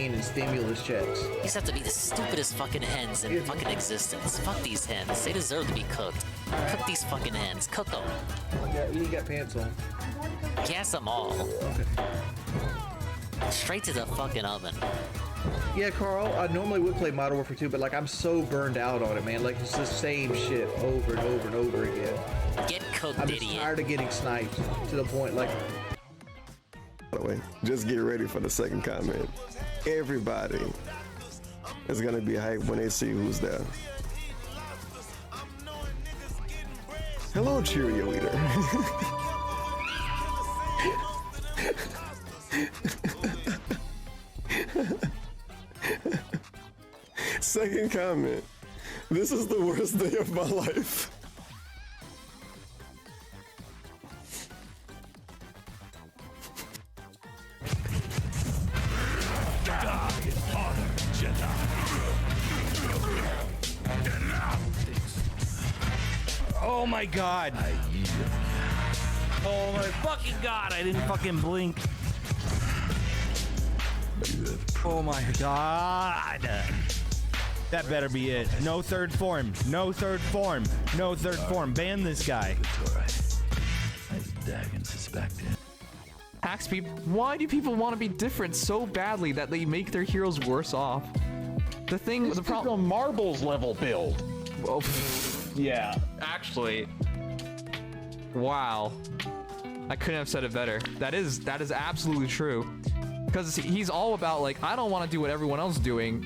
and stimulus checks. These have to be the stupidest fucking hens in fucking existence. Fuck these hens. They deserve to be cooked. Cook these fucking hens. Cook them. Yeah, you got pants on. Gas them all. Okay. Straight to the fucking oven. Yeah, Carl, I normally would play Modern Warfare 2, but like I'm so burned out on it, man. Like it's the same shit over and over and over again. Get cooked, I'm idiot. just tired of getting sniped to the point like. By the way, just get ready for the second comment. Everybody is gonna be hyped when they see who's there. Hello, Cheerio eater. Second comment. This is the worst day of my life. Oh my god. Oh my fucking god, I didn't fucking blink. Oh my god. That better be it. No third form. No third form. No third form. Ban this guy. As Dagon suspected. Ask people, why do people want to be different so badly that they make their heroes worse off? The problem. Marbles level build. Well, Yeah. actually, wow. I couldn't have said it better. That is absolutely true. Because he's all about like, I don't want to do what everyone else is doing,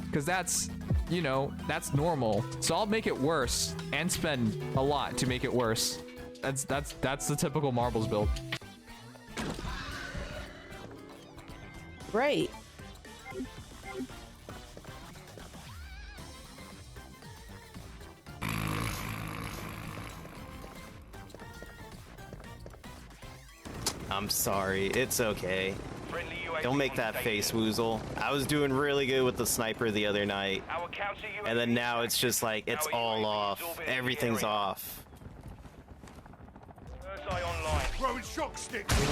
because that's, you know, that's normal. So I'll make it worse and spend a lot to make it worse. That's the typical Marbles build. Right. I'm sorry, it's okay. Don't make that face, Woozle. I was doing really good with the sniper the other night, and then now it's just like, it's all off. Everything's off.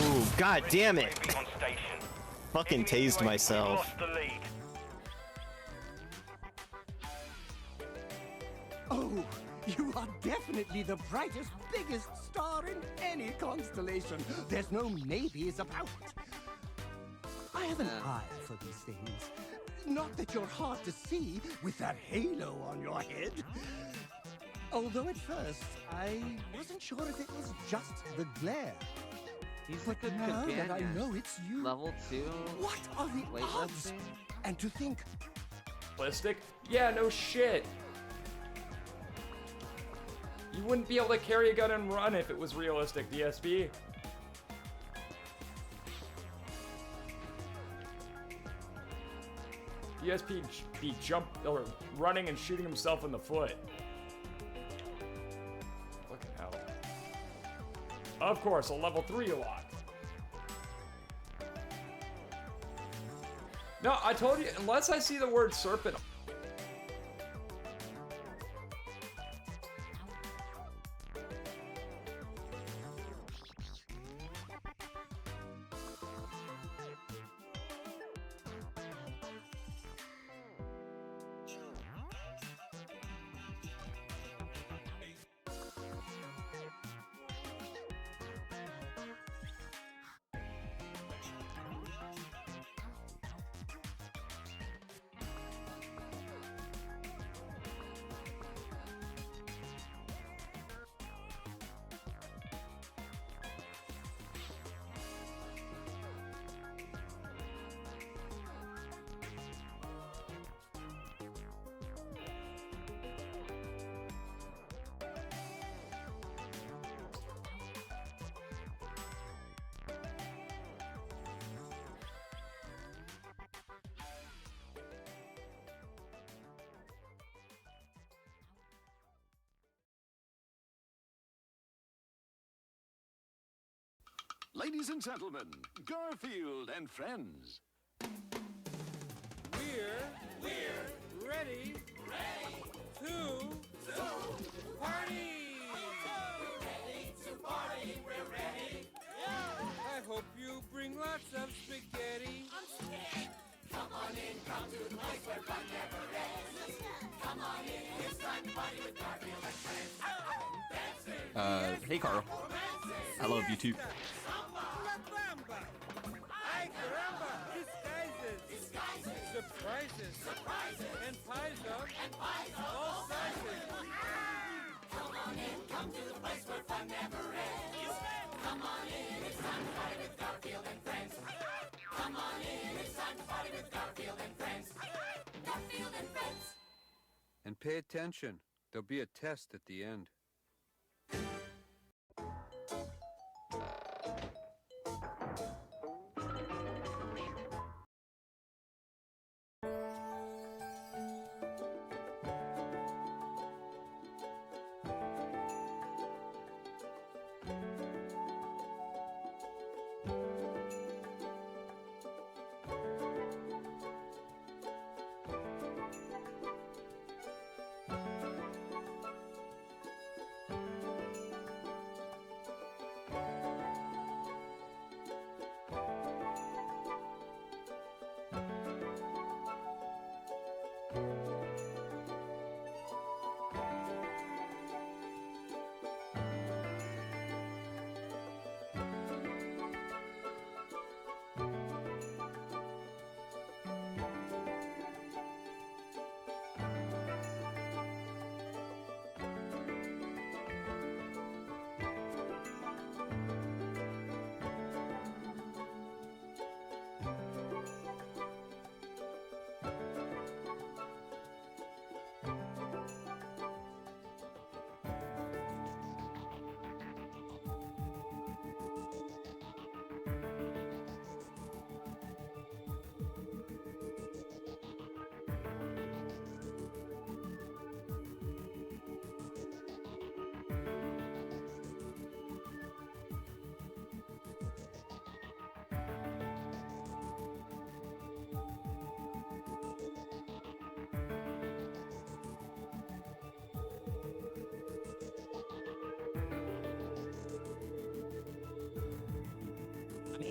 Ooh, god damn it! Fucking tased myself. Oh, you are definitely the brightest, biggest star in any constellation. There's no maybes about. I have an eye for these things. Not that you're hard to see with that halo on your head. Although at first, I wasn't sure if it was just the glare. He's But like a now that I Cabana. know it's you, Level 2. what are the odds? weightlifting. And to think, Realistic? Yeah, no shit. You wouldn't be able to carry a gun and run if it was realistic, DSP. DSP be or running and shooting himself in the foot. Fucking hell. Of course, a level 3 lock. No, I told you, unless I see the word serpent. Ladies and gentlemen, Garfield and friends. We're ready to party. We're ready. I hope you bring lots of spaghetti. I'm scared. Come on. Hey Carl. I love you too. Ay, caramba! Disguises! Surprises! And pies of all sizes! Come on in, come to the place where fun never ends. Come on in, it's time to party with Garfield and friends. Come on in, it's time to party with Garfield and friends. Garfield and friends. And pay attention. There'll be a test at the end.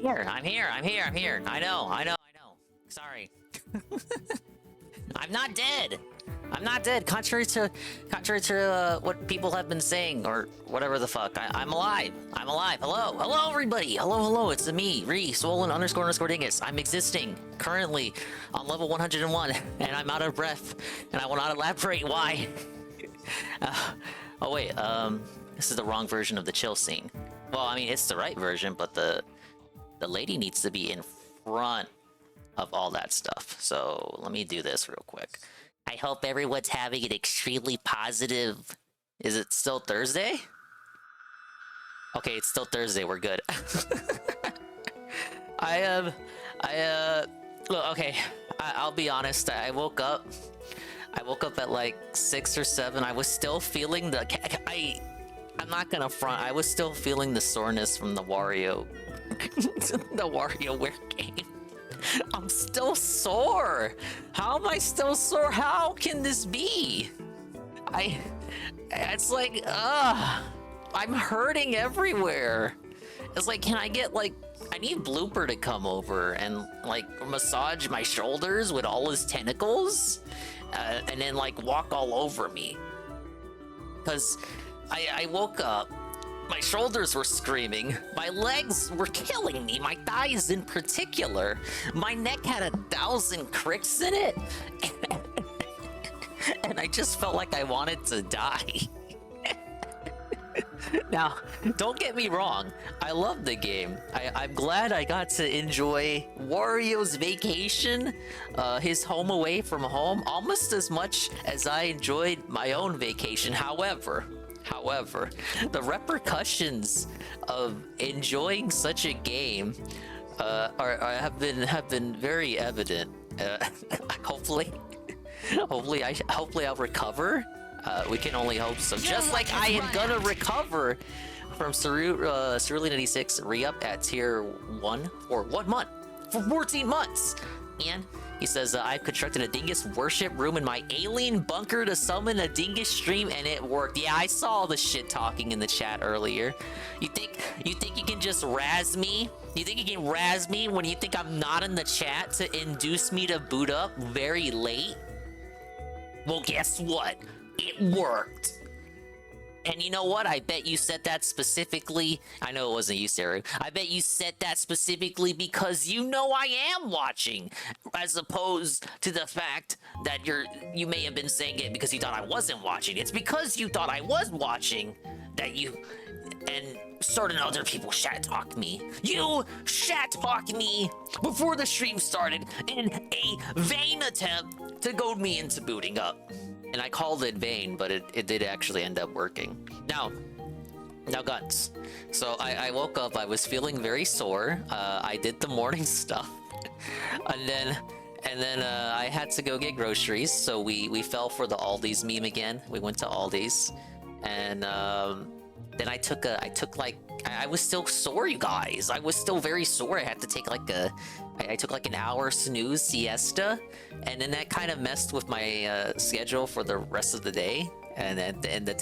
I'm here. I know. Sorry. I'm not dead. Contrary to what people have been saying or whatever the fuck. I'm alive. Hello, everybody. Hello. It's me, Swollen__Dingus. I'm existing currently on level 101, and I'm out of breath, and I will not elaborate why. Oh wait. This is the wrong version of the chill scene. Well, I mean, it's the right version, but the lady needs to be in front of all that stuff. So let me do this real quick. I hope everyone's having an extremely positive... Is it still Thursday? Okay, it's still Thursday. We're good. Look, okay. I'll be honest. I woke up at like 6 or 7. I was still feeling the... I'm not gonna front. I was still feeling the soreness from the WarioWare game. I'm still sore. How am I still sore? How can this be? It's like, I'm hurting everywhere. It's like, can I get like, I need Blooper to come over and like massage my shoulders with all his tentacles, and then like walk all over me. Because I woke up, my shoulders were screaming, my legs were killing me, my thighs in particular. My neck had 1,000 cricks in it, and I just felt like I wanted to die. Now, don't get me wrong, I love the game. I'm glad I got to enjoy Wario's vacation, his home away from home, almost as much as I enjoyed my own vacation. However, the repercussions of enjoying such a game have been very evident. Hopefully I'll recover. We can only hope so. Just like I am gonna recover from Cerulean86 re-up at tier 1 for 1 month, for 14 months. And he says, I've constructed a dingus worship room in my alien bunker to summon a dingus stream, and it worked. Yeah, I saw the shit talking in the chat earlier. You think you can just razz me? You think you can razz me when you think I'm not in the chat to induce me to boot up very late? Well, guess what? it worked. And you know what? I bet you said that specifically. I know it wasn't you, Sarah. I bet you said that specifically because you know I am watching, as opposed to the fact that you may have been saying it because you thought I wasn't watching. It's because you thought I was watching that you and certain other people shat talked me. You shat talked me before the stream started in a vain attempt to goad me into booting up. And I called it vain, but it did actually end up working. Now guns. So I woke up, I was feeling very sore. I did the morning stuff. and then I had to go get groceries. So we fell for the Aldi's meme again. We went to Aldi's. And then I was still sore, you guys. I was still very sore. I had to take I took like an hour snooze siesta, and then that kind of messed with my schedule for the rest of the day. And the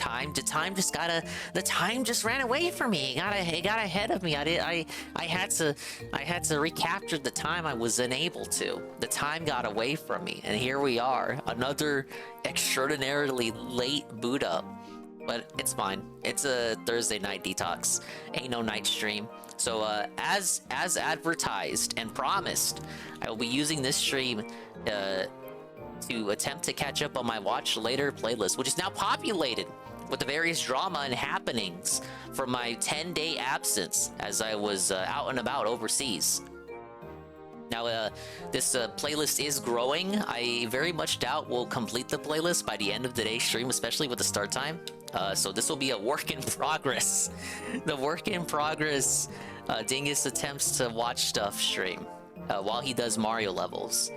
time just ran away from me. It got ahead of me. I had to recapture the time I was unable to. The time got away from me, and here we are, another extraordinarily late boot up. But it's fine. It's a Thursday night detox. Ain't no night stream. So as advertised and promised, I will be using this stream to attempt to catch up on my watch later playlist, which is now populated with the various drama and happenings from my 10-day absence as I was out and about overseas. Now, this playlist is growing. I very much doubt we'll complete the playlist by the end of today's stream, especially with the start time. So this will be a work in progress. The work in progress Dingus attempts to watch stuff stream while he does Mario levels.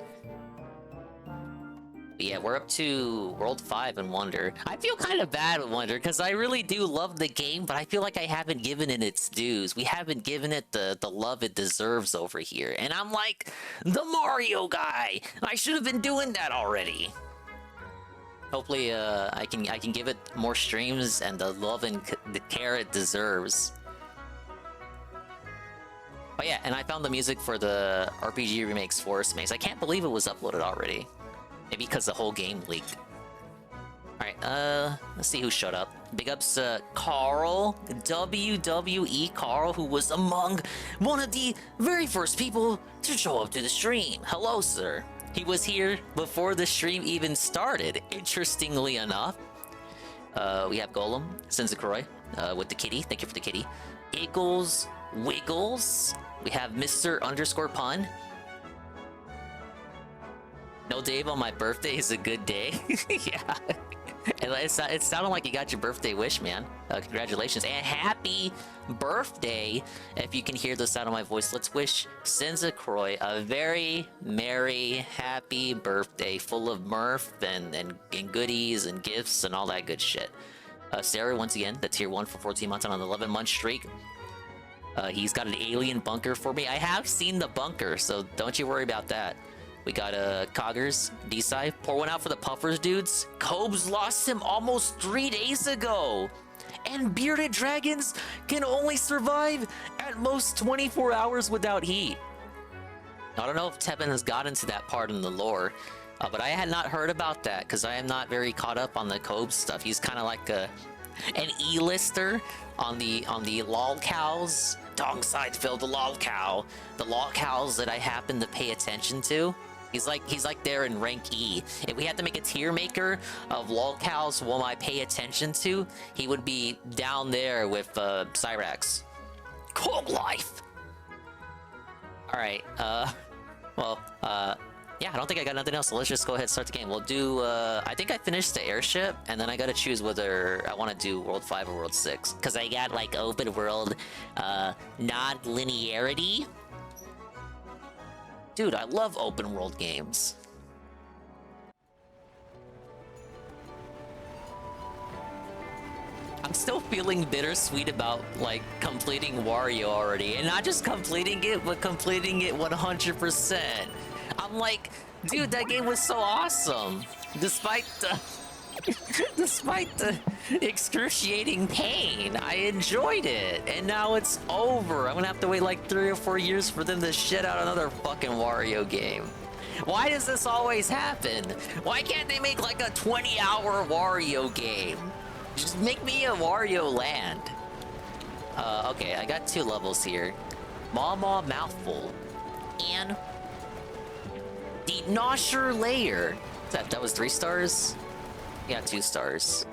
But yeah, we're up to World 5 in Wonder. I feel kind of bad with Wonder because I really do love the game, but I feel like I haven't given it its dues. We haven't given it the love it deserves over here. And I'm like, the Mario guy! I should have been doing that already. Hopefully, I can give it more streams and the love and the care it deserves. Oh yeah, and I found the music for the RPG Remakes Forest Maze. I can't believe it was uploaded already. Maybe because the whole game leaked. Alright, let's see who showed up. Big ups Carl, WWE Carl, who was among one of the very first people to show up to the stream. Hello, sir. He was here before the stream even started, interestingly enough. We have Golem, Senzakroy, with the kitty. Thank you for the kitty. Eagles, Wiggles. We have Mr. _ Pun. No, Dave, on my birthday is a good day. Yeah. It sounded like you got your birthday wish, man. Congratulations. And happy birthday. If you can hear the sound of my voice, let's wish Senzakroy a very merry, happy birthday full of mirth and goodies and gifts and all that good shit. Sarah, once again, the tier 1 for 14 months on an 11-month streak. He's got an alien bunker for me. I have seen the bunker, so don't you worry about that. We got Coggers, D-Sci. Pour one out for the Puffers, dudes. Cobes lost him almost 3 days ago. And bearded dragons can only survive at most 24 hours without heat. I don't know if Tevin has gotten to that part in the lore, but I had not heard about that because I am not very caught up on the Cobes stuff. He's kind of like an E-lister on the lolcows. Dongside filled the lolcow. The lolcows that I happen to pay attention to. He's like there in rank E. If we had to make a tier maker of lolcows whom I pay attention to, he would be down there with Cyrax. Cool life. All right. Yeah, I don't think I got nothing else, so let's just go ahead and start the game. We'll do, I think I finished the airship, and then I gotta choose whether I want to do World 5 or World 6. Because I got, like, open world, non-linearity. Dude, I love open world games. I'm still feeling bittersweet about, like, completing Wario already. And not just completing it, but completing it 100%. I'm like, dude, that game was so awesome. Despite the excruciating pain, I enjoyed it. And now it's over. I'm gonna have to wait like 3 or 4 years for them to shit out another fucking Wario game. Why does this always happen? Why can't they make like a 20-hour Wario game? Just make me a Wario Land. Okay, I got 2 levels here. Mama Mouthful. And... the Nosher Layer. That was 3 stars? Yeah, 2 stars.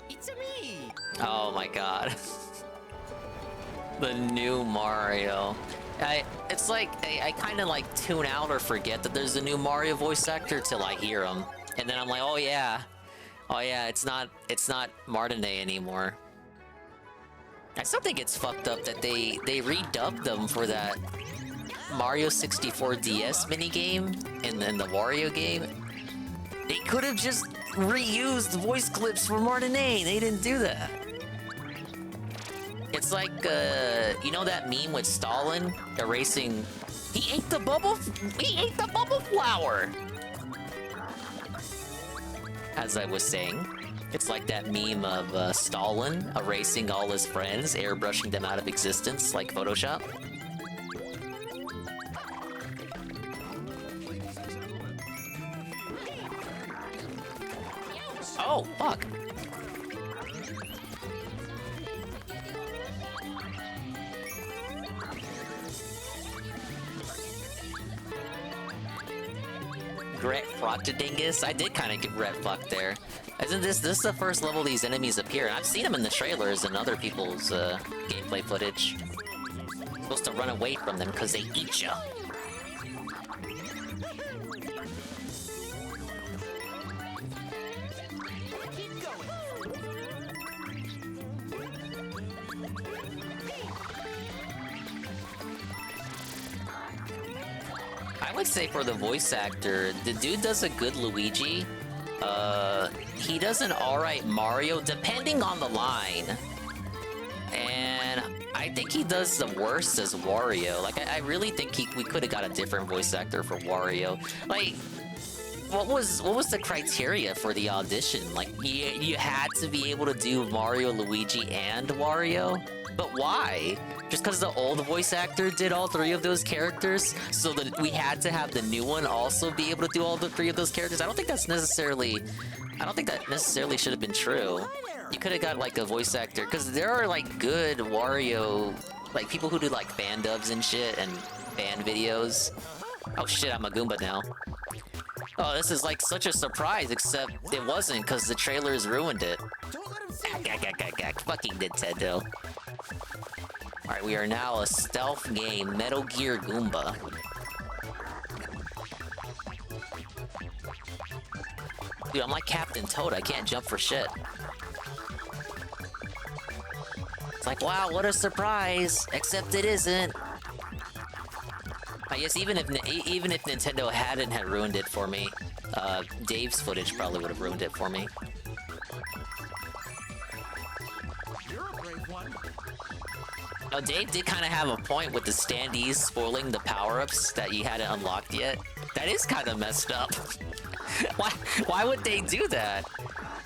It's me! Oh my god. The new Mario. It's like, I kind of like tune out or forget that there's a new Mario voice actor till I hear him. And then I'm like, oh yeah, it's not Martinet anymore. I still think it's fucked up that they redubbed them for that Mario 64 DS minigame in the Wario game. They could have just reused voice clips for Martinet. They didn't do that. It's like, you know that meme with Stalin erasing... He ate the bubble flower! As I was saying, it's like that meme of Stalin erasing all his friends, airbrushing them out of existence like Photoshop. Oh, fuck. Gret Froctadingus? I did kind of get red fucked there. Isn't this the first level these enemies appear? And I've seen them in the trailers and other people's gameplay footage. You're supposed to run away from them because they eat you. I would say for the voice actor, the dude does a good Luigi. He does an alright Mario, depending on the line. And I think he does the worst as Wario. Like, I really think we could have got a different voice actor for Wario. Like, what was the criteria for the audition? Like, you had to be able to do Mario, Luigi, and Wario? But why? Just because the old voice actor did all 3 of those characters, so that we had to have the new one also be able to do all the 3 of those characters? I don't think that necessarily should have been true. You could have got like a voice actor, because there are like good Wario, like people who do like fan dubs and shit and fan videos. Oh shit, I'm a Goomba now. Oh, this is like such a surprise, except it wasn't, because the trailers ruined it. Fucking Nintendo. Alright, we are now a stealth game, Metal Gear Goomba. Dude, I'm like Captain Toad, I can't jump for shit. It's like, wow, what a surprise! Except it isn't. I guess even if Nintendo hadn't ruined it for me, Dave's footage probably would have ruined it for me. You're a brave one. Now, Dave did kind of have a point with the standees spoiling the power-ups that you hadn't unlocked yet. That is kind of messed up. Why would they do that?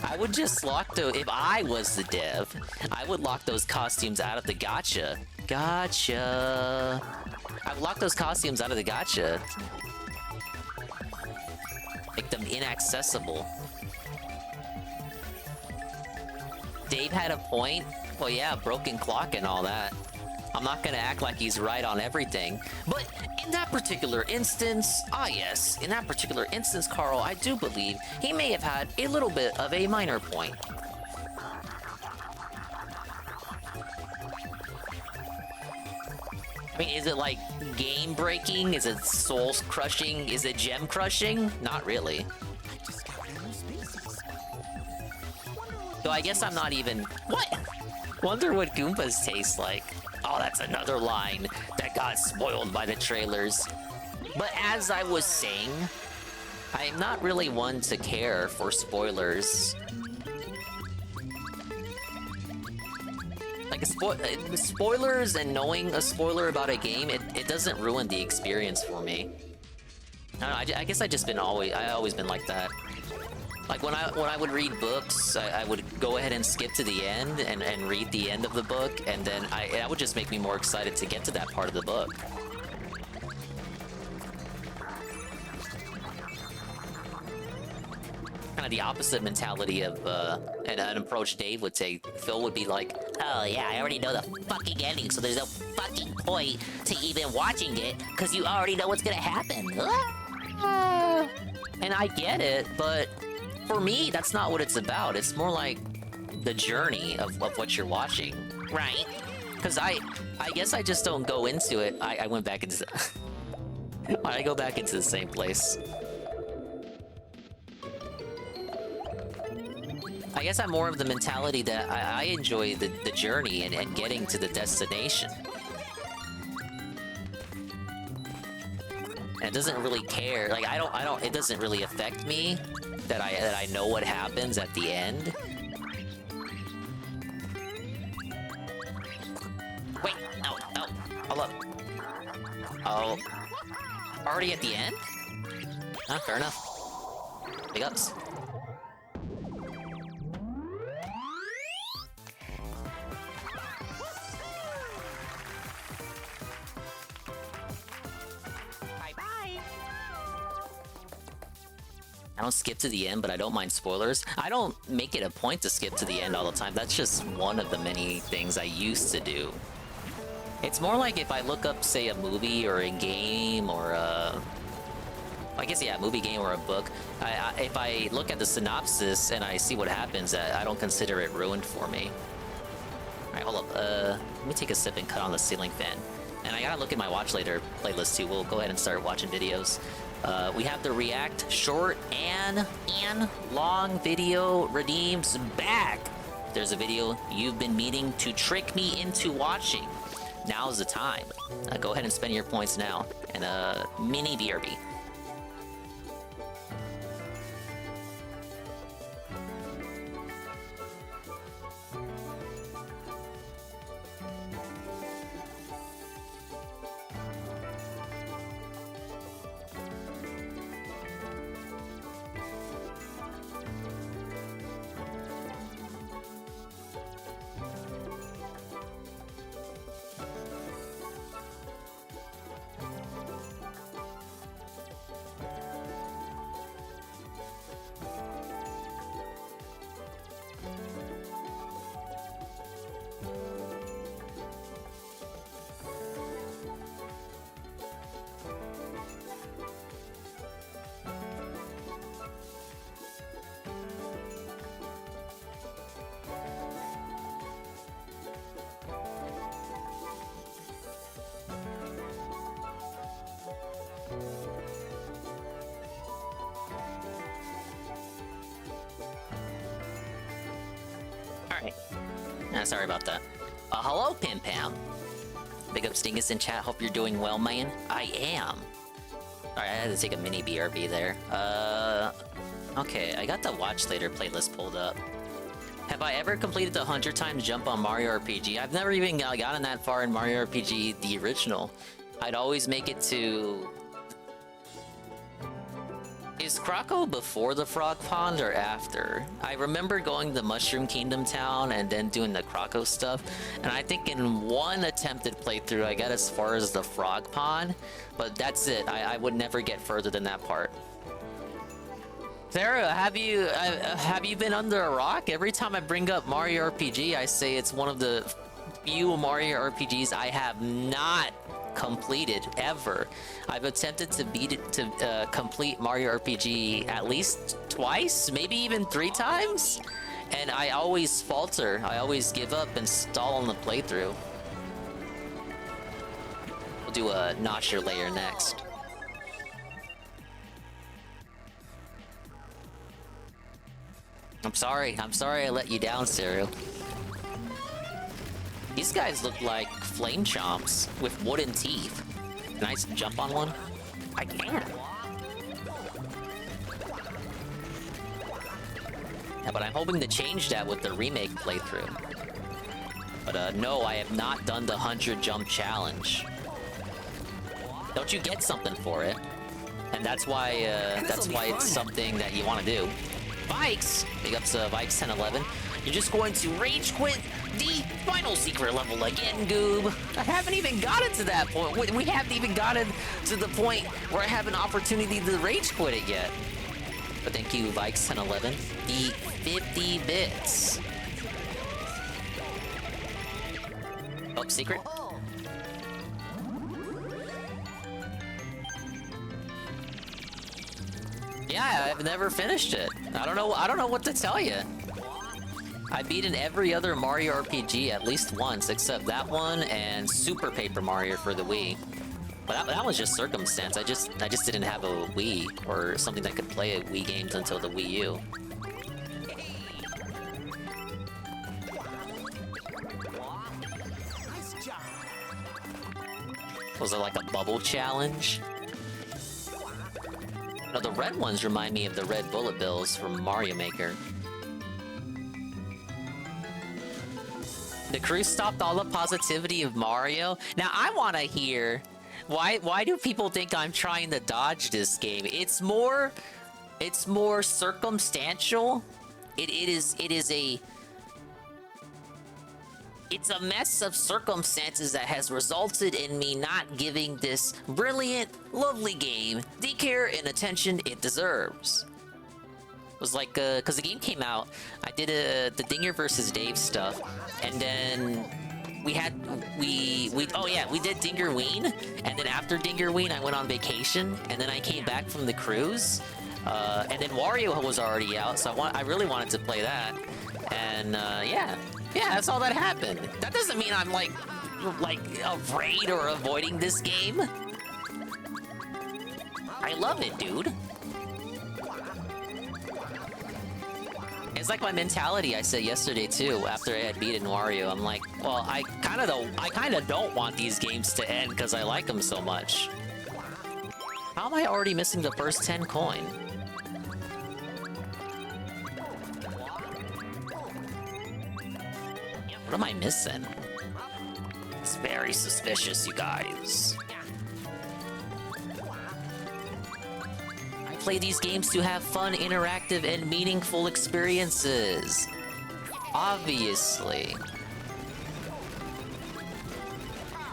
I would just lock if I was the dev, I would lock those costumes out of the gacha. Gotcha. I would lock those costumes out of the gacha. Make them inaccessible. Dave had a point. Well, yeah, broken clock and all that. I'm not gonna act like he's right on everything, but in that particular instance, yes, in that particular instance, Carl, I do believe he may have had a little bit of a minor point. I mean, is it like game breaking? Is it soul crushing? Is it gem crushing? Not really. So I guess I'm not even... What? Wonder what Goombas taste like. Oh, that's another line that got spoiled by the trailers. But as I was saying, I'm not really one to care for spoilers. Like, spoilers and knowing a spoiler about a game, it doesn't ruin the experience for me. I don't know, I guess I always been like that. Like, when I would read books, I would go ahead and skip to the end and read the end of the book, and then that would just make me more excited to get to that part of the book. of the opposite mentality of an approach Dave would take. Phil would be like, oh yeah, I already know the fucking ending, so there's no fucking point to even watching it, because you already know what's gonna happen. And I get it, but for me, that's not what it's about. It's more like the journey of what you're watching, right? Because I guess I just don't go into it. I went back into I go back into the same place. I guess I'm more of the mentality that I enjoy the journey and getting to the destination. And it doesn't really care. Like I don't. It doesn't really affect me that I know what happens at the end. Wait, no, hold up. Oh, already at the end? Huh, fair enough. Big ups. I don't skip to the end, but I don't mind spoilers. I don't make it a point to skip to the end all the time. That's just one of the many things I used to do. It's more like if I look up, say, a movie or a game or a... I guess, yeah, a movie, game, or a book. If I look at the synopsis and I see what happens, I don't consider it ruined for me. Alright, hold up. Let me take a sip and cut on the ceiling fan. And I gotta look at my Watch Later playlist, too. We'll go ahead and start watching videos. We have the React short and long video redeems back. There's a video you've been meaning to trick me into watching. Now's the time. Go ahead and spend your points now. And mini BRB. Sorry about that. Hello, Pim Pam. Big up Stingus in chat. Hope you're doing well, man. I am. Alright, I had to take a mini BRB there. Okay, I got the Watch Later playlist pulled up. Have I ever completed the 100 times jump on Mario RPG? I've never even gotten that far in Mario RPG, the original. I'd always make it to... Is Croco before the Frog Pond or after? I remember going to Mushroom Kingdom Town and then doing the Croco stuff, and I think in one attempted playthrough I got as far as the Frog Pond, but that's it. I would never get further than that part. Sarah, have you been under a rock? Every time I bring up Mario RPG, I say it's one of the few Mario RPGs I have not completed ever. I've attempted to complete Mario RPG at least twice, maybe even 3 times, and I always falter. I always give up and stall on the playthrough. We'll do a Notch Your Layer next. I'm sorry I let you down, Cereal. These guys look like flame chomps with wooden teeth. Can I jump on one? I can. Yeah, but I'm hoping to change that with the remake playthrough. But no, I have not done the 100 jump challenge. Don't you get something for it? And that's why it's something that you want to do. Vikes! Big ups to Vikes 1011. You're just going to rage quit the final secret level again, Goob. I haven't even gotten to that point. We haven't even gotten to the point where I have an opportunity to rage quit it yet. But thank you, Vikes1011. The 50 bits. Oh, secret. Yeah, I've never finished it. I don't know what to tell you. I've beaten every other Mario RPG at least once, except that one and Super Paper Mario for the Wii. But that was just circumstance. I just didn't have a Wii or something that could play Wii games until the Wii U. Was it like a bubble challenge? No, the red ones remind me of the red bullet bills from Mario Maker. The crew stopped all the positivity of Mario. Now I want to hear why do people think I'm trying to dodge this game? It's more circumstantial. It's a mess of circumstances that has resulted in me not giving this brilliant, lovely game the care and attention it deserves. It was like, cause the game came out, I did the Dinger versus Dave stuff, and then we did Dingerween, and then after Dingerween I went on vacation, and then I came back from the cruise, and then Wario was already out, so I really wanted to play that, and yeah, that's all that happened. That doesn't mean I'm like afraid or avoiding this game. I love it, dude. It's like my mentality I said yesterday too, after I had beaten Wario. I'm like, well, I kind of don't want these games to end because I like them so much. How am I already missing the first 10 coin? What am I missing? It's very suspicious, you guys. I play these games to have fun, interactive, and meaningful experiences. Obviously.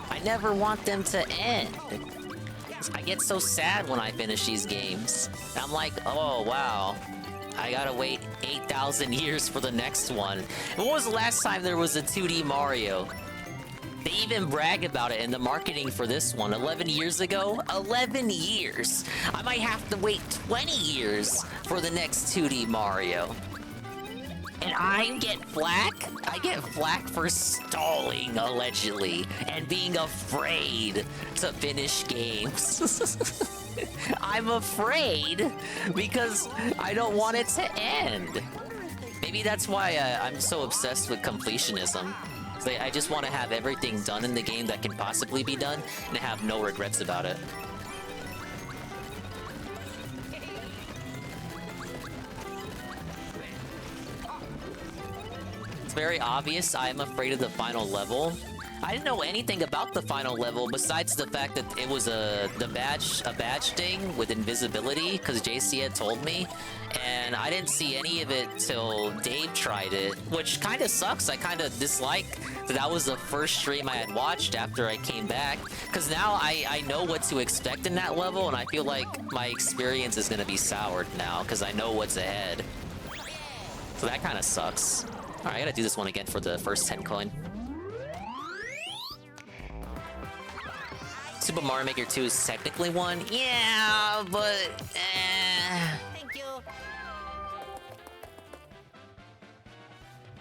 I never want them to end. I get so sad when I finish these games. I'm like, oh wow. I gotta wait 8,000 years for the next one. When was the last time there was a 2D Mario? They even brag about it in the marketing for this one. 11 years ago? 11 years! I might have to wait 20 years for the next 2D Mario. And I get flack? I get flack for stalling, allegedly, and being afraid to finish games. I'm afraid because I don't want it to end. Maybe that's why I'm so obsessed with completionism. I just want to have everything done in the game that can possibly be done and have no regrets about it. It's very obvious I am afraid of the final level. I didn't know anything about the final level besides the fact that it was a badge thing with invisibility, because JC had told me, and I didn't see any of it till Dave tried it, which kind of sucks. I kind of dislike that was the first stream I had watched after I came back, because now I know what to expect in that level, and I feel like my experience is going to be soured now, because I know what's ahead. So that kind of sucks. Alright, I gotta do this one again for the first 10 coin. Super Mario Maker 2 is technically one. Yeah, but Thank you.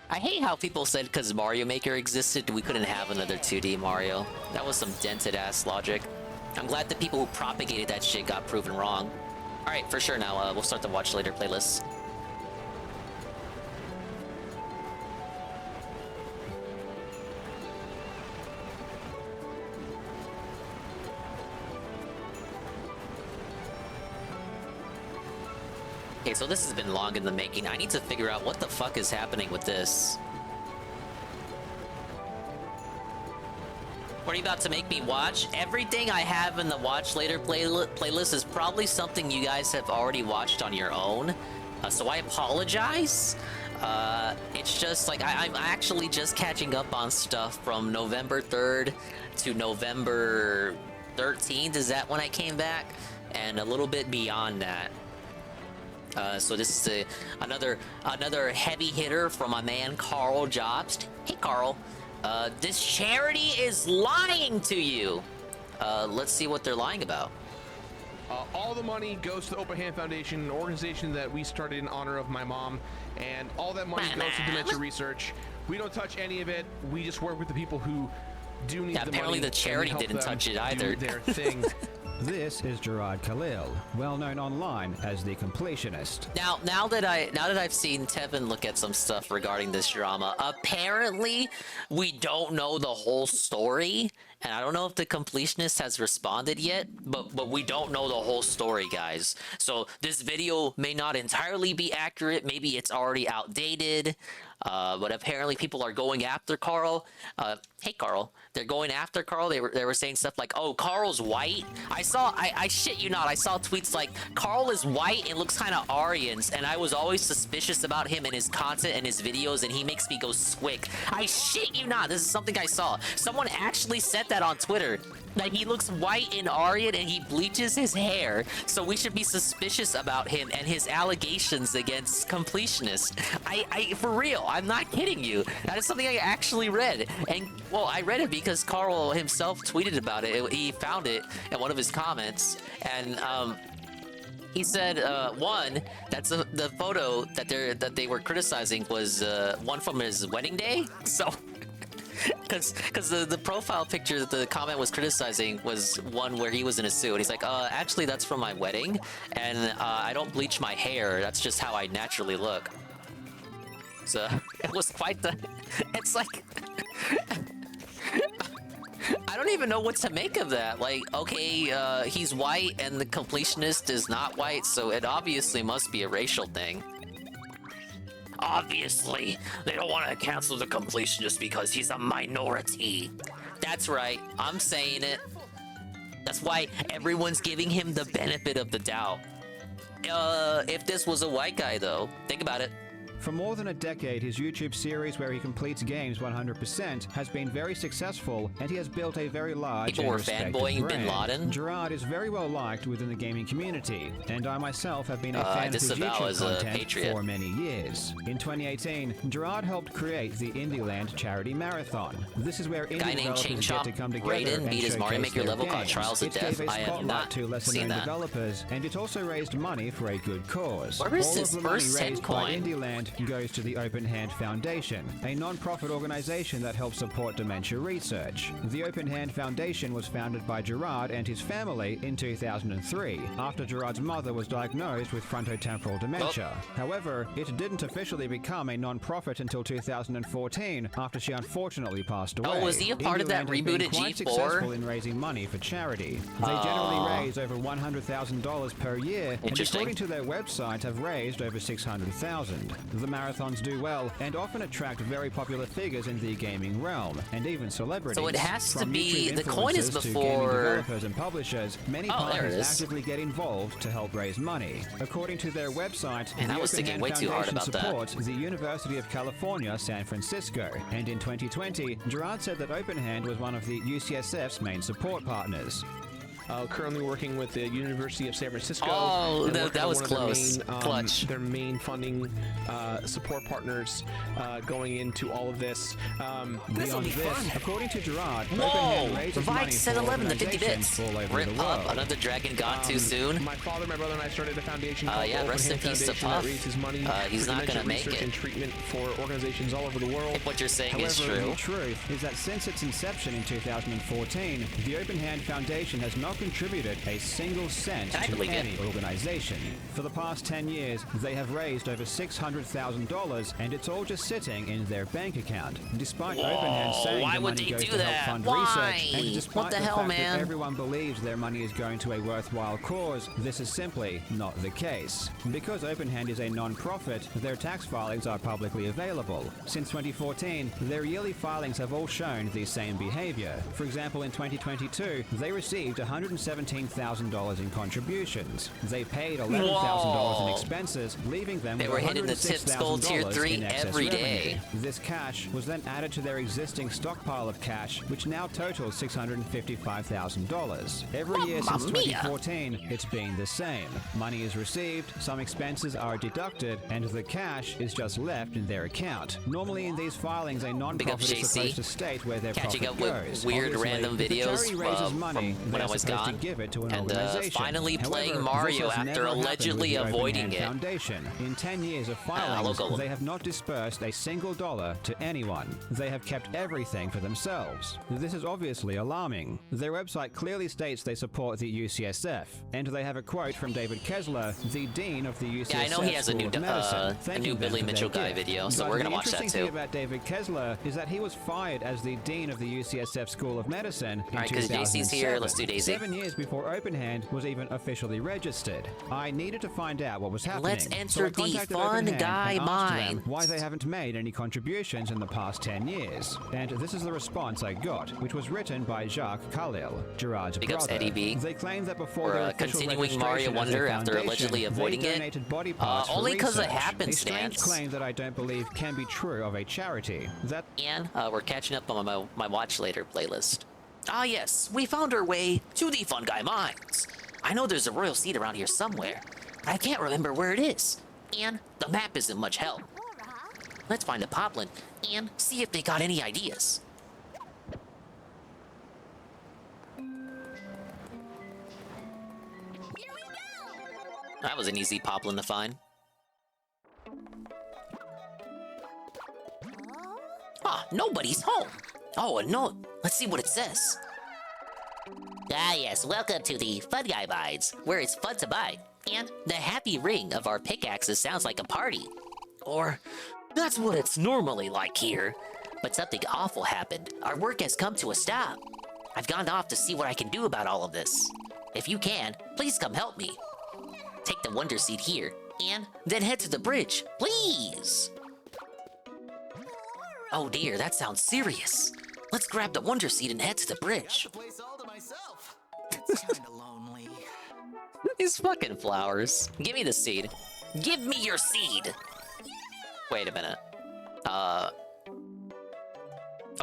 I hate how people said because Mario Maker existed, we couldn't have another 2D Mario. That was some dented ass logic. I'm glad the people who propagated that shit got proven wrong. Alright, for sure now, we'll start the watch later playlist. Okay, so this has been long in the making. I need to figure out what the fuck is happening with this. What are you about to make me watch? Everything I have in the watch later playlist is probably something you guys have already watched on your own. So I apologize. It's just like I'm actually just catching up on stuff from November 3rd to November 13th. Is that when I came back? And a little bit beyond that. So this is another heavy hitter from my man Carl Jobs. Hey Carl, this charity is lying to you. Let's see what they're lying about. All the money goes to the Open Hand Foundation, an organization that we started in honor of my mom, and all that money goes to dementia research. We don't touch any of it. We just work with the people who do need the money. Apparently the charity didn't touch it either. Their thing. This is Gerard Khalil, well known online as the Completionist. Now that I've seen Tevin look at some stuff regarding this drama, apparently we don't know the whole story, and I don't know if the Completionist has responded yet, but we don't know the whole story, guys. So this video may not entirely be accurate. Maybe it's already outdated. But apparently people are going after Carl. Hey Carl, they're going after Carl. They were saying stuff like, "Oh, Carl's white." I shit you not, I saw tweets like, "Carl is white and looks kind of Aryan, and I was always suspicious about him and his content and his videos, and he makes me go squick." I shit you not, this is something I saw. Someone actually said that on Twitter. Like, he looks white and Aryan and he bleaches his hair, so we should be suspicious about him and his allegations against Completionist. I for real, I'm not kidding you. That is something I actually read. And, well, I read it because Carl himself tweeted about it. He found it in one of his comments, and, he said, one, that's the photo that they were criticizing was, one from his wedding day, so... Because the profile picture that the comment was criticizing was one where he was in a suit. He's like, actually, that's from my wedding, and I don't bleach my hair. That's just how I naturally look. So it was quite the... It's like... I don't even know what to make of that. Like, okay, he's white and the Completionist is not white, so it obviously must be a racial thing. Obviously, they don't want to cancel the Completionist because he's a minority. That's right, I'm saying it. That's why everyone's giving him the benefit of the doubt. If this was a white guy, though, think about it. For more than a decade, his YouTube series where he completes games 100% has been very successful, and he has built a very large People were fanboying Bin Laden. Gerard is very well liked within the gaming community, and I myself have been a fan of his YouTube content for many years. In 2018, Gerard helped create the Indieland Charity Marathon. This is where indie developers get to come together and beat his Mario Maker level called Trials of It Death. gave a I have spotlight not to lesser-known developers, and it also raised money for a good cause. Where is All this of the money first raised by coin? Indieland goes to the Open Hand Foundation, a non-profit organization that helps support dementia research. The Open Hand Foundation was founded by Gerard and his family in 2003, after Gerard's mother was diagnosed with frontotemporal dementia. However, it didn't officially become a non-profit until 2014, after she unfortunately passed away. Oh, was he a part of that Indieland has rebooted been quite G4? successful in raising money for charity. They generally raise over $100,000 per year, and according to their website, have raised over $600,000. The marathons do well and often attract very popular figures in the gaming realm, and even celebrities. So it has to From be YouTube the coin is influencers to before gaming developers and publishers. Many there it partners is. actively get involved to help raise money. According to their website, Man, the I was Open thinking Hand way too hard Foundation about that. supports the University of California, San Francisco, and in 2020, Gerard said that Open Hand was one of the UCSF's main support partners. Currently working with the University of San Francisco. Oh, and that was close. Clutch. Their main funding support partners going into all of this. Beyond this, according to Gerard, Whoa! Open Hand raises money Revive for 711 to 50 organizations bits. all over Rip the up. world. Another dragon gone too soon. My father, my brother, and I started a foundation called Yeah, Open rest in Hand peace to Foundation that Puff. raises money He's for not dementia gonna make research it. and treatment for organizations all over the world. If what you're saying However, is true. the truth is that since its inception in 2014, the Open Hand Foundation has not contributed a single cent to any organization. For the past 10 years, they have raised over $600,000, and it's all just sitting in their bank account. Despite Open Hand saying why the would money they goes do to that? help fund Why? research, and despite What the hell, fact man? that everyone believes their money is going to a worthwhile cause, this is simply not the case. Because Open Hand is a non-profit, their tax filings are publicly available. Since 2014, their yearly filings have all shown the same behavior. For example, in 2022, they received $100,000 $117,000 in contributions. They paid $11,000 in expenses, leaving them They with were hitting the tips goal tier 3 in excess every revenue. day. This cash was then added to their existing stockpile of cash, which now totals $655,000. Every year since 2014, it's been the same. Money is received, some expenses are deducted, and the cash is just left in their account. Normally in these filings, a non-profit is supposed to state where their Catching profit up with goes. weird Obviously, random if the videos charity raises money, from when I they're was supposed gone, to give it to an and organization. finally playing However, Mario this has after never happened allegedly with the Open avoiding Hand it. Foundation. In 10 years of filings, local. they have not dispersed a single dollar to anyone. They have kept everything for themselves. This is obviously alarming. Their website clearly states they support the UCSF, and they have a quote from David Kessler, the dean of the UCSF Yeah, I know he has a new, School of Medicine, a thanking new them Billy for their Mitchell guy gift. video, so But we're gonna the watch that interesting too. thing about David Kessler is that he was fired as the dean of the UCSF School of Medicine in Alright, 'cause Daisy's here, let's do Daisy. 7 years before OpenHand was even officially registered. I needed to find out what was happening. Let's so I enter the contacted fun OpenHand guy and asked them mind. why they haven't made any contributions in the past 10 years. And this is the response I got, which was written by Jacques Khalil, Gerard's Big ups, brother. Eddie B. They claim that before We're their official continuing Mario registration as a Wonder after foundation, allegedly avoiding they it. donated body parts for Only 'cause of research. happenstance. A strange claim that I don't believe can be true of a charity. That And we're catching up on my Watch Later playlist. Ah yes, we found our way to the Fun Guy Mines. I know there's a royal seed around here somewhere, but I can't remember where it is. And the map isn't much help. Let's find a Poplin and see if they got any ideas. That was an easy Poplin to find. Ah, nobody's home. Oh, a note. Let's see what it says. Ah, yes. Welcome to the Fun Guy Mines, where it's fun to mine. And the happy ring of our pickaxes sounds like a party. Or, that's what it's normally like here. But something awful happened. Our work has come to a stop. I've gone off to see what I can do about all of this. If you can, please come help me. Take the Wonder Seed here, and then head to the bridge, please. Oh dear, that sounds serious. Let's grab the Wonder Seed and head to the bridge. It's kinda lonely. These fucking flowers. Give me the seed. Give me your seed! Wait a minute. Oh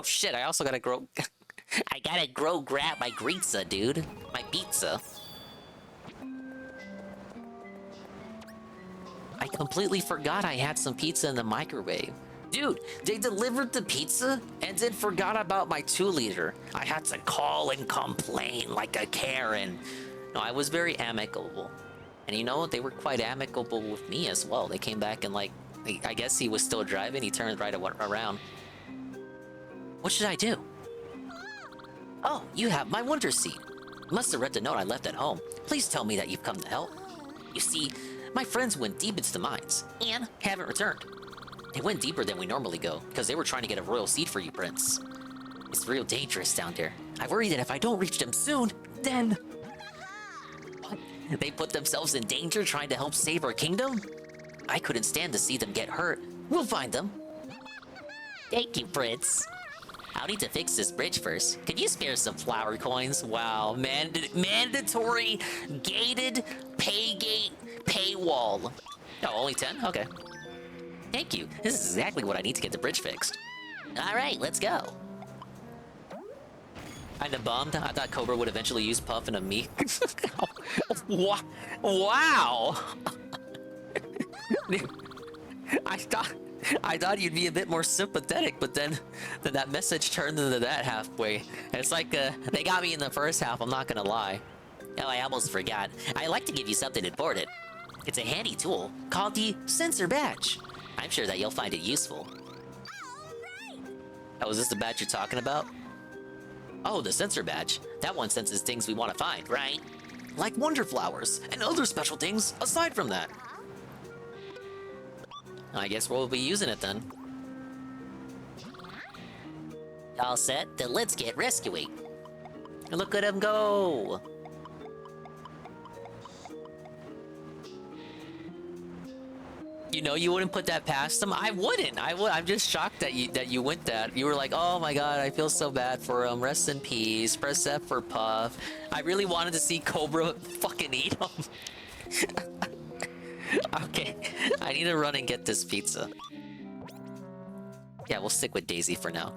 shit, I also gotta grow... I gotta grab my pizza, dude. My pizza. I completely forgot I had some pizza in the microwave. Dude, they delivered the pizza and then forgot about my 2-liter. I had to call and complain like a Karen. No, I was very amicable. And you know, they were quite amicable with me as well. They came back and like, I guess he was still driving, he turned right around. What should I do? Oh, you have my Wonder Seed. You must have read the note I left at home. Please tell me that you've come to help. You see, my friends went deep into the mines and haven't returned. They went deeper than we normally go because they were trying to get a royal seed for you, Prince. It's real dangerous down there. I worry that if I don't reach them soon, then... What? They put themselves in danger trying to help save our kingdom? I couldn't stand to see them get hurt. We'll find them. Thank you, Prince. I'll need to fix this bridge first. Could you spare some flower coins? Wow, mandatory gated paywall. Oh, only 10? Okay. Thank you. This is exactly what I need to get the bridge fixed. All right, let's go. Kinda bummed. I thought Cobra would eventually use Puff and a me. Wow. I thought you'd be a bit more sympathetic, but then that message turned into that halfway. And it's like, they got me in the first half, I'm not gonna lie. Oh, I almost forgot. I'd like to give you something important. It's a handy tool called the Sensor Badge. I'm sure that you'll find it useful. Oh, is this the badge you're talking about? Oh, the Sensor Badge. That one senses things we want to find, right? Like wonder flowers and other special things aside from that. I guess we'll be using it then. All set? Then let's get rescuing. Look at him go! you know you wouldn't put that past them? I wouldn't. I'm just shocked that you went that. You were like, oh my god, I feel so bad for him. Rest in peace. Press F for Puff. I really wanted to see Cobra fucking eat him. Okay, I need to run and get this pizza. Yeah, we'll stick with Daisy for now.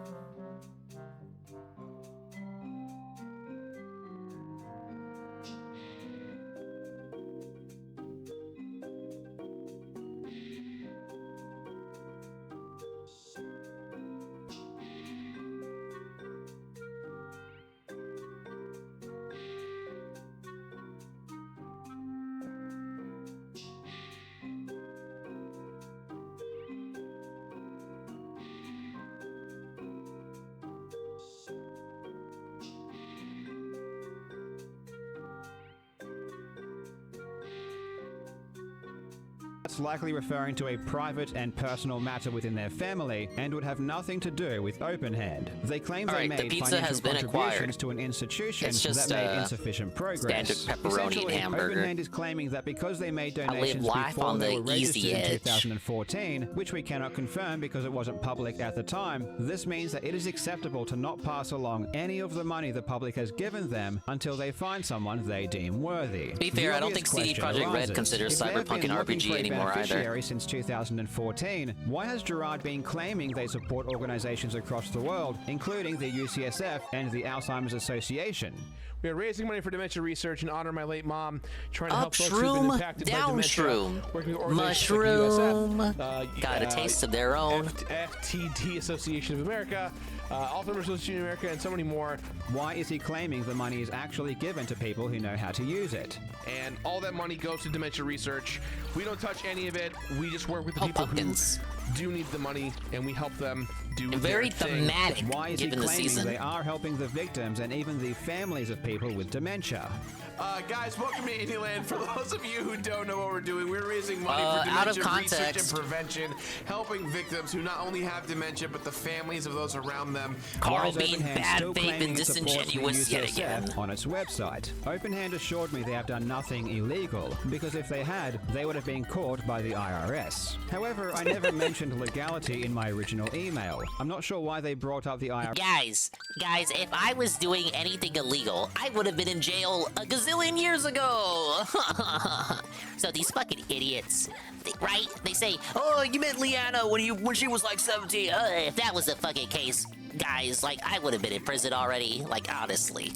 That's likely referring to a private and personal matter within their family and would have nothing to do with Openhand. They claim they made financial contributions to an institution that made insufficient progress. Standard pepperoni and hamburger. Openhand is claiming that because they made donations before they were registered in 2014, which we cannot confirm because it wasn't public at the time, this means that it is acceptable to not pass along any of the money the public has given them until they find someone they deem worthy. To be fair, I don't think CD Projekt Red considers Cyberpunk an RPG anymore either. Since 2014, why has Gerard been claiming they support organizations across the world, including the UCSF and the Alzheimer's Association? We are raising money for dementia research in honor of my late mom, trying to help Up folks who've been shroom, impacted by down dementia. shroom, Working with organizations like mushroom, USF, got a taste of their own. FTD Association of America, Alzheimer's Association of America, and so many more. Why is he claiming the money is actually given to people who know how to use it? And all that money goes to dementia research. We don't touch any of it. We just work with the people who do need the money, and we help them do very their thing. thematic. Why is he given the claiming season. they are helping the victims and even the families of people with dementia? Guys, welcome to Indieland. For those of you who don't know what we're doing, we're raising money for out of dementia research context. and prevention, helping victims who not only have dementia, but the families of those around them. Carl Why is being Openhand bad still faith claiming and it supports the disingenuous yet UCSF again? on its website? Openhand assured me they have done nothing illegal, because if they had, they would have been caught by the IRS. However, I never mentioned legality in my original email. I'm not sure why they brought up the IRS. Guys, if I was doing anything illegal, I would have been in jail a gazillion years ago. So these fucking idiots, right? They say, oh, you met Leanna when she was like 17. If that was the fucking case, guys, like I would have been in prison already. Like honestly.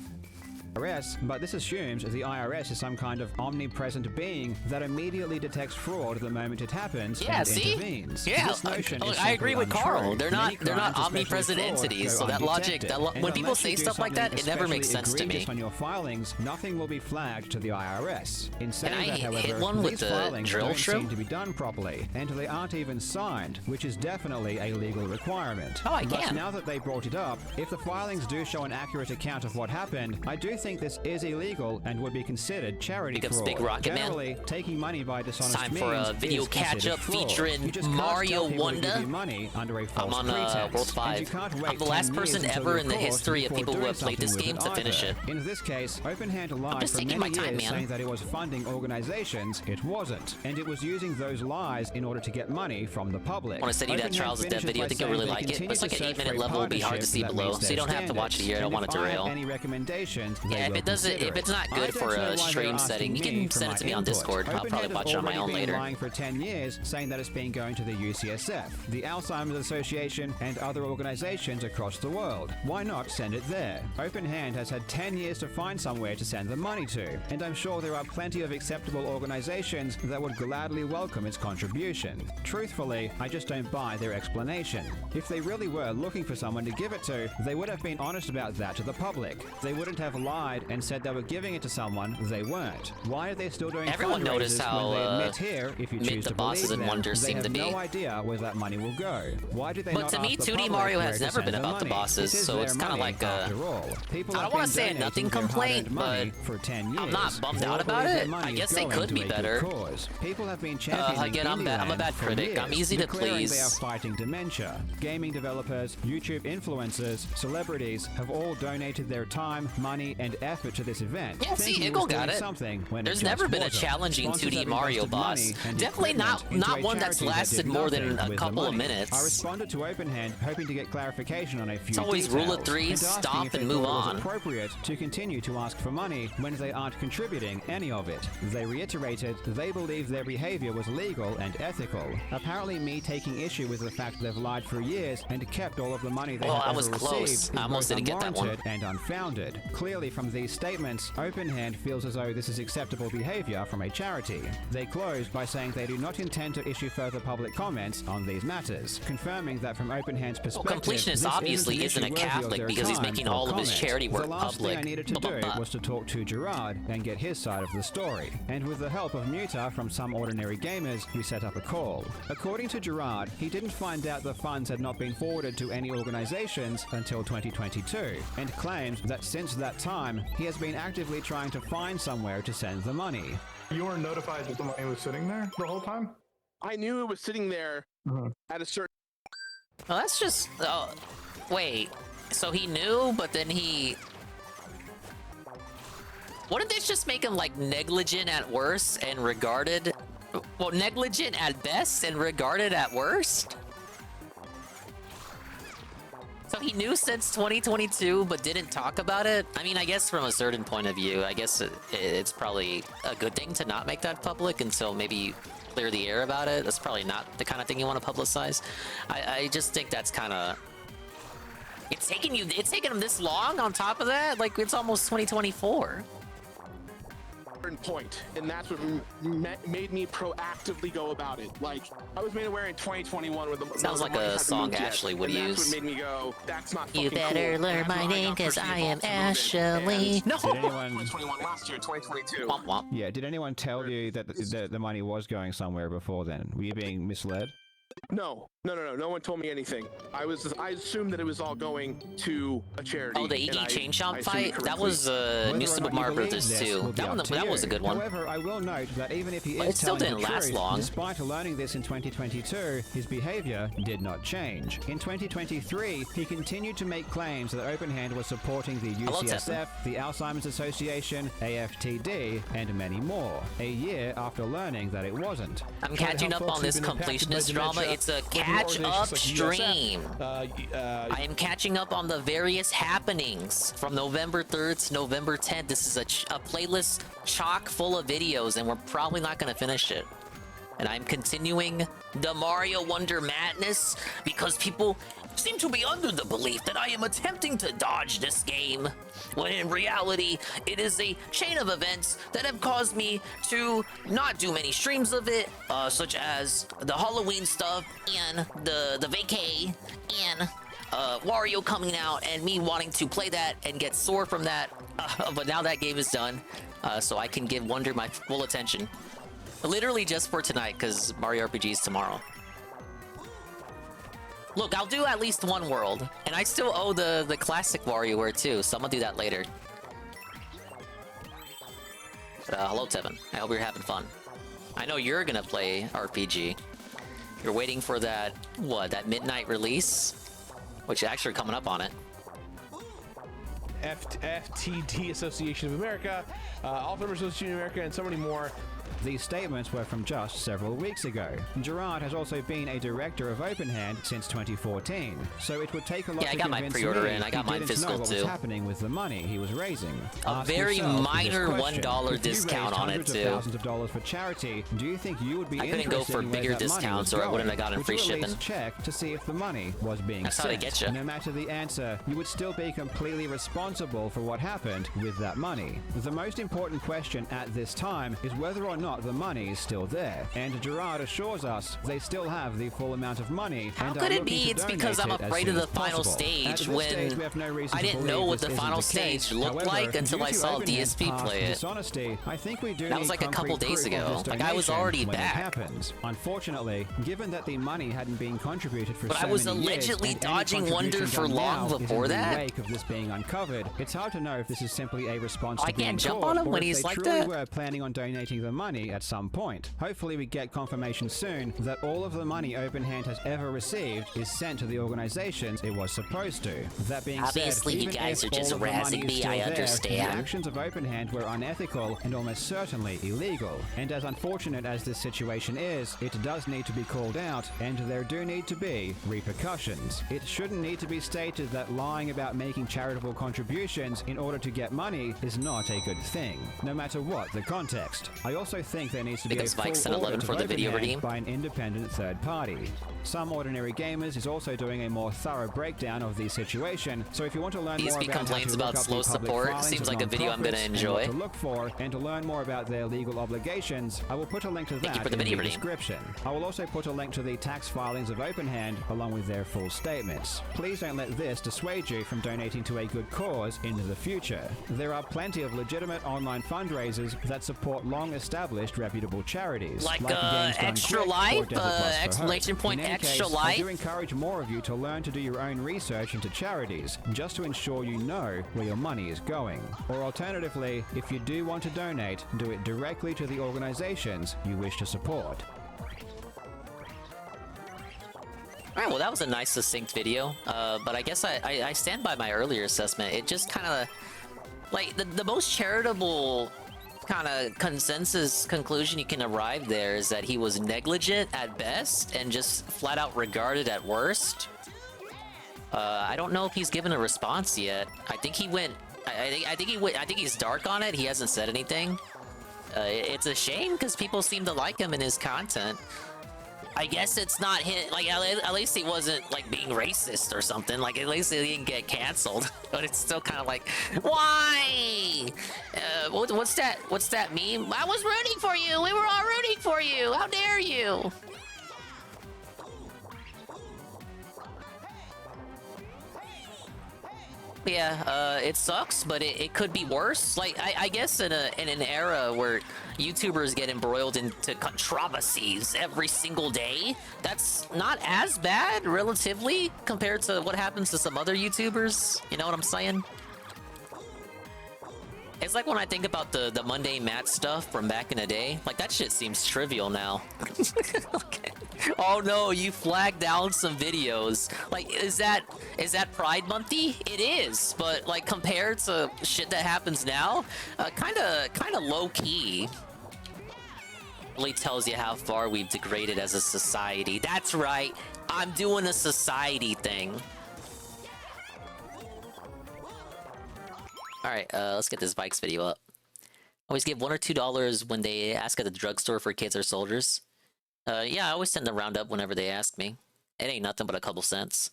But this assumes the IRS is some kind of omnipresent being that immediately detects fraud the moment it happens and intervenes. Yeah, This notion is I agree with simply Carl. untrue. They're Many not crimes, omnipresent especially fraud, entities. go So that logic, undetected. And when people unless say you do stuff like that, something it never makes especially sense to me. egregious on your filings, nothing will be flagged to the IRS. In saying I that, however, hit one with these the filings drill don't shrimp? seem to be done properly, and they aren't even signed, which is definitely a legal requirement. Oh, I But can. now that they brought it up, if the filings do show an accurate account of what happened, I do think this is illegal and would be considered charity Becomes fraud. Big Rocket Man. Generally, taking money by dishonest Time means for a video is considered catch-up fraud. featuring You just can't Mario tell people to Wonder. give you money under a I'm false on pretense. World And 5. you can't wait I'm the 10 last years person until ever you're in the caught history of before people who doing have played this something game with to finish either. it. In this case, Openhand lied just for taking many my time, years man. saying that it was funding organizations it wasn't, and it was using those lies in order to get money from the public. I want to send you that Openhand Trials of Death finishes video. I by think you'll really saying like they it. continue It's like to an search 8-minute for a level. It'll be hard to see partnership that below, meets so you don't their have to watch it here. I don't standards. want it to And if I rail. have any recommendations, they Yeah, if will it doesn't, consider if it's it. not I good don't for know why a they're stream asking setting, you me can for send my it to me on input. Discord. I'll Openhand probably has watch it on my already own been later. lying for 10 years, saying that it's been going to the UCSF, the Alzheimer's Association, and other organizations across the world. Why not send it there? Openhand has had 10 years to find somewhere to send the money to, and I'm sure there are plenty of acceptable organizations that would gladly welcome its contribution. Truthfully, I just don't buy their explanation. If they really were looking for someone to give it to, they would have been honest about that to the public. They wouldn't have lied and said they were giving it to someone they weren't. Why are they still doing Everyone noticed fundraisers how, when they admit here, if you mid choose the to bosses believe and them, wonders they seem have to be. no idea where that money will go? Why do they But not to me, ask the 2D public Mario where has to never send been the about the money? bosses, It is so their it's kinda money, like, after all. People I have don't wanna been say donating nothing their complaint, hard-earned money but for 10 years. I'm not bummed They out all about believe it. their money I is guess they going could to be a good better. cause. People have been championing Again, I'm a Indieland bad for critic. I'm years, easy to declaring please. They are fighting dementia. Gaming developers, YouTube influencers, celebrities have all donated their time, money, and and effort to this event. Yeah, see, thinking he Iggle was got doing it. something when There's it just never been a wasn't. challenging Sponsors 2D have Mario invested boss. money and Definitely not equipment into a one that's charity that lasted did more than nothing a with the couple of money. minutes. I responded to Openhand, hoping to get clarification on a few It's always rule of details, three, and asking stop if they and move thought it was on. appropriate to continue to ask for money when they aren't contributing any of it. They reiterated they believe their behavior was legal and ethical. Apparently me taking issue with the fact they've lied for years and kept all of the money they Oh, have I was ever close. received I is almost both didn't get that one. unwarranted and unfounded. Clearly from these statements, Openhand feels as though this is acceptable behavior from a charity. They closed by saying they do not intend to issue further public comments on these matters, confirming that from Openhand's perspective, Completionist this obviously an isn't a issue worthy of Catholic their because he's time making or all of his comment. charity work The last thing public. I needed to do was to talk to Gerard and get his side of the story, and with the help of Muta from Some Ordinary Gamers, we set up a call. According to Gerard, he didn't find out the funds had not been forwarded to any organizations until 2022, and claims that since that time, he has been actively trying to find somewhere to send the money. You weren't notified that the money was sitting there the whole time? I knew it was sitting there at a certain. Well, that's just. Oh, wait. So he knew, but then he. Wouldn't this just make him like negligent at worst and regarded. Well, negligent at best and regarded at worst? So he knew since 2022, but didn't talk about it? I mean, I guess from a certain point of view, I guess it's probably a good thing to not make that public until maybe you clear the air about it. That's probably not the kind of thing you want to publicize. I just think that's kind of... It's taken him this long on top of that? Like, it's almost 2024. Point, and that's what made me proactively go about it. Like, I was made aware in 2021 with the sounds like a song Ashley would use. That's what made me go, that's not fucking You better cool. learn my name because I am Ashley. No. Did anyone? 2021 last year, 2022. Womp womp. Yeah. Did anyone tell you that the money was going somewhere before then? Were you being misled? No. No one told me anything. I assumed that it was all going to a charity. Oh, the EG Chain Chomp fight? That was New Super Mario Brothers 2. That was a good one. However, I will note that even if he is it still telling didn't the last truth, long. despite learning this in 2022, his behavior did not change. In 2023, he continued to make claims that Openhand was supporting the UCSF, the Alzheimer's Association, AFTD, and many more, a year after learning that it wasn't. I'm catching up on this completionist drama. It's a catch-up stream. I am catching up on the various happenings from November 3rd to November 10th. This is a playlist chock full of videos, and we're probably not going to finish it. And I'm continuing the Mario Wonder Madness because people seem to be under the belief that I am attempting to dodge this game, when in reality, it is a chain of events that have caused me to not do many streams of it, such as the Halloween stuff, and the vacay, and Wario coming out, and me wanting to play that and get sore from that, but now that game is done, so I can give Wonder my full attention. Literally just for tonight, because Mario RPG is tomorrow. Look, I'll do at least one world, and I still owe the classic WarioWare too, so I'm gonna do that later. Hello, Tevin. I hope you're having fun. I know you're gonna play RPG. You're waiting for that, that midnight release? Which is actually coming up on it. FTD Association of America, Alzheimer's Association of America, and so many more. These statements were from just several weeks ago. Gerard has also been a director of Openhand since 2014, so it would take a lot to convince me I got my pre-order in. I got mine physical know what too. was happening with the money he was raising. A very minor $1 discount on it too. Thousands of dollars for charity. Do you think you would be I couldn't go for bigger discounts, or I wouldn't have gotten free shipping. Check to see if the money was being That's sent. how they get you. No matter the answer, you would still be completely responsible for what happened with that money. The most important question at this time is whether or not the money is still there, and Gerard assures us they still have the full amount of money. How could it be it's because I'm afraid of the final stage when I didn't know what the final stage looked like until I saw DSP play it? Dishonesty, I think we do that was like a couple days ago. Like I was already back. Unfortunately, given that the money hadn't been contributed for but so I was many allegedly years, dodging Wonder for long before that. In the wake of this being uncovered, it's hard to know if this is simply a response I to being can't jump caught, on him or when if he's they like truly that. were planning on donating the money money at some point. Hopefully we get confirmation soon that all of the money OpenHand has ever received is sent to the organizations it was supposed to. That being Obviously, said, you even guys if are just all of the money razzing is me, still I there, understand. the actions of OpenHand were unethical and almost certainly illegal. And as unfortunate as this situation is, it does need to be called out, and there do need to be repercussions. It shouldn't need to be stated that lying about making charitable contributions in order to get money is not a good thing, no matter what the context. I also think there needs to be a full Spikes and 11 audit for of the video OpenHand redeem. by an independent third party. Some Ordinary Gamers is also doing a more thorough breakdown of the situation, so if you want to learn more DSP about complains how to look about up slow the public support. filings Seems of like a video I'm gonna nonprofits and enjoy. what to look for, and to learn more about their legal obligations, I will put a link to Thank you that for the in video the redeem. description. I will also put a link to the tax filings of OpenHand along with their full statements. Please don't let this dissuade you from donating to a good cause in the future. There are plenty of legitimate online fundraisers that support long-established reputable charities. Like, Games Done Extra Quick or Life, Desert Bus for Hope. exclamation point, In any Extra case, Life. I do encourage more of you to learn to do your own research into charities, just to ensure you know where your money is going. Or alternatively, if you do want to donate, do it directly to the organizations you wish to support. Alright, well that was a nice succinct video, but I guess I stand by my earlier assessment. It just kind of, like, the most charitable kind of consensus conclusion you can arrive there is that he was negligent at best and just flat out regarded at worst. I don't know if he's given a response yet. I think he went, I think he's dark on it. He hasn't said anything. It's a shame because people seem to like him and his content. I guess it's not him, like, at least he wasn't, like, being racist or something. Like, at least he didn't get canceled. But it's still kind of like, why? What's that meme? I was rooting for you! We were all rooting for you! How dare you! Yeah, it sucks, but it could be worse. Like, I guess in an era where YouTubers get embroiled into controversies every single day, that's not as bad, relatively, compared to what happens to some other YouTubers. You know what I'm saying? It's like when I think about the Monday Matt stuff from back in the day, like, that shit seems trivial now. Okay. Oh no, you flagged down some videos. Like, is that Pride Monthy? It is, but like compared to shit that happens now, kind of low key. Really tells you how far we've degraded as a society. That's right, I'm doing a society thing. All right, let's get this Vikes video up. Always give $1 or $2 when they ask at the drugstore for kids or soldiers. Yeah, I always tend to round up whenever they ask me. It ain't nothing but a couple cents.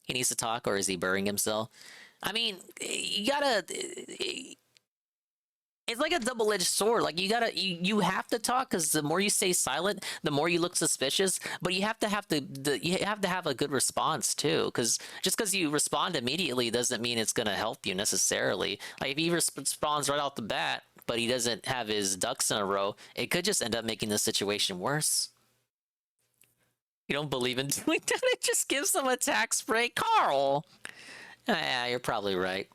He needs to talk, or is he burying himself? I mean, you gotta... It's like a double-edged sword. Like, you have to talk, because the more you stay silent, the more you look suspicious. But you have to have a good response too, because just because you respond immediately doesn't mean it's gonna help you necessarily. Like, if he responds right off the bat, but he doesn't have his ducks in a row, it could just end up making the situation worse. You don't believe in doing that? It just gives them a tax break, Carl. Yeah, you're probably right.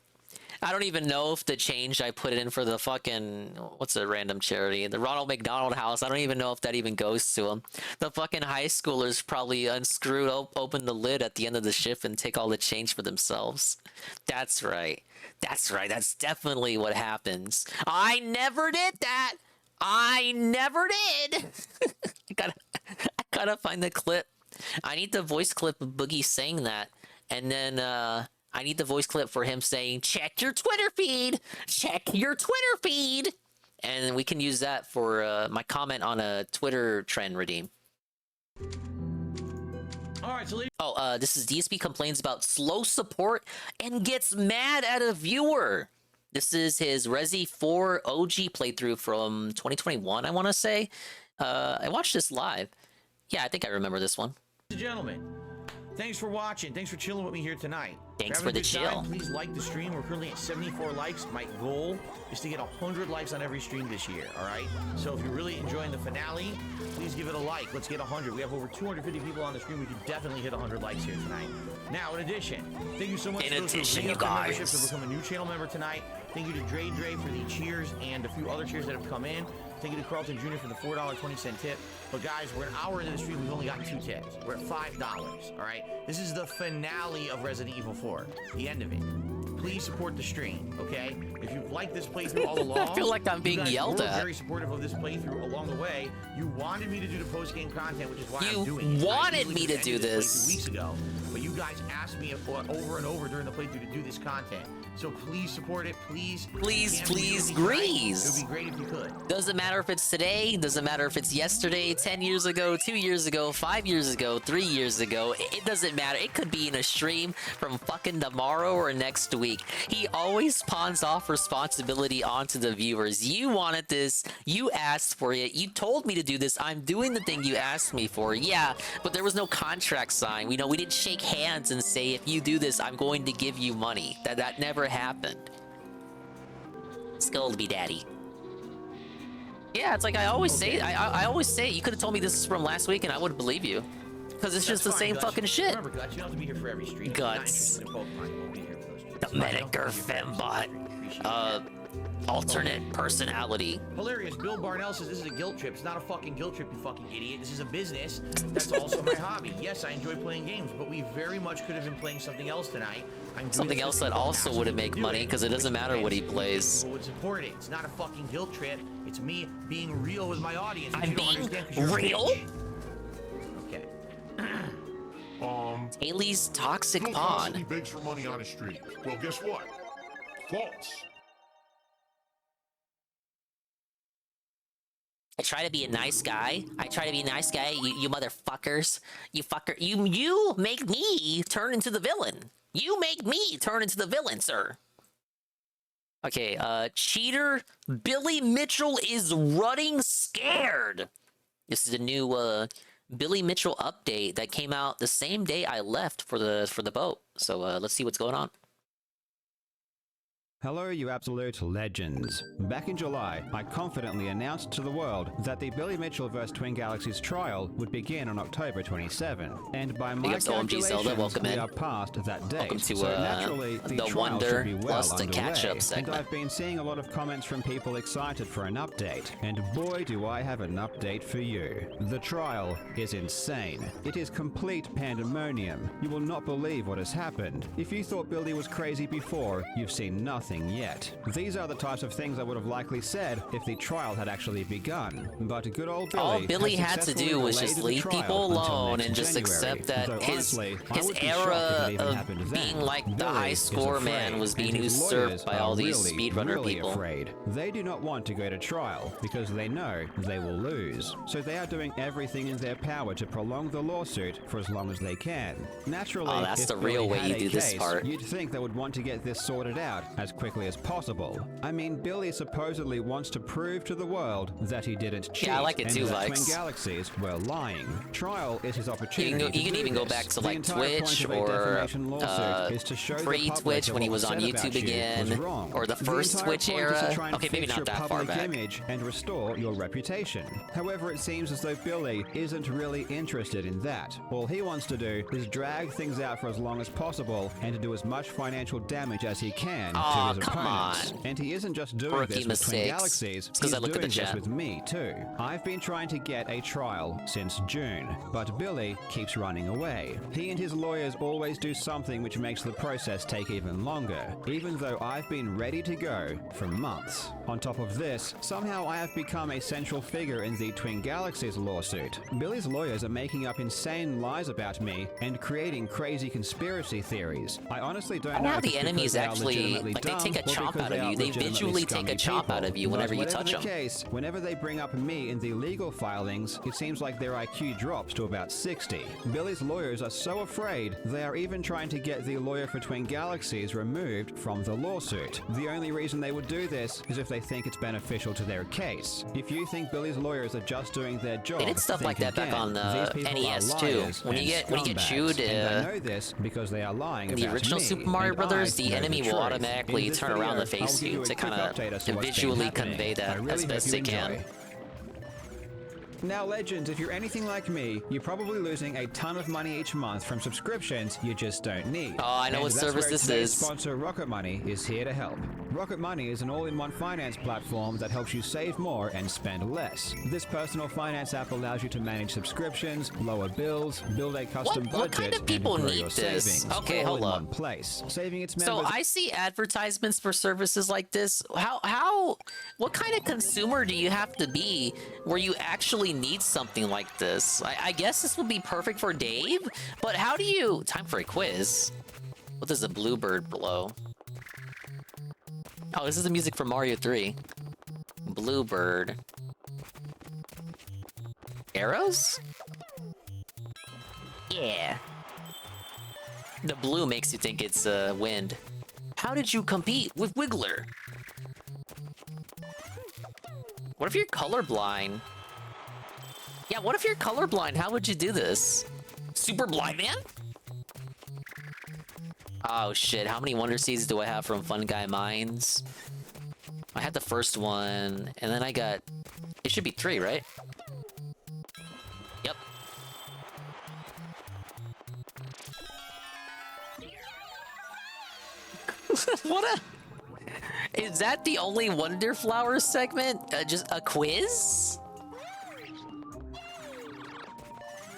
I don't even know if the change I put in for the fucking, what's a random charity? The Ronald McDonald House, I don't even know if that even goes to them. The fucking high schoolers probably unscrewed, open the lid at the end of the shift and take all the change for themselves. That's right. That's right. That's definitely what happens. I never did that. I never did. I gotta find the clip. I need the voice clip of Boogie saying that. And then, I need the voice clip for him saying, check your Twitter feed! Check your Twitter feed! And we can use that for my comment on a Twitter trend redeem. Alright, so this is DSP complains about slow support and gets mad at a viewer. This is his Resi 4 OG playthrough from 2021, I want to say. I watched this live. Yeah, I think I remember this one. Ladies and gentlemen, thanks for watching. Thanks for chilling with me here tonight. Thanks We're for the having a good chill. time. Please like the stream. We're currently at 74 likes. My goal is to get 100 likes on every stream this year, all right? So if you're really enjoying the finale, please give it a like. Let's get 100. We have over 250 people on the stream. We could definitely hit 100 likes here tonight. Now, in addition, thank you so much In to those addition, who you have paid membership guys. to become a new channel member tonight. Thank you to Dre for the cheers and a few other cheers that have come in. Thank you to Carlton Jr. for the $4.20 tip. But guys, we're an hour into the stream. We've only gotten 2 tips. We're at $5, all right? This is the finale of Resident Evil 4, the end of it. Please support the stream, okay? If you've liked this playthrough all along, I feel like I'm being you guys yelled were at. very supportive of this playthrough along the way. You wanted me to do the post-game content, which is why You I'm doing it. wanted I usually me to ended do this. 2 weeks ago, but you guys asked me over and over during the playthrough to do this content. So please support it, please. Please, It please, would be great. grease. It would be great if you could. Doesn't matter if it's today, doesn't matter if it's yesterday, 10 years ago, 2 years ago, 5 years ago, 3 years ago. It doesn't matter. It could be in a stream from fucking tomorrow or next week. He always pawns off responsibility onto the viewers. You wanted this. You asked for it. You told me to do this. I'm doing the thing you asked me for. Yeah, but there was no contract signed. We didn't shake hands and say, if you do this, I'm going to give you money. That never happened. Scold me, daddy. Yeah, it's like I always say. I always say. You could have told me this is from last week, and I would believe you, because it's just the same fucking shit. Remember, Guts, you don't have to be here for every stream. Guts. If you're not interested in Pokemon, you won't be here for those streams. The Medicare Fembot. Alternate personality. Hilarious. Bill Barnell says this is a guilt trip. It's not a fucking guilt trip, you fucking idiot. This is a business. That's also my hobby. Yes, I enjoy playing games, but we very much could have been playing something else tonight. Something else that also would make money, because it doesn't matter what he plays. People would support it. It's not a fucking guilt trip. It's me being real with my audience. I'm being real? Okay. Haley's toxic Bill pawn. constantly begs for money on his stream. Well, guess what? False. I try to be a nice guy. You motherfuckers. You fucker. You make me turn into the villain. You make me turn into the villain, sir. Okay, cheater. Billy Mitchell is running scared. This is a new Billy Mitchell update that came out the same day I left for the boat. So let's see what's going on. Hello, you absolute legends. Back in July, I confidently announced to the world that the Billy Mitchell vs. Twin Galaxies trial would begin on October 27, and by my calculations, we are past that date. Welcome to so naturally, the trial Wonder should be well plus the underway, catch-up segment. and I've been seeing a lot of comments from people excited for an update, and boy do I have an update for you. The trial is insane. It is complete pandemonium. You will not believe what has happened. If you thought Billy was crazy before, you've seen nothing yet. These are the types of things I would have likely said if the trial had actually begun. But good old Billy. All Billy had to do was just leave people alone and just accept that his era of being like the high score man was being usurped by all these speedrunner people. Afraid. They do not want to go to trial because they know they will lose. So they are doing everything in their power to prolong the lawsuit for as long as they can. Naturally, oh, that's if the real Billy way had you a do this case, part. You'd think they would want to get this sorted out as quickly as possible. I mean, Billy supposedly wants to prove to the world that he didn't cheat. Yeah, I like it and too, that Vikes. Twin Galaxies were lying. Trial is his opportunity. You can even go back to like Twitch or pre-Twitch when he was on YouTube again, or the first Twitch era. Okay, maybe not that far back. Image and restore your reputation. However, it seems as though Billy isn't really interested in that. All he wants to do is drag things out for as long as possible and to do as much financial damage as he can to his opponents. And he isn't just doing this with Twin Galaxies, he's doing this with me too. I've been trying to get a trial since June, but Billy keeps running away. He and his lawyers always do something which makes the process take even longer, even though I've been ready to go for months. On top of this, somehow I have become a central figure in the Twin Galaxies lawsuit. Billy's lawyers are making up insane lies about me and creating crazy conspiracy theories. I honestly don't know how if the it's enemies because they are actually legitimately like they take a well, chomp because out they of are you. They legitimately visually take a scummy chomp out of you people. whenever But you touch whatever them. the case, whenever they bring up me in the legal filings, it seems like their IQ drops to about 60. Billy's lawyers are so afraid they are even trying to get the lawyer for Twin Galaxies removed from the lawsuit. The only reason they would do this is if they think it's beneficial to their case. If you think Billy's lawyers are just doing their job, They did stuff think like that back again. on These people NES are too. liars When you and get scumbags. chewed, And I know this because they are lying in the about original me, Super Mario and Brothers, I the know enemy will truth. automatically In this turn around video, to face I'll give you a to quick kind update as to of what's been visually happening. convey I that really as hope best you they can. enjoy. Now, Legends, if you're anything like me, you're probably losing a ton of money each month from subscriptions you just don't need. Oh, I know And what that's service where this today's is. sponsor Rocket Money is here to help. Rocket Money is an all-in-one finance platform that helps you save more and spend less. This personal finance app allows you to manage subscriptions, lower bills, build a custom budget, What kind of people and grow need your this? savings Okay, all hold in up. one place. Saving its So members. I see advertisements for services like this. What kind of consumer do you have to be where you actually need something like this? I guess this would be perfect for Dave, but how do you... Time for a quiz. What does a bluebird blow? Oh, this is the music from Mario 3. Bluebird. Arrows? Yeah. The blue makes you think it's wind. How did you compete with Wiggler? What if you're colorblind? Yeah, what if you're colorblind? How would you do this? Super blind man? Oh shit, how many Wonder Seeds do I have from Fun Guy Mines? I had the first one, and then I got... It should be 3, right? Yep. What a... Is that the only Wonder Flower segment? Just a quiz?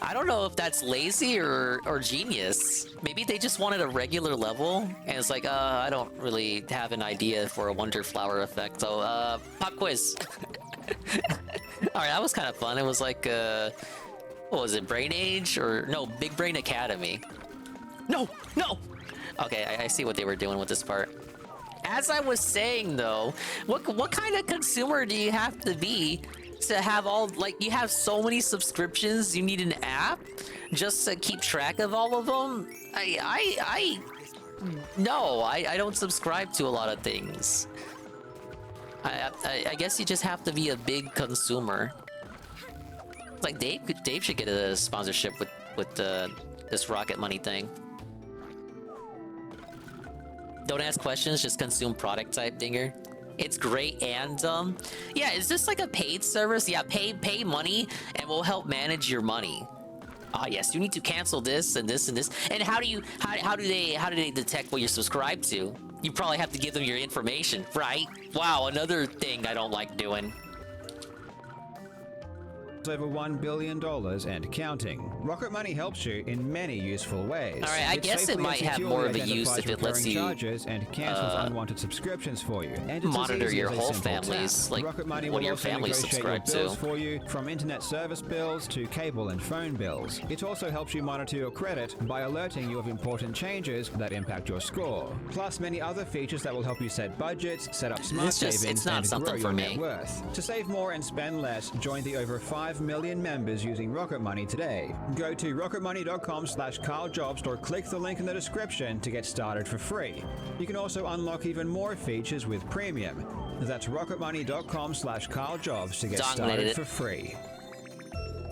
I don't know if that's lazy or genius. Maybe they just wanted a regular level, and it's like, I don't really have an idea for a Wonder Flower effect, so, pop quiz. Alright, that was kind of fun. It was like, what was it, Brain Age? Or, no, Big Brain Academy. No! No! Okay, I see what they were doing with this part. As I was saying, though, what kind of consumer do you have to be to have all, like, you have so many subscriptions, you need an app just to keep track of all of them? No, I don't subscribe to a lot of things. I guess you just have to be a big consumer. Like Dave should get a sponsorship with this Rocket Money thing. Don't ask questions, just consume product type dinger. It's great, and yeah, is this like a paid service? Yeah, pay money and we'll help manage your money. Ah, yes, you need to cancel this and this and this. And how do they detect what you're subscribed to? You probably have to give them your information, right? Wow, another thing I don't like doing. Over $1 billion and counting. Rocket Money helps you in many useful ways. All right, I guess it might have more of a use if it lets you charges and cancels unwanted subscriptions for you. And monitor your whole families, like Rocket Money what will your also family negotiate subscribe your bills to. for you, from internet service bills to cable and phone bills. It also helps you monitor your credit by alerting you of important changes that impact your score. Plus many other features that will help you set budgets, set up smart savings, it's not and something grow for your me. net worth. To save more and spend less, join the over 5 million members using Rocket Money today. Go to rocketmoney.com/KyleJobst or click the link in the description to get started for free. You can also unlock even more features with Premium. That's rocketmoney.com/KyleJobst to get started for free.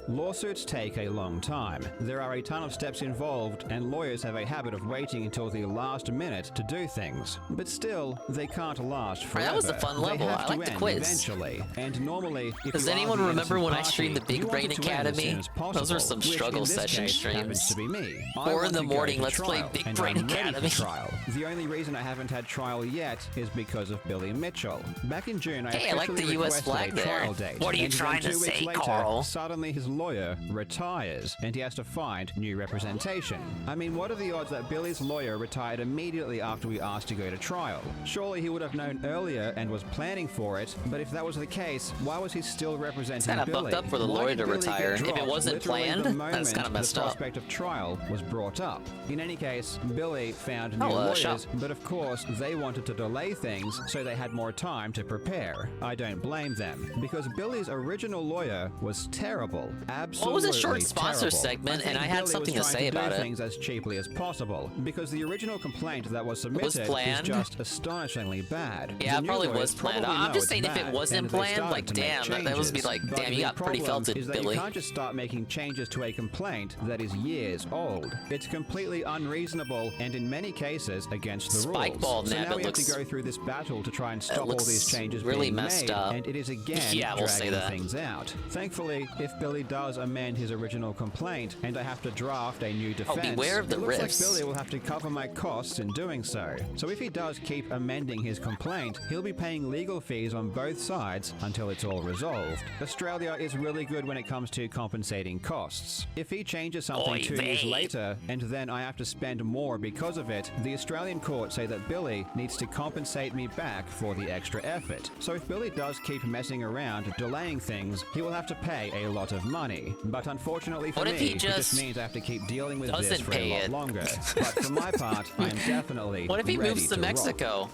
Lawsuits take a long time. There are a ton of steps involved, and lawyers have a habit of waiting until the last minute to do things. But still, they can't last forever. That was a fun level. They have I to like the end when eventually. And normally, if Does you are anyone the remember innocent when I party, streamed the Big you want Brain it to end as Academy? soon as possible, Those were some which struggle in this session case streams. happens to be me. I 4 in want the to go morning, to let's play trial, Big and Brain I'm ready for Academy. trial. The only reason I haven't had trial yet is because of Billy Mitchell. Back in June, I Hey, I like the officially US requested flag a there. trial date. What are you And then trying to 2 weeks say, later, Carl? Suddenly his lawyer retires, and he has to find new representation. I mean, what are the odds that Billy's lawyer retired immediately after we asked to go to trial? Surely he would have known earlier and was planning for it, but if that was the case, why was he still representing Kinda Billy? fucked up for the Why lawyer did to Billy get retire. If it dropped wasn't literally planned, the that's moment kinda messed the up. prospect of trial was brought up? In any case, Billy found new Oh, lawyers lawyers, but of course they wanted to delay things so they had more time to prepare. I don't blame them, because Billy's original lawyer was terrible. Absolutely What was a short sponsor terrible. segment, and I think had Billy something to was trying say about do it. things as cheaply as possible, because the original complaint that was submitted is planned. just astonishingly bad. Yeah, The it new probably lawyers was planned. probably I'm know just it's saying if it bad, wasn't and they planned, started like, to make damn, that was be changes. like, But damn, you the got pretty problem felted, is that Billy. You can't just start making changes to a complaint that is years old. It's completely unreasonable and in many cases against the rules. Spikeball So nab, now it we have to looks- go through this battle to try and stop all looks these changes really being messed made, up. and it is again Yeah, we'll say dragging that. things out. Thankfully, if Billy does amend his original complaint and I have to draft a new defense, beware of the it looks like riffs. Billy will have to cover my costs in doing so. So if he does keep amending his complaint, he'll be paying legal fees on both sides until it's all resolved. Australia is really good when it comes to compensating costs. If he changes something Oy 2 vey. years later and then I have to spend more because of it, the Australian courts say that Billy needs to compensate me back for the extra effort. So if Billy does keep messing around, delaying things, he will have to pay a lot of money. But unfortunately for What me, if he it just just means I have to keep dealing with this doesn't for pay a lot it? longer. But for my part, I am definitely What if he ready moves to rock. Mexico?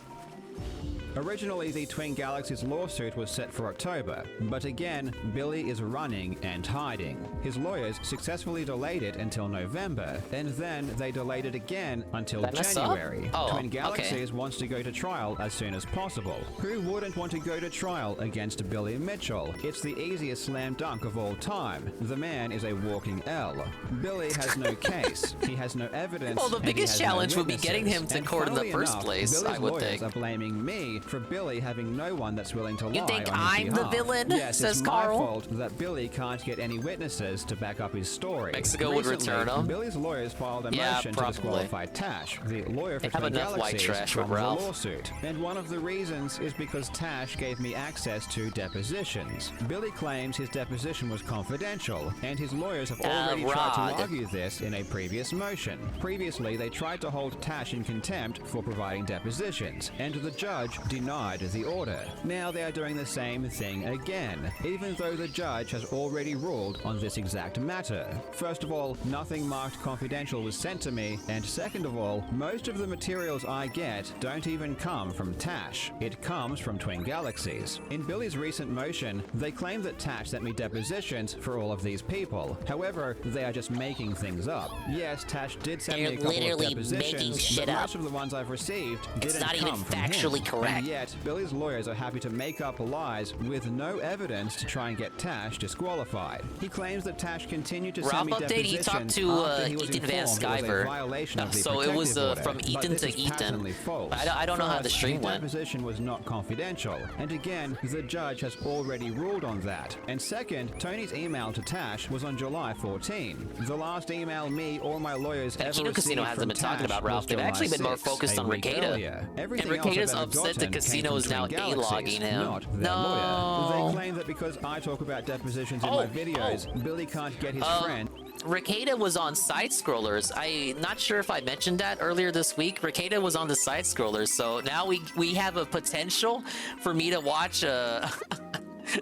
Originally, the Twin Galaxies lawsuit was set for October, but again, Billy is running and hiding. His lawyers successfully delayed it until November, and then they delayed it again until Did I mess up? January. Oh, Twin okay. Galaxies wants to go to trial as soon as possible. Who wouldn't want to go to trial against Billy Mitchell? It's the easiest slam dunk of all time. The man is a walking L. Billy has no case. He has no evidence. Well, the and he biggest has no challenge would be witnesses. getting him to And court in the funnily first enough, place, Billy's I would lawyers think. are blaming me for Billy having no one that's willing to lie You think on his I'm the behalf. villain? Yes, Says it's my Carl. fault that Billy can't get any witnesses to back up his story. Mexico would Recently, return him? Billy's lawyers filed a Yeah, motion probably. to disqualify Tash, the lawyer for They have Twin enough white Galaxies, trash from with the Ralph. lawsuit. And one of the reasons is because Tash gave me access to depositions. Billy claims his deposition was confidential, and his lawyers have already tried to Rod. argue this in a previous motion. Previously, they tried to hold Tash in contempt for providing depositions, and the judge denied the order. Now they are doing the same thing again, even though the judge has already ruled on this exact matter. First of all, nothing marked confidential was sent to me, and second of all, most of the materials I get don't even come from Tash. It comes from Twin Galaxies. In Billy's recent motion, they claim that Tash sent me depositions for all of these people. However, they are just making things up. Yes, Tash did send me a They're couple of literally depositions, making shit but up. most of the ones I've received It's didn't not even come from factually him. correct. And yet, Billy's lawyers are happy to make up lies with no evidence to try and get Tash disqualified. He claims that Tash continued to send me Ralph update, he depositions talked to after he was Ethan Van informed it was a Sciver. violation of the So it was protective order. from But Ethan this to is Ethan. patently false. I don't know how the First, stream the went. deposition was not confidential, and again, the judge has already ruled on that. And second, Tony's email to Tash was on July 14. The last email me or my lawyers ever Kino Casino received hasn't from been talking Tash about was Ralph. They've July actually been more 6, focused a on week Rekieta. earlier. Everything And else I've Rekieta's ever upset gotten the came casino from is now Twin Galaxies, A-logging him. not their No. lawyer. They claim that because I talk about depositions in my videos, Billy can't get his friend. Rekieta was on side scrollers. I'm not sure if I mentioned that earlier this week. Rekieta was on the side scrollers, so now we have a potential for me to watch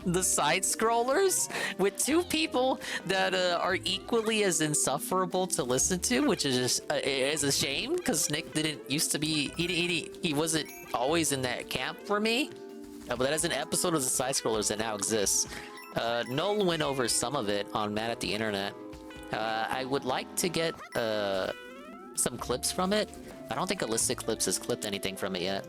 the side scrollers with two people that are equally as insufferable to listen to, which is a shame because Nick didn't used to be. He wasn't always in that camp for me. But that is an episode of the side scrollers that now exists. Noel went over some of it on Mad at the Internet. I would like to get some clips from it. I don't think Illicit Clips has clipped anything from it yet.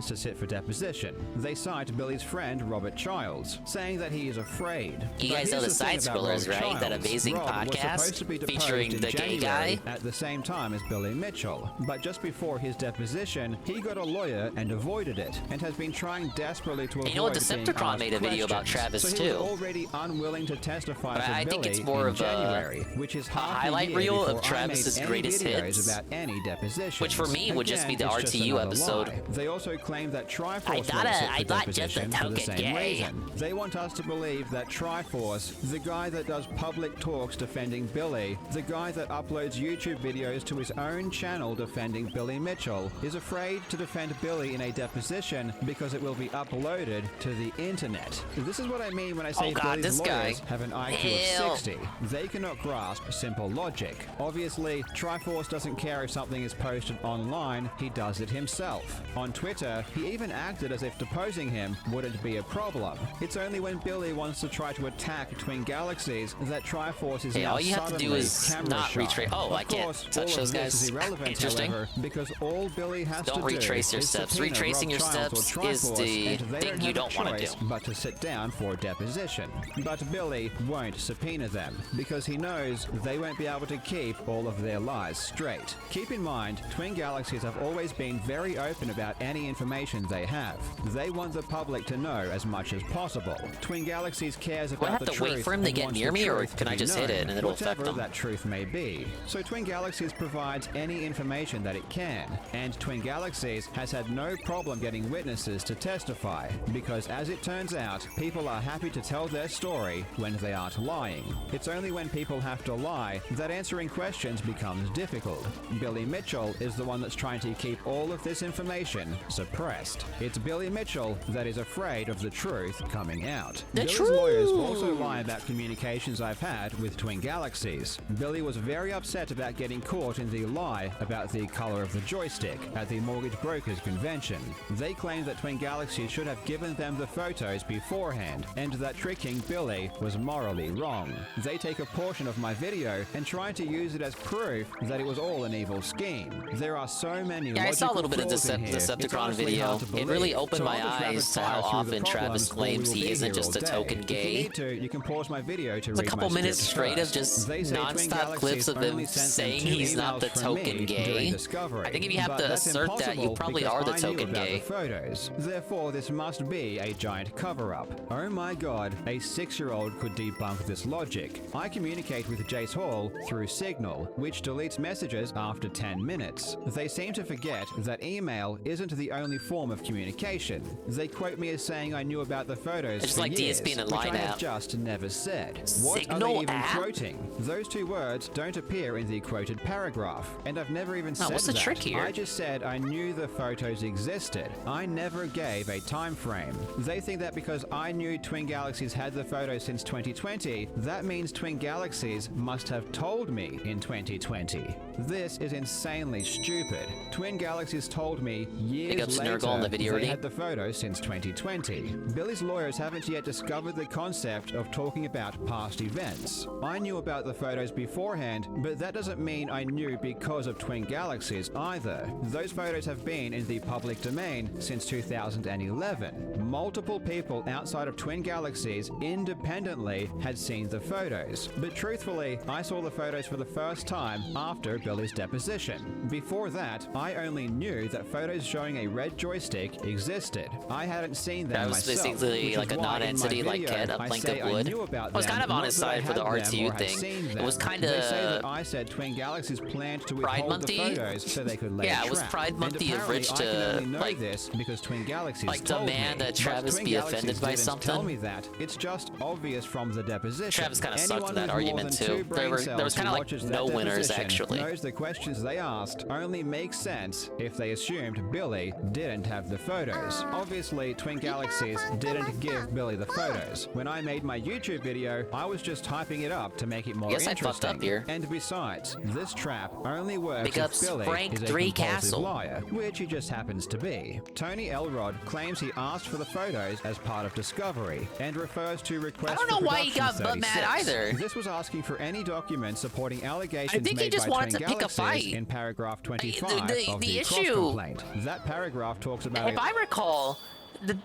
To sit for deposition. They cite Billy's friend Robert Childs, saying that he is afraid. You But guys know here's the thing Side about Scrollers, Robert right? That Childs. amazing Rob was podcast supposed to be deposed featuring in the gay January guy. at the same time as Billy Mitchell. But just before his deposition, he got a lawyer and avoided it, and has been trying desperately to avoid You know what? being Decepticon asked made a video about questions. Travis, so he too. was already unwilling to testify But for I Billy think it's more in of a January, which is half highlight a year reel of before I Travis's made any greatest videos hits, about any depositions. which for me would just be the Again, it's just RTU another episode. lie. They also claim that Triforce I won't thought sit for just a deposition for the token same gay. reason. They want us to believe that Triforce, the guy that does public talks defending Billy, the guy that uploads YouTube videos to his own channel defending Billy Mitchell, is afraid to defend Billy in a deposition because it will be uploaded to the internet. This is what I mean when I say God, Billy's this guy. lawyers have an IQ Ew. of 60. They cannot grasp simple logic. Obviously, Triforce doesn't care if something is posted online, he does it himself. On Twitter, he even acted as if deposing him wouldn't be a problem. It's only when Billy wants to try to attack Twin Galaxies that Triforce is Hey, now all you have to do suddenly is camera not shy. retrace. Oh, Of I can't course, touch all those of this guys. is irrelevant, Interesting. however, because all Billy has Don't to retrace do your is steps. subpoena Retracing Rob your Childs or steps is Triforce, the and they thing don't you have a don't wanna choice do. but to sit down for a deposition. But Billy won't subpoena them because he knows they won't be able to keep all of their lies straight. Keep in mind, Twin Galaxies have always been very open about any information they have. They want the public to know as much as possible. Twin Galaxies cares Do I about have the to truth wait for him to and get wants near the me, or truth can to I be just hit known, it and it'll affect whatever him? that truth may be. So Twin Galaxies provides any information that it can, and Twin Galaxies has had no problem getting witnesses to testify, because as it turns out, people are happy to tell their story when they aren't lying. It's only when people have to lie that answering questions becomes difficult. Billy Mitchell is the one that's trying to keep all of this information suppressed. It's Billy Mitchell that is afraid of the truth coming out. Billy's lawyers also lie about communications I've had with Twin Galaxies. Billy was very upset about getting caught in the lie about the color of the joystick at the Mortgage Brokers Convention. They claim that Twin Galaxies should have given them the photos beforehand, and that tricking Billy was morally wrong. They take a portion of my video and try to use it as proof that it was all an evil scheme. There are so many Yeah, I saw a little bit of flaws in here. It's Decepticon honestly video. hard to It really believe. opened So my I'll just rapid eyes to how fire through the often Travis problems, or we claims will he be isn't here just all a day. token If you gay. need to, you can pause my video to It's a read couple my minutes script straight of first. just They say Twin non-stop clips of Galaxies only him sent them saying 2 he's not the emails from token me gay. during Discovery. I think if you have But to that's assert that, you impossible probably because are the I knew token about gay. the photos. Therefore, this must be a giant cover-up. Oh my god, a 6-year-old could debunk this logic. I communicate with Jace Hall through Signal, which deletes messages after 10 minutes. They seem to forget that email isn't the only form of communication. They quote me as saying I knew about the photos It's for like years, DSP in a which I line have app. just never said. What are Signal they even app? quoting? Those 2 words don't appear in the quoted paragraph, and I've never even said what's the that. trick here? I just said I knew the photos existed. I never gave a time frame. They think that because I knew Twin Galaxies had the photos since 2020, that means Twin Galaxies must have told me in 2020. This is insanely stupid. Twin Galaxies told me Big up years Snurgle later on the video they already. had the photos since 2020. Billy's lawyers haven't yet discovered the concept of talking about past events. I knew about the photos beforehand, but that doesn't mean I knew because of Twin Galaxies either. Those photos have been in the public domain since 2011. Multiple people outside of Twin Galaxies independently had seen the photos. But truthfully, I saw the photos for the first time after Billy's deposition. Before that, I only knew that photos showing a red joystic existed. I hadn't seen them That was myself. basically which like is a why in my non-entity, like video, Ken, a I plank say of I wood. knew about I was them, kind of on not his that I side for the had them or RTU had thing. seen It them. was kind They say of that I said Twin Galaxies planned to Pride withhold the Monthy? photos so they could lay Yeah, a it was trap. Pride And Monthy of apparently Rich I can to, only know like- this because Twin Galaxies like told demand me. that But Travis Twin be Galaxies offended by didn't something. Tell me that. It's just obvious from the deposition. Travis kind of sucked Anyone in that with argument more than too. 2 brain There was cells kind who of watches like that no winners deposition actually. knows the questions they asked only make sense if they assumed Billy didn't have the photos. Obviously, Twin Galaxies didn't give Billy the photos. When I made my YouTube video, I was just hyping it up to make it more Guess I interesting. fucked up here. And besides, this trap only works Big if ups, Billy Frank is a 3 compulsive Castle. liar, which he just happens to be. Tony Elrod claims he asked for the photos as part of Discovery and refers to requests I don't know for why he got Production butt mad 36. either. This was asking for any documents supporting allegations I think he made just by wanted Twin to pick a Galaxies fight. in paragraph 25 the of the issue- cross complaint. That paragraph talks about If I recall,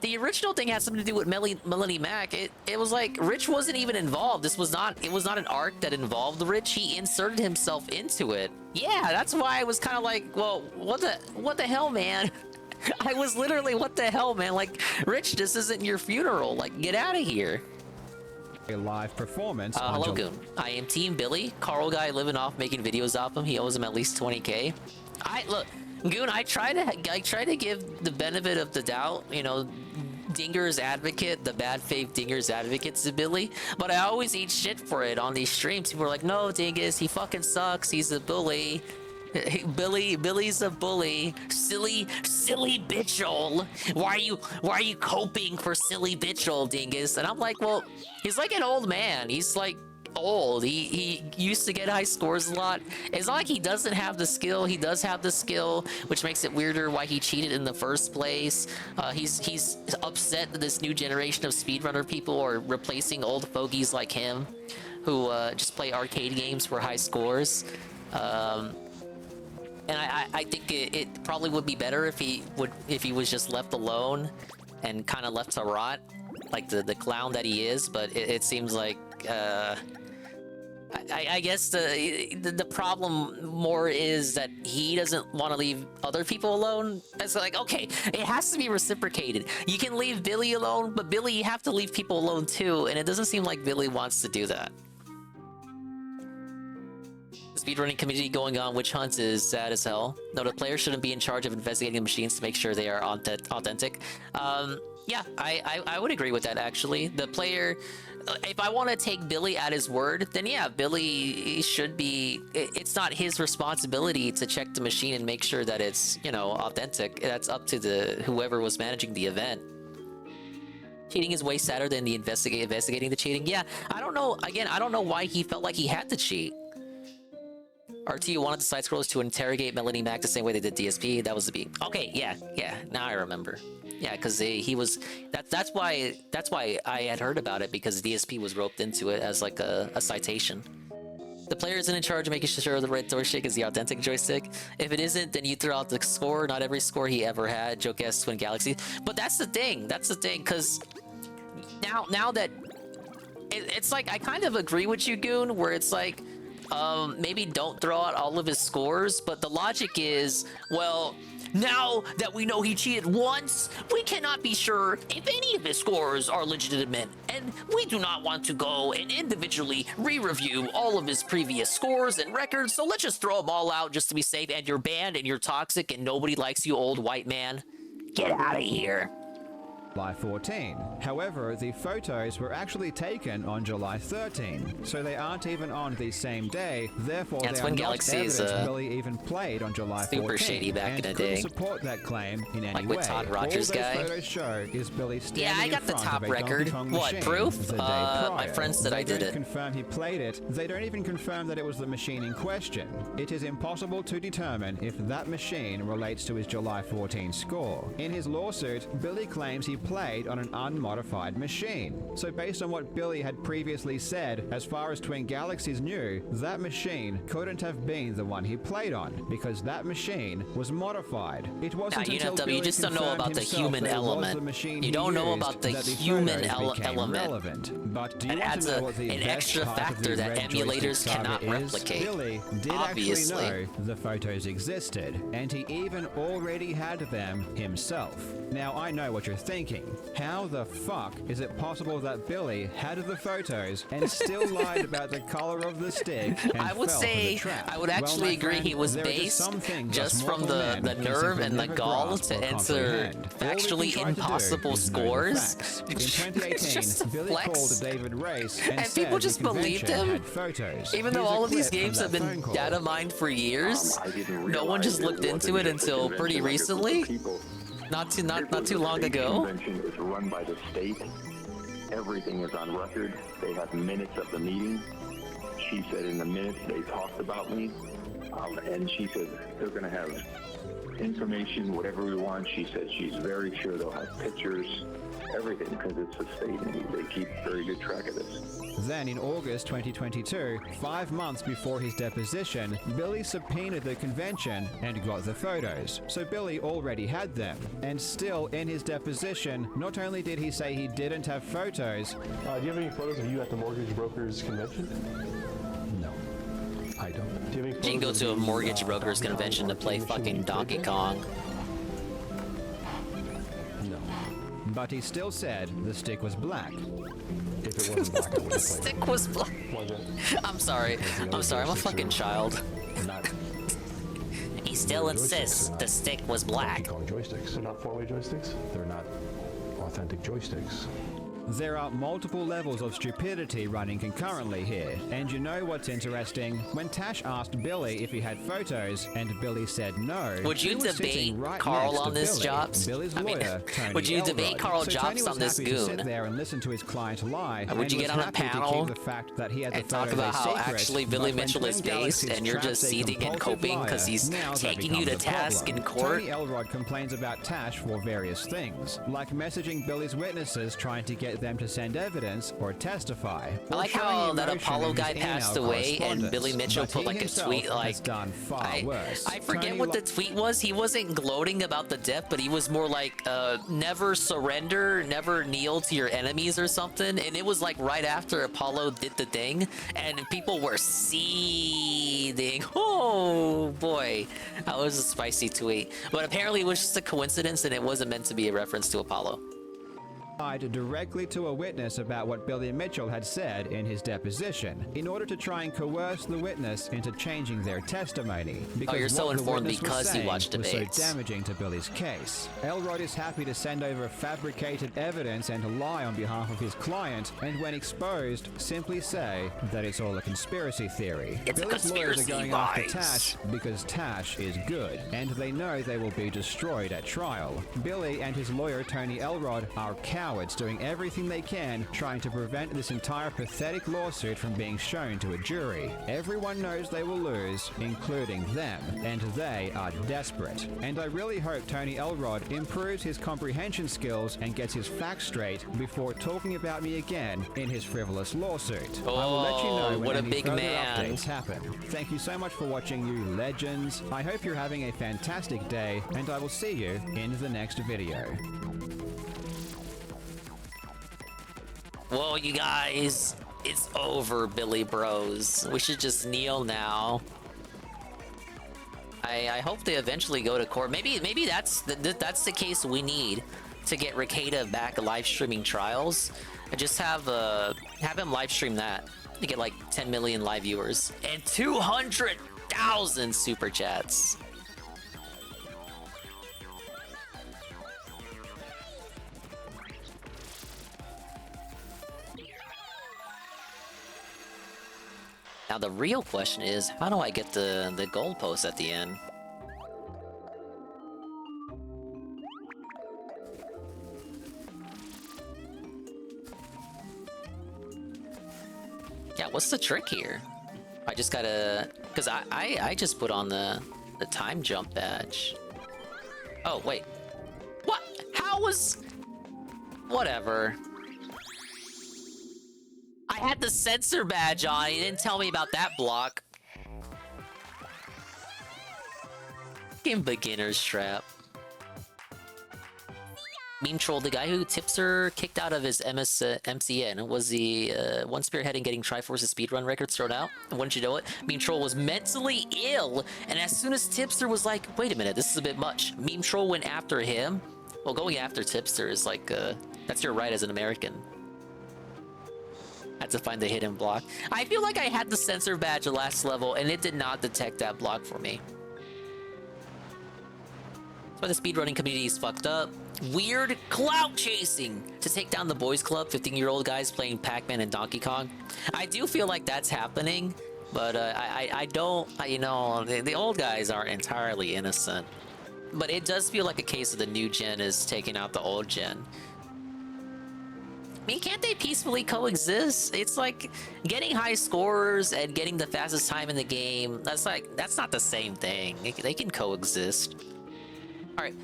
the original thing had something to do with Melanie Mack. It was like Rich wasn't even involved. It was not an arc that involved Rich. He inserted himself into it. Yeah, that's why I was kind of like, well, what the hell, man? I was literally, what the hell, man? Like, Rich, this isn't your funeral. Like, get out of here. a live performance. Hello, Goon. I am Team Billy. Carl guy living off making videos off him. He owes him at least 20K. Look, Goon, I try to give the benefit of the doubt, you know, Dinger's advocate, the bad faith Dinger's advocate to Billy, but I always eat shit for it on these streams. People are like, no, Dingus, he fucking sucks, he's a bully. Billy's a bully. Silly bitchole. Why are you coping for silly bitchole, Dingus? And I'm like, well, he's like an old man. He's like old. He used to get high scores a lot. It's not like he doesn't have the skill. He does have the skill, which makes it weirder why he cheated in the first place. He's upset that this new generation of speedrunner people are replacing old fogies like him, who just play arcade games for high scores. And I think it probably would be better if he was just left alone and kind of left to rot, like the clown that he is. But it seems like I guess the problem more is that he doesn't want to leave other people alone. It's like, okay, it has to be reciprocated. You can leave Billy alone, but Billy, you have to leave people alone too, and it doesn't seem like Billy wants to do that. Speedrunning community going on witch hunts is sad as hell. No, the player shouldn't be in charge of investigating the machines to make sure they are authentic. Yeah, I would agree with that, actually. The player, if I want to take Billy at his word, then yeah, Billy should be... It's not his responsibility to check the machine and make sure that it's, you know, authentic. That's up to whoever was managing the event. Cheating is way sadder than the investigating the cheating. Yeah, I don't know. Again, I don't know why he felt like he had to cheat. RTU wanted the side scrollers to interrogate Melanie Mac the same way they did DSP. That was the beat. Okay, yeah. Now I remember. Yeah, because he was. That's why I had heard about it, because DSP was roped into it as like a citation. The player isn't in charge of making sure the red joystick is the authentic joystick. If it isn't, then you throw out the score. Not every score he ever had. Joke ass Twin Galaxy. But that's the thing. Because now that it's like, I kind of agree with you, Goon, where it's like. Maybe don't throw out all of his scores, but the logic is, well, now that we know he cheated once, we cannot be sure if any of his scores are legitimate, and we do not want to go and individually re-review all of his previous scores and records, so let's just throw them all out just to be safe, and you're banned, and you're toxic, and nobody likes you, old white man. Get out of here. July 14. However, the photos were actually taken on July 13, so they aren't even on the same day. Therefore, yeah, they are not Galaxy evidence is, Billy even played on July 14. Super shady back in the day. Support that claim in any like way. With Todd Rogers All those guy. Photos show is Billy standing yeah, I got in the front top of a record. Donkey Kong What, machine proof? the day prior. My friend said I did They it. don't confirm he played it. They don't even confirm that it was the machine in question. It is impossible to determine if that machine relates to his July 14 score. In his lawsuit, Billy claims he played on an unmodified machine. So based on what Billy had previously said, as far as Twin Galaxies knew, that machine couldn't have been the one he played on, because that machine was modified. It wasn't until Billy you just don't know confirmed about the himself human that it was element. the machine You he don't know used about the that human photos became element. relevant. But do you It want adds to know what the an best extra part of factor the that red emulators joystick saga cannot is? replicate. Billy did Obviously. actually know the photos existed, and he even already had them himself. Now I know what you're thinking. How the fuck is it possible that Billy had the photos and still lied about the color of the stick and I would fell for the say, trap? I would actually agree friend, he was there are based some things just us from mortal the men can nerve simply and the never gall grasp to or enter comprehend. All we factually can try to do impossible is know the scores. facts. In It's 2018, just a Billy flex. called David Race and And said people just the believed convention him? had photos. Even though Here's a all of these clip from games have that been phone call. data mined for years, no one just looked into it until pretty recently. Not too long ago. Convention is run by the state. Everything is on record. They have minutes of the meeting. She said in the minutes they talked about me, and she said they're going to have information, whatever we want. She said she's very sure they'll have pictures, everything, because it's the state and they keep very good track of this. Then in August 2022, 5 months before his deposition, Billy subpoenaed the convention and got the photos. So Billy already had them. And still in his deposition, not only did he say he didn't have photos... do you have any photos of you at the mortgage brokers convention? No, I don't. Do you have any You can go to a mortgage broker's convention to play fucking Donkey Kong. No. But he still said the stick was black. If it wasn't black, I would The stick was black. I'm sorry. I'm a fucking child. he still insists the stick was black. Calling joysticks. They're not four-way joysticks. They're not authentic joysticks. There are multiple levels of stupidity running concurrently here. And you know what's interesting? When Tash asked Billy if he had photos, and Billy said no, would you he was debate sitting right Carl next to on this, Billy, Jobs? Billy's I mean, lawyer, Tony would you debate Elrod. Carl So Jobs Tony was on this happy to sit goon? there and listen to his client lie. Would you and get was on a happy to panel keep the fact that he had the and talk photos about a how secret, actually but Billy when Mitchell is Twin based Galaxies and you're traps just a seething and compulsive coping because liar, he's now that taking you to becomes a task problem. in court? Tony Elrod complains about Tash for various things, like messaging Billy's witnesses trying to get them to send evidence or testify. I like how that Apollo guy passed away and Billy Mitchell put like a tweet like, I forget what the tweet was. He wasn't gloating about the death, but he was more like, never surrender, never kneel to your enemies or something. And it was like right after Apollo did the thing and people were seething. Oh boy, that was a spicy tweet. But apparently it was just a coincidence and it wasn't meant to be a reference to Apollo. Lied directly to a witness about what Billy Mitchell had said in his deposition in order to try and coerce the witness into changing their testimony. Because you're so what the informed witness was because you saying watch was debates. so damaging to Billy's case. Elrod is happy to send over fabricated evidence and lie on behalf of his client, and when exposed, simply say that it's all a conspiracy theory. It's Billy's a lawyers conspiracy, are going guys. after Tash because Tash is good, and they know they will be destroyed at trial. Billy and his lawyer Tony Elrod are cowards doing everything they can trying to prevent this entire pathetic lawsuit from being shown to a jury. Everyone knows they will lose, including them, and they are desperate. And I really hope Tony Elrod improves his comprehension skills and gets his facts straight before talking about me again in his frivolous lawsuit. I will let you know when what a any big further man. updates happen. Thank you so much for watching, you legends. I hope you're having a fantastic day, and I will see you in the next video. Well, you guys, it's over, Billy Bros. We should just kneel now. I hope they eventually go to court. Maybe that's the case we need to get Ricada back live streaming trials. And just have him live stream that to get like 10 million live viewers and 200,000 super chats. Now the real question is, how do I get the goalpost at the end? Yeah, what's the trick here? I just gotta, cause I just put on the time jump badge. Oh wait, what? How was? Whatever. I had the sensor badge on. He didn't tell me about that block. Fucking beginner's trap. Meme troll, the guy who Tipster kicked out of his MCN was the one spearheading getting Triforce's speedrun records thrown out. And wouldn't you know it, Meme troll was mentally ill. And as soon as Tipster was like, wait a minute, this is a bit much, Meme troll went after him. Well, going after Tipster is like, that's your right as an American. Had to find the hidden block. I feel like I had the sensor badge last level and it did not detect that block for me. That's why the speedrunning community is fucked up. Weird clout chasing to take down the boys club, 15-year-old guys playing Pac-Man and Donkey Kong. I do feel like that's happening, but I don't, you know, the old guys aren't entirely innocent. But it does feel like a case of the new gen is taking out the old gen. I mean, can't they peacefully coexist? It's like getting high scores and getting the fastest time in the game. That's not the same thing. They can coexist. All right,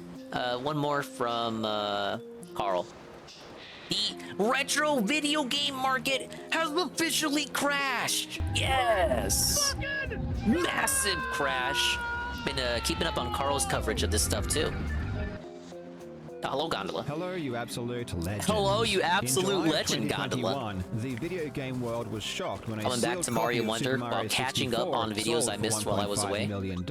one more from Carl. The retro video game market has officially crashed. Yes, massive crash. Been keeping up on Carl's coverage of this stuff too. Hello, Gondola. Hello, you absolute legend. Hello, you absolute In July legend, Gondola. 2021, the video game world was shocked when a Coming back sealed to Mario copy of Wonder Super while Mario catching up 64 on videos sold I for missed while I was $1.5 away. million.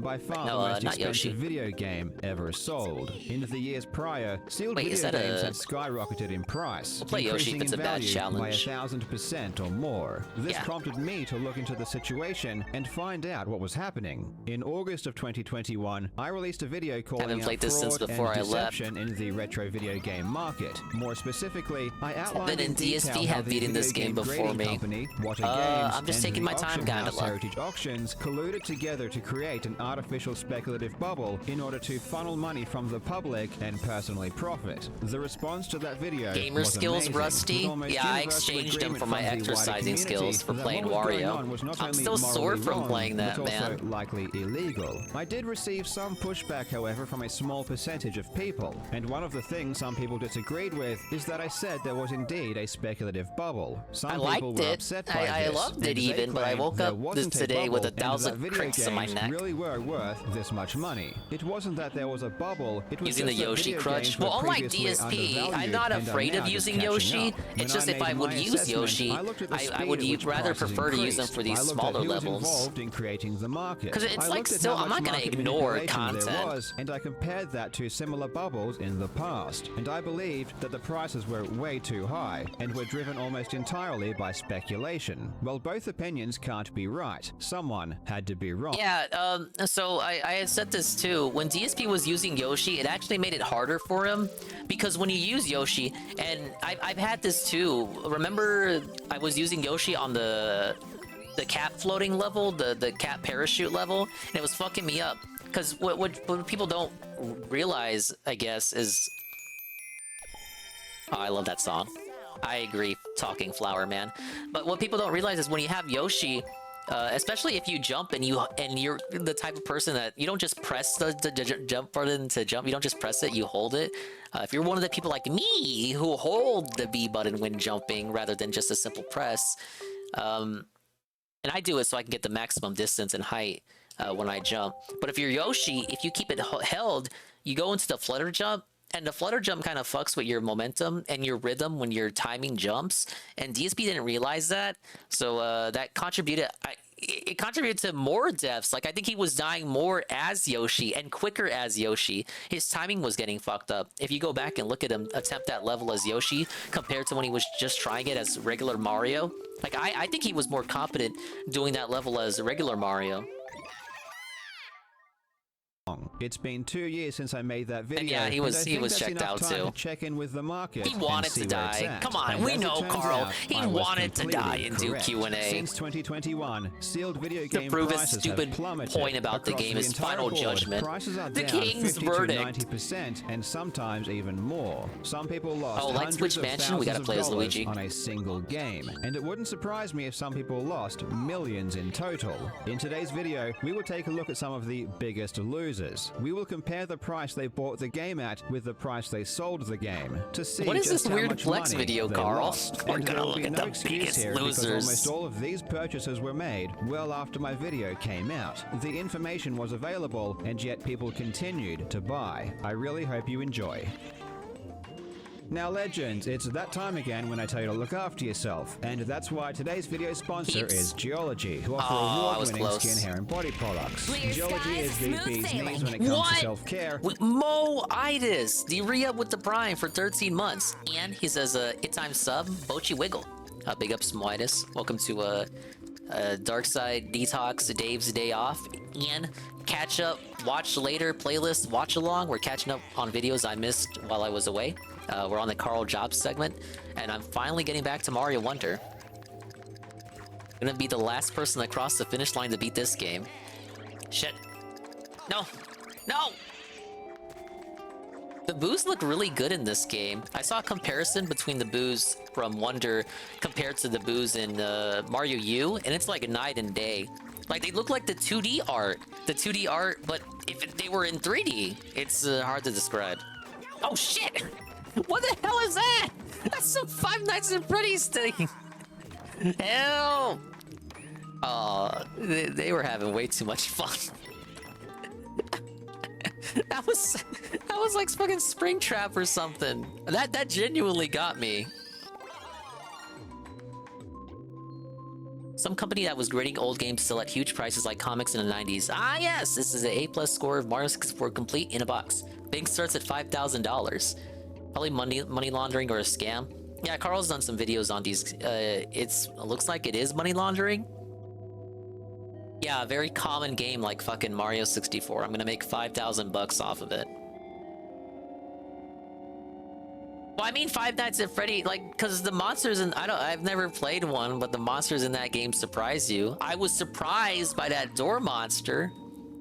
By far No, the most not Yoshi. expensive video game ever sold. In the years prior, sealed Wait, is video that games a- had skyrocketed in price, We'll play Yoshi if increasing it's in a bad value challenge. by 1,000% or more. This Yeah. prompted me to look into the situation and find out what was happening. In August of 2021, I released a video calling Haven't out played this since fraud before and I left. deception in the retro video game market. More specifically, I outlined Seven in and DSP detail how have the beaten this video game before grading me. company, Lotta I'm just Games, taking and my the time, auction house Gondola. Heritage Auctions colluded together to create an artificial speculative bubble in order to funnel money from the public and personally profit. The response to that video Gamer was skills amazing, rusty? with almost Yeah, I universal exchanged them agreement for my from the wider exercising community skills for that playing what was going Wario. on was not I'm only still sore morally from wrong, playing that, but also man. likely illegal. I did receive some pushback, however, from a small percentage of people, and one of the things some people disagreed with is that I said there was indeed a speculative bubble. Some I people liked were it. upset by I this, loved it and they even, but I claimed woke there up wasn't a today with bubble and 1,000 that video cricks in my games neck. really were worth this much money. It wasn't that there was a bubble, it was Using the just that Yoshi video crutch. games Well, were on my previously DSP, I'm undervalued not and are afraid now of just using catching Yoshi. up. It's When just I if I made would my use assessment, Yoshi, I looked at the I speed would at which rather prices prefer to use them increased. for these I looked at smaller who was levels. involved in creating the market. 'Cause it's I like looked at still- how I'm much not gonna market ignore manipulation there content. was, and I compared that to similar bubbles in the past. And I believed that the prices were way too high and were driven almost entirely by speculation. Well, both opinions can't be right. Someone had to be wrong. Yeah, so I had said this too. When DSP was using Yoshi, it actually made it harder for him because when you use Yoshi, and I've had this too. Remember, I was using Yoshi on the cat floating level, the cat parachute level, and it was fucking me up. Because what people don't realize, I guess, is... Oh, I love that song. I agree, Talking Flower, man. But what people don't realize is when you have Yoshi, especially if you jump and you're the type of person that you don't just press the jump button to jump, you don't just press it, you hold it. If you're one of the people like me who hold the B button when jumping rather than just a simple press, and I do it so I can get the maximum distance and height when I jump. But if you're Yoshi, if you keep it held, you go into the flutter jump, and the flutter jump kind of fucks with your momentum and your rhythm when you're timing jumps. And DSP didn't realize that, so that contributed. It contributed to more deaths. Like, I think he was dying more as Yoshi and quicker as Yoshi. His timing was getting fucked up. If you go back and look at him attempt that level as Yoshi compared to when he was just trying it as regular Mario, like I think he was more competent doing that level as regular Mario. It's been 2 years since I made that video. And yeah, he was that's checked enough out time too. To check in with the market. He wanted to die. Come on, we know, Carl. He wanted to die and do Q&A. Since 2021, sealed video game To prove his prices stupid have plummeted point about the across game, his entire final board. judgment. Prices are The down king's 50 verdict. to 90%, and sometimes even more. Some people lost like hundreds Twitch of Mansion, we gotta thousands play of as dollars Luigi. on a single game, and it wouldn't surprise me if some people lost millions in total. In today's video, we will take a look at some of the biggest losers. We will compare the price they bought the game at with the price they sold the game to see What is just this how weird much flex money video, they Carl? lost. We're And gonna there will look be at no the excuse biggest here because losers. almost all of these purchases were made well after my video came out. The information was available, and yet people continued to buy. I really hope you enjoy. Now, legends, it's that time again when I tell you to look after yourself, and that's why today's video sponsor is Geology, who offer award-winning skin, hair, and body products. Geology is the bee's knees when it comes to self-care. Mo-itis, the re-up with the Prime for 13 months. And he says, it time sub, Bochi Wiggle. Big ups, Mo-itis. Welcome to Dark Side Detox, Dave's Day Off, and catch up, watch later playlist, watch along. We're catching up on videos I missed while I was away. We're on the Carl Jobs segment, and I'm finally getting back to Mario Wonder. I'm gonna be the last person to cross the finish line to beat this game. Shit. No! No! The boos look really good in this game. I saw a comparison between the boos from Wonder compared to the boos in Mario U, and it's like a night and day. Like, they look like the 2D art. The 2D art, but if they were in 3D, it's hard to describe. Oh, shit! What the hell is that? That's some Five Nights at Freddy's thing! Help! Oh, they were having way too much fun. That was was like fucking Springtrap or something. That genuinely got me. Some company that was grading old games still at huge prices like comics in the 90s. Ah yes, this is an A+ score of Mario 64 complete in a box. Thing starts at $5,000. Probably money laundering or a scam. Yeah, Carl's done some videos on these. It looks like it is money laundering. Yeah, a very common game like fucking Mario 64. I'm gonna make 5,000 bucks off of it. Well, I mean, Five Nights at Freddy, like, cause the monsters in I've never played one, but the monsters in that game surprise you. I was surprised by that door monster.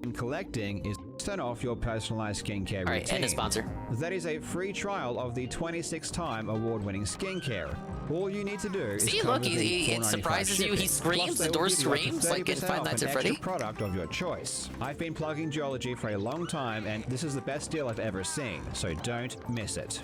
And collecting is turn off your personalized skincare routine. Alright, and a sponsor. That is a free trial of the 26-time award-winning skincare. All you need to do is see, look, it surprises you. He screams, the door screams, like in Five Nights at Freddy. Product of your choice. I've been plugging Geology for a long time, and this is the best deal I've ever seen, so don't miss it.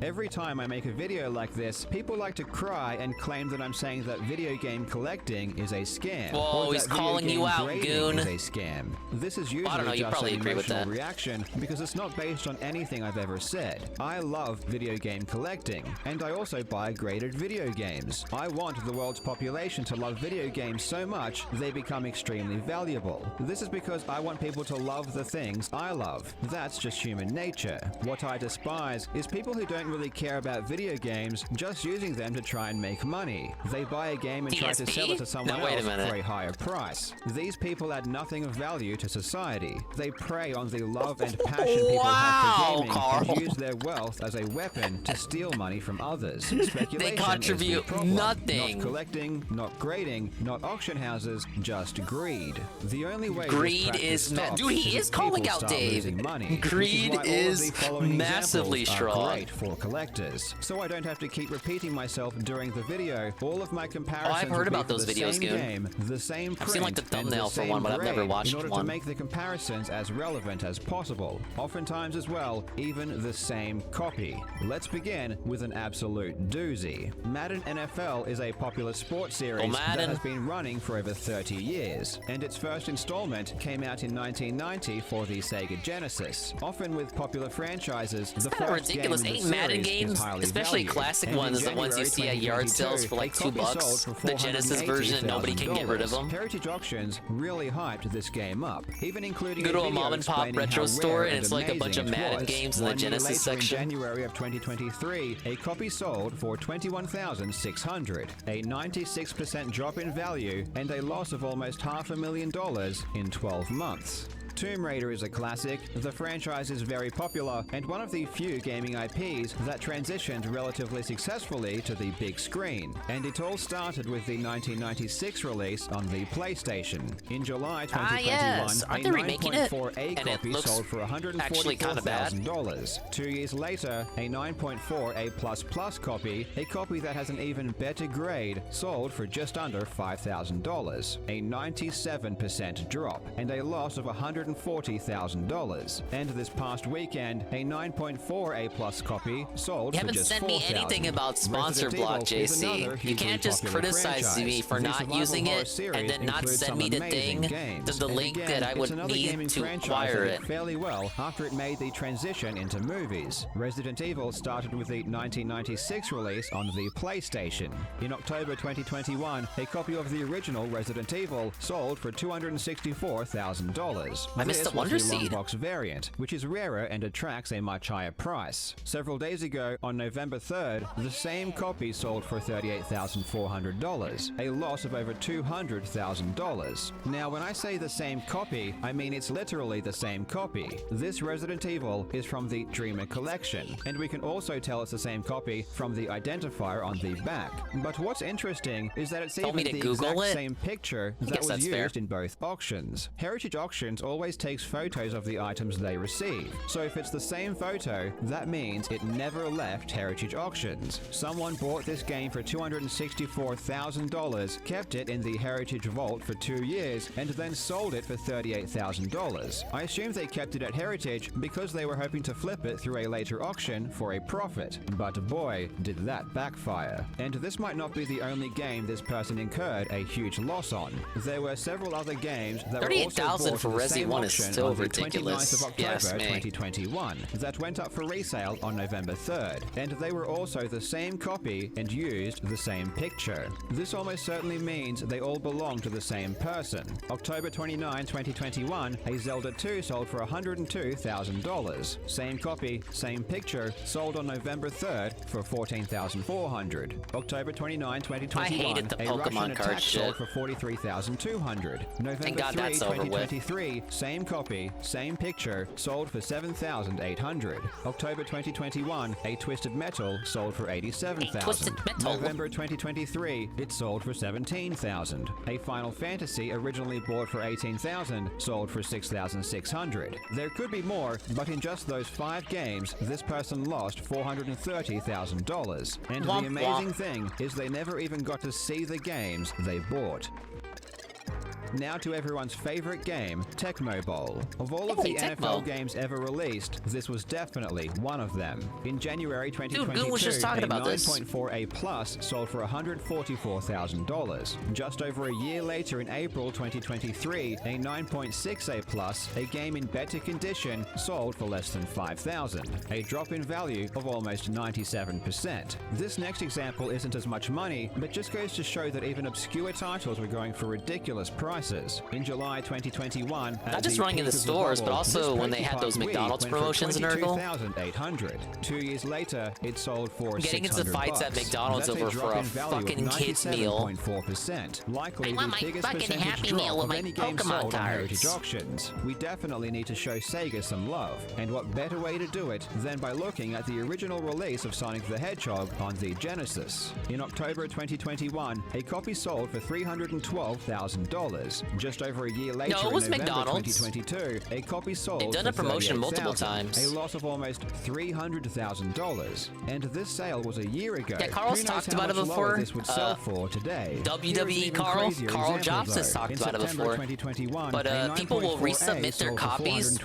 Every time I make a video like this, people like to cry and claim that I'm saying that video game collecting is a scam. Whoa, he's calling you out, goon. Is a scam. This is usually I don't know, you just probably an agree with emotional that. reaction because it's not based on anything I've ever said. I love video game collecting, and I also buy graded video games. I want the world's population to love video games so much they become extremely valuable. This is because I want people to love the things I love. That's just human nature. What I despise is people who don't really care about video games, just using them to try and make money. They buy a game and try to sell it to someone else for a higher price. These people add nothing of value to society. They prey on the love and passion people have for gaming and use their wealth as a weapon to steal money from others. Speculation they contribute is the problem. nothing. Not collecting, not grading, not auction houses, just greed. The only way greed is dude, he is calling out Dave. Money, greed is massively strong. Great for collectors. So I don't have to keep repeating myself during the video. All of my comparisons I've heard about those videos, same game, the same print, I've seen like the thumbnail for one, but I've never watched in order one. to make the comparisons as relevant as possible. Oftentimes as well, even the same copy. Let's begin with an absolute doozy. Madden NFL is a popular sports series that has been running for over 30 years, and its first installment came out in 1990 for the Sega Genesis. Often with popular franchises, the first ridiculous. game in Ain't the Madden series games, is highly especially valued. classic And in ones, the ones you see at yard sales for like $2. The Genesis version, and nobody can get rid of them. Heritage Auctions really hyped this game up, even including go to a mom and pop retro store and it's like a bunch of Madden games in the Genesis section. In January of 2023, a copy sold for $21,600, a 96% drop in value, and a loss of almost $500,000 in 12 months. Tomb Raider is a classic, the franchise is very popular, and one of the few gaming IPs that transitioned relatively successfully to the big screen. And it all started with the 1996 release on the PlayStation. In July 2021, yes. Aren't they remaking it? a 9.4A copy sold for $144,000. 2 years later, a 9.4A++ copy, a copy that has an even better grade, sold for just under $5,000, a 97% drop, and a loss of $140,000. And this past weekend, a 9.4A+ copy sold for just $4,000. You haven't sent me anything about sponsor block, JC. You can't just criticize me for not using it and then not send me the thing, the link that I would need to acquire it. Fairly well after it made the transition into movies. Resident Evil started with the 1996 release on the PlayStation. In October 2021, a copy of the original Resident Evil sold for $264,000. I missed the Wonder Seed. Seed. Box variant, which is rarer and attracts a much higher price. Several days ago, on November 3rd, the same copy sold for $38,400, a loss of over $200,000. Now, when I say the same copy, I mean it's literally the same copy. This Resident Evil is from the Dreamer Collection, and we can also tell it's the same copy from the identifier on the back. But what's interesting is that it's even the exact same picture that was used in both auctions. Heritage Auctions always takes photos of the items they receive. So if it's the same photo, that means it never left Heritage Auctions. Someone bought this game for $264,000, kept it in the Heritage Vault for 2 years, and then sold it for $38,000. I assume they kept it at Heritage because they were hoping to flip it through a later auction for a profit. But boy, did that backfire. And this might not be the only game this person incurred a huge loss on. There were several other games that were also bought for in the same 1 is auction still on the ridiculous. 29th of October Yes, me. 2021 that went up for resale on November 3rd, and they were also the same copy and used the same picture. This almost certainly means they all belong to the same person. October 29, 2021, a Zelda 2 sold for $102,000. Same copy, same picture, sold on November 3rd for $14,400. October 29, 2021, I hated the a Pokemon Russian card Attack shit. sold for $43,200. November Thank God 3, that's over with. 2023, same copy, same picture, sold for $7,800. October 2021, a Twisted Metal sold for $87,000. November 2023, it sold for $17,000. A Final Fantasy originally bought for $18,000 sold for $6,600. There could be more, but in just those 5 games, this person lost $430,000. And Womp the amazing thing is they never even got to see the games they bought. Now to everyone's favorite game, Tecmo Bowl. Of all of the NFL games ever released, this was definitely one of them. In January 2022, was just talking about this. 9.4A Plus sold for $144,000. Just over a year later, in April 2023, a 9.6A Plus, a game in better condition, sold for less than $5,000, a drop in value of almost 97%. This next example isn't as much money, but just goes to show that even obscure titles were going for ridiculous prices. In July 2021, not just running in the stores, but also when they had those McDonald's promotions in Urkel. $22,800. 2 years later, it sold for Getting into fights at McDonald's That's over drop for a in value of fucking kid's meal. 97.4%. Likely I want the my biggest fucking percentage Happy drop Meal with of my any game Pokemon sold on Heritage cards. Auctions. We definitely need to show Sega some love, and what better way to do it than by looking at the original release of Sonic the Hedgehog on the Genesis. In October 2021, a copy sold for $312,000. Just over a year later, No, it was in November McDonald's. 2022, a copy sold They've done for a promotion multiple $38,000, times. a loss of almost $300,000. And this sale was a year ago. Yeah, Carl's Who knows talked how about it much lower before. this would sell for today. WWE Here's an even Carl crazier Jobs has example, talked though. about it In September before. 2021, But a people will 9.4A resubmit their sold for copies to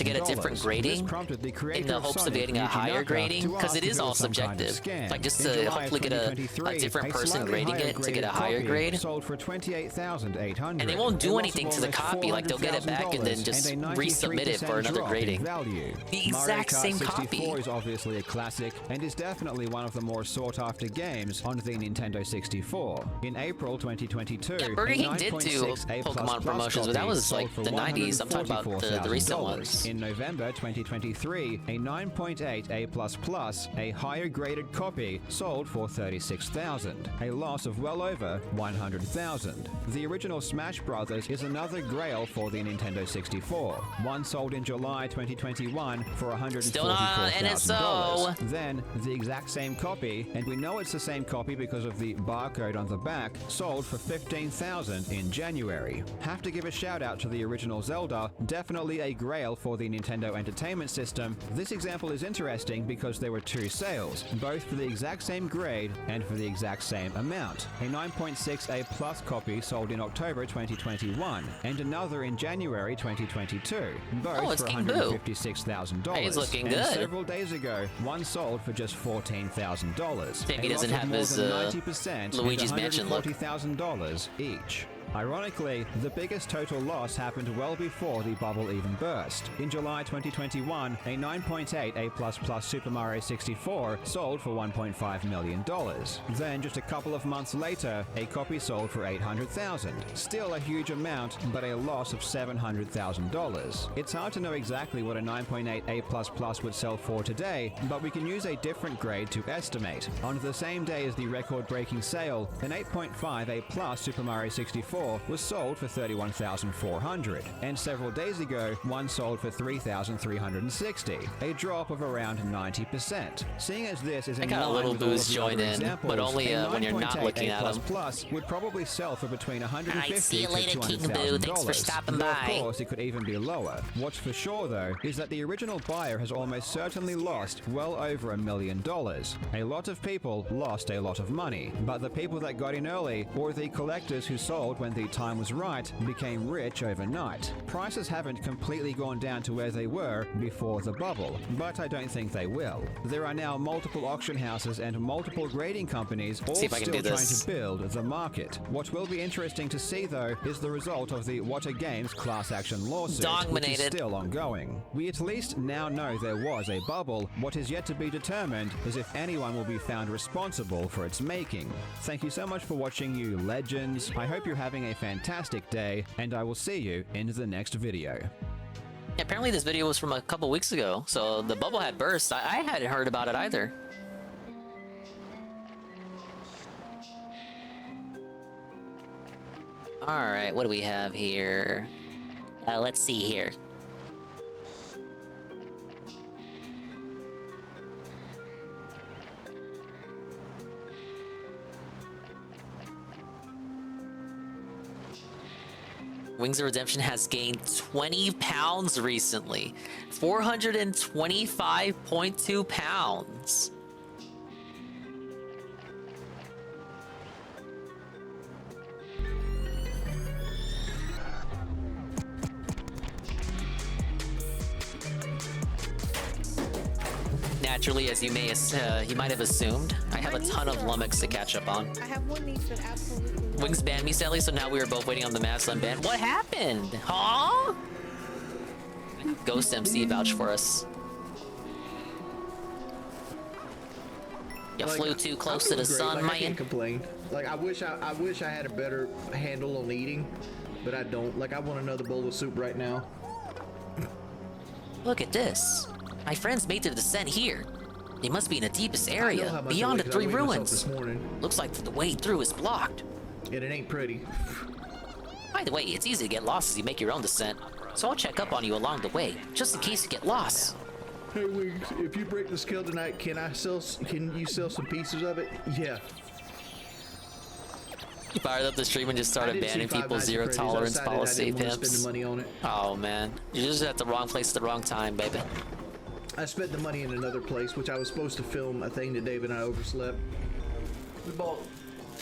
get a different $420,000. grading This prompted the creator in the hopes of Sonic, getting a Yuji higher Naka, grading, to because ask it if is it all was some kind of subjective. scam. Like just In to July hopefully get a 2023, different person slightly grading higher it to get a graded higher copy grade. Sold for $28,800. And they won't do A loss anything of to the almost copy, like they'll get it back and then just $400,000 and a resubmit it for 93% another drop in grading. value. The Mario exact Kart same 64 copy. is obviously a classic and is definitely one of the more sought-after games on the Nintendo 64. In April 2022, Yeah, Burger a King did do 9.6A++ Pokemon promotions, but that copy was sold like for the 90s. I'm talking about the recent $144,000. ones. In November 2023, a 9.8A++, a higher graded copy, sold for $36,000, a loss of well over $100,000. The original Smash Brothers is another grail for the Nintendo 64. One sold in July 2021 for $144,000. Then, the exact same copy, and we know it's the same copy because of the barcode on the back, sold for $15,000 in January. Have to give a shout out to the original Zelda, definitely a grail for the Nintendo Entertainment System. This example is interesting because there were 2 sales, both for the exact same grade and for the exact same amount. A 9.6A Plus copy sold in October 2021, and another in January 2022, both for $156,000. He's looking And good. several days ago, one sold for just $14,000. Maybe he A doesn't loss of have more his, than 90% Luigi's and Mansion look. $140,000 each. Ironically, the biggest total loss happened well before the bubble even burst. In July 2021, a 9.8A++ Super Mario 64 sold for $1.5 million. Then, just a couple of months later, a copy sold for $800,000. Still a huge amount, but a loss of $700,000. It's hard to know exactly what a 9.8A++ would sell for today, but we can use a different grade to estimate. On the same day as the record-breaking sale, an 8.5A+ Super Mario 64 was sold for $31,400, and several days ago, one sold for $3,360, a drop of around 90%. Seeing as this is in I got a line little with all of boost the join other in, examples, but only a when you're not looking at 9.8A++ them. would probably sell for between $150,000 see you to later, King Boo. $200,000. Thanks for stopping Though, by. Of course, it could even be lower. What's for sure, though, is that the original buyer has almost certainly lost well over $1 million. A lot of people lost a lot of money, but the people that got in early, or the collectors who sold when when the time was right, became rich overnight. Prices haven't completely gone down to where they were before the bubble, but I don't think they will. There are now multiple auction houses and multiple grading companies all See if I can still do trying this. to build the market. What will be interesting to see, though, is the result of the Lotta Games class action lawsuit, which is Dominated. still ongoing. We at least now know there was a bubble. What is yet to be determined is if anyone will be found responsible for its making. Thank you so much for watching, you legends. I hope you're having a fantastic day, and I will see you in the next video. Yeah, apparently this video was from a couple weeks ago, so the bubble had burst. I hadn't heard about it either. Alright, what do we have here? Let's see here. Wings of Redemption has gained 20 pounds recently. 425.2 pounds. Naturally, as you might have assumed, I have a ton of lummox to catch up on. I have one niece that absolutely Wings banned me, sadly, so now we are both waiting on the mass unban. What happened? Huh? Ghost MC vouch for us. You flew too close to the sun, I man. can't complain. Like I wish I had a better handle on eating, but I don't. Like I want another bowl of soup right now. Look at this. My friends made the descent here. They must be in the deepest area, beyond the three ruins. Looks like the way through is blocked. And it ain't pretty. By the way, it's easy to get lost as you make your own descent, so I'll check up on you along the way, just in case you get lost. Hey Wings, if you break the scale tonight, can you sell some pieces of it? Yeah. You fired up the stream and just started banning people, zero tolerance policy pimps. Money on it. Oh man, you're just at the wrong place at the wrong time, baby. I spent the money in another place, which I was supposed to film a thing today, but I overslept. We bought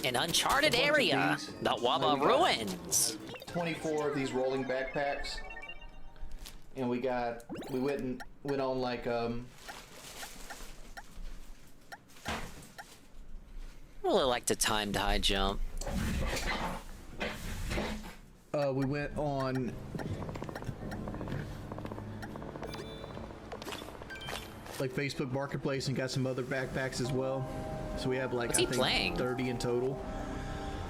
an uncharted area, the Waba Ruins. 24 of these rolling backpacks, and we went on like Really like to timed high jump. We went on like Facebook Marketplace and got some other backpacks as well. So we have like What's he playing? 30 in total.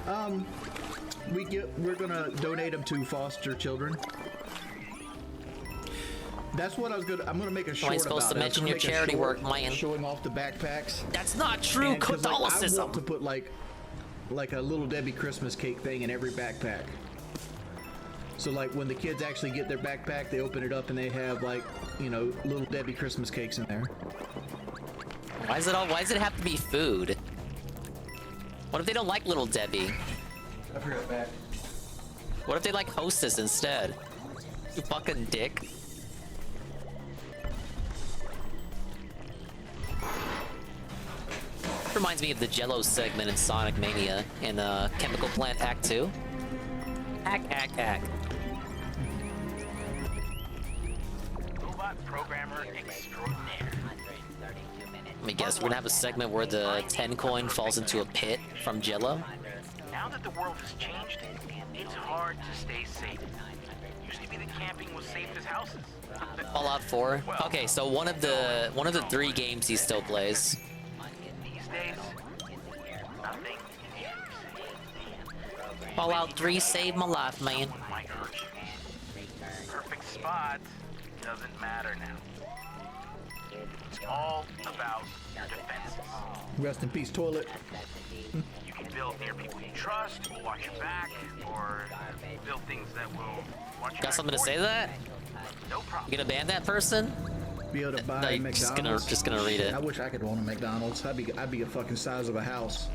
We're gonna donate them to foster children. That's what I'm gonna make a short about. Am I supposed to mention your charity work, man? Showing off the backpacks. That's not true And 'cause, Catholicism. I want to put like a Little Debbie Christmas cake thing in every backpack. So like when the kids actually get their backpack, they open it up and they have like, you know, Little Debbie Christmas cakes in there. Why does it have to be food? What if they don't like Little Debbie? I forgot back. What if they like Hostess instead? You fucking dick. Reminds me of the Jello segment in Sonic Mania in Chemical Plant Act 2. Act. Robot programmer extraordinaire. Let me guess, we're gonna have a segment where the 10 coin falls into a pit from Jello. Now that the world has changed, it's hard to stay safe. Used to be that camping was safe as houses. Fallout 4. Okay, so one of the 3 games he still plays. These days, nothing. Fallout 3 saved my life, man. Might hurt you. Perfect spot doesn't matter now. It's all about your defenses. Rest in peace, toilet. You can build near people you trust, who will watch your back, or build things that will watch your back. Got something to say to that? No problem. You gonna ban that person? Be able to buy Like, McDonald's. just gonna read it. I wish I could own a McDonald's. I'd be a fucking size of a house.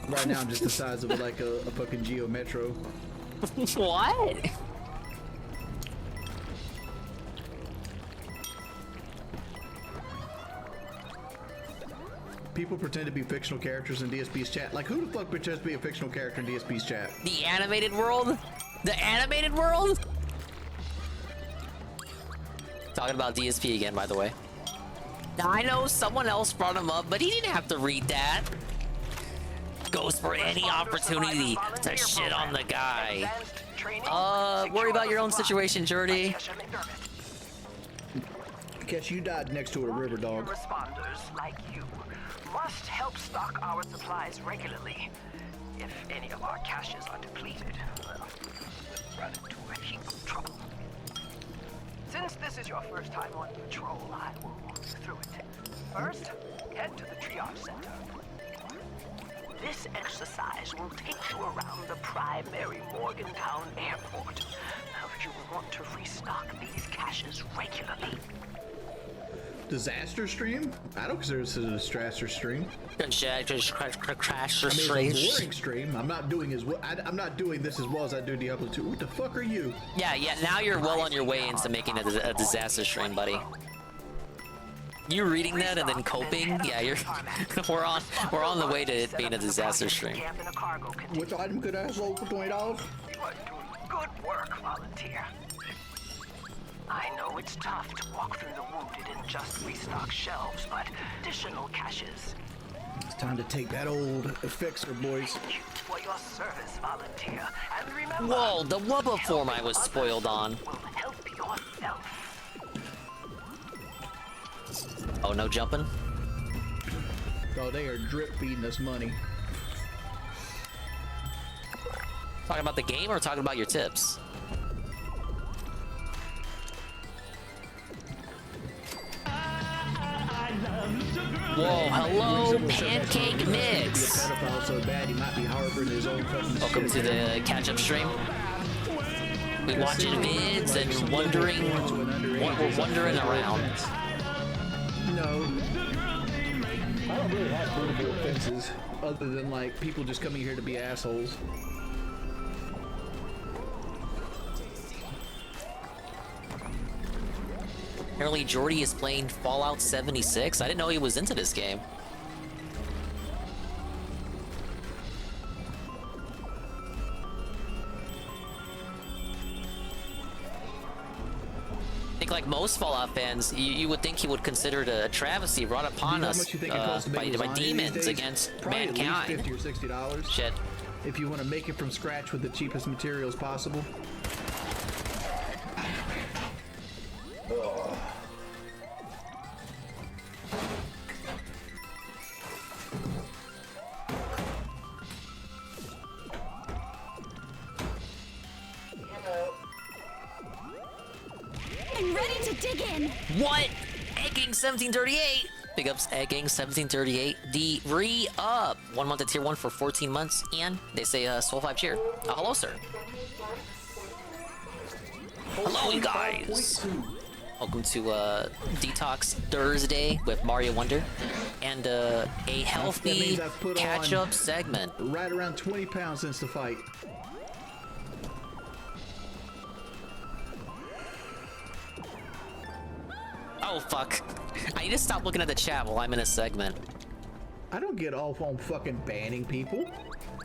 Right now I'm just the size of like a fucking Geo Metro. What? people pretend to be fictional characters in DSP's chat. Like, who the fuck pretends to be a fictional character in DSP's chat? The animated world? The animated world? Talking about DSP again, by the way. Now, I know someone else brought him up, but he didn't have to read that. Goes for any opportunity to shit on the guy. Worry about your own situation, Jordy. Guess you died next to a river dog. Responders like you must help stock our supplies regularly. If any of our caches are depleted, well, we'll run into a heap of trouble. Since this is your first time on patrol, I will walk you through it. First, head to the triage center. This exercise will take you around the primary Morgantown airport. Now, you will want to restock these caches regularly. Disaster stream? I don't consider this a disaster stream. Crash I mean, it's a boring stream. I'm not doing as well. I'm not doing this as well as I do Diablo 2. What the fuck are you? Yeah. Now you're well on your way into making a disaster stream, buddy. You reading that and then coping? Yeah, you're. we're on the way to it being a disaster stream. Which item could I sold for $20? You are doing good work, volunteer. I know it's tough to walk through the wounded and just restock shelves, but additional caches. It's time to take that old fixer, boys. Thank you for your service, volunteer. And remember, Whoa, the Wubba form I was spoiled on. will help yourself. Oh, no jumping? Oh, they are drip feeding us money. Talking about the game or talking about your tips? Whoa, hello, Pancake Mix. Welcome to the catch-up stream. We watching vids and wondering what we're wondering around. No. I don't really have political offenses other than like people just coming here to be assholes. Apparently Jordy is playing Fallout 76. I didn't know he was into this game. I think like most Fallout fans, you would think he would consider it a travesty brought upon us by demons against mankind. At least $50 or $60. Shit. If you want to make it from scratch with the cheapest materials possible. Ugh. I'm ready to dig in. What? Egging 1738. Big ups, Egging 1738. The re-up. 1 month at tier 1 for 14 months. And they say Soul 5 cheer. Hello, sir. Hello, you guys. Welcome to Detox Thursday with Mario Wonder. And a healthy catch-up segment. Right around 20 pounds since the fight. Oh, fuck. I need to stop looking at the chat while I'm in a segment. I don't get off on fucking banning people.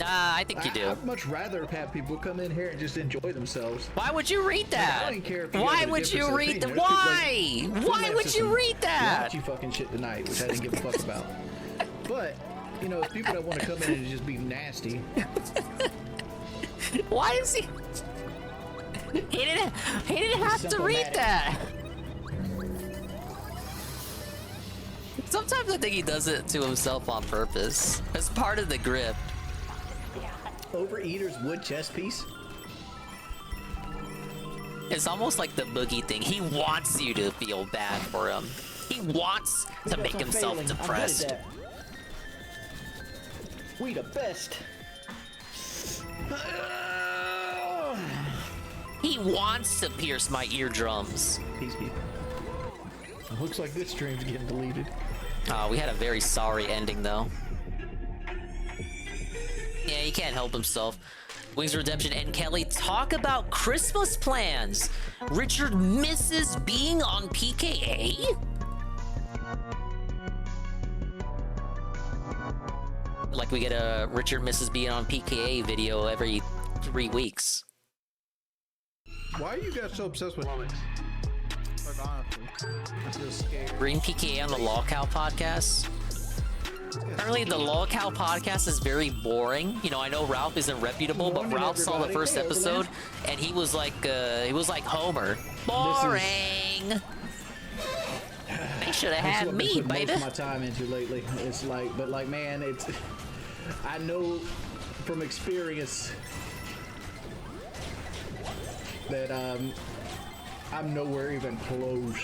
I think you do. I'd much rather have people come in here and just enjoy themselves. Why would you read that? I don't care if you Why have a would you difference of read that? opinion. Why? Like, Why would you read that? Raunchy fucking shit tonight, which I didn't give a fuck about. But, you know, if people that want to come in and just be nasty. Why is he? He didn't have to read that. Sometimes I think he does it to himself on purpose. It's part of the grip. Overeater's wood chess piece? It's almost like the Boogie thing. He wants you to feel bad for him. He wants to make himself depressed. We the best. He wants to pierce my eardrums. Peace, people. It looks like this stream's getting deleted. We had a very sorry ending, though. Yeah, he can't help himself. Wings Redemption and Kelly talk about Christmas plans. Richard misses being on PKA? Like we get a Richard Mrs. Bean on PKA video every 3 weeks. Why are you guys so obsessed with comics? Like, honestly, I'm so scared. Bring PKA on the Lolcow podcast. Apparently, the Lolcow podcast is very boring. You know, I know Ralph isn't reputable, but Ralph saw the first episode, and he was like Homer. Boring. They should have had me, baby. Most of my time into lately. It's like, but like, man, it's. I know from experience that I'm nowhere even close.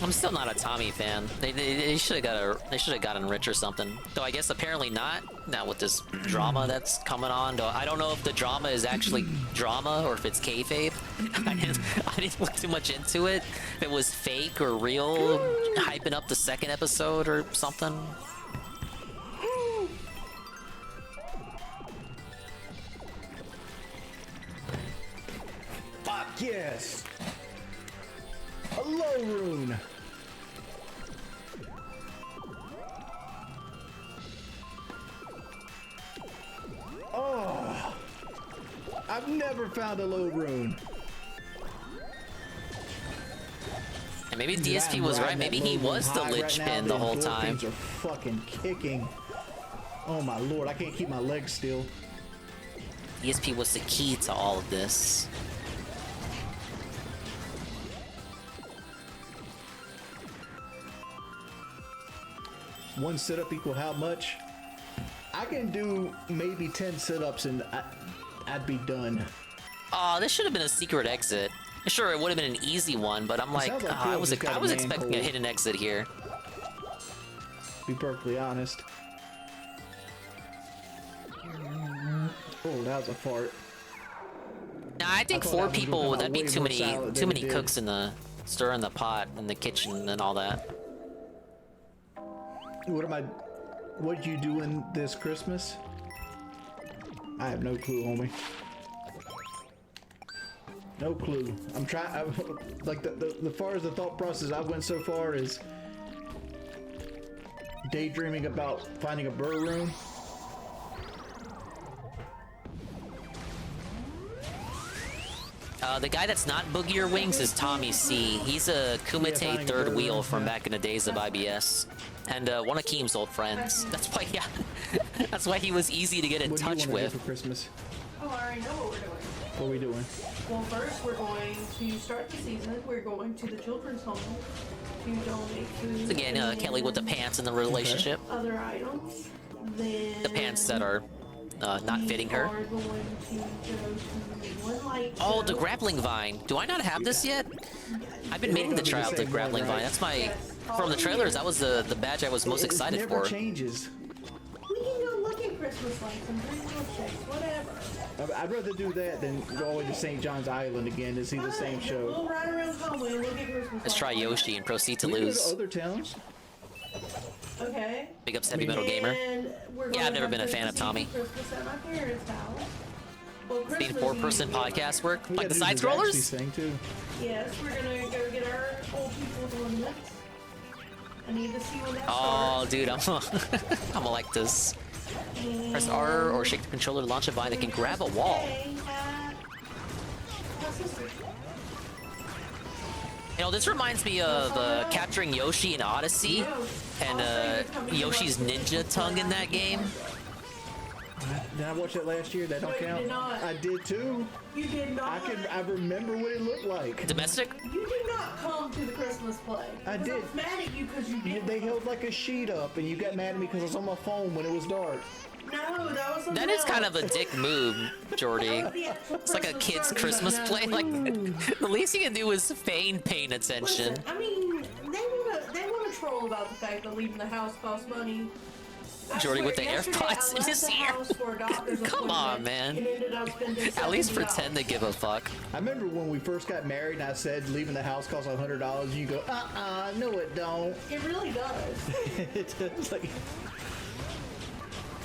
I'm still not a Tommy fan. They should have gotten Rich or something. Though I guess apparently not. Now with this drama that's coming on, though I don't know if the drama is actually drama or if it's kayfabe. I didn't look too much into it. If it was fake or real, hyping up the second episode or something. Fuck yes! A low rune! Oh! I've never found a low rune. And maybe DSP was right. Maybe he was the linchpin the whole time. Are fucking kicking. Oh my lord! I can't keep my legs still. DSP was the key to all of this. One sit-up equal how much? I can do maybe 10 sit-ups and I'd be done. Oh, this should have been a secret exit. Sure, it would have been an easy one, but I'm like, I was expecting a hidden exit here. Be perfectly honest. Oh, that was a fart. Nah, I think 4 people, that'd be too many cooks in the stirring the pot in the kitchen and all that. What you doing this Christmas? I have no clue, homie. No clue. I'm trying. Like the far as the thought process I went so far is daydreaming about finding a burr room. The guy that's not Boogie or Wings is Tommy C. He's a Kumite third wheel from back in the days of IBS. And one of Keem's old friends. That's why, yeah. That's why he was easy to get in touch with. For Christmas? Oh, I already know what we're doing. What are we doing? Well, first we're going to start the season. We're going to the children's home to donate food. Again, Kelly with the pants in the relationship. Other items. Then the pants that are not fitting her. Are going to go to one light Oh, the grappling vine. Do I not have this yet? I've been meaning to try out the grappling vine. That's my... From the trailers, that was the badge I was most excited for. It never changes. We can go look at Christmas lights and bring milkshakes, whatever. I'd rather do that than go all the way to St. John's Island again to see the same show. We'll ride around Conway and look at Christmas Let's try Yoshi and proceed to we lose. Go to other towns. Okay. Big ups, Heavy Metal Gamer. Yeah, I've never been a fan of Tommy. Christmas at my parents' house. Well, Being 4-person podcast work, like the side scrollers. Yes, we're gonna go get our old people's ornaments. I need to see when that Oh, starts. dude, I'm gonna like this. Press R or shake the controller to launch a vine that can grab a wall. You know, this reminds me of capturing Yoshi in Odyssey and Yoshi's ninja tongue in that game. Did I watch that last year? That don't count? Did not. I did too. You did not. I remember what it looked like. Domestic? You did not come to the Christmas play. I did. I was mad at you because you didn't. They held like a sheet up and you got mad at me because I was on my phone when it was dark. No, that was That is kind of a dick move, Jordy. It's like a kid's Christmas play. Like, the least you can do is feign paying attention. Listen, I mean, they wanna troll about the fact that leaving the house costs money. Jordy with the AirPods in his ear. Come on, man. At least pretend to give a fuck. I remember when we first got married and I said leaving the house costs $100 and you go, no it don't. It really does. It's like...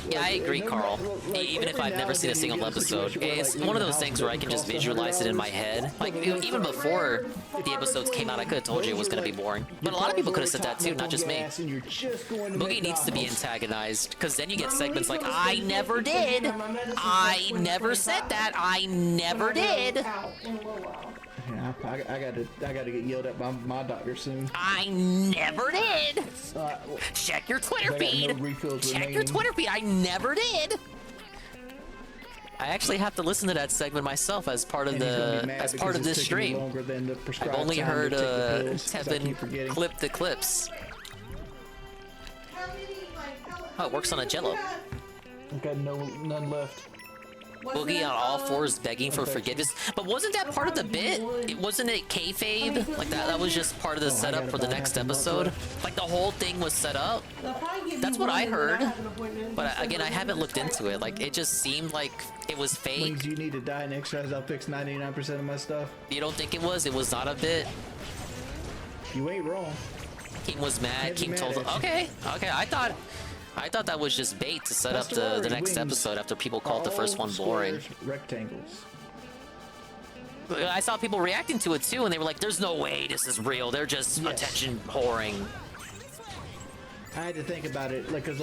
Yeah, I agree, Carl. Even if I've never seen a single episode, it's one of those things where I can just visualize it in my head. Like, even before the episodes came out, I could have told you it was going to be boring. But a lot of people could have said that too, not just me. Boogie needs to be antagonized, because then you get segments like, I never did! I never said that! I never did! Yeah, I gotta get yelled at by my doctor soon. I never did. Check your Twitter feed. Check your Twitter feed. I never did. I actually have to listen to that segment myself as part of this stream. I've only heard Tevin clip the clips. Oh, it works on a Jello. I've got none left. Boogie on all fours begging for forgiveness. But wasn't that part of the bit? Wasn't it kayfabe? Like that was just part of the setup for the next episode? Like the whole thing was set up? That's what I heard. But again, I haven't looked into it. Like it just seemed like it was fake. Means you need to die and exercise. I'll fix 99% of my stuff. You don't think it was? It was not a bit? You ain't wrong. King was mad. King told him. Okay. I thought that was just bait to set up the next episode after people called the first one boring. Rectangles. I saw people reacting to it too, and they were like, "There's no way this is real. They're just attention whoring." I had to think about it, cause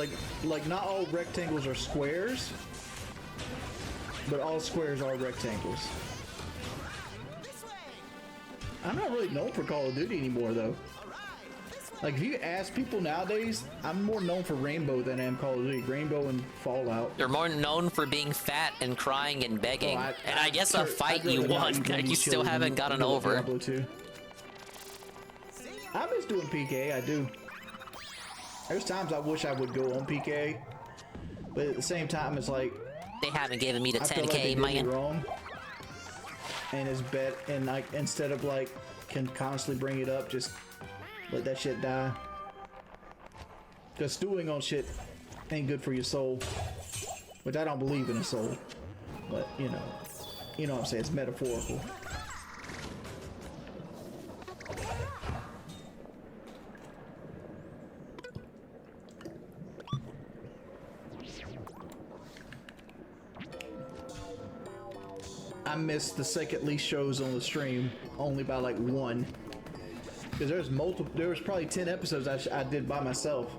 not all rectangles are squares, but all squares are rectangles. I'm not really known for Call of Duty anymore, though. Like, if you ask people nowadays, I'm more known for Rainbow than I am Call of Duty. Rainbow and Fallout. You're more known for being fat and crying and begging. And I guess a fight you won, you still haven't gotten over. Diablo 2. I miss doing PK, I do. There's times I wish I would go on PK, but at the same time, it's like... They haven't given me the 10K, man. Wrong. And it's bet, and like, instead of like, can constantly bring it up, just... let that shit die. Because stewing on shit ain't good for your soul. Which I don't believe in a soul. But, you know what I'm saying, it's metaphorical. I missed the second least shows on the stream only by like one. Because there was probably 10 episodes I did by myself.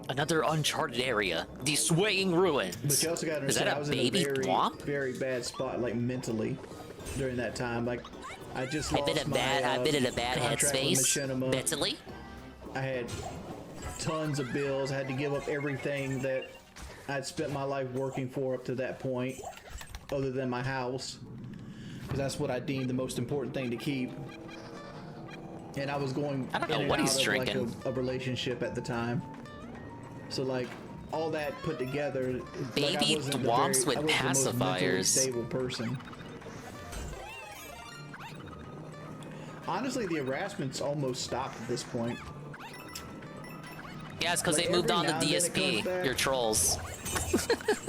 Another uncharted area, the Swaying Ruins. But you also got to understand, I was in a very bad spot, like mentally, during that time. Like, I just lost I've been in a bad headspace mentally. I had tons of bills. I had to give up everything that I'd spent my life working for up to that point, other than my house, because that's what I deemed the most important thing to keep. And I was going I don't know what he's drinking. Like a relationship at the time. So like all that put together, baby dwomps with pacifiers. Stable person. Honestly, the harassment's almost stopped at this point. Yeah, it's because they moved on to DSP. You're trolls.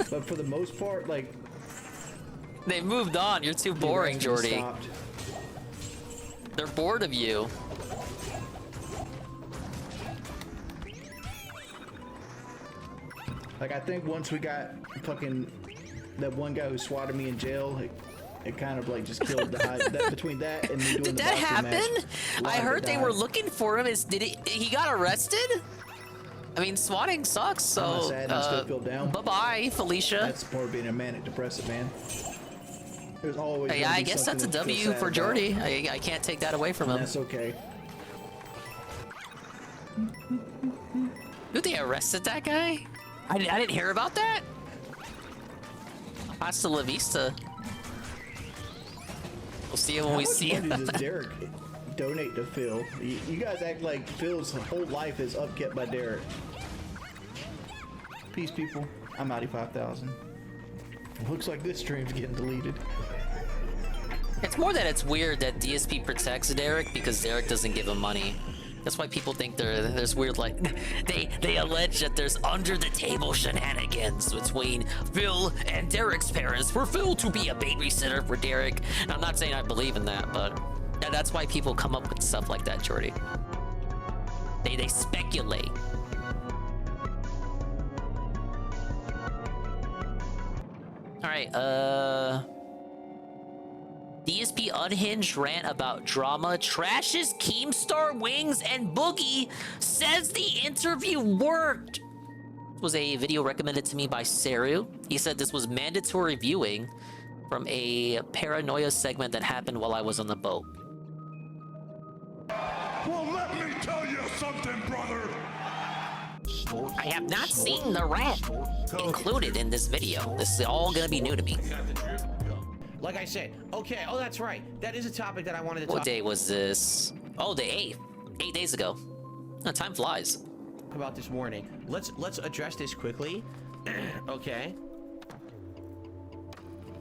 But for the most part, like they moved on. You're too boring, Jordy. They're bored of you. Like, I think once we got fucking that one guy who swatted me in jail, it kind of like just killed the hype. Between that and me doing did that happen? I heard they were looking for him. He got arrested? I mean, swatting sucks, so still feel down. Bye-bye, Felicia. That's part of being a manic depressive, man. There's always hey, I guess that's a W for Jordy. I can't take that away from him. That's okay. Dude, they arrested that guy? I didn't hear about that. Hasta la vista. We'll see him when we see him. How much money does Derek donate to Phil? You guys act like Phil's whole life is upkept by Derek. Peace, people. I'm Outie 5000. Looks like this stream's getting deleted. It's more that it's weird that DSP protects Derek because Derek doesn't give him money. That's why people think there's weird, like, they allege that there's under the table shenanigans between Phil and Derek's parents for Phil to be a babysitter for Derek. And I'm not saying I believe in that, but that's why people come up with stuff like that, Jordy. They speculate. right, DSP unhinged rant about drama, trashes Keemstar, Wings, and Boogie, says the interview worked. This was a video recommended to me by Seru. He said this was mandatory viewing from a paranoia segment that happened while I was on the boat. Well, let me tell you something, brother. I have not seen the rant included in this video. This is all gonna be new to me. Like I said, okay, oh, that's right. That is a topic that I wanted to What talk day was this? Oh, the 8th. 8 days ago. Oh, time flies. about this morning. Let's address this quickly. Okay.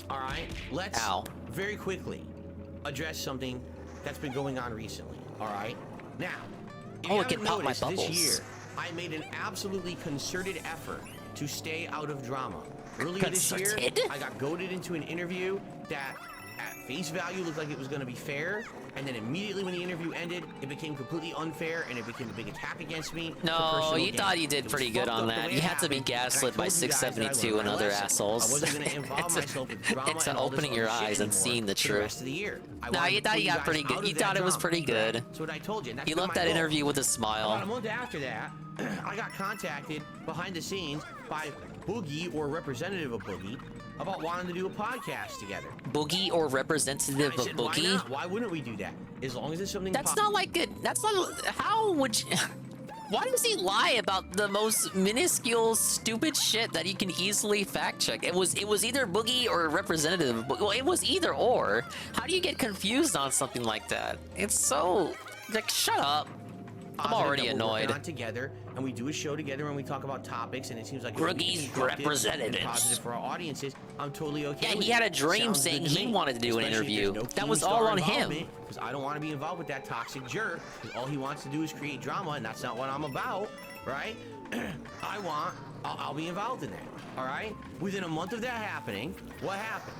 All right. Let's very quickly address something that's been going on recently. All right. Now, if you haven't noticed, this year I made an absolutely concerted effort to stay out of drama. Earlier this year, I got goaded into an interview that at face value looked like it was going to be fair, and then immediately when the interview ended, it became completely unfair, and it became a big attack against me. No, you thought you did pretty good on that. You had to be gaslit by 672 and other assals. I wasn't going to involve myself with drama. It's opening your eyes and seeing the truth. The rest of the year. No, you thought you got pretty good. You thought it was pretty good. That's what I told you. You left that interview with a smile. About a month after that, I got contacted behind the scenes by Boogie, or representative of Boogie, about wanting to do a podcast together. Boogie or representative of Boogie? Why not? Why wouldn't we do that? As long as it's something. That's not like it. That's not. How would you? Why does he lie about the most minuscule, stupid shit that you can easily fact check? It was either Boogie or representative. Well, it was either or. How do you get confused on something like that? It's so like, shut up. I'm already annoyed. On together, and we do a show together, and we talk about topics, and it seems like Boogie's representatives. Positive for our audiences. I'm totally okay. Yeah, with he had it. a dream Sounds saying good to he me. wanted to do an Especially if interview. there's no That was Keemstar all on him. involvement, because I don't want to be involved with that toxic jerk. Because all he wants to do is create drama, and that's not what I'm about, right? I'll be involved in that. All right. Within a month of that happening, what happens?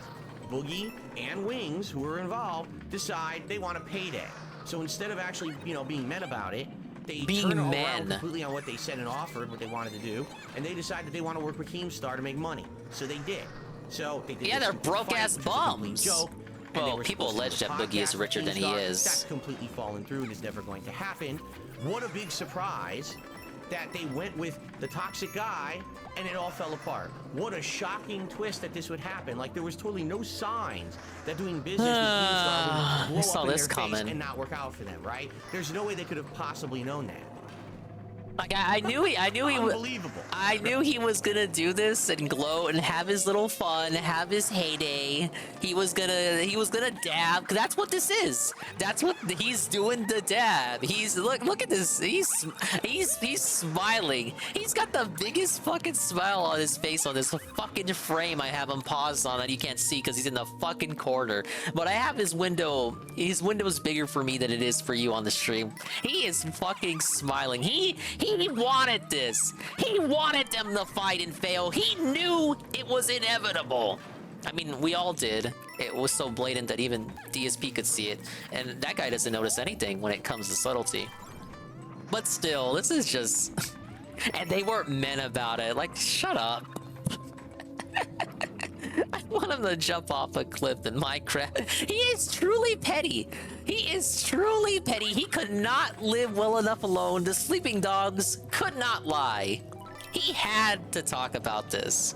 Boogie and Wings, who are involved, decide they want a payday. So instead of actually, being men about it, they turn around completely on what they said and offered, what they wanted to do, and they decided they want to work with Keemstar to make money. So they did. So they did. Yeah, they're broke-ass bums. Joke. Well, people allege that Boogie is richer than he is. That's completely fallen through and is never going to happen. What a big surprise that they went with the toxic guy and it all fell apart. What a shocking twist that this would happen. Like, there was totally no signs that doing business with Keemstar would blow up in their face and not work out for them, right? There's no way they could have possibly known that. Like, I knew he was gonna do this and gloat and have his little fun, have his heyday. He was gonna dab, because that's what this is. That's what he's doing, the dab. Look at this. He's smiling. He's got the biggest fucking smile on his face on this fucking frame I have him paused on that you can't see because he's in the fucking corner. But I have his window. His window's bigger for me than it is for you on the stream. He is fucking smiling. He wanted this. He wanted them to fight and fail. He knew it was inevitable. I mean, we all did. It was so blatant that even DSP could see it. And that guy doesn't notice anything when it comes to subtlety. But still, this is just... And they weren't men about it. Like, shut up. I want him to jump off a cliff in Minecraft. He is truly petty. He is truly petty. He could not live well enough alone. The sleeping dogs could not lie. He had to talk about this.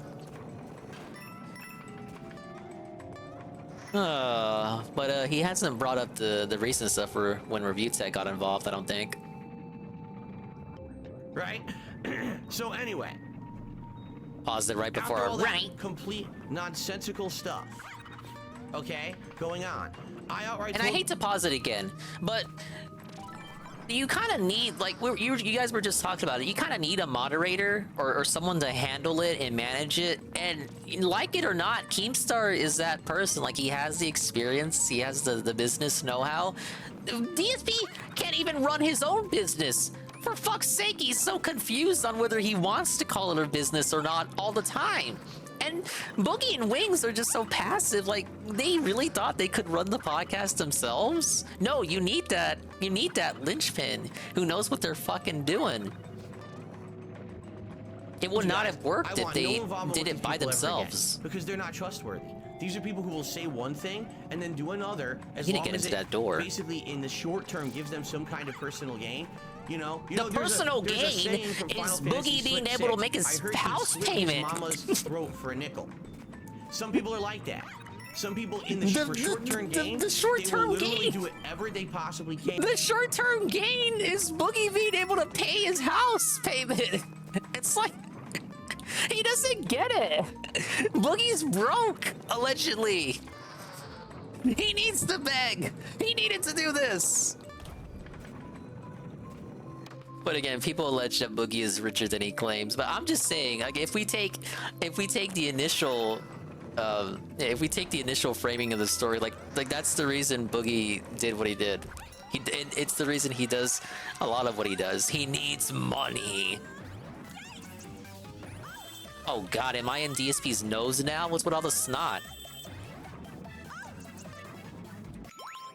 But he hasn't brought up the recent stuff for when Review Tech got involved, I don't think. Right? So anyway. Paused it right before After our all that complete nonsensical stuff, okay, going on. I hate to pause it again, but you kind of need, like, you guys were just talking about it, you kind of need a moderator or someone to handle it and manage it. And like it or not, Keemstar is that person. Like, he has the experience, he has the business know-how. DSP can't even run his own business. For fuck's sake, he's so confused on whether he wants to call it a business or not all the time. And Boogie and Wings are just so passive. Like, they really thought they could run the podcast themselves? No, you need that linchpin who knows what they're fucking doing. It would You not guys, have worked I if want they no involvement did with it by these people ever again, themselves. because they're not trustworthy. These are people who will say one thing and then do another as You didn't long get as into it that door. basically in the short term gives them some kind of personal gain. You know, The personal there's a gain saying from Final is Fantasy Boogie being Split able to 6, make his I heard he'd house slit payment. his mama's throat for a nickel. Some people are like that. Some people in the short-term gain, the short-term they will literally gain. do whatever they possibly can. The short-term gain is Boogie being able to pay his house payment. It's like he doesn't get it. Boogie's broke, allegedly. He needs to beg. He needed to do this. But again, people allege that Boogie is richer than he claims. But I'm just saying, like, if we take the initial, if we take the initial framing of the story, like that's the reason Boogie did what he did. It's the reason he does a lot of what he does. He needs money. Oh God, am I in DSP's nose now? What's with all the snot?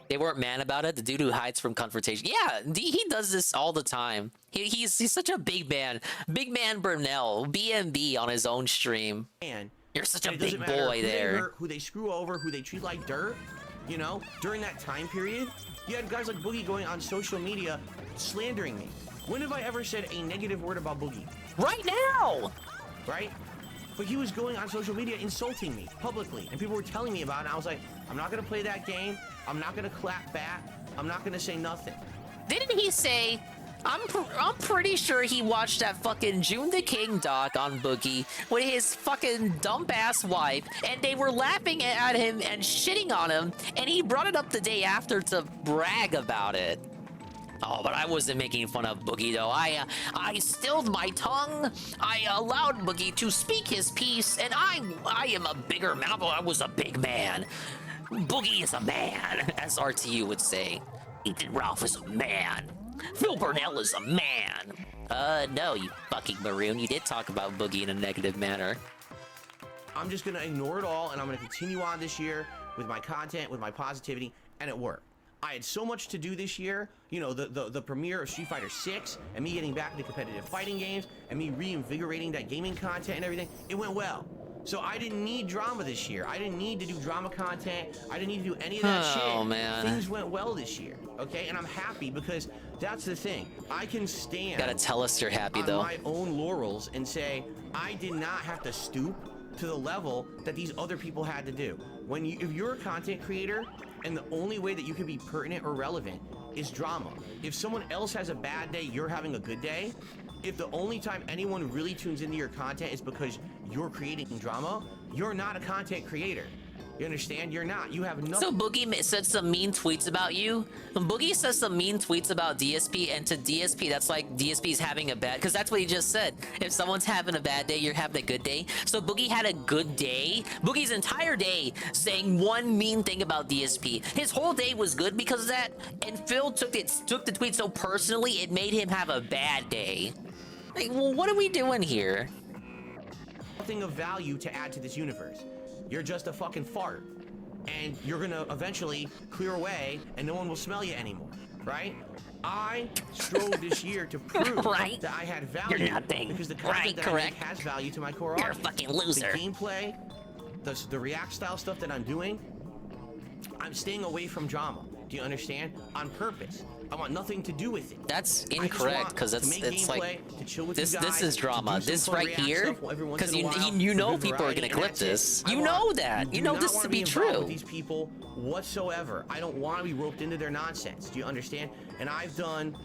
They weren't mad about it. The dude who hides from confrontation. Yeah, he does this all the time. He's such a big man. Big man Burnell, BMB on his own stream. And you're such a it doesn't big matter boy who they there. hurt, who they screw over, who they treat like dirt. You know, during that time period, you had guys like Boogie going on social media slandering me. When have I ever said a negative word about Boogie? Right now! Right? But he was going on social media insulting me publicly, and people were telling me about it. And I was like, I'm not gonna play that game. I'm not gonna clap back. I'm not gonna say nothing. Didn't he say? I'm pretty sure he watched that fucking June the King doc on Boogie with his fucking dump ass wife, and they were laughing at him and shitting on him, and he brought it up the day after to brag about it. Oh, but I wasn't making fun of Boogie though. I stilled my tongue. I allowed Boogie to speak his piece, and I am a bigger man. I was a big man. Boogie is a man, as RTU would say. Ethan Ralph is a man. Phil Burnell is a man. No, you fucking maroon. You did talk about Boogie in a negative manner. I'm just gonna ignore it all, and I'm gonna continue on this year with my content, with my positivity, and it worked. I had so much to do this year, you know, the premiere of Street Fighter 6, and me getting back into competitive fighting games, and me reinvigorating that gaming content and everything. It went well. So I didn't need drama this year. I didn't need to do drama content. I didn't need to do any of that shit. Oh, man. Things went well this year, okay? And I'm happy because that's the thing. I can stand. Gotta tell us you're happy, though. On my own laurels and say, I did not have to stoop to the level that these other people had to do. If you're a content creator, and the only way that you can be pertinent or relevant is drama. If someone else has a bad day, you're having a good day. If the only time anyone really tunes into your content is because you're creating drama, you're not a content creator. You understand? You're not. You have nothing. So Boogie said some mean tweets about you. Boogie says some mean tweets about DSP, and to DSP, that's like DSP's having a bad, because that's what he just said. If someone's having a bad day, you're having a good day. So Boogie had a good day. Boogie's entire day saying one mean thing about DSP. His whole day was good because of that, and Phil took the tweet so personally, it made him have a bad day. Like, well, what are we doing here? Nothing of value to add to this universe. You're just a fucking fart. And you're gonna eventually clear away and no one will smell you anymore, right? I strove this year to prove that I had value. You're nothing. Because the content that I make has value to my core audience. You're a fucking loser. The gameplay, the react style stuff that I'm doing, I'm staying away from drama. Do you understand? On purpose. I want nothing to do with it. That's incorrect, because it's like this is drama. This right here, because you know people are gonna clip this. You know that. You know this to be true. With these people whatsoever. I don't want to be roped into their nonsense. Do you understand? And I've done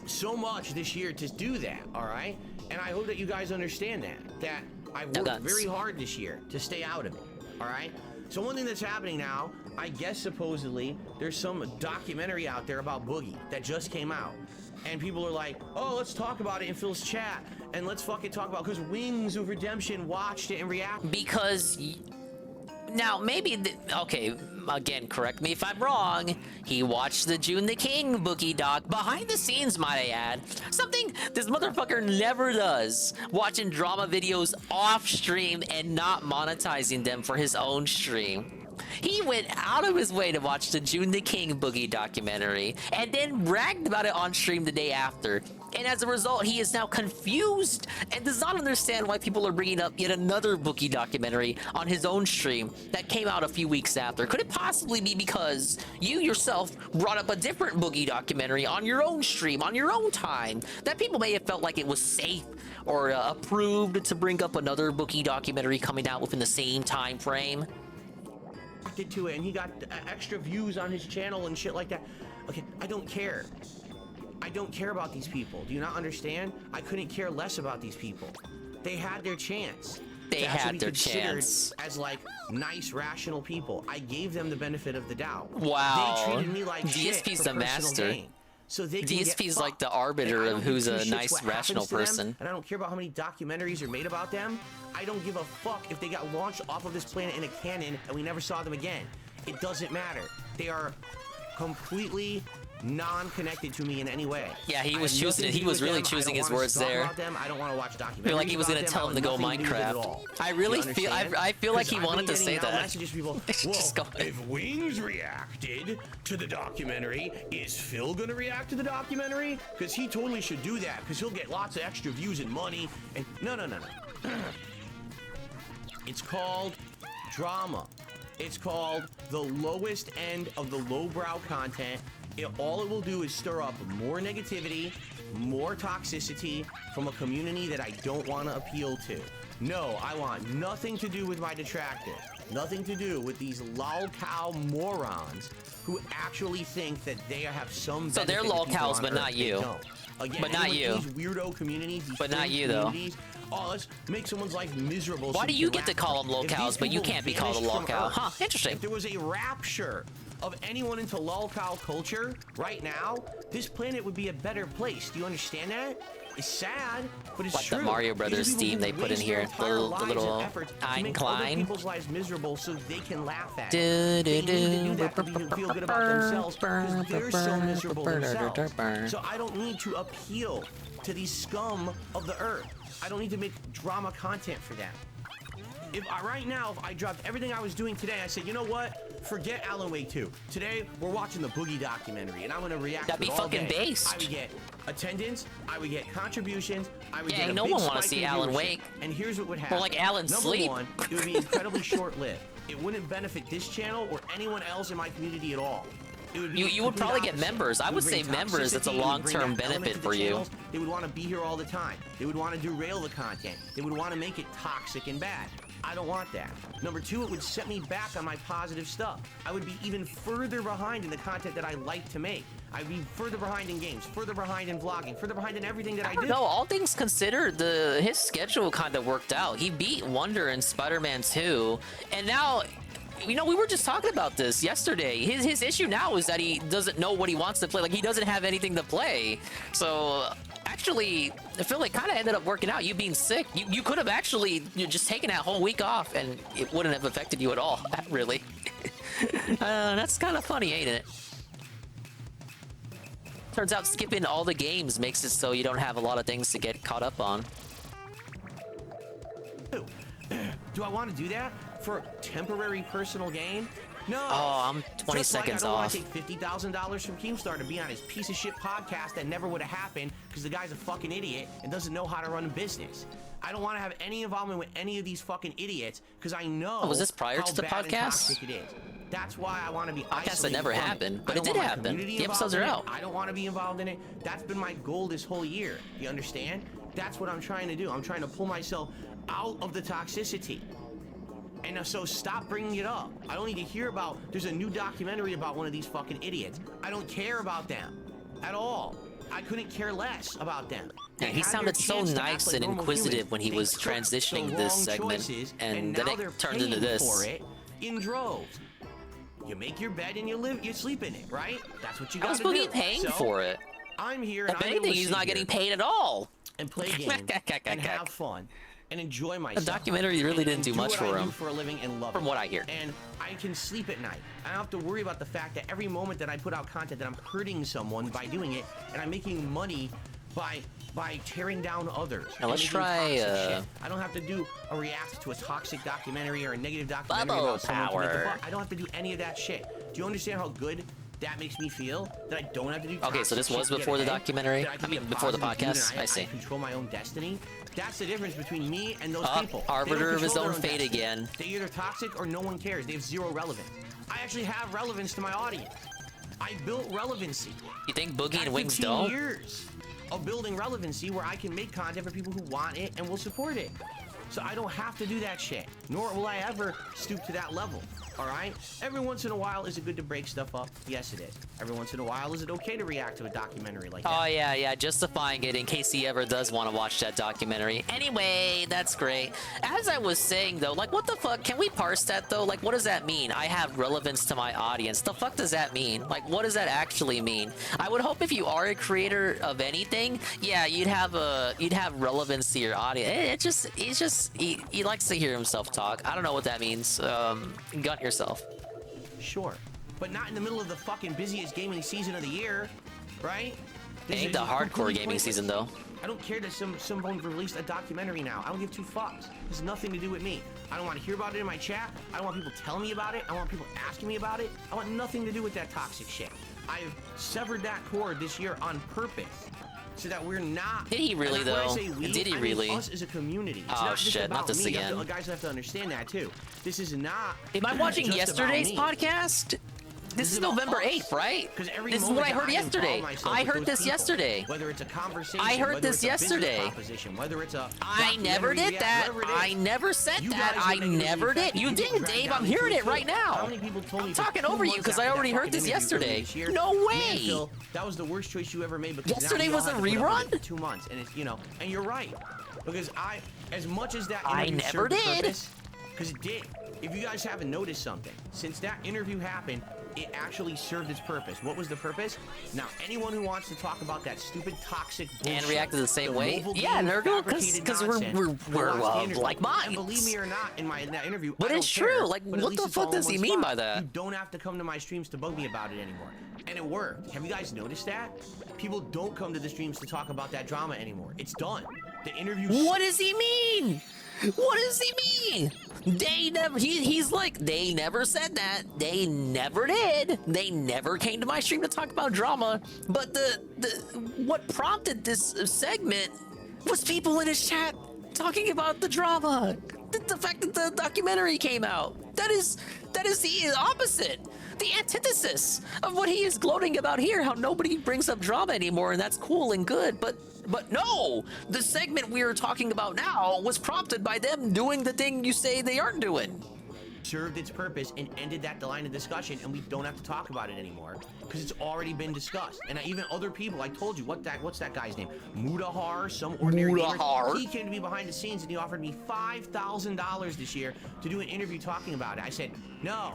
so much this year to do that. All right. And I hope that you guys understand that I've worked very hard this year to stay out of it. All right. So one thing that's happening now, I guess supposedly, there's some documentary out there about Boogie that just came out. And people are like, oh, let's talk about it in Phil's chat. And let's fucking talk about it, because Wings of Redemption watched it and reacted. Because, now, maybe, okay, again, correct me if I'm wrong, he watched the June the King Boogie doc behind the scenes, might I add. Something this motherfucker never does. Watching drama videos off stream and not monetizing them for his own stream. He went out of his way to watch the June the King Boogie documentary and then bragged about it on stream the day after. And as a result, he is now confused and does not understand why people are bringing up yet another Boogie documentary on his own stream that came out a few weeks after. Could it possibly be because you yourself brought up a different Boogie documentary on your own stream, on your own time, that people may have felt like it was safe or approved to bring up another Boogie documentary coming out within the same time frame? To it, and he got extra views on his channel and shit like that. Okay, I don't care. I don't care about these people. Do you not understand? I couldn't care less about these people. They had their chance. They had their chance. As like nice, rational people. I gave them the benefit of the doubt. Wow. They treated me like shit DSP's for the personal master. gain. So they can DSP's get like the arbiter of who's a nice, what rational happens to them, person. and I don't care about how many documentaries are made about them. I don't give a fuck if they got launched off of this planet in a cannon and we never saw them again. It doesn't matter. They are completely non-connected to me in any way. Yeah, he was choosing it. He was really choosing his words there. I don't want to watch documentaries. I feel like he was gonna tell him to go Minecraft. I really feel. I feel like he wanted to say that. Messages people. Well, if Wings reacted to the documentary, is Phil gonna react to the documentary? Because he totally should do that. Because he'll get lots of extra views and money. And no. It's called drama. It's called the lowest end of the lowbrow content. All it will do is stir up more negativity, more toxicity from a community that I don't want to appeal to. No, I want nothing to do with my detractors. Nothing to do with these lolcow morons who actually think that they have some benefit. So they're lolcows, but not you. Again, but not you. These weirdo communities, these but not you though. Oh, let's make someone's life miserable. Why do you get to call them lolcows, but you can't be called a lolcow? Huh, interesting. If there was a rapture of anyone into lolcow culture right now, this planet would be a better place. Do you understand that? It's sad, but it's true. What the Mario Brothers theme they put in here, the little Ein Klein. People's lives miserable so they can laugh at it. They need to do that to feel good about themselves because they're so miserable themselves. So I don't need to appeal to these scum of the earth. I don't need to make drama content for them. Right now, if I dropped everything I was doing today, I said, you know what? Forget Alan Wake 2. Today, we're watching the Boogie documentary, and I'm gonna react to it all day. That'd be fucking based. I would get attendance, I would get contributions, I would get a no big one want to spike see in Alan viewership. Wake. And here's what would happen. Or like Alan Sleep. Number one, it would be incredibly short-lived. It wouldn't benefit this channel or anyone else in my community at all. You would probably get members. I would say members. That's a long-term benefit for you. They would want to be here all the time. They would want to derail the content. They would want to make it toxic and bad. I don't want that. Number two, it would set me back on my positive stuff. I would be even further behind in the content that I like to make. I'd be further behind in games, further behind in vlogging, further behind in everything that I do. No, all things considered, his schedule kind of worked out. He beat Wonder in Spider-Man 2, and now, you know, we were just talking about this yesterday. His issue now is that he doesn't know what he wants to play. Like, he doesn't have anything to play. So, actually, I feel like kind of ended up working out. You being sick, you could have actually just taken that whole week off, and it wouldn't have affected you at all, really. That's kind of funny, ain't it? Turns out skipping all the games makes it so you don't have a lot of things to get caught up on. Do I want to do that for a temporary personal gain? No. Oh, I'm 20 seconds off. I don't want to take $50,000 from Keemstar to be on his piece of shit podcast that never would have happened because the guy's a fucking idiot and doesn't know how to run a business. I don't want to have any involvement with any of these fucking idiots because I know. Oh, was this prior to the bad and podcast? toxic it is. That's why I want to be Podcast that isolated never from it. happened, but I it don't did want my happen. community The episodes involved are in it. out. I don't want to be involved in it. That's been my goal this whole year. You understand? That's what I'm trying to do. I'm trying to pull myself out of the toxicity. And so stop bringing it up. I don't need to hear about, there's a new documentary about one of these fucking idiots. I don't care about them at all. I couldn't care less about them. Yeah, he sounded so nice and inquisitive when he was transitioning this segment, and then it turned into this. For it in droves. You make your bed and you sleep in it, right? That's what you got to do. How's Boogie paying for it? I'm here. And if anything, he's not getting paid at all. And play games and have fun and enjoy myself. The documentary really didn't do much for him. For a living and love from what I hear. And I can sleep at night. I don't have to worry about the fact that every moment that I put out content that I'm hurting someone by doing it, and I'm making money by tearing down others. Now let's and try, making toxic shit. I don't have to do a react to a toxic documentary or a negative documentary Bubble about someone to make a power. buck. I don't have to do any of that shit. Do you understand how good that makes me feel? That I don't have to do Okay, so this toxic was shit to before the get ahead? documentary? That can I be mean, a before the positive dude podcast? and I see. I control my own destiny. That's the difference between me and those Oh, people. They don't arbiter of his control own their fate destiny. again. They're either toxic or no one cares. They have zero relevance. I actually have relevance to my audience. I built relevancy. You think Boogie and Got Wings 15 don't? years of building relevancy where I can make content for people who want it and will support it. So I don't have to do that shit, nor will I ever stoop to that level. All right? Every once in a while, is it good to break stuff up? Yes, it is. Every once in a while, is it okay to react to a documentary like that? Oh, yeah, justifying it in case he ever does want to watch that documentary. Anyway, that's great. As I was saying, though, like, what the fuck? Can we parse that, though? Like, what does that mean? I have relevance to my audience. The fuck does that mean? Like, what does that actually mean? I would hope if you are a creator of anything, yeah, you'd have relevance to your audience. He likes to hear himself talk. I don't know what that means. Gut yourself. Sure. But not in the middle of the fucking busiest gaming season of the year, right? It ain't the hardcore gaming season, though. I don't care that someone released a documentary now. I don't give two fucks. It has nothing to do with me. I don't want to hear about it in my chat. I don't want people telling me about it. I want people asking me about it. I want nothing to do with that toxic shit. I've severed that cord this year on purpose. So that we're not. Did he really, and when I though? say we, Did he I mean really? us as a community. It's Oh not just shit! about Not this me. again. Guys have to understand that too. This is not. Am I watching just yesterday's about me. podcast? This is November 8th, right? This is what I heard yesterday. I heard this yesterday. Whether it's a conversation, I heard whether this it's a business yesterday. proposition, whether it's a I never did that. I never said that. I never did. You didn't, Dave. I'm hearing it right now. How many people told me I'm talking over you because I already heard this yesterday. No way. Phil, that was the worst choice you ever made. Because Yesterday now was a have to put up with rerun? it for 2 months, and it's and you're right because as much as that I interview never served a did. purpose, because it did. If you guys haven't noticed something, since that interview happened, it actually served its purpose. What was the purpose? Now, anyone who wants to talk about that stupid, toxic bullshit, And reacted the same way? mobile Yeah, game Nurgle, fabricated because nonsense, we're go watch the interview. like minds. And believe me or not, in that interview, But I it's don't care, true. Like, but at what least the it's all fuck in does he one mean spot. by that? You don't have to come to my streams to bug me about it anymore. And it worked. Have you guys noticed that? People don't come to the streams to talk about that drama anymore. It's done. The interview. What does he mean? What does he mean? They never. He's like, they never said that. They never did. They never came to my stream to talk about drama. But what prompted this segment was people in his chat talking about the drama. The fact that the documentary came out. That is the opposite. The antithesis of what he is gloating about here, how nobody brings up drama anymore, and that's cool and good, but no! The segment we are talking about now was prompted by them doing the thing you say they aren't doing. Served its purpose and ended that line of discussion, and we don't have to talk about it anymore because it's already been discussed. And even other people, I told you, what's that guy's name? Mudahar, some ordinary gamer. He came to me behind the scenes and he offered me $5,000 this year to do an interview talking about it. I said, no,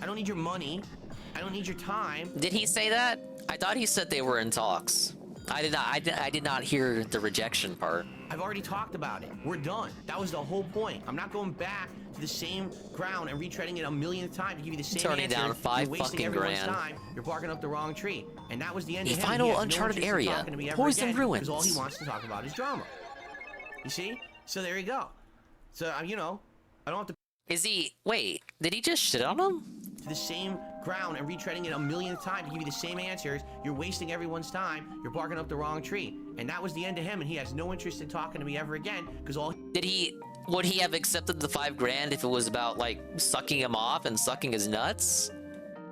I don't need your money. I don't need your time. Did he say that? I thought he said they were in talks. I did not hear the rejection part. I've already talked about it. We're done. That was the whole point. I'm not going back to the same ground and retreading it a millionth time to give you the same Turning answer. down $5 You're wasting fucking everyone's grand. time. You're barking up the wrong tree. And that was the end A of him. final He has no uncharted interest in area. talking to me ever Poison again, ruins. because all he wants to talk about is drama. You see? So there you go. So, I don't have to... Wait, did he just shit on him? To the same ground and retreading it a millionth time to give you the same answers. You're wasting everyone's time. You're barking up the wrong tree. And that was the end of him, and he has no interest in talking to me ever again, because all... Would he have accepted the $5 grand if it was about, like, sucking him off and sucking his nuts?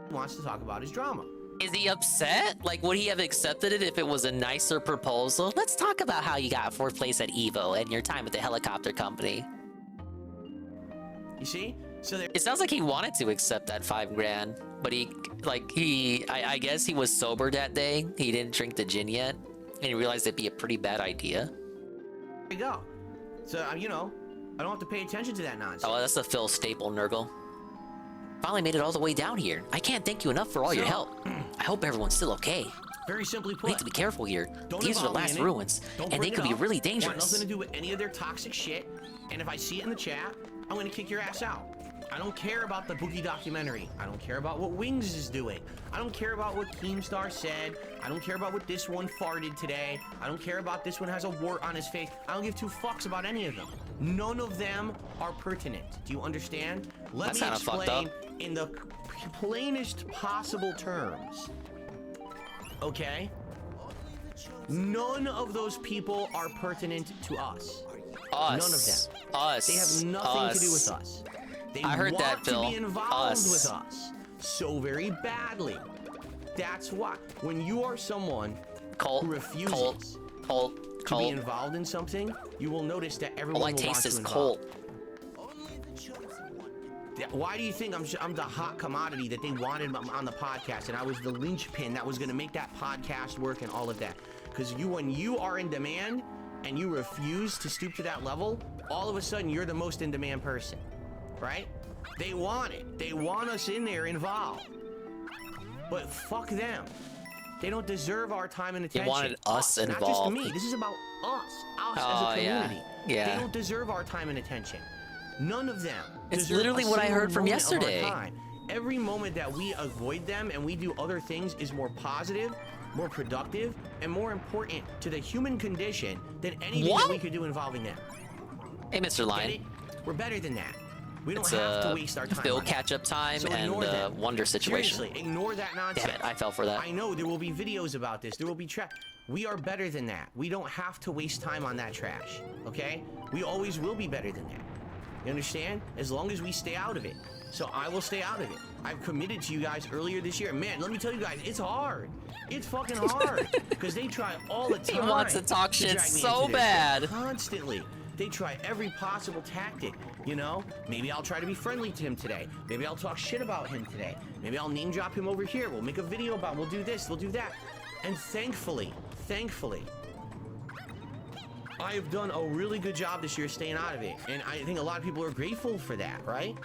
He wants to talk about his drama. Is he upset? Like, would he have accepted it if it was a nicer proposal? Let's talk about how you got 4th place at EVO and your time at the helicopter company. You see? So it sounds like he wanted to accept that $5 grand, but I guess he was sober that day. He didn't drink the gin yet, and he realized it'd be a pretty bad idea. There you go. So, I don't have to pay attention to that nonsense. Oh, that's a Phil staple, Nurgle. Finally made it all the way down here. I can't thank you enough for all your help. I hope everyone's still okay. Very simply put. We need to be careful here. Don't These are the involve me last in it. ruins, Don't and they bring could it be up. really Want dangerous. nothing to do with any of their toxic shit. And if I see it in the chat, I'm gonna kick your ass out. I don't care about the Boogie documentary. I don't care about what Wings is doing. I don't care about what Keemstar said. I don't care about what this one farted today. I don't care about this one has a wart on his face. I don't give two fucks about any of them. None of them are pertinent. Do you understand? Let me explain in the plainest possible terms. Okay? None of those people are pertinent to us. None of them. Us. They have nothing to do with us. They I heard want that, Phil. to be involved with us so very badly. That's why when you are someone who refuses to be involved in something, you will notice that everyone will want to involve. All I taste is cold. Why do you think I'm the hot commodity that they wanted on the podcast, and I was the linchpin that was going to make that podcast work and all of that? Because when you are in demand and you refuse to stoop to that level, all of a sudden you're the most in demand person, right? They want it. They want us in there involved. But fuck them. They don't deserve our time and attention. They wanted us involved. Not just me. This is about us as a community. Yeah. They don't deserve our time and attention. None of them. It's literally what I heard from yesterday. Every moment that we avoid them and we do other things is more positive, more productive, and more important to the human condition than anything that we could do involving them. Hey, Mr. Lion. We're better than that. We don't have to waste our time. Phil catch-up time and Wonder situation. Seriously, ignore that nonsense. Damn it, I fell for that. I know there will be videos about this. There will be We are better than that. We don't have to waste time on that trash. Okay? We always will be better than that. You understand? As long as we stay out of it. So I will stay out of it. I've committed to you guys earlier this year. Man, let me tell you guys, it's hard. It's fucking hard. Because they try all the time. He wants to talk shit so bad. Constantly. They try every possible tactic, you know? Maybe I'll try to be friendly to him today. Maybe I'll talk shit about him today. Maybe I'll name drop him over here. We'll make a video about we'll do this, we'll do that. And thankfully, I have done a really good job this year staying out of it. And I think a lot of people are grateful for that, right?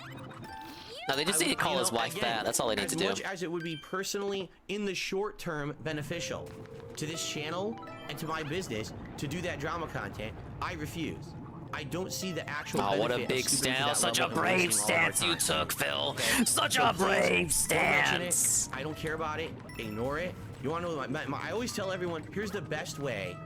No, they just need to call his wife fat. That's all they need to do. As much as it would be personally, in the short term, beneficial to this channel and to my business to do that drama content, I refuse. I don't see the actual benefit. Oh, what a big stance. Such a brave stance you took, Phil. Okay. Such a brave stance. I don't care about it. Ignore it. You want to know, I always tell everyone, here's the best way,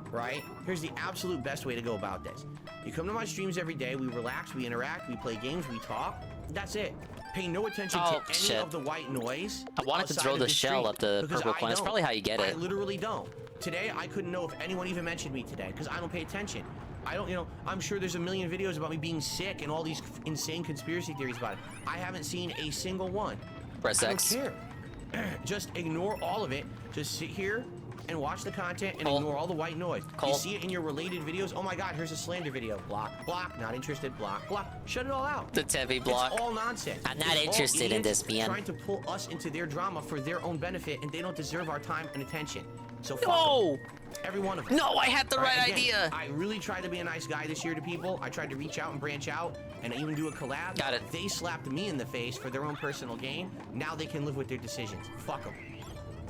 right? Here's the absolute best way to go about this. You come to my streams every day, we relax, we interact, we play games, we talk. That's it. Pay no attention to any of the white noise. I wanted to throw the shell up the purple coin. That's probably how you get it. I literally don't. Today, I couldn't know if anyone even mentioned me today because I don't pay attention. I don't, I'm sure there's a million videos about me being sick and all these insane conspiracy theories about it. I haven't seen a single one. Press X. I don't care. Just ignore all of it. Just sit here and watch the content and ignore all the white noise. You see it in your related videos. Oh my God, here's a slander video. Block, block, not interested, block, block. Shut it all out. The Tevi block. It's all nonsense. I'm not interested in this, man. Trying to pull us into their drama for their own benefit, and they don't deserve our time and attention. So no! Every one of them. No, I had the right idea. I really tried to be a nice guy this year to people. I tried to reach out and branch out and even do a collab. Got it. They slapped me in the face for their own personal gain. Now they can live with their decisions. Fuck them.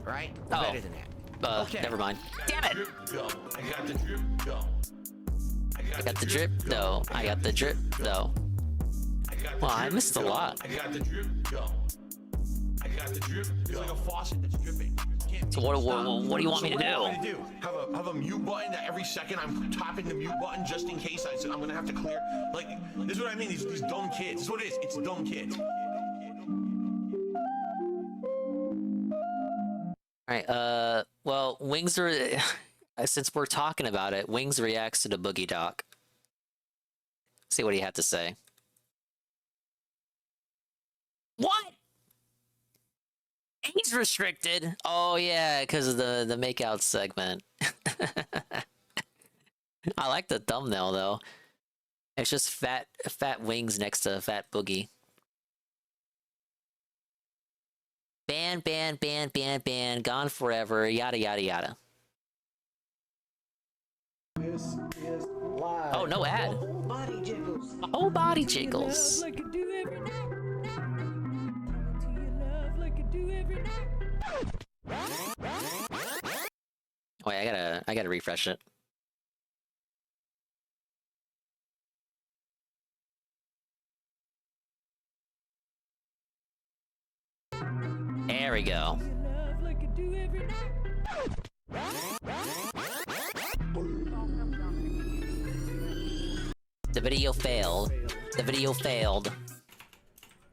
Right? We're better than that. Okay. Never mind. Damn it! Go. I got the drip. Go. I got the drip. No. I got the drip. No. Well, I missed a lot. I got the drip. Go. I got the drip. It's like a faucet that's dripping. So what do you want me to do? Have a mute button that every second I'm tapping the mute button just in case I'm gonna have to clear. Like, this is what I mean. These dumb kids. This is what it is. It's dumb kids. All right. Well, Wings are. Since we're talking about it, Wings reacts to the Boogie Doc. See what he had to say. What? He's restricted. Oh yeah, because of the makeout segment. I like the thumbnail though. It's just fat Wings next to Fat Boogie. Ban, ban, ban, ban, ban, gone forever, yada yada yada. This is live. Oh, no ad. Body jiggles. Oh, body jiggles. Like I do every night. Like I do every night. Wait, I gotta refresh it. There we go. The video failed. The video failed.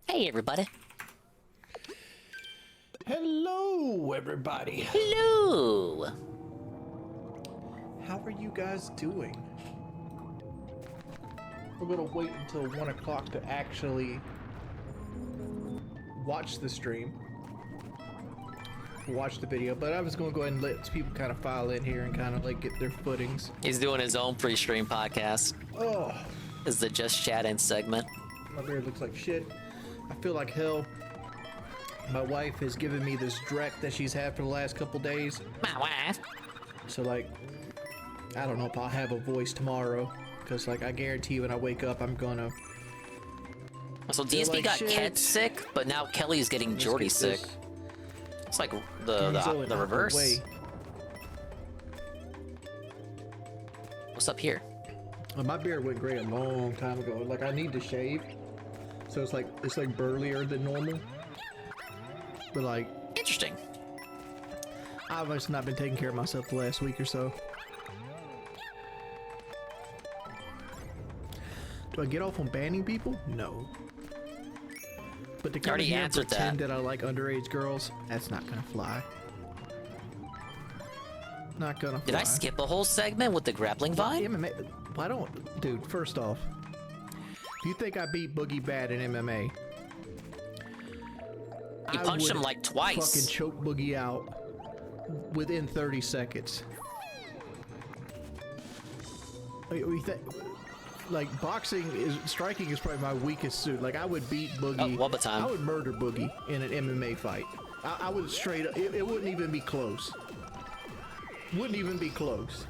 Hey, everybody. Hello, everybody. Hello. How are you guys doing? We're gonna wait until 1 o'clock to actually watch the stream. Watch the video, but I was gonna go ahead and let people kind of file in here and kind of like get their footings. He's doing his own pre-stream podcast. Oh. Is the Just Chatting segment. My beard looks like shit. I feel like hell. My wife has given me this dreck that she's had for the last couple days. My wife? So like, I don't know if I'll have a voice tomorrow. Because like, I guarantee you when I wake up, I'm gonna... So DSP like got shit. Ket sick, but now Kelly's getting Jordy sick. It's like the reverse. Way. What's up here? My beard went gray a long time ago. Like I need to shave, so it's like burlier than normal. But like, interesting. I've just not been taking care of myself the last week or so. Do I get off on banning people? No. But to come Already here and answered pretend that I like underage girls, that's not gonna fly. Not gonna fly. Did I skip a whole segment with the grappling vibe? MMA, why don't, dude? First off, if you think I beat Boogie bad in MMA, You punched him like twice. Fucking choke Boogie out within 30 seconds. Like boxing striking is probably my weakest suit. Like I would beat Boogie. One more time. I would murder Boogie in an MMA fight. I would straight up. It wouldn't even be close. Wouldn't even be close.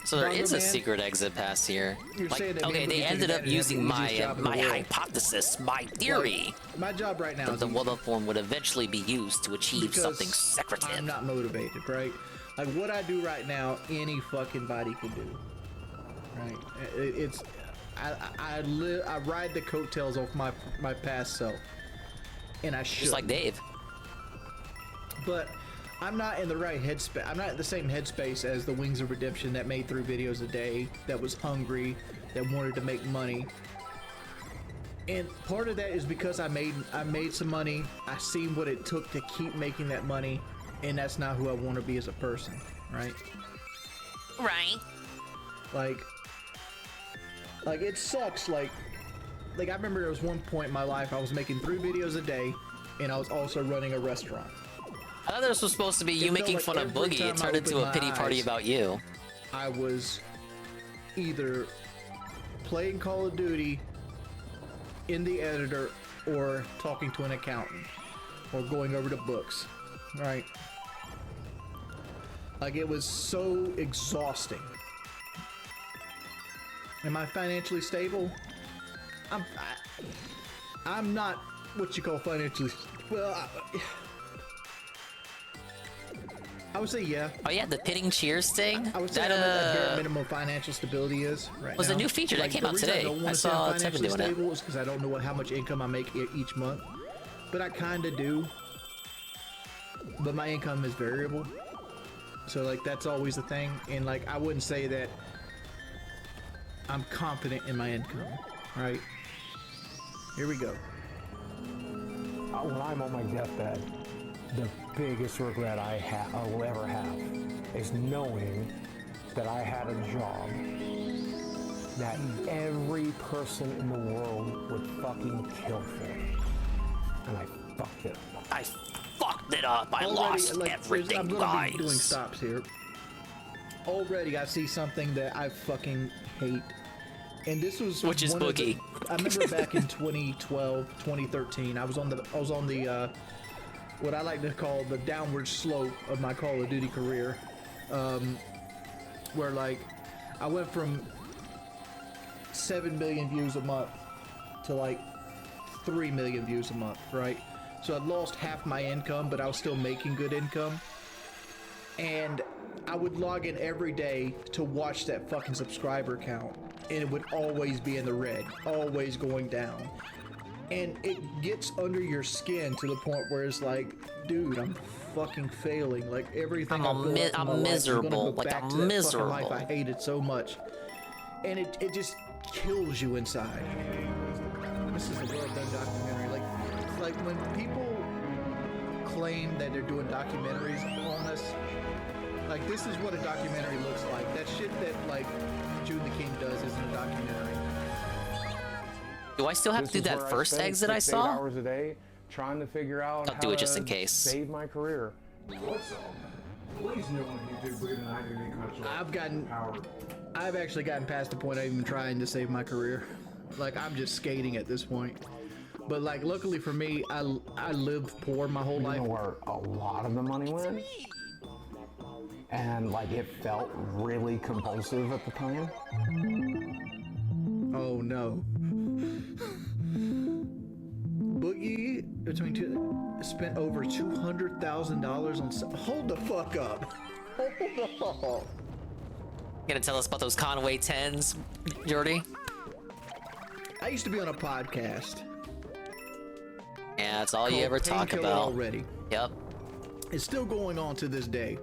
So there Bongo is a Man, secret exit pass here. You're Like, saying that okay, maybe they we ended can up have the using my easiest job in the my world. hypothesis, my theory. Like, my job right now that is the easy. weather form would eventually be used to achieve Because something secretive. I'm not motivated, right? Like what I do right now, any fucking body can do. Right? It's I ride the coattails off my past self, and I should. Just like Dave. But I'm not in the right headspace. I'm not in the same headspace as the Wings of Redemption that made 3 videos a day, that was hungry, that wanted to make money. And part of that is because I made some money. I seen what it took to keep making that money, and that's not who I want to be as a person, right? Right. Like it sucks. Like I remember there was one point in my life I was making 3 videos a day, and I was also running a restaurant. I thought this was supposed to be you making fun of Boogie. It turned into a pity party about you. I was either playing Call of Duty in the editor or talking to an accountant or going over the books, right? Like it was so exhausting. Am I financially stable? I'm not what you call financially. Well, I would say yeah. Oh yeah, the pitting cheers thing. I would say that that bare minimum financial stability is right was now. a new feature that came out today. I saw Tevin doing it. Is because I don't know how much income I make each month, but I kind of do. But my income is variable, so like that's always the thing. And like I wouldn't say that I'm confident in my income. Right? Here we go. When I'm on my deathbed, the biggest regret I will ever have is knowing that I had a job that every person in the world would fucking kill for. And I fucked it up. I fucked it up. I lost everything, I'm gonna guys. be doing stops here. Already I see something that I fucking hate. And this was which is Boogie. I remember back in 2012, 2013, I was on the what I like to call the downward slope of my Call of Duty career, where like I went from 7 million views a month to like 3 million views a month, right? So I'd lost half my income, but I was still making good income. And I would log in every day to watch that fucking subscriber count, and it would always be in the red, always going down. And it gets under your skin to the point where it's like, dude, I'm fucking failing. Like everything I'm miserable. Like I'm miserable. Life I hated so much, and it just kills you inside. This is a well done documentary. Like when people claim that they're doing documentaries on us, like this is what a documentary looks like. That shit that like June the King does isn't a documentary. Do I still have to do that first exit I saw? 8 hours a day trying to figure out I'll do it just in case. Save my career. What's up? Please no one YouTube bigger than I do I've actually gotten past the point of even trying to save my career. Like I'm just skating at this point. But like luckily for me, I lived poor my whole life. You know where a lot of the money went? And like it felt really compulsive at the time. Oh no. Boogie spent over $200,000 on. Hold the fuck up. Hold up. Gonna tell us about those Conway 10s, Jordy? I used to be on a podcast. Yeah, that's all you ever talk Painkiller about. Already. Yep. It's still going on to this day.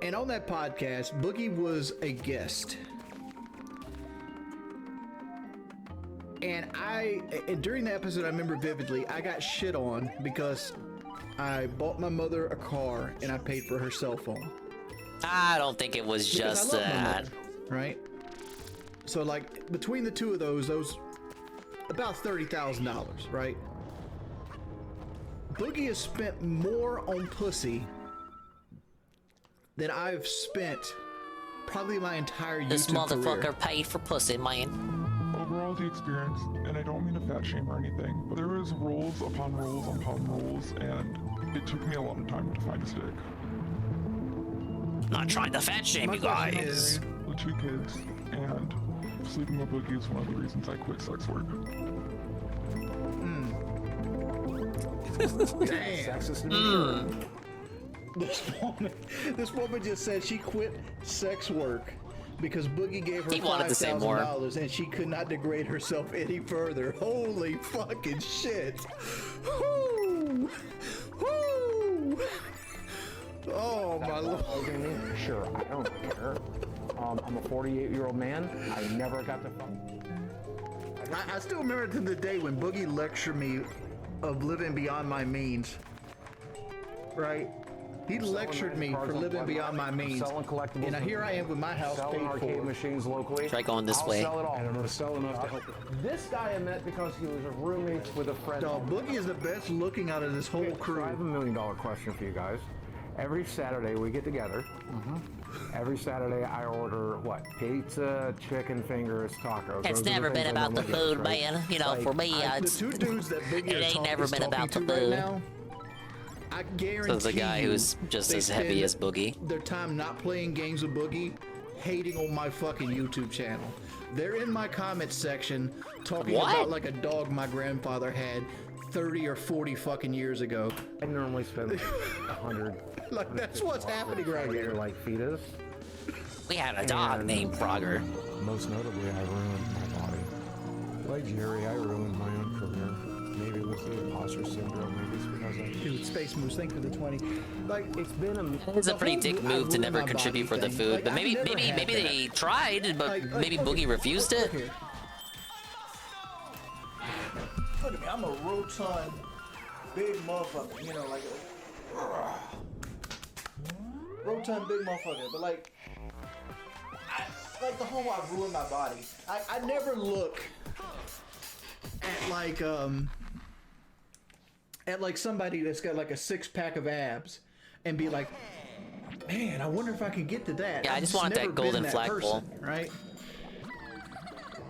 And on that podcast, Boogie was a guest. And during the episode, I remember vividly, I got shit on because I bought my mother a car and I paid for her cell phone. I don't think it was just that. Mother, right? So like between the two of those about $30,000, right? Boogie has spent more on pussy than I've spent probably my entire YouTube This motherfucker career. paid for pussy, man. Overall, the experience, and I don't mean to fat shame or anything, but there was rules upon rules upon rules, and it took me a lot of time to find a stick. Not trying to fat shame you guys. With 2 kids, and sleeping with Boogie is one of the reasons I quit sex work. Damn. This woman just said she quit sex work because Boogie gave her $5,000 and she could not degrade herself any further. Holy fucking shit. Woo! Woo! Oh my lord. Sure, I don't care. I'm a 48-year-old man. I never got to fuck. I still remember to the day when Boogie lectured me of living beyond my means. Right? He lectured me for living beyond my means. And now here I am with my house paid for. Arcade machines locally. Try going this way. I'll sell it all. And I'm going to sell enough to help. This guy I met because he was a roommate with a friend. Dog, Boogie is the best looking out of this whole crew. I have $1 million question for you guys. Every Saturday we get together. Every Saturday I order what? Pizza, chicken fingers, tacos. It's never been about the food, man. You know, for me, the two dudes that Biggie it ain't never been about the food. Right now, I guarantee so the guy who's just as heavy as Boogie. Their time not playing games with Boogie, hating on my fucking YouTube channel. They're in my comments section talking about like a dog my grandfather had 30 or 40 fucking years ago. I normally spend like 100. Like that's what's happening right here. Like fetus. We had a dog named Frogger. Most notably, I ruined my body. Like Jerry, I ruined my own career. Maybe it was the imposter syndrome. Maybe it's because I. Dude, Space Moose, thank you for the 20. Like it's been a. It's a pretty dick move to never contribute for the food, but maybe they tried, but maybe Boogie refused it. Look at me, I'm a rotund, big motherfucker. You know, like rotund, big motherfucker. But like the whole I ruined my body. I never look at like somebody that's got like a 6-pack of abs and be like, man, I wonder if I can get to that. Yeah, I just wanted that golden flagpole. Right?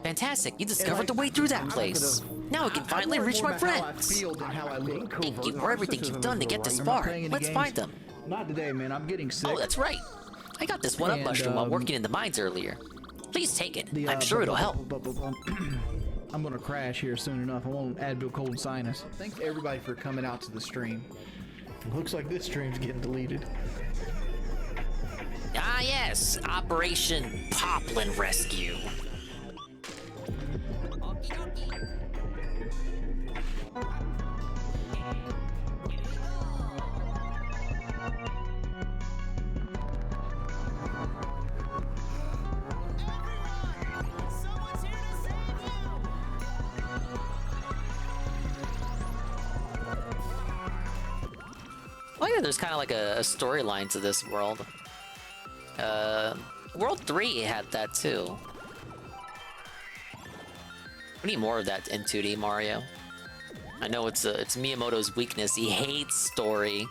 Fantastic! You discovered the way through that place. Now we can finally reach my friends. Thank you for everything you've done to get this far. Let's find them. Not today, man. I'm getting sick. Oh, that's right. I got this one-up mushroom while working in the mines earlier. Please take it. I'm sure it'll help. I'm gonna crash here soon enough. I won't add to a cold sinus. Thanks to everybody for coming out to the stream. Looks like this stream's getting deleted. Ah yes, Operation Poplin Rescue. Oh yeah, there's kind of like a storyline to this world. World 3 had that too. We need more of that in 2D Mario. I know it's Miyamoto's weakness. He hates story.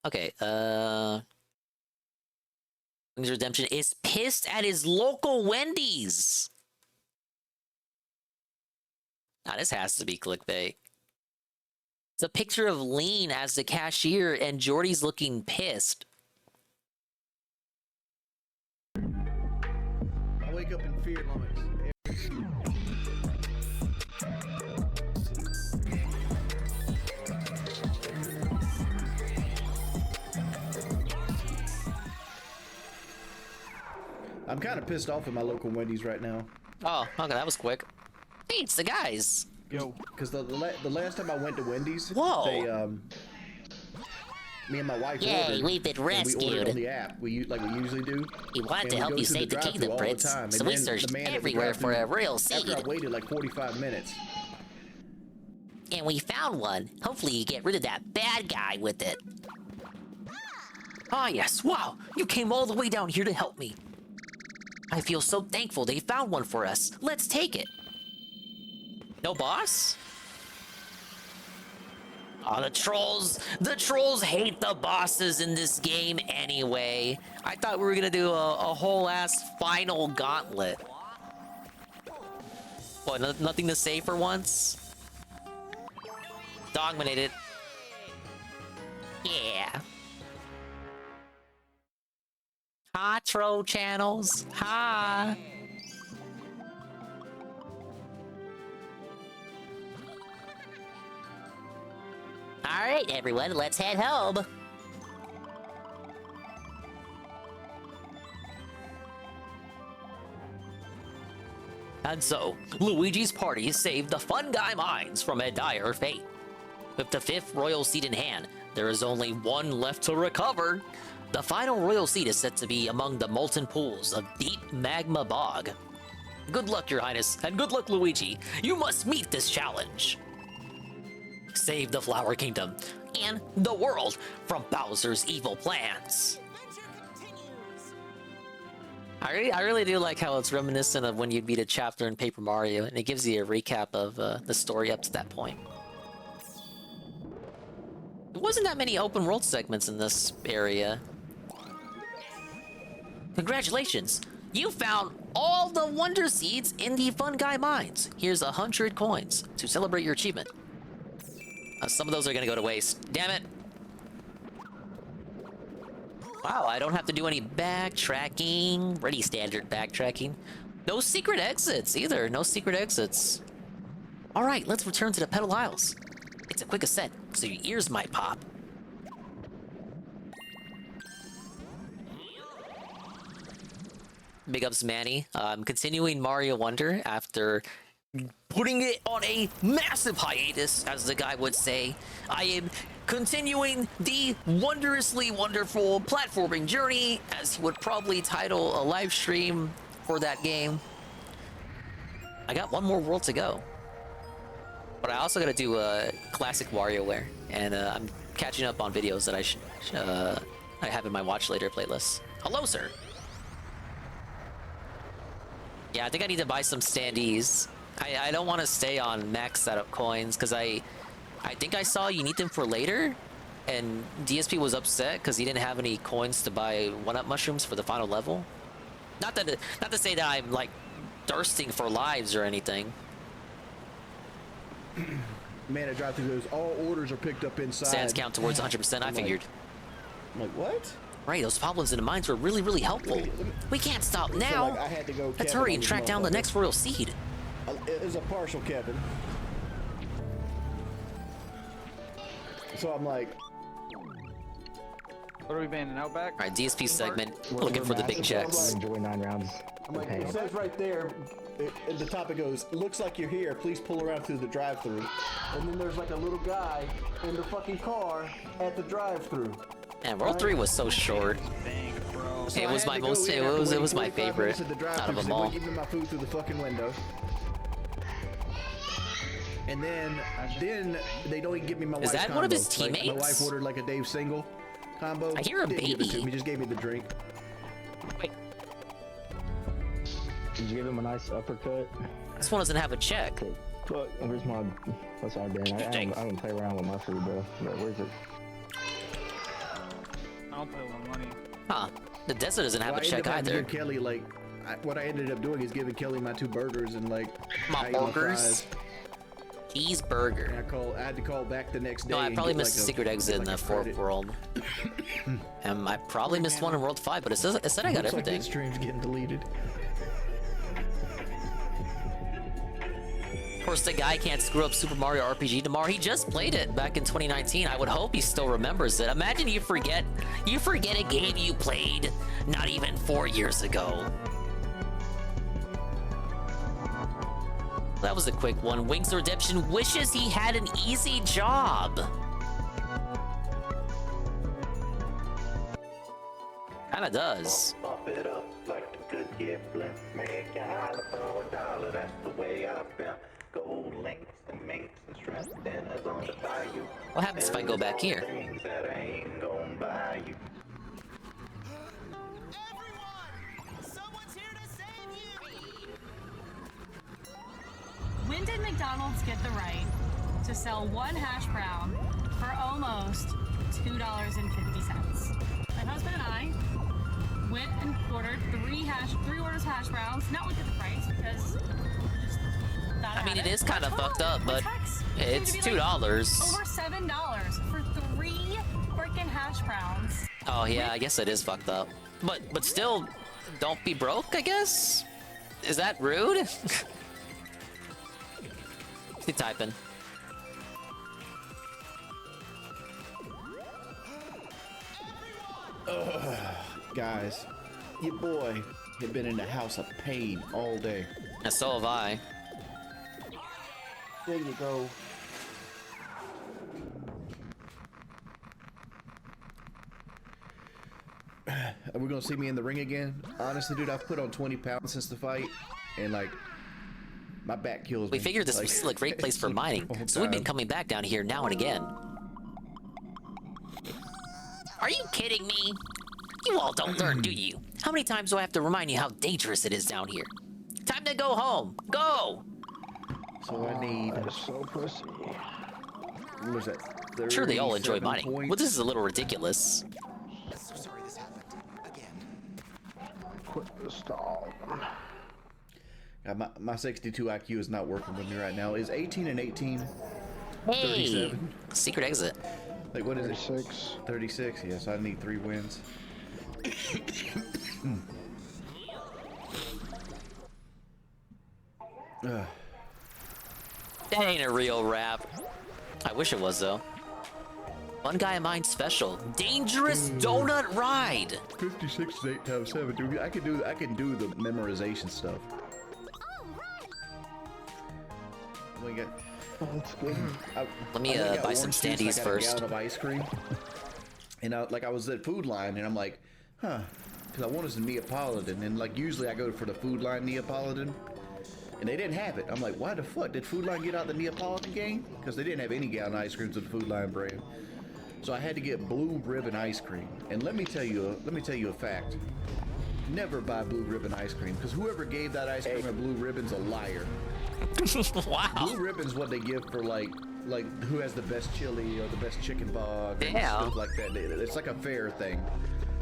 Okay, Wings Redemption is pissed at his local Wendy's. Now this has to be clickbait. It's a picture of Lean as the cashier and Jordy's looking pissed. I wake up in fear moments. I'm kind of pissed off at my local Wendy's right now. Oh, okay, that was quick. Hey, it's the guys. Yo, because the last time I went to Wendy's, whoa, they me and my wife ordered. we've been rescued. We ordered on the app. We usually do. He wanted to help you save the kingdom, Prince. So we searched everywhere for a real seed. After I waited like 45 minutes. And we found one. Hopefully you get rid of that bad guy with it. Ah yes, wow, you came all the way down here to help me. I feel so thankful they found one for us. Let's take it. No boss? Oh, the trolls hate the bosses in this game anyway. I thought we were gonna do a whole ass final gauntlet. What, nothing to say for once? Dominated. Yeah. Hi, troll channels. Hi. Alright, everyone, let's head home. And so, Luigi's party saved the Fun Guy Mines from a dire fate. With the 5th Royal Seed in hand, there is only one left to recover. The final Royal Seed is said to be among the molten pools of deep magma bog. Good luck, Your Highness, and good luck, Luigi. You must meet this challenge. Save the Flower Kingdom and the world from Bowser's evil plans. I really do like how it's reminiscent of when you beat a chapter in Paper Mario, and it gives you a recap of the story up to that point. There wasn't that many open world segments in this area. Congratulations! You found all the Wonder Seeds in the Fun Guy Mines. Here's 100 coins to celebrate your achievement. Some of those are gonna go to waste. Damn it! Wow, I don't have to do any backtracking. Pretty standard backtracking. No secret exits either. No secret exits. Alright, let's return to the Petal Isles. It's a quick ascent, so your ears might pop. Big ups, Manny. I'm continuing Mario Wonder after putting it on a massive hiatus, as the guy would say. I am continuing the wondrously wonderful platforming journey, as he would probably title a live stream for that game. I got one more world to go. But I also gotta do a classic WarioWare, and I'm catching up on videos that I have in my watch later playlist. Hello, sir. Yeah, I think I need to buy some standees. I don't want to stay on max setup coins because I think I saw you need them for later, and DSP was upset because he didn't have any coins to buy 1-up mushrooms for the final level. Not to say that I'm like thirsting for lives or anything. Man, it drive through those. All orders are picked up inside. Sands count towards 100%. I figured. I'm like, what? Right, those problems in the mines were really helpful. We can't stop now. So, like, I had to go Let's hurry and track down the next Royal Seed. It was a partial Kevin. So I'm like, What are we banning? Outback? All right, DSP segment. Looking for the big checks. Enjoy 9 rounds. I'm like, it says right there, at the top it goes, looks like you're here, please pull around through the drive-thru. And then there's like a little guy in the fucking car at the drive-thru. And World 3 was so short. So It I was had my to go most. in It after was waiting my 45 favorite minutes at the drive-thru out of 'cause them they all. wouldn't give me my food through the fucking window. And then they don't even give me my wife's Is that combo. one of his Like, my teammates? wife ordered like a Dave single combo. I hear a Didn't give it to baby. me, just gave me the drink. Wait. Did you give him a nice uppercut? This one doesn't have a check. Look, where's my... That's all right, Dan. I don't play around with my food, bro. But where's it? I don't play with money. Huh. The desert doesn't have Well, a I check ended up having to either. give Kelly, like, what I ended up doing is giving Kelly my 2 burgers and like My I ate my burgers? fries. Cheeseburger. And I had to call back the next day. No, I and probably get, missed like, a secret exit in like the a fourth credit. world. I probably missed one in World 5, but it said I got Looks everything. Like this stream's getting deleted. Of course, the guy can't screw up Super Mario RPG tomorrow. He just played it back in 2019. I would hope he still remembers it. Imagine you forget a game you played not even 4 years ago. That was a quick one. Wings of Redemption wishes he had an easy job. Kinda does. Bump it up like the good gift. Let's make a holler for $1. That's the way I feel. Gold links and minks and shrimp dinners on the bayou. What happens if I go back here? Things that I ain't gonna buy you. When did McDonald's get the right to sell 1 hash brown for almost $2.50? My husband and I went and ordered 3 orders of hash browns. Not look at the price because we just thought I mean, it is But kind of total fucked up, but tax it's seemed to be, like, $2. Over $7 for 3 freaking hash browns. Oh yeah, I guess it is fucked up. But still, don't be broke, I guess? Is that rude? Keep typing. Guys, your boy had been in the house of pain all day. And so have I. There you go. Are we gonna see me in the ring again? Honestly, dude, I've put on 20 pounds since the fight, and like, my back kills me. We figured this Like, was still a great place for it's mining, the whole so we've been time. coming back down here now and again. Are you kidding me? You all don't learn, do you? How many times do I have to remind you how dangerous it is down here? Time to go home. Go! So I need. So pussy. What was that? I'm sure they all enjoy 37 mining. points? Well, this is a little ridiculous. So sorry this happened. Again. Quit the stall. My 62 IQ is not working with me right now. Is 18 and 18? Hey! 37? Secret exit. Like, what is it? 36. 36, yes, I need 3 wins. Ugh. That ain't a real rap. I wish it was, though. One guy of mine special. Dangerous donut ride. 56 is 8 times 7, dude. I can do the memorization stuff. We got. That's good. Let me I got buy some orange juice, standees I got first. A gallon of ice cream. And I was at Food Line, and I'm like, huh, because I wanted some Neapolitan, and like usually I go for the Food Line Neapolitan, and they didn't have it. I'm like, why the fuck did Food Line get out the Neapolitan game? Because they didn't have any gallon ice creams with the Food Line brand. So I had to get Blue Ribbon ice cream. And let me tell you a fact. Never buy Blue Ribbon ice cream, because whoever gave that ice cream at Blue Ribbon's a liar. Wow. Blue Ribbon's what they give for like who has the best chili or the best chicken bog and Damn. stuff like that. It's like a fair thing.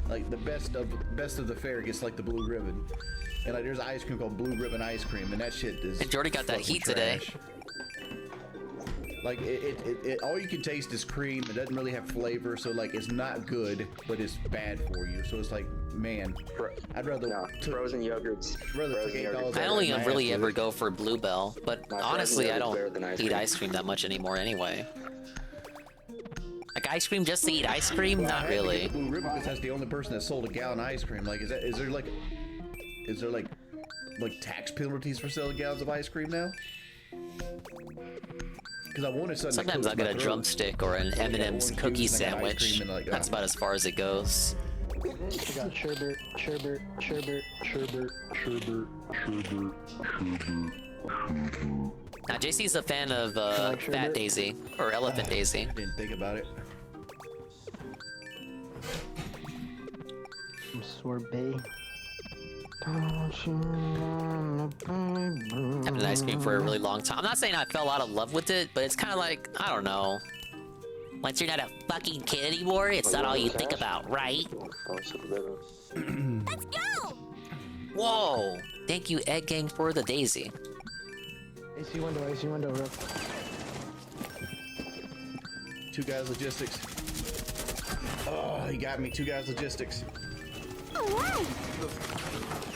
Like the best of the fair gets like the Blue Ribbon. And like there's ice cream called Blue Ribbon ice cream, and that shit is. And Jordy got that fucking heat today. trash. Like it all you can taste is cream. It doesn't really have flavor, so like it's not good, but it's bad for you. So it's like, man, I'd rather frozen yogurts. I only really ever go for Bluebell, but honestly, I don't better than ice eat cream. ice cream that much anymore anyway. I ice cream just to eat ice cream? Well, I Not had to get really. the Blue Ribbon because that's the only person that sold a gallon of ice cream. Like, is there like tax penalties for selling gallons of ice cream now? Because I wanted something. Sometimes I'll get a drumstick or an M&M's cookie sandwich. That's about as far as it goes. I got sherbet, sherbet, sherbet, sherbet, sherbet, sherbet, sherbet. Now, JC's a fan of Fat Daisy, or Elephant Daisy. I didn't think about it. Sorbet. I've had ice cream for a really long time. I'm not saying I fell out of love with it, but it's kind of like, I don't know. Once you're not a fucking kid anymore, it's not all you think about, right? Let's go! Whoa! Thank you, Egg Gang, for the daisy. AC window, Rip. Two guys logistics. Oh, he got me. Two guys logistics.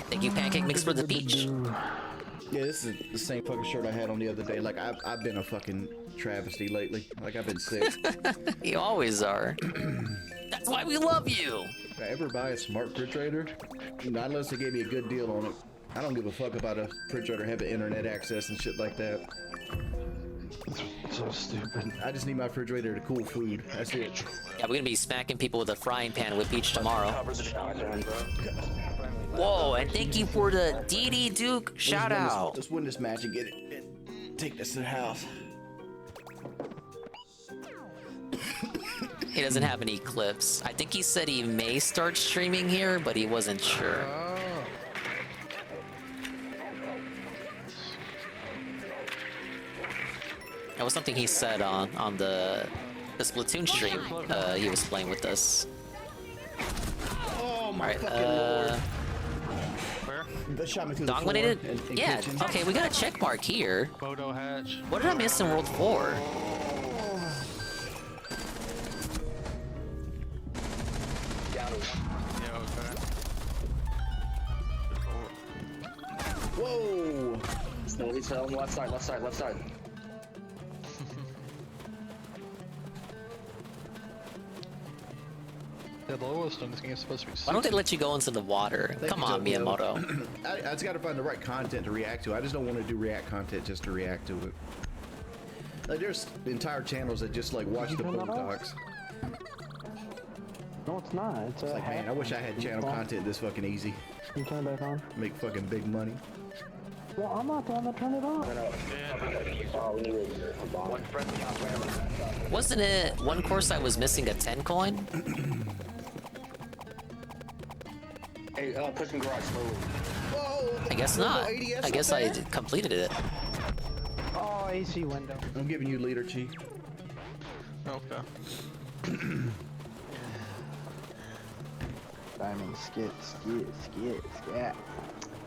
Thank you, Pancake Mix, for the peach. Yeah, this is the same fucking shirt I had on the other day. Like, I've been a fucking travesty lately. Like, I've been sick. You always are. That's why we love you. If I ever buy a smart refrigerator, not unless they gave me a good deal on it. I don't give a fuck about a refrigerator having internet access and shit like that. So stupid. I just need my refrigerator to cool food. That's it. Yeah, we're gonna be smacking people with a frying pan with peach tomorrow. Whoa, and thank you for the DD Duke shout out. Let's win this match and get it. And take this to the house. He doesn't have any clips. I think he said he may start streaming here, but he wasn't sure. That was something he said on the Splatoon stream. He was playing with us. Oh my fucking lord. Where? That shot me through Dominated? the floor. Yeah, okay, we got a check mark here. Photo hatch. What did I miss in World 4? Whoa! Slowly tell him left side, left side, left side. The lowest on this game is supposed to be 60. Why don't they let you go into the water? Come on, Miyamoto. I just gotta find the right content to react to. I just don't want to do react content just to react to it. Like, there's entire channels that just like watch the Botox. No, it's not. It's like, man, I wish I had channel content this fucking easy. Can you turn it back on? Make fucking big money. Well, I'm not the one that turned it on. Wasn't it one course I was missing a 10 coin? Hey, push and garage slowly. Whoa! I guess not. I guess I completed it. Oh, AC window. I'm giving you leader, Chi. Okay. Diamond, skit.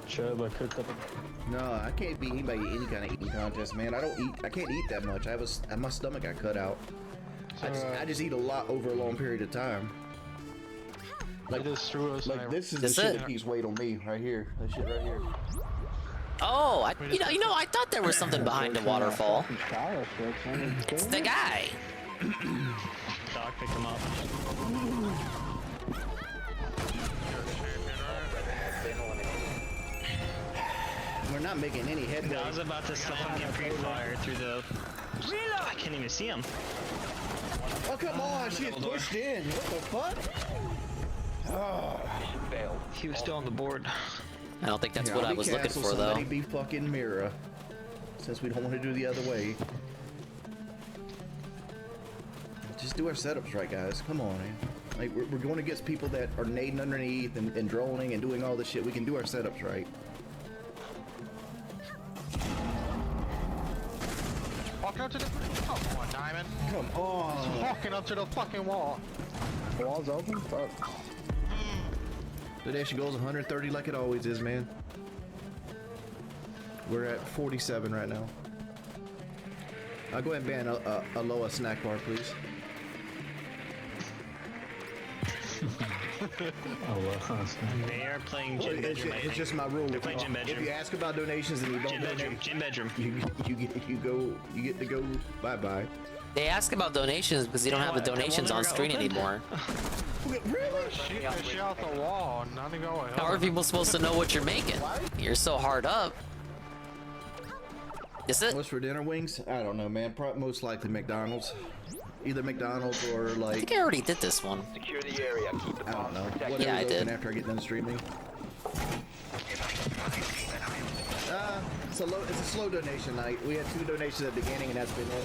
Chub, I cooked up a... No, I can't beat anybody in any kind of eating contest, man. I can't eat that much. My stomach got cut out. I just eat a lot over a long period of time. Like this is the shit that keeps weight on me right here. That shit right here. Oh, you know, I thought there was something behind the waterfall. It's the guy. Doc, pick him up. We're not making any headway. I was about to slap him pre-fire through the... I can't even see him. Oh, come on, she gets pushed in. What the fuck? Oh. He was still on the board. I don't think that's what I was looking for, though. Somebody be fucking Mira, since we don't want to do the other way. Just do our setups right, guys. Come on, man. Like, we're going against people that are nading underneath and droning and doing all this shit. We can do our setups right. Walk out to the... Come on, Diamond. Come on. He's walking up to the fucking wall. The wall's open? Fuck. The nation goes 130 like it always is, man. We're at 47 right now. I'll go ahead and ban a Loa snack bar, please. They are playing Well, gym bedroom. it's just my rule. They're playing gym bedroom. If you ask about donations and you don't donate, gym bedroom. you get to go bye bye. They ask about donations because you don't have the donations on screen anymore. Shoot that shit out the wall. Nothing going. How are people supposed to know what you're making? You're so hard up. Is it? What's for dinner? Wings? I don't know, man. Most likely McDonald's. Either McDonald's or like. I think I already did this one. Secure the area. Keep the I don't know. protected. Yeah, I did. After I get done streaming. It's a slow donation night. We had 2 donations at the beginning, and that's been it.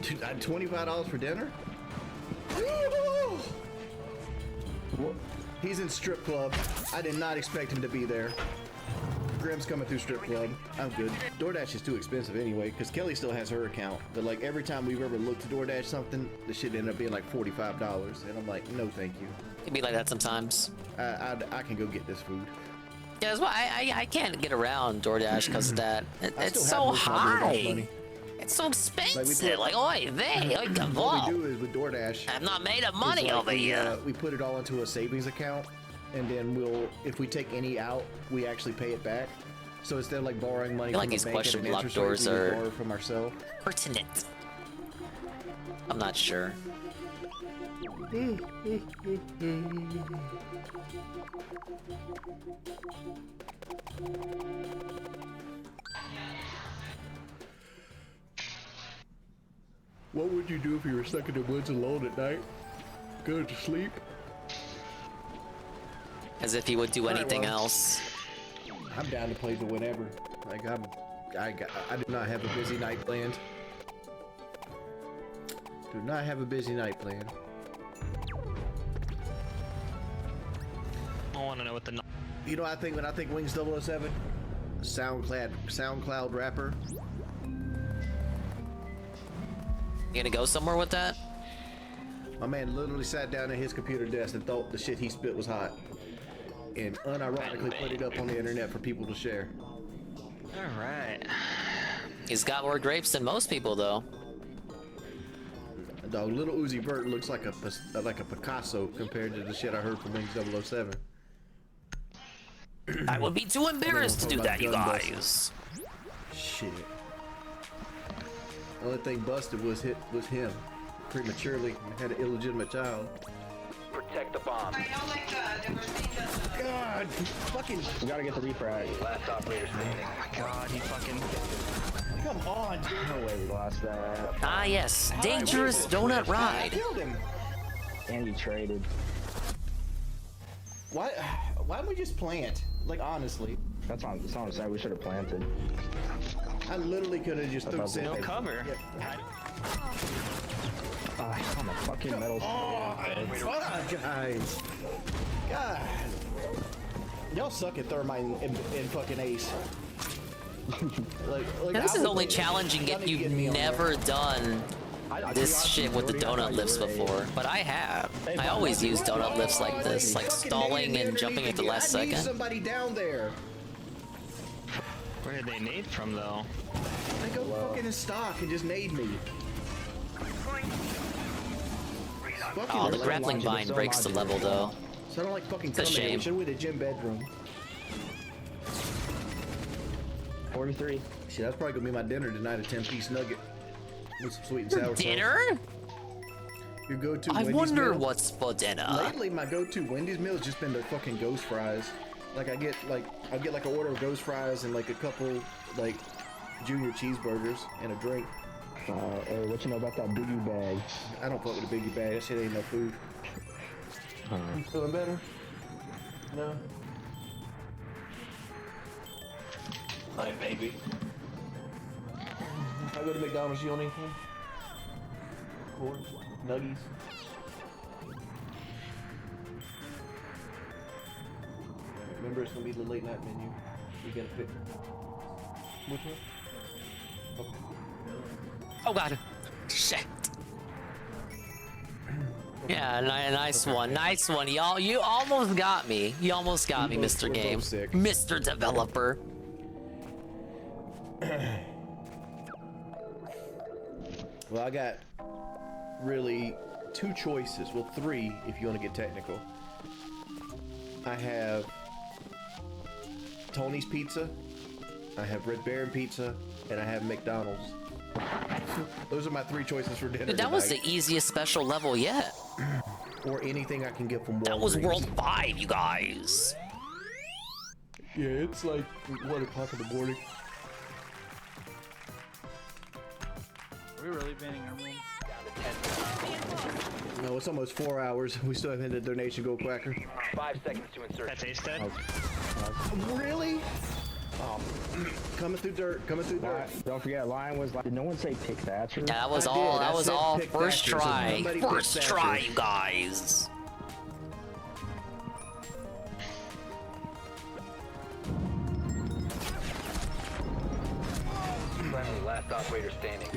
Dude, $25 for dinner? He's in strip club. I did not expect him to be there. Grim's coming through strip club. I'm good. DoorDash is too expensive anyway, because Kelly still has her account. But like every time we've ever looked to DoorDash something, the shit ended up being like $45. And I'm like, no thank you. It'd be like that sometimes. I can go get this food. Yeah, that's why I can't get around DoorDash because of that. It's so most of my DoorDash high. money. It's so expensive. Like, oi, they, like, what we do is with DoorDash, I'm not made of money like over here. We put it all into a savings account, and then if we take any out, we actually pay it back. So instead of like borrowing money I feel like from these a bank question at an block interest rate, doors we are borrow from ourselves. pertinent. I'm not sure. What would you do if you were stuck in the woods alone at night? Go to sleep? As if he would do anything else. I'm down to play to whenever. Like I do not have a busy night planned. Do not have a busy night planned. I want to know what the. You know, when I think Wings 007, SoundCloud rapper. You gonna go somewhere with that? My man literally sat down at his computer desk and thought the shit he spit was hot, and unironically put it up on the internet for people to share. All right. He's got more grapes than most people, though. Dog, little Uzi Vert looks like a Picasso compared to the shit I heard from Wings 007. I would be too embarrassed to do that, you guys. Shit. The only thing busted was him. Prematurely had an illegitimate child. Protect the bomb. God, fucking. We gotta get the refrag. Last operator standing. Oh my god, he fucking. Come on, dude. No way we lost that. Ah, yes. Dangerous donut ride. I killed him. And you traded. Why don't we just plant? Like, honestly. That's not what I'm saying. We should have planted. I literally could have just threw No cover. I'm a fucking metal. Fuck, guys. God. Y'all suck at thermite in fucking Ace. like This is only challenging if you've never done this shit with the donut lifts before, but I have. I always use donut lifts like this, like stalling and jumping at the last I need second. somebody down there. Where did they nade from, though? They go fucking in stock and just nade me. Oh, the grappling vine breaks the level, though. So I don't like fucking It's a shame. Should we the gym bedroom? 43. Shit, that's probably gonna be my dinner tonight, a 10-piece nugget with some sweet and sour sauce. Dinner? Your go-to I Wendy's wonder meal? what's for dinner. Lately, my go-to Wendy's meal has just been the fucking ghost fries. Like I'll get like an order of ghost fries and like a couple like junior cheeseburgers and a drink. Hey, what you know about that biggie bag? I don't fuck with a biggie bag. That shit ain't no food. You feeling better? No. Hi, baby. I go to McDonald's. You want anything? Corn, nuggies. Remember, it's gonna be the late night menu. You gotta pick. Which one? Okay. Oh god. Shit. Yeah, nice one. Nice one. Y'all, you almost got me. You almost got me, Mr. Game. Mr. Developer. Well, I got really 2 choices. Well, 3 if you want to get technical. I have Tony's Pizza, I have Red Baron Pizza, and I have McDonald's. Those are my 3 choices for dinner. Dude, that was the easiest special level yet. Or anything I can get from Walgreens. That was World 5, you guys. Yeah, it's like 1 o'clock in the morning. Are we really banning our room? No, it's almost 4 hours. We still haven't hit the donation go quacker. 5 seconds to insert. That's ace dead. Really? Oh, coming through dirt. Don't forget, Lion was like, did no one say pick Thatcher? That was I all. did. I That was said all pick first Thatcher, so try. somebody pick First Thatcher. try, you guys. Friendly, last operator standing.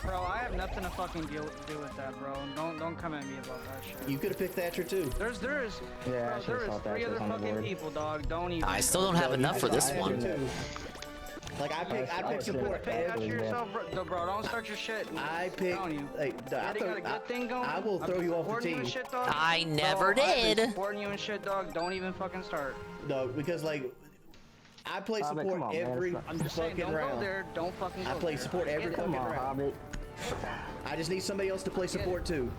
Bro, I have nothing to fucking do with that, bro. Don't come at me about that shit. You could have picked Thatcher too. There is, Yeah, I bro, there is thought 3 Thatcher other was on the fucking board. people, dog. Don't even. I still don't have enough for this one. Like I pick support. Pick out yourself, bro. Don't start your shit. I pick. Like, Yeah, they got a good thing going. I will throw you off the Supporting you team. and shit, dog. I never Bro, I've been did. Supporting you and shit, dog. Don't even fucking start. No, because like I play Hobbit, support come on, man. every I'm just saying, fucking don't round. go there. Don't fucking go I play there. support every Get fucking it. Come on, round. Hobbit. I just need somebody else to play support too.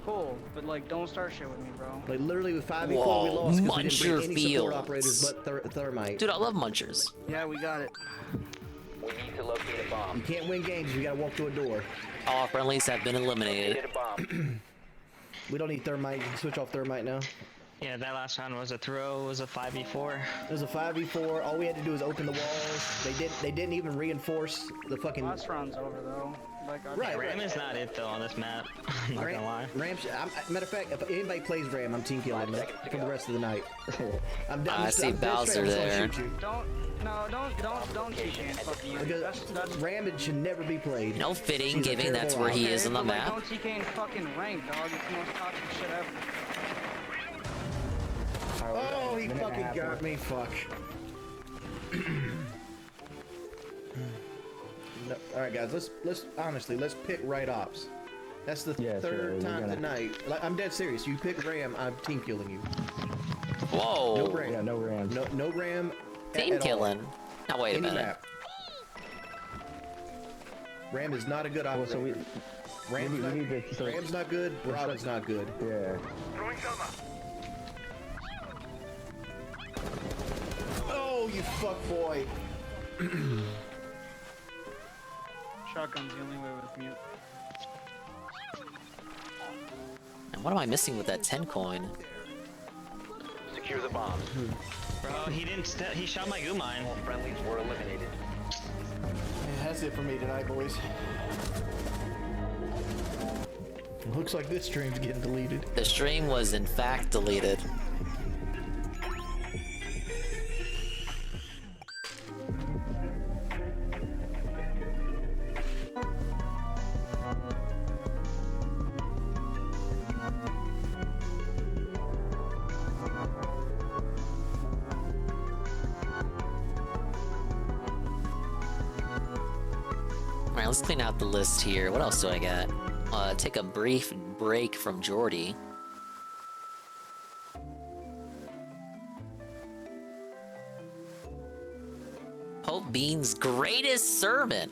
Cool, but like, don't start shit with me, bro. Like literally with 5v4 we Whoa, lost because we didn't Muncher bring any support Fields. operators but Thermite. Dude, I love munchers. Yeah, we got it. We need to locate a bomb. You can't win games. You gotta walk through a door. All friendlies have been eliminated. Located a bomb. We don't need Thermite. You can switch off Thermite now. Yeah, that last round was a throw. It was a 5v4. It was a 5v4. All we had to do was open the walls. They didn't even reinforce the fucking. Last round's over though. Like, Right, Ram is not it though on this map. I'm not gonna lie. Matter of fact, if anybody plays Ram, I'm team killing them for the rest of the night. I see Bowser there. Don't cheat me. Fuck you. Because Ram should never be played. No fitting, She's a given that's terrible where he operator. is on the But, like, map. don't TK in fucking rank, dog. It's the most toxic shit ever. Oh, he fucking got me. Fuck. No, all right, guys. Let's honestly let's pick right ops. That's the third time tonight. Like, I'm dead serious. You pick Ram, I'm team killing you. Whoa. No Ram. Yeah, no Ram. No Ram. Team at all. killing. Now wait a Any minute. map. Ram is not a good operator. So Ram's not good. Bravo's not good. Yeah. Oh, you fuck boy. Shotgun's the only way with mute. And what am I missing with that 10 coin? Secure the bomb. Bro, he didn't. He shot my goo mine. All friendlies were eliminated. Yeah, that's it for me tonight, boys. Looks like this stream's getting deleted. The stream was in fact deleted. Alright, let's clean out the list here. What else do I got? Take a brief break from Jordy. Hope Bean's greatest servant.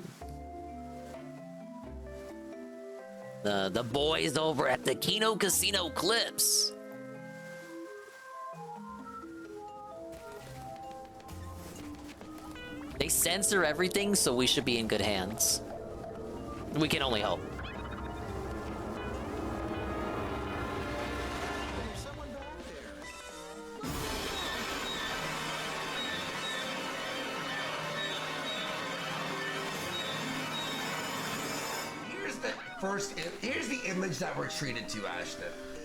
The boys over at the Kino Casino Clips. They censor everything, so we should be in good hands. We can only hope. Here's the image that we're treated to, Ashton.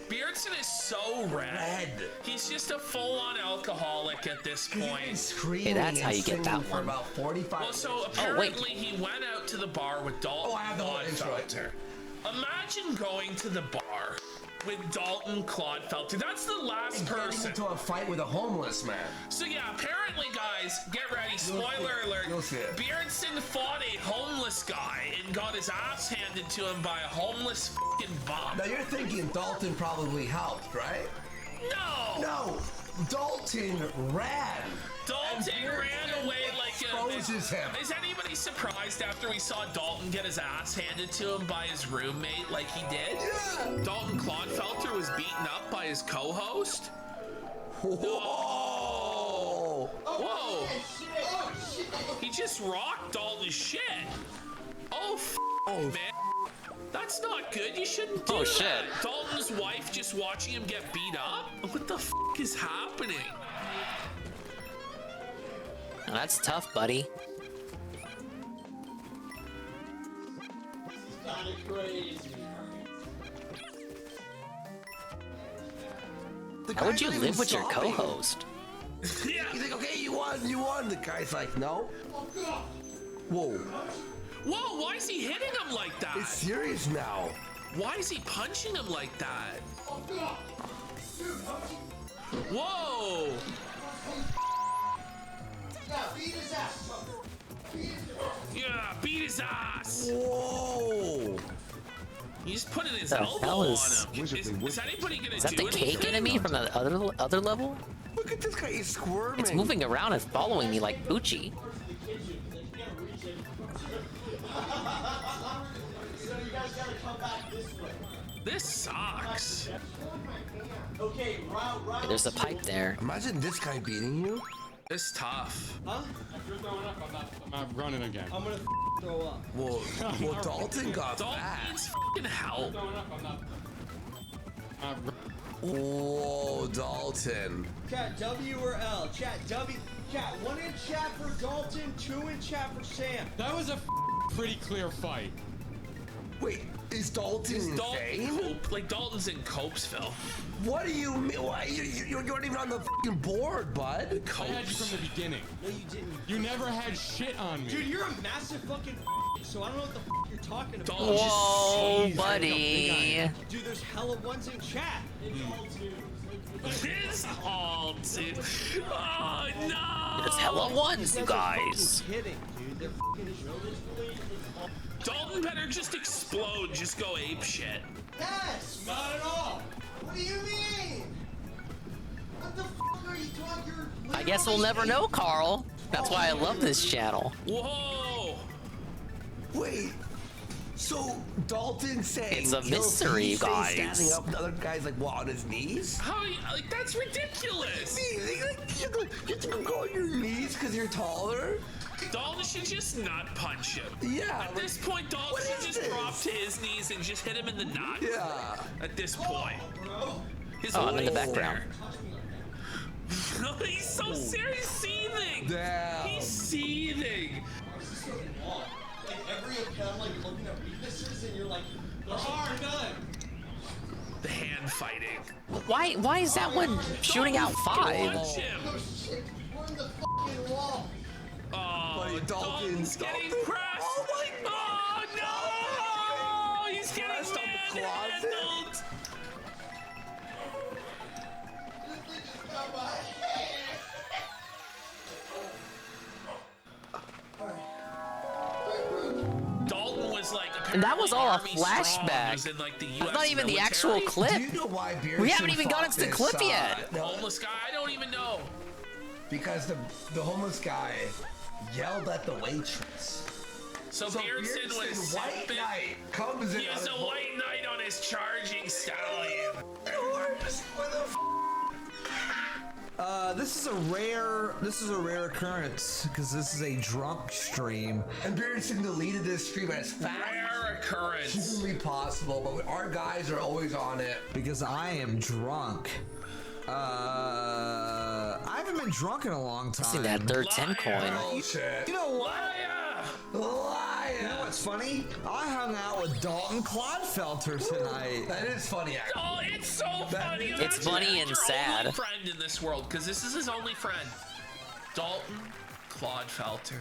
Beardson is so red. He's just a full-on alcoholic at this point. Screaming Hey, that's how you get that for one. about 45 Well, so minutes. apparently he went out to the bar with Dalton I have the whole intro. Imagine going to the bar with Dalton Clodfelter. That's the last person. Into a fight with a homeless man. So yeah, apparently, guys, get ready. Spoiler alert. You'll see it. Beardson fought a homeless guy and got his ass handed to him by a homeless fucking bum. Now you're thinking Dalton probably helped, right? No! No! Dalton ran! Dalton ran away like a... Exposes him. Is anybody surprised after we saw Dalton get his ass handed to him by his roommate like he did? Yeah. Dalton Clodfelter was beaten up by his co-host? Whoa! No. Whoa! He just rocked Dalton's shit. Oh, man. That's not good. You shouldn't do that. Dalton's wife just watching him get beat up? What the is happening? That's tough, buddy. How would you live with your co-host? Yeah. He's like, okay, you won. The guy's like, no. Whoa. Whoa, why is he hitting him like that? It's serious now. Why is he punching him like that? Whoa! Yeah, beat his ass! Whoa! He's putting his The elbow hell on is- him. Is anybody gonna Is that do the cake anything? enemy from the other level? Look at this guy, he's squirming. It's moving around and following me like Poochie. This sucks. Okay, Okay, there's a pipe there. Imagine this guy beating you. It's tough. Huh? If you're throwing up, I'm not running again. I'm gonna throw up. Well, Dalton got Dalton that. needs fucking help. Whoa, Dalton. Chat W or L? Chat W. Chat 1 in chat for Dalton, 2 in chat for Sam. That was a pretty clear fight. Wait, is Dalton insane? Like Dalton's in Copesville. What do you mean? Why you aren't even on the fucking board, bud? I had you from the beginning. No, you didn't. You never had shit on me. Dude, you're a massive fucking so I don't know what the you're talking about. Whoa, buddy. Dude, there's hella ones in chat. It's all two. Oh no! There's hella ones, you guys. Kidding, dude. They're fucking Dalton better just explode, just go ape shit. Yes! Not at all! What do you mean? What the fuck are you talking? I guess we'll never know, Carl. That's why I love this channel. Whoa! Wait. So Dalton saying It's a mystery, you guys. standing up, and the other guy's like, what, on his knees? How? Like that's ridiculous. You have to go on your knees because you're taller. Dalton should just not punch him. Yeah. At this point, Dalton should just drop to his knees and just hit him in the nuts. Yeah. At this point. His I'm in the legs background. there. He's so serious. He's seething. Damn. He's seething. Every account, like looking at weaknesses, and you're like, there are none. The hand fighting. Why is that one shooting out 5? Punch him. We're in the fucking wall. Oh, Dalton's getting pressed. Oh my God. Oh no! He's getting Pressed on the closet. manhandled. Dalton was like, And that was all a Army Strong flashback. was in, like, the That's US not even the military. actual clip. Do you know why Beerson We haven't even gotten fought to the this, clip yet. Homeless guy? I don't even know. Because the homeless guy yelled at the waitress. So Beardson was White sipping- Knight comes in. He has a white knight on his charging stallion. This is a rare occurrence because this is a drunk stream. And Beardson deleted this stream as fast Rare occurrence. as humanly possible, but our guys are always on it. Because I am drunk. I haven't been drunk in a long time. See that third 10 coin. Bullshit. You know what? Liar. You know what's funny? I hung out with Dalton Clodfelter tonight. That is funny, actually. Oh, it's so funny. It's funny and your sad. only friend in this world, because this is his only friend. Dalton Clodfelter.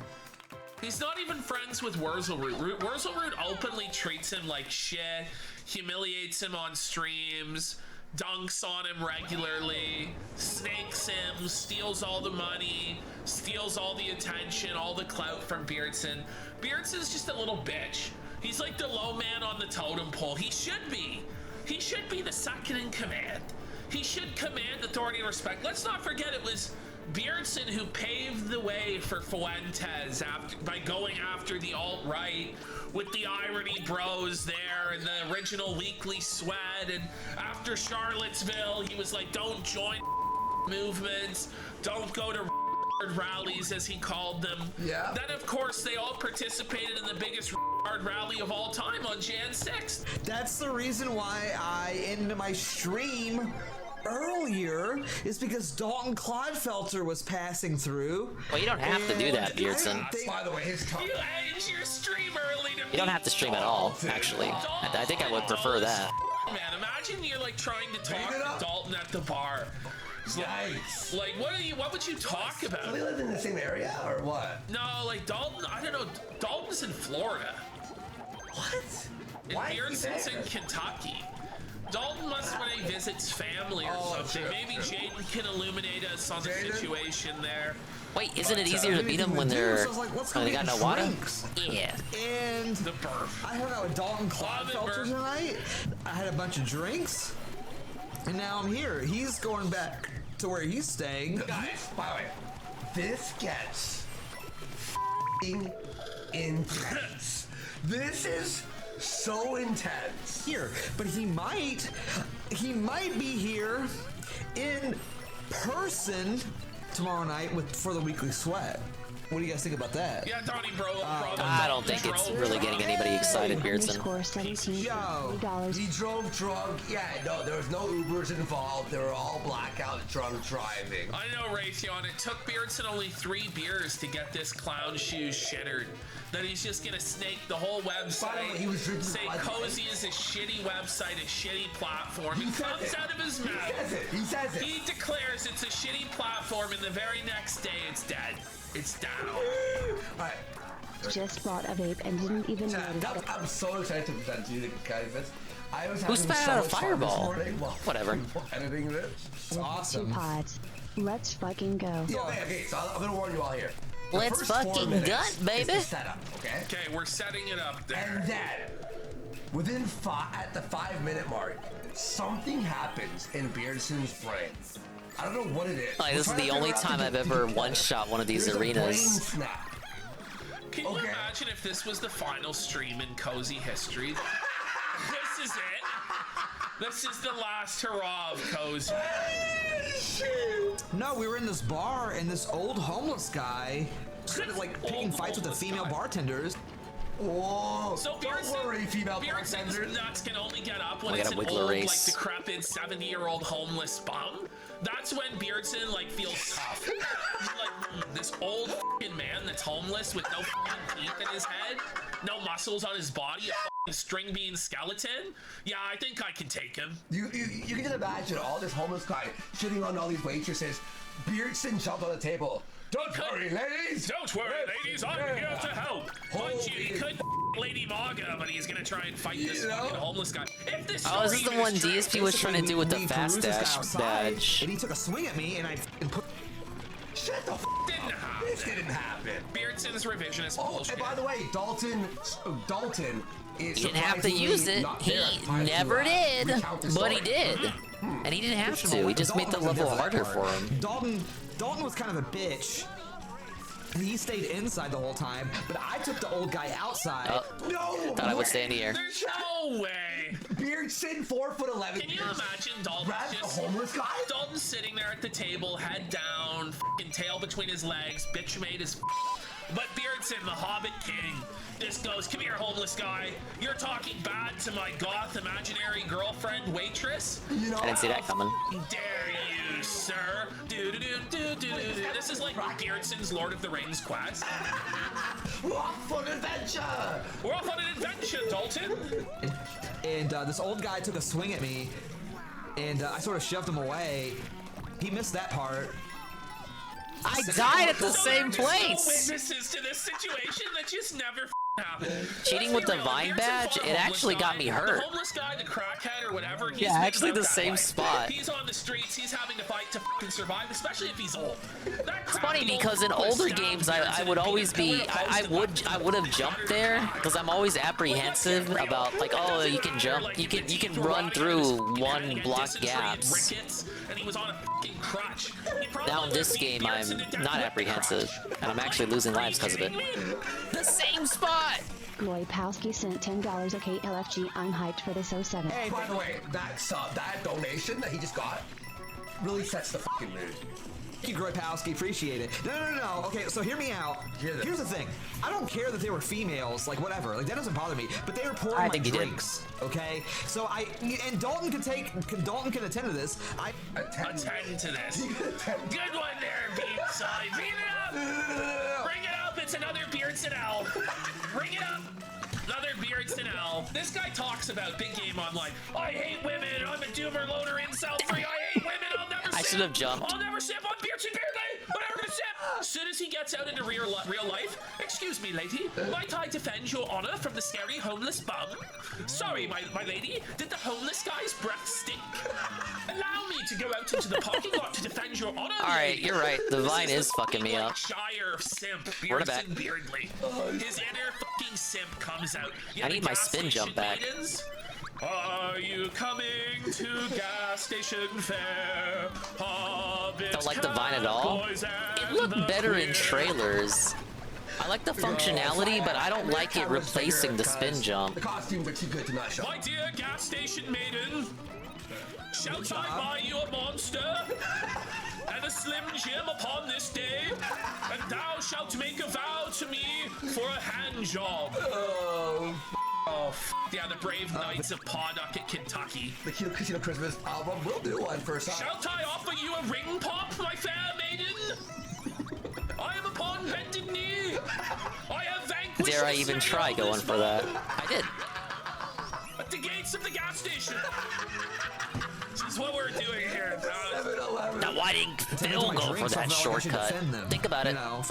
He's not even friends with Wurzelroot. Wurzelroot openly treats him like shit. humiliates him on streams, dunks on him regularly, snakes him, steals all the money, steals all the attention, all the clout from Beardson. Beardson's just a little bitch. He's like the low man on the totem pole. He should be. He should be the second in command. He should command authority and respect. Let's not forget it was Beardson who paved the way for Fuentes by going after the alt-right with the Irony Bros there and the original Weekly Sweat. And after Charlottesville, he was like, don't join movements, don't go to rallies, as he called them. Yeah. Then, of course, they all participated in the biggest rally of all time on Jan 6th. That's the reason why I ended my stream earlier, is because Dalton Clodfelter was passing through. Well, you don't have to do that, Beardson. By the way, his You end your stream early to You don't have to stream at all, actually. I think I would prefer that. Man, imagine you're like trying to talk to Dalton at the bar. Yikes. Like, what would you talk about? Do we live in the same area or what? No, like Dalton, I don't know. Dalton's in Florida. What? And Why is he Beardson's there? in Kentucky. Dalton must when he visits family or something. true, Maybe true. Jaden can illuminate us on the situation there. Wait, isn't it easier to beat them when they're when they got no water? Yeah. And The burf. I hung out with Dalton Clodfelter tonight. I had a bunch of drinks, and now I'm here. He's going back to where he's staying. Guys, by the way, this gets f***ing intense. This is so intense. Here, but he might be here in person tomorrow night for the Weekly Sweat. What do you guys think about that? Yeah, Donnie, bro. I don't think it's really getting anybody excited, Beardson. Yo, he drove drunk. Yeah, no, there was no Ubers involved. They were all blackout drunk driving. I know, Raytheon. It took Beardson only 3 beers to get this clown shoes shittered. That he's just gonna snake the whole website. He was drinking say Bud Cozy is a shitty website, a shitty platform. It comes out of his mouth. He says it. He declares it's a shitty platform, and the very next day it's dead. It's down. Alright. Just bought a vape and didn't even notice. I'm so excited to present to you guys this. I was Who having spat so out a much fun fireball? this morning while Whatever. editing this. It's awesome. 2 pods. Let's fucking go. Okay, so I'm gonna warn you all here. The Let's first 4 fucking minutes gut, is baby. the setup, okay? Okay, we're setting it up there. And then, at the 5-minute mark, something happens in Beardson's brain. I don't know what it is. Like, this is the only time I've ever one-shot one of these There's a brain arenas. snap. Can you imagine if this was the final stream in Cozy history? This is it. This is the last hurrah of Cozy. No, we were in this bar, and this old homeless guy started like picking fights with the female bartenders. Whoa! So Don't worry, female Beardson's bartenders. nuts can only get up when We it's got an a wiggler old, race. like decrepit 70-year-old homeless bum. That's when Beardson like feels tough. He's like this old fucking man that's homeless with no fucking teeth in his head, no muscles on his body, a fucking string bean skeleton. Yeah, I think I can take him. You can just imagine all this homeless guy shitting on all these waitresses. Beardson jumped on the table. Don't worry, ladies! Don't worry, ladies, I'm here to help. Mind you, he could Lady Maga, but he's gonna try and fight this fucking homeless guy. If this Oh, is this the one DSP was trying to do with the fast dash badge? And he took a swing at me, and I put. Shut the f*** didn't happen. This didn't happen. Beardson's revisionist Oh, bullshit. and by the way, Dalton is He didn't have to use it. He never did, but he did. And he didn't have to. He just made the level harder for him. Dalton was kind of a bitch. And he stayed inside the whole time, but I took the old guy outside. No! Thought I would stay in the air. There's no way. Beardson, 4'11". Can you imagine Dalton Grab just a homeless guy? Dalton sitting there at the table, head down, fucking tail between his legs, bitch made as but Beardson, the Hobbit King, just goes, come here, homeless guy. You're talking bad to my goth imaginary girlfriend waitress? You know, I didn't see that coming. Dare you, sir? This is like Beardson's Lord of the Rings quest. We're off on an adventure! We're off on an adventure, Dalton! And this old guy took a swing at me, and I sort of shoved him away. He missed that part. I died at the same There's no place. witnesses to this situation that just never happened. Cheating with the Vine badge, it actually got me hurt. The homeless guy, the crackhead or whatever. He's Yeah, been actually about the that same life. spot. He's on the streets. He's having to fight to fucking survive, especially if he's old. It's funny because in older games, I would always be, I would have jumped there because I'm always apprehensive about like, oh, you can jump, you can run through one block gaps. And he was on a fucking crutch. Now in this game, I'm not apprehensive, and I'm actually losing lives because of it. The same spot! Lloyd Powski sent $10. Okay, LFG, I'm hyped for this 07. Hey, by the way, that donation that he just got really sets the fucking mood. Thank you, Groypowski. Appreciate it. No. Okay, so hear me out. Here's the thing. I don't care that they were females, like whatever. Like that doesn't bother me. But they were pouring my drinks. Okay, so and Dalton can attend to this. Attend to this. Good one there, Beatside. Bring it up. Bring it up. It's another Beardson L. Bring it up. Another Beardson L. This guy talks about big game online. I hate women. I'm a doomer, loner, incel free. I hate women. I'll never sip. I should have jumped. I'll never sip on Beardson Beardley. I'm never gonna sip. As soon as he gets out into real life, excuse me, lady, might I defend your honor from the scary homeless bum? Sorry, my lady, did the homeless guy's breath stink? Allow me to go out into the parking lot to defend your honor. Alright, you're right. The Vine is fucking me up. Shire simp, Run it back. Beardson Beardley. His inner fucking simp comes out. I need my spin jump back. Maidens, are you coming to gas station fair? Don't like the Vine at all. It looked better in trailers. I like the functionality, but I don't like it replacing the spin jump. The costumes are too good to not show. My dear gas station maiden, shall I buy you a monster and a slim Jim upon this day, and thou shalt make a vow to me for a hand job. Yeah, the brave knights of Pawtucket, Kentucky. The cute Casino Christmas album will do one for some. Shalt I offer you a ring pop, my fair maiden? I am upon bended knee. I have vanquished. Dare I even try going for that? I did. At the gates of the gas station. This is what we're doing here. Now why didn't Phil go for that shortcut? Think about it. Oh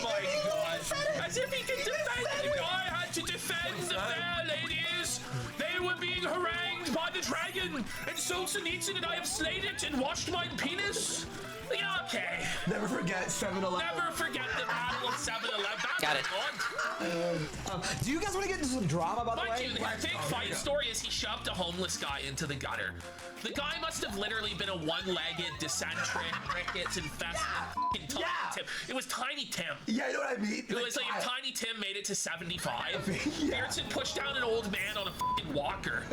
my god. As if he could defend it. I had to defend the fair ladies. They were being harangued by the dragon. And Solzhenitsyn and I have slayed it and washed my penis. Yeah, okay. Never forget 7-Eleven. Never forget the battle of 7-Eleven. Got it. Do you guys want to get into some drama, by the way? The big fight story is he shoved a homeless guy into the gutter. The guy must have literally been a one-legged, dysentery, crickets, infested fucking Tiny Tim. It was Tiny Tim. Yeah, you know what I mean? It was like if Tiny Tim made it to 75, Beardson pushed down an old man on a fucking walker.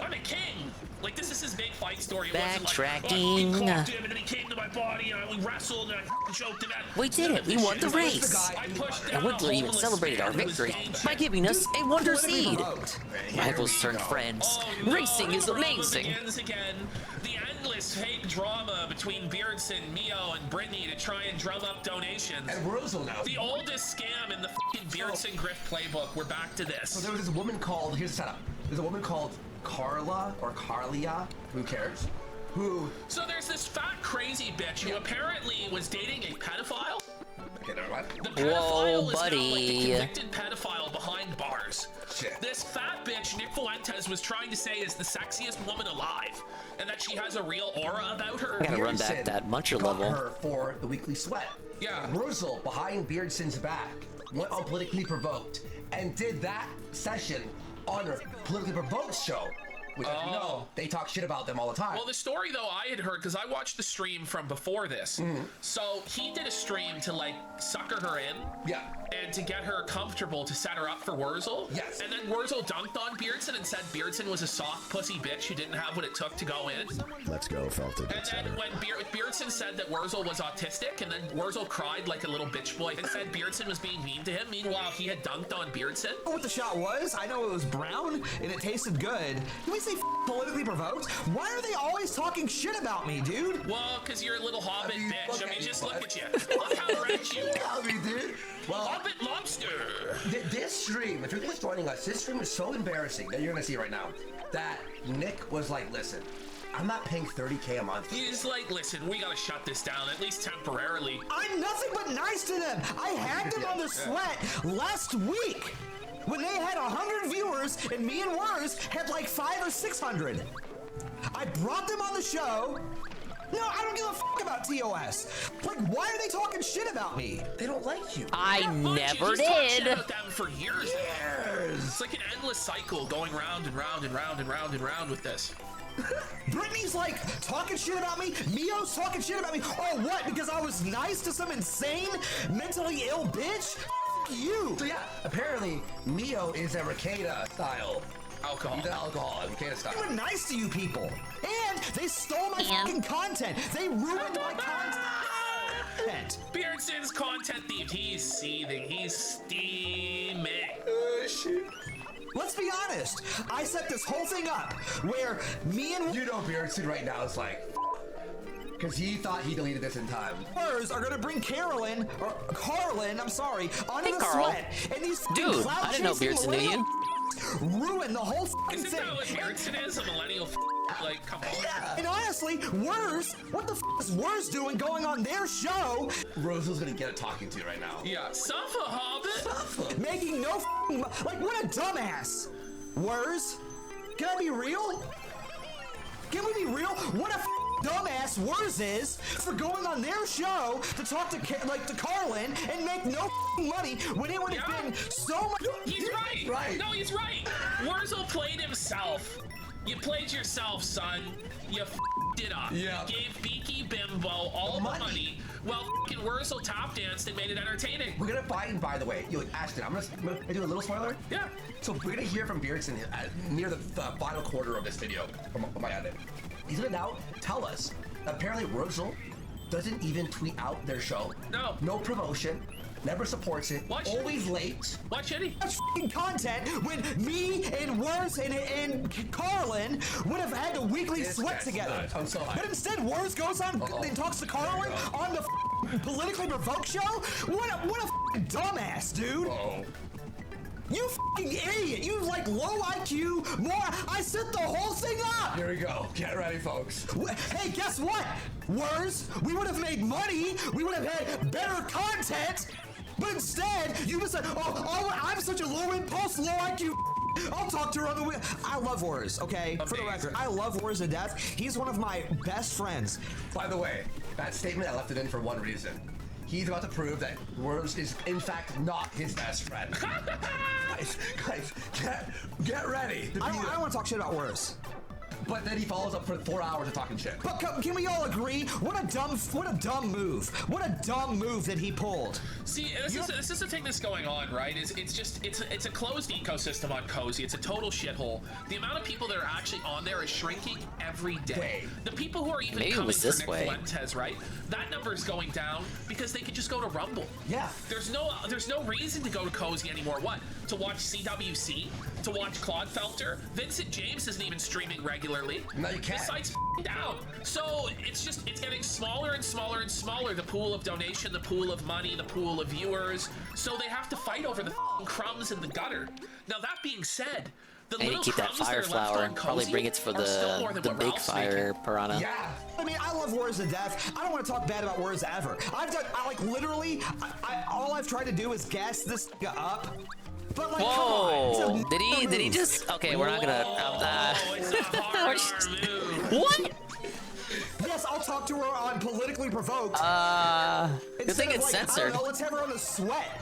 I'm a king. Like, this is his big fight story. It wasn't like, he clocked him and then he came to my body and we wrestled and I choked him out. We did it. We won the race. And Woodley even celebrated our victory by giving us a Wonder Seed. Rivals turned friends. Racing is amazing. Again, the endless fake drama between Beardson, Mio, and Brittany to try and drum up donations. And Rosal now. The oldest scam in the fucking Beardson Grift playbook. We're back to this. So there was this woman called, here's the setup. There's a woman called Carla or Carlia, who cares? So there's this fat crazy bitch who apparently was dating a pedophile. Okay, never mind. The pedophile Whoa, is buddy. now like the convicted pedophile behind bars. Shit. This fat bitch, Nick Fuentes, was trying to say is the sexiest woman alive, and that she has a real aura about her. I gotta run back that muncher level. Her for the weekly sweat. Yeah. Rosal, behind Beardson's back, went on Politically Provoked and did that session on her Politically Provoked show. Which, you know, they talk shit about them all the time. Well, the story, though, I had heard, because I watched the stream from before this. So he did a stream to, like, sucker her in. Yeah. And to get her comfortable to set her up for Wurzel. Yes. And then Wurzel dunked on Beardson and said Beardson was a soft pussy bitch who didn't have what it took to go in. Let's go, felt it. And then when Beardson said that Wurzel was autistic, and then Wurzel cried like a little bitch boy and said Beardson was being mean to him. Meanwhile, he had dunked on Beardson. I know what the shot was. I know it was brown and it tasted good. Can we say Politically Provoked? Why are they always talking shit about me, dude? Well, because you're a little hobbit bitch. I mean, just look at you. Look how red you are. I mean, dude. Well, Hobbit lobster. This stream, if you're just joining us, this stream is so embarrassing that you're gonna see right now that Nick was like, listen, I'm not paying $30K a month. He's like, listen, we gotta shut this down, at least temporarily. I'm nothing but nice to them. I had them on the sweat last week. when they had 100 viewers and me and Wurs had like 500 or 600. I brought them on the show. No, I don't give a fuck about TOS. Like, why are they talking shit about me? They don't like you. I never He's talked shit did. about them for years. It's like an endless cycle going round and round and round and round and round with this. Brittany's like talking shit about me. Mio's talking shit about me. Oh, what? Because I was nice to some insane, mentally ill bitch? F you. So yeah, apparently Mio is a Ricada style. Alcohol. He's an alcoholic. Ricada style. They were nice to you people. And they stole my fucking content. They ruined my content. Beardson's content thief. He's seething. He's steaming. Shit. Let's be honest. I set this whole thing up where me and you know Beardson right now is like, because he thought he deleted this in time. Wurs are gonna bring Carolyn or Carlin, I'm sorry, onto the Carl. sweat, and these Dude, I didn't know Beardson knew you. Ruin the whole fucking Isn't thing. that what Beardson is? A millennial like, come on. Yeah. And honestly, Wurs, what the is Wurs doing going on their show? Rosal's gonna get a talking to right now. Yeah, suffer, Hobbit. Making no like, what a dumbass. Wurs, can I be real? Can we be real? What a dumbass Wurs is for going on their show to talk to to Carlin and make no money when it would have been so much. He's right. No, he's right. Wurzel played himself. You played yourself, son. You f***ed it up. Yeah. You gave Beaky Bimbo all the money while f***ing Wurzel tap danced and made it entertaining. We're gonna find, by the way, Ashton, I'm gonna do a little spoiler. Yeah. So we're gonna hear from Beardson near the final quarter of this video from my edit. He's gonna now tell us that apparently Wurzel doesn't even tweet out their show. No. No promotion. Never supports it. Always late. Why should he? That's f***ing content when me and Wurs and Carlin would have had a weekly sweat together. I'm sorry. But instead, Wurs goes on and talks to Carlin on the politically provoked show. What a f***ing dumbass, dude. You f***ing idiot! You like low IQ, more. I set the whole thing up. Here we go. Get ready, folks. Hey, guess what? Wurs, we would have made money. We would have had better content. But instead, you just said, oh, I'm such a low impulse, low IQ. I'll talk to her on the way. I love Wurs, okay? For the record, I love Wurs to death. He's one of my best friends. By the way, that statement, I left it in for one reason. He's about to prove that Wurs is, in fact, not his best friend. guys, get ready. I don't want to talk shit about Wurs. But then he follows up for 4 hours of talking shit. But can we all agree? What a dumb move! What a dumb move that he pulled. See, this is the thing that's going on, right? It's a closed ecosystem on Cozy. It's a total shithole. The amount of people that are actually on there is shrinking every day. The people who are even Maybe it coming was for this Nick way. Fuentes, right? That number is going down because they can just go to Rumble. Yeah. There's no reason to go to Cozy anymore. What? To watch CWC? To watch Claude Felter? Vincent James isn't even streaming regularly. No, you can't. The site's down. So it's getting smaller and smaller and smaller. The pool of donation, the pool of money, the pool of viewers. So they have to fight over the crumbs in the gutter. Now that being said, the I need little to keep that crumbs fire are left flower on and probably Cozy bring it for are still more the than what big Ralph's fire making. piranha. Yeah. I mean, I love Wurs to death. I don't want to talk bad about Wurs ever. I like literally, all I've tried to do is gas this up. But like, Whoa! come on. Did he just? Okay, we're not gonna. What? Yes, I'll talk to her on politically provoked. Good thing it's censored. I don't know, let's have her on the sweat.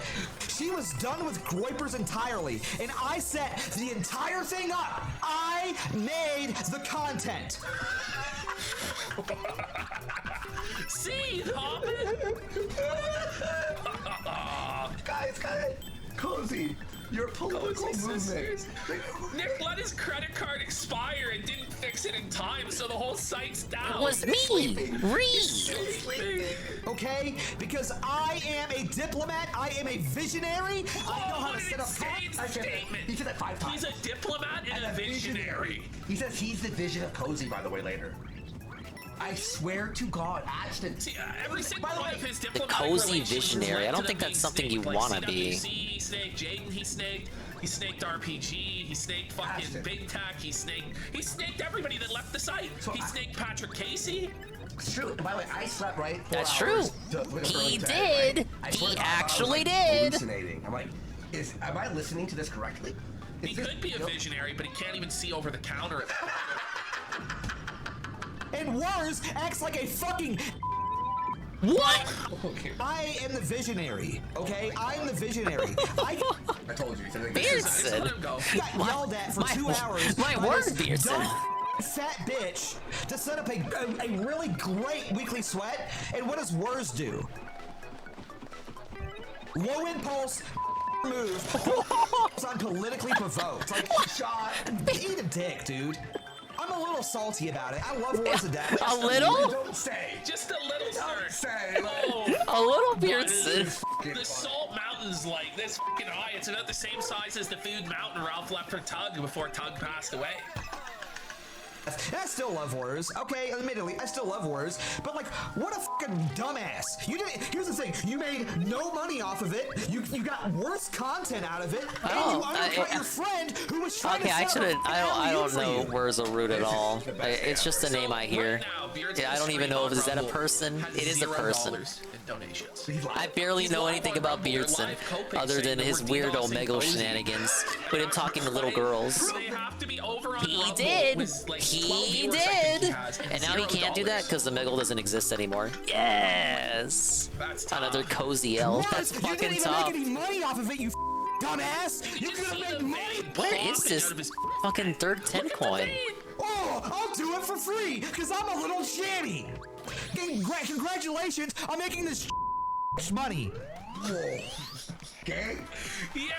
She was done with Groypers entirely, and I set the entire thing up. I made the content. See, Hobbit? Guys, Cozy, your political movement. Nick let his credit card expire and didn't fix it in time, so the whole site's down. It was me, Reed. Okay, because I am a diplomat, I am a visionary. I know how to set up statement. He said that 5 times. He's a diplomat and a visionary. He says he's the vision of Cozy, by the way, later. I swear to God, Ashton. See, every single one of his The diplomatic cozy relations visionary. led I don't to think them that's being something you snaked. want to Like be. CWC, he snaked Jaden, he snaked RPG, he snaked fucking Big Tech, he snaked everybody that left the site. He snaked Patrick Casey. It's true. And by the way, I slept That's true. He did. He actually did. Hallucinating. I'm like, Am I listening to this correctly? He could be a visionary, but he can't even see over the counter. And Wars acts like a fucking. What? Okay. I am the visionary, okay? I am the visionary. I told you. Beardson. got yelled at for 2 hours. My by word, this Beardson. dumb fat bitch to set up a really great weekly sweat. And what does Wurs do? Low impulse move. I'm politically provoked. Like, shot. Eat a dick, dude. I'm a little salty about it. I love Wars to death. A little? Don't say. Just a little, sir. Say. A little, Beardson. The Salt Mountain's like this fucking high. It's about the same size as the Food Mountain Ralph left for Tug before Tug passed away. And I still love Wars. Okay, admittedly, I still love Wars. But like, what a fucking dumbass! You didn't. Here's the thing: you made no money off of it. You got worse content out of it, and you undercut your friend who was trying to. Okay, I shouldn't. I don't know Where's a root at all. It's just a name I hear. Yeah, I don't even know if is that a person. It is a person. I barely know anything about Beardson other than his weirdo Meggle shenanigans with him talking to little girls. He did. He did. And now he can't do that because the Meggle doesn't exist anymore. Yes. Another cozy elf. That's fucking tough. You didn't even make any money off of it, you dumbass. You could have made money. Where is this fucking third 10 coin? Oh, I'll do it for free because I'm a little shanty. Congratulations on making this money. Okay. Yeah.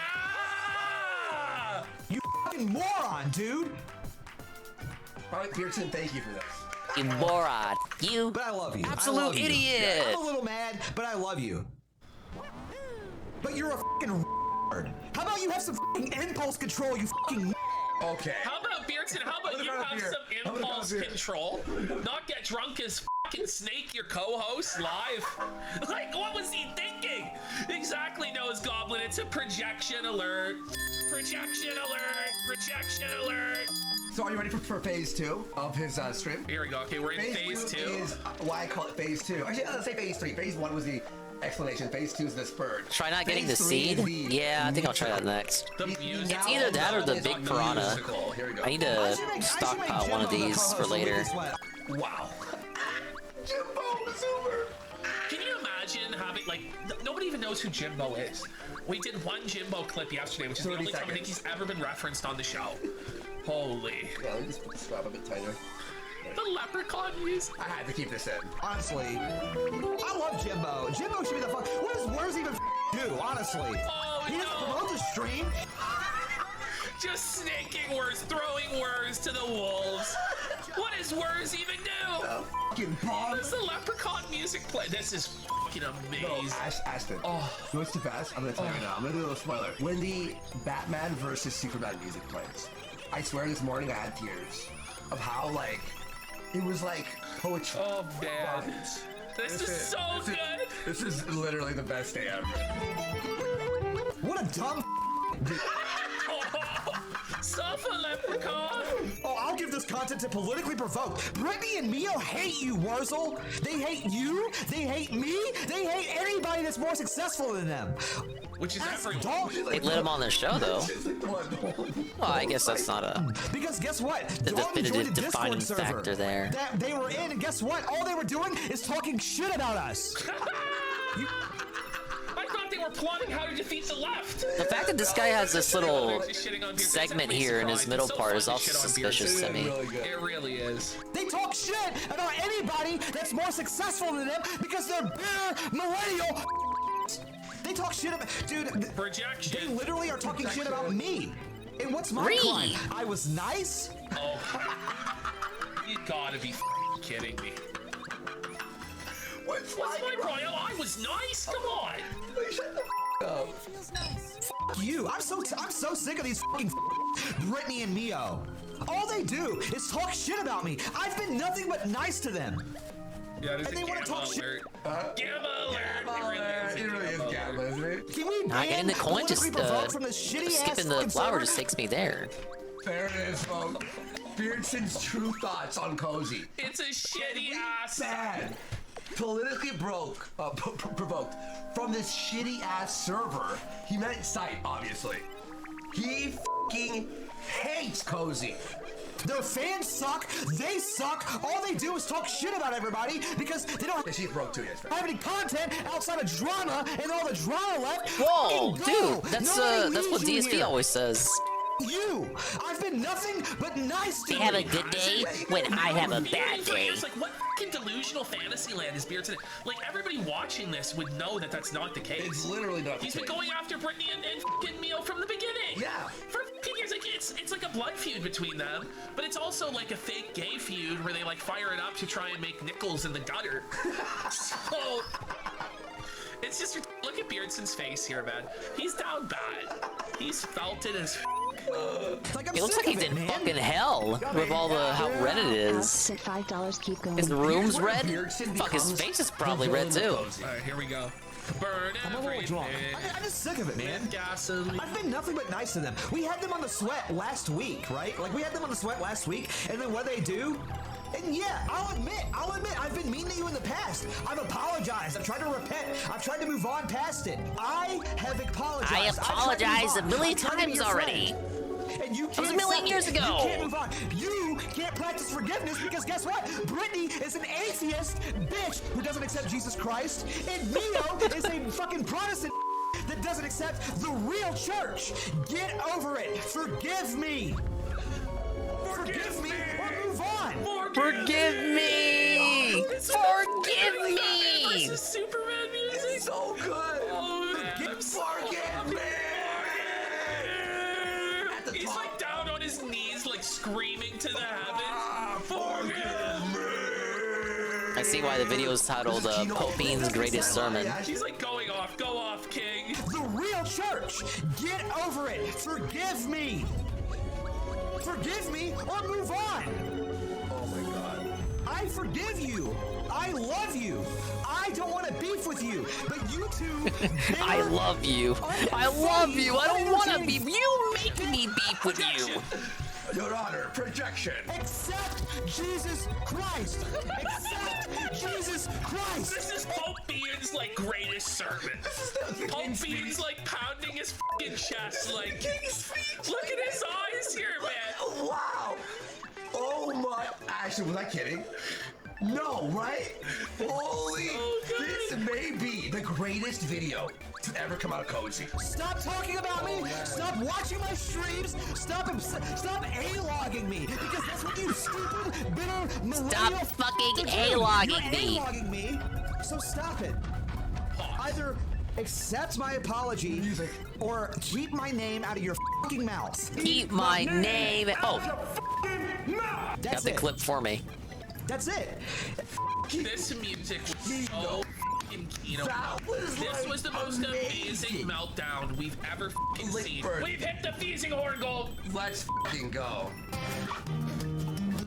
You fucking moron, dude. All right, Beardson, thank you for this. You moron. You. But I love you. Absolute I love idiot. You. I'm a little mad, but I love you. But you're a fucking retard. How about you have some fucking impulse control, you fucking. Okay. How about Beardson? How about you have some impulse control? Not get drunk as fucking Snake, your co-host, live. Like, what was he thinking? Exactly, Nose Goblin. It's a projection alert. Projection alert. Projection alert. So are you ready for phase 2 of his stream? Here we go. Okay, we're in phase 2. Is why I call it phase 2. Actually, let's say phase 3. Phase 1 was the explanation. Phase 2 is the spurge. Try not getting the seed? Yeah, I think I'll try that next. It's either that or the big piranha. I need to stockpile one of these for later. Wow. Jimbo Zoomer. Can you imagine having, like, nobody even knows who Jimbo is. We did one Jimbo clip yesterday, which is the only time I think he's ever been referenced on the show. Holy. Yeah, let me just put the strap a bit tighter. The leprechaun music. I had to keep this in. Honestly, I love Jimbo. Jimbo should be the fuck. What does Where's even do? Honestly, he doesn't promote the stream. Just snaking words, throwing words to the wolves. What does words even do? Fucking bomb. Does the leprechaun music play? This is fucking amazing. No, Ashton. Oh, you know what's the best? I'm gonna tell you right now. I'm gonna do a little spoiler. When the Batman versus Superman music plays, I swear this morning I had tears of how like it was like poetry. Oh man, this is so good. This is literally the best day ever. What a dumb. Suffer, leprechaun! Oh, I'll give this content to politically provoke. Brittany and Mio hate you, Wurzel. They hate you. They hate me. They hate anybody that's more successful than them. Which is everyone. They let him on their show, though. Well, I guess that's not a... Because guess what? The definitive defining factor there. That they were in, and guess what? All they were doing is talking shit about us. I thought they were plotting how to defeat the left. The fact that this guy has this little segment here in his middle part is also suspicious to me. It really is. They talk shit about anybody that's more successful than them because they're bitter millennial. They talk shit about, dude. Projection. They literally are talking shit about me. And what's my crime? I was nice. Oh, you gotta be kidding me. What's my crime? I was nice. Come on. Shut the up. Fuck you. I'm so sick of these fucking Brittany and Mio. All they do is talk shit about me. I've been nothing but nice to them. Yeah, and they want to talk shit. Gamma alert! It really is Gamma, isn't it? Can we Not getting the coin, just skipping the flower just takes me there. There it is, folks. Beardson's true thoughts on Cozy. It's a shitty ass. Bad. politically provoked from this shitty ass server. He meant site, obviously. He fucking hates Cozy. Their fans suck. They suck. All they do is talk shit about everybody because they don't She's broke too, yes. have any content outside of drama, and all the drama left. Whoa, fucking dude, go. that's Nobody what needs you DSP here. always says. You! I've been nothing but nice to You you! have a good day when I have a bad day. It's like, what fucking delusional fantasy land is Beards in it? Like, everybody watching this would know that that's not the case. It's literally not the He's case. been going after Brittany and fucking Mio from the beginning. Yeah. For fucking years. Like, it's like a blood feud between them, but it's also like a fake gay feud where they like fire it up to try and make nickels in the gutter. So it's just, look at Beardson's face here, man. He's down bad. He's felt it as Like, It looks like he's in fucking hell with all the how red it is. Sent $5. Keep going. His room's red? Fuck, his face is probably red too. Alright, here we go. Burn I'm a little drunk. I'm just sick of it, man. Gasoline. I've been nothing but nice to them. We had them on the sweat last week, right? Like, we had them on the sweat last week, and then what they do? And yeah, I'll admit, I've been mean to you in the past. I've apologized. I've tried to repent. I've tried to move on past it. I have apologized. I apologized a million I've tried to be times your already. friend. And you That was can't a million accept years it. ago. You can't move on. You can't practice forgiveness because guess what? Brittany is an atheist bitch who doesn't accept Jesus Christ, and Mio is a fucking Protestant that doesn't accept the real church. Get over it. Forgive me. Forgive me or move on. Forgive me! Forgive me! This is Superman music. It's so good. Oh, Forgive me. He's like down on his knees, like screaming to the heavens. Forgive me. I see why the video is titled Pope Bean's Greatest Sermon. He's like going off. Go off, King. The real church. Get over it. Forgive me. Forgive me or move on. Oh my god. I forgive you. I love you. I don't want to beef with you. But you two. I love you. I love you. I don't want to beef. You make me beef with you. Your Honor, projection. Accept Jesus Christ. Accept Jesus Christ. This is Pope Bean's like greatest sermon. Pope Bean's like pounding his fucking chest, like look at his eyes here, man. Wow. Oh my. Actually, was I kidding? No, right? Holy. This may be the greatest video to ever come out of Cozy. Stop talking about me. Stop watching my streams. Stop A-logging me because that's what you stupid, bitter millennial. Stop fucking A-logging me. You're A-logging me. So stop it. Either accept my apology or keep my name out of your fucking mouth. Keep my name. Oh, got the it. clip for me. That's it. This music was so fucking keen. This was the most amazing meltdown we've ever fucking seen. We've hit the Feasing Horn goal. Let's fucking go.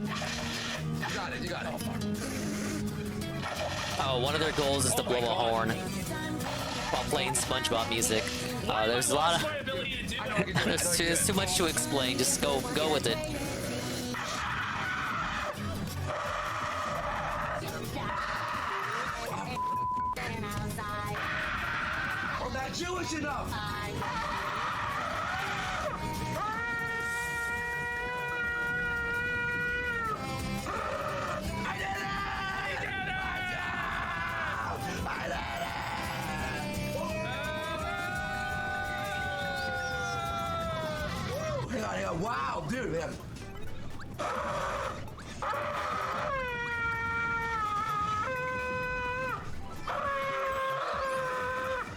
You got it. You got it. Oh, one of their goals is to blow a horn while playing SpongeBob music. There's a lot of. There's too much to explain. Just go with it. I'm not Jewish enough. Wow, dude, man.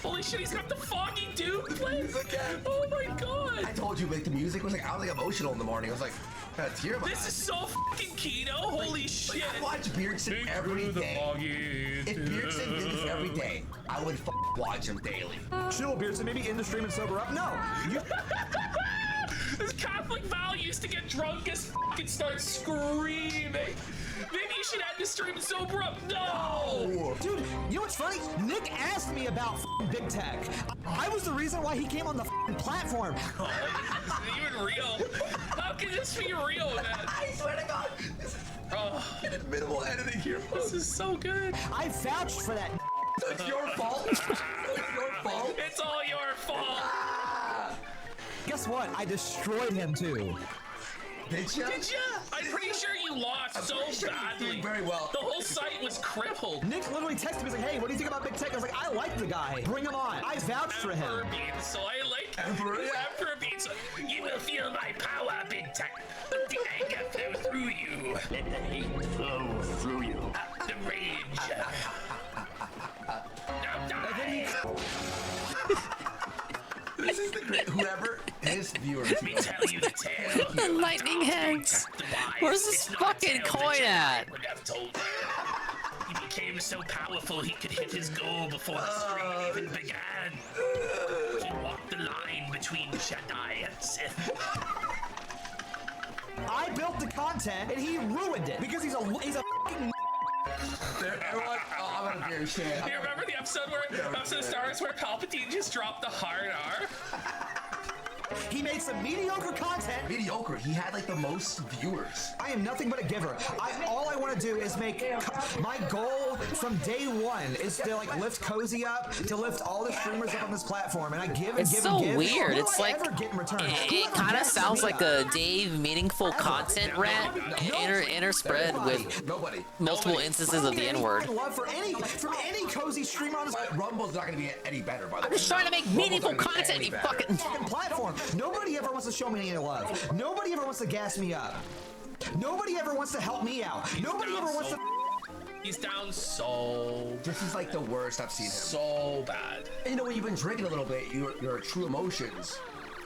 Holy shit, he's got the foggy dude playing again. Oh my god. I told you, like, the music was like, I was like emotional in the morning. I was like, I had a tear in my This eye. is so fucking keto. Holy shit. I watch Beardson every day. If Beardson did this every day, I would watch him daily. Chill, Beardson. Maybe end the stream and sober up. No. This Catholic Val used to get drunk as fucking start screaming. Maybe should end the stream so abrupt. No! Dude, you know what's funny? Nick asked me about big tech. I was the reason why he came on the platform. Oh, this isn't even real. How can this be real, man? I swear to God, this is minimal editing here. This is so good. I vouched for that. It's your fault. It's your fault. It's all your fault. Guess what? I destroyed him too. Did ya? Did ya? I'm pretty sure you lost so badly. Very well. The whole site was crippled. Nick literally texted me, he's like, hey, what do you think about Big Tech? I was like, I like the guy. Bring him on. I vouched for him. Emperor Beans, so I like Emperor Beans. You will feel my power, Big Tech. Let the anger flow through you. Let the hate flow through you. The rage. Now die. This is the great. Whoever his viewers. Let me tell you the tale. The lightning heads. Where's this fucking coin at? Would have told you. He became so powerful he could hit his goal before the stream even began. He walked the line between Jedi and Sith. I built the content and he ruined it because he's a fucking. Everyone, I'm gonna hear shit. You remember the episode of Star Wars where Palpatine just dropped the hard R? He made some mediocre content. Mediocre. He had like the most viewers. I am nothing but a giver. All I want to do is make my goal from day one is to like lift Cozy up, to lift all the streamers up on this platform, and I give and It's give so and give. weird. It's like ever get in return? it kind of sounds like a Dave meaningful content rant interspread with multiple instances of the N-word. Love from any Cozy streamer on this Rumble's not gonna be any better, by the way. I'm just trying to make meaningful content, you fucking platform. Nobody ever wants to show me any love. Nobody ever wants to gas me up. Nobody ever wants to help me out. Nobody ever wants to. He's down so. This is like the worst I've seen him. So bad. And you know, when you've been drinking a little bit, your true emotions.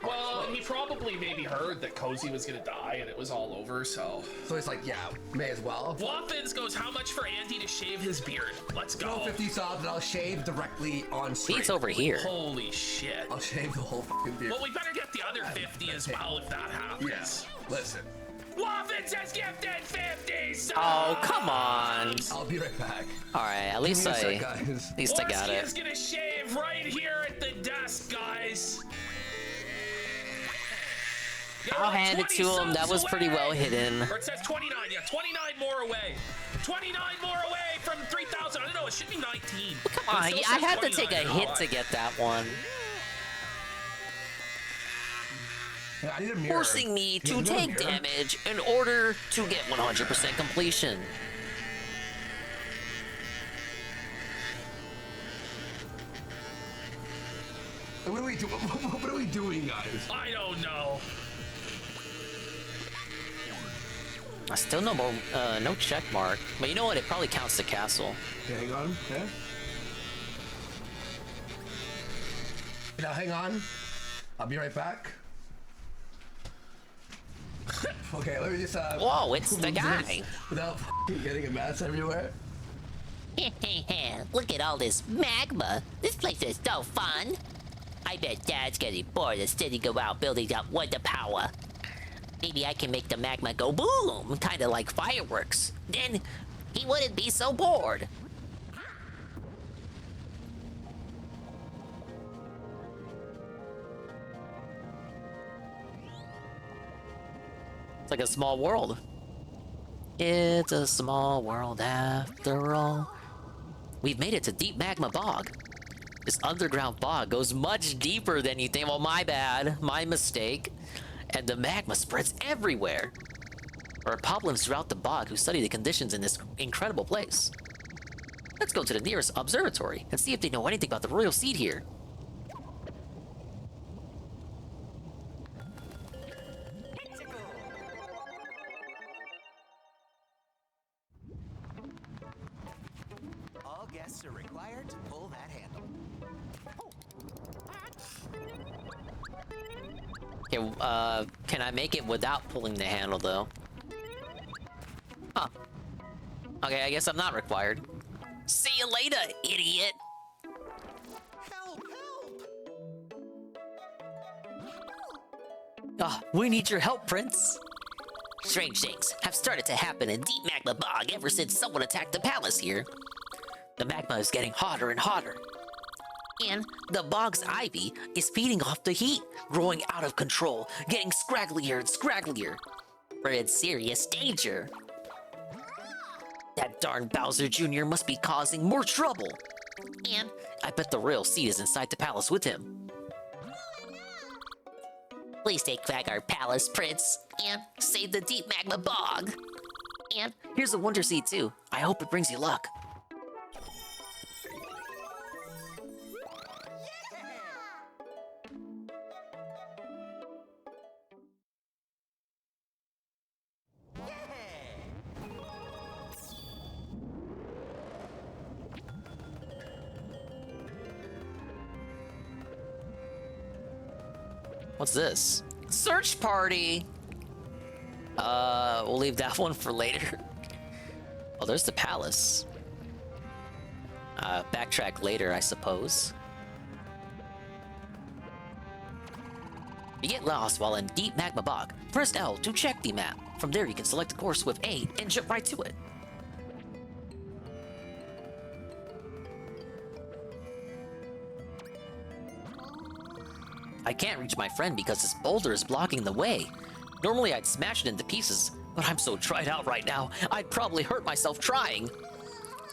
Well, he probably maybe heard that Cozy was gonna die and it was all over, so. So it's like, yeah, may as well. Waffins goes, how much for Andy to shave his beard? Let's go. Throw 50 subs and I'll shave directly on stream. Beats over here. Holy shit. I'll shave the whole fucking beard. Well, we better get the other 50 as well if that happens. Yes. Listen. Waffins has gifted 50 subs! Oh, come on. I'll be right back. Alright, at least I got it. Is gonna shave right here at the desk, guys. I'll hand it to him. That was pretty well hidden. Or it says 29. Yeah, 29 more away. 29 more away from 3,000. I don't know. It should be 19. Come on, I had to take a hit to get that one. Yeah, I need a mirror. Forcing me to take damage in order to get 100% completion. What are we doing, guys? I don't know. Still no check mark, but you know what? It probably counts the castle. Okay, hang on. Okay. Now hang on. I'll be right back. Okay, let me just whoa, it's the guy. Without getting a mess everywhere. Look at all this magma. This place is so fun. I bet Dad's getting bored of sitting around building up wonder power. Maybe I can make the magma go boom, kind of like fireworks. Then he wouldn't be so bored. It's like a small world. It's a small world after all. We've made it to deep magma bog. This underground bog goes much deeper than you think. Well, my bad, my mistake. And the magma spreads everywhere. There are poplins throughout the bog who study the conditions in this incredible place. Let's go to the nearest observatory and see if they know anything about the royal seed here. All guests are required to pull that handle. Okay, can I make it without pulling the handle, though? Huh. Okay, I guess I'm not required. See you later, idiot! Ah, we need your help, Prince. Strange things have started to happen in Deep Magma Bog ever since someone attacked the palace here. The magma is getting hotter and hotter. And the bog's ivy is feeding off the heat, growing out of control, getting scragglier and scragglier. We're in serious danger. That darn Bowser Jr. must be causing more trouble. And I bet the royal seed is inside the palace with him. Please take back our palace, Prince, and save the Deep Magma Bog. And here's a Wonder Seed too. I hope it brings you luck. What's this? Search party! We'll leave that one for later. Oh, there's the palace. Backtrack later, I suppose. You get lost while in Deep Magma Bog. Press L to check the map. From there, you can select a course with A and jump right to it. I can't reach my friend because this boulder is blocking the way. Normally I'd smash it into pieces, but I'm so dried out right now, I'd probably hurt myself trying.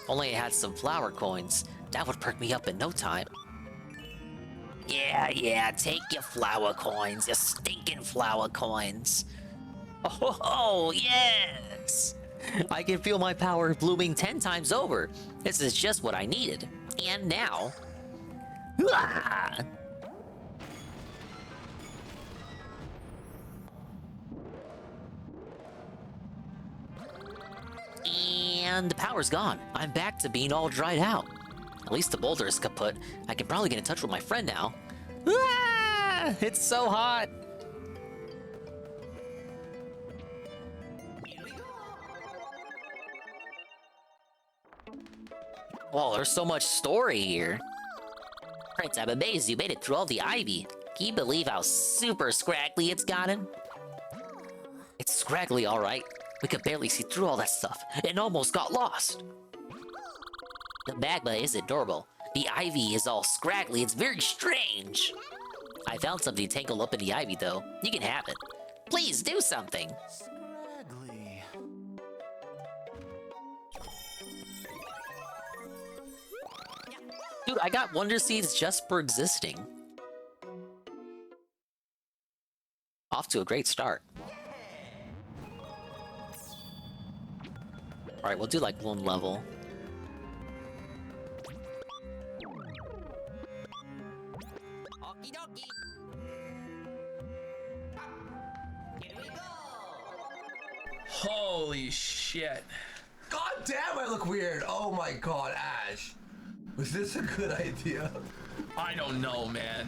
Only I had some flower coins. That would perk me up in no time. Yeah, take your flower coins, your stinking flower coins. Oh, yes! I can feel my power blooming 10 times over. This is just what I needed. And now... Ah! And the power's gone. I'm back to being all dried out. At least the boulder is kaput. I can probably get in touch with my friend now. Ah! It's so hot! Whoa, there's so much story here. Prince, I'm amazed you made it through all the ivy. Can you believe how super scraggly it's gotten? It's scraggly, all right. We could barely see through all that stuff and almost got lost. The magma isn't normal. The ivy is all scraggly. It's very strange. I found something tangled up in the ivy, though. You can have it. Please do something. Scraggly. Dude, I got Wonder Seeds just for existing. Off to a great start. Alright, we'll do like one level. Holy shit. God damn, I look weird. Oh my god, Ash. Was this a good idea? I don't know, man.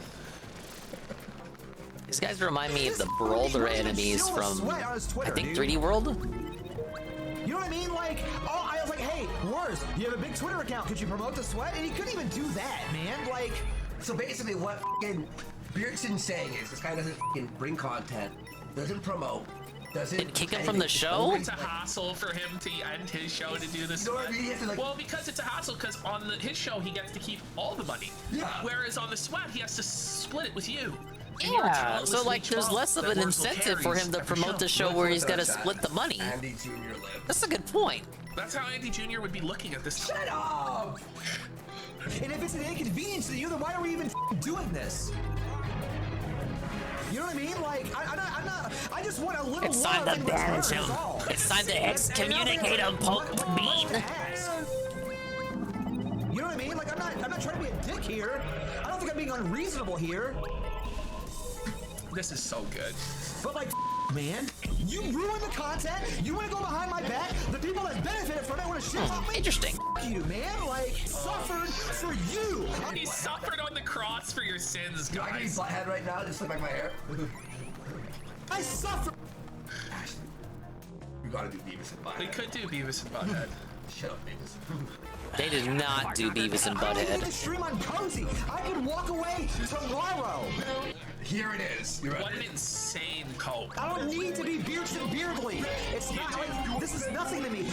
These guys remind me of the Brawler enemies from, I think, 3D World? You know what I mean? Like, oh, I was like, hey, Wars, you have a big Twitter account. Could you promote the sweat? And he couldn't even do that, man. Like, so basically what Beardson's saying is this guy doesn't bring content, doesn't promote, doesn't kick him from the show? It's a hassle for him to end his show to do this. You know what I mean? He has to, like, well, because it's a hassle, because on his show he gets to keep all the money. Yeah. Whereas on the sweat he has to split it with you. Yeah, so like there's less of an incentive for him to promote the show where he's got to split the money. Andy Jr. lived. That's a good point. That's how Andy Jr. would be looking at this. Shut up! And if it's an inconvenience to you, then why are we even doing this? You know what I mean? Like, I just want a little It's time to banish him. It's time to excommunicate him, Poke Bean. You know what I mean? Like, I'm not trying to be a dick here. I don't think I'm being unreasonable here. This is so good. But like, man, you ruin the content. You want to go behind my back. The people that benefited from it want to shit on me. Interesting. F you, man. Like, suffered for you. He suffered on the cross for your sins, Do I get guys. my head right now? Just look like my hair. I suffered. Ashley, you gotta do Beavis and Butthead. We could do Beavis and Butthead. Shut up, Beavis. They did not do Beavis and I did the Butthead. stream on Cozy. I could walk away tomorrow. Here it is. You What ready? an insane coke. I don't need to be Beardson Beardly. It's not like this is nothing to me.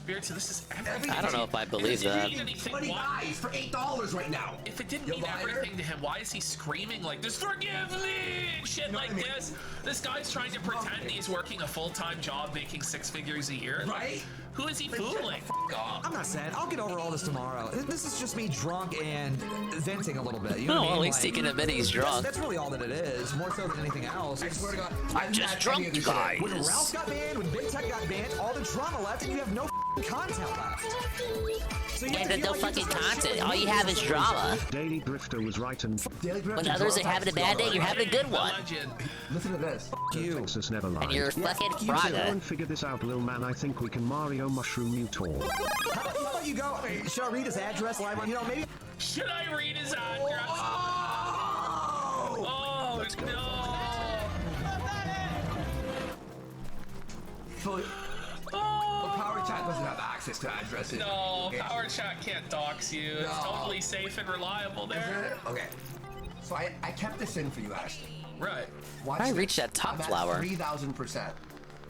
Beardson, this is everything. I don't know if I believe that. 20 guys for $8 right now. If it didn't mean everything to him, why is he screaming like this? Forgive me! Shit like this. This guy's trying to pretend he's working a full-time job making 6 figures a year. Right? Who is he fooling? I'm not sad. I'll get over all this tomorrow. This is just me drunk and venting a little bit. You know No, what I at mean? least he can admit he's drunk. That's really all that it is. More so than anything else. I swear to God, I'm just drunk, you guys. When Ralph got banned, when Big Tech got banned, all the drama left, and you have no content left. So Yeah, there's no fucking content. All you have is drama. Daily Drifter was right and When others are having a bad day, you're having a good one. Listen to this. you. Texas never lied. And you're fucking Go Fraga. and figure this out, Lil Man. I think we can Mario Mushroom you talk. How about you go? I mean, should I read his address live on? You know, maybe. Should I read his address? Oh no! So, well, Power Chat doesn't have access to addresses. No, Power Chat can't dox you. It's No. totally safe and reliable there. Okay. So I kept this in for you, Ashley. Right. Watch I this. reached that top I'm at flower. 3,000%.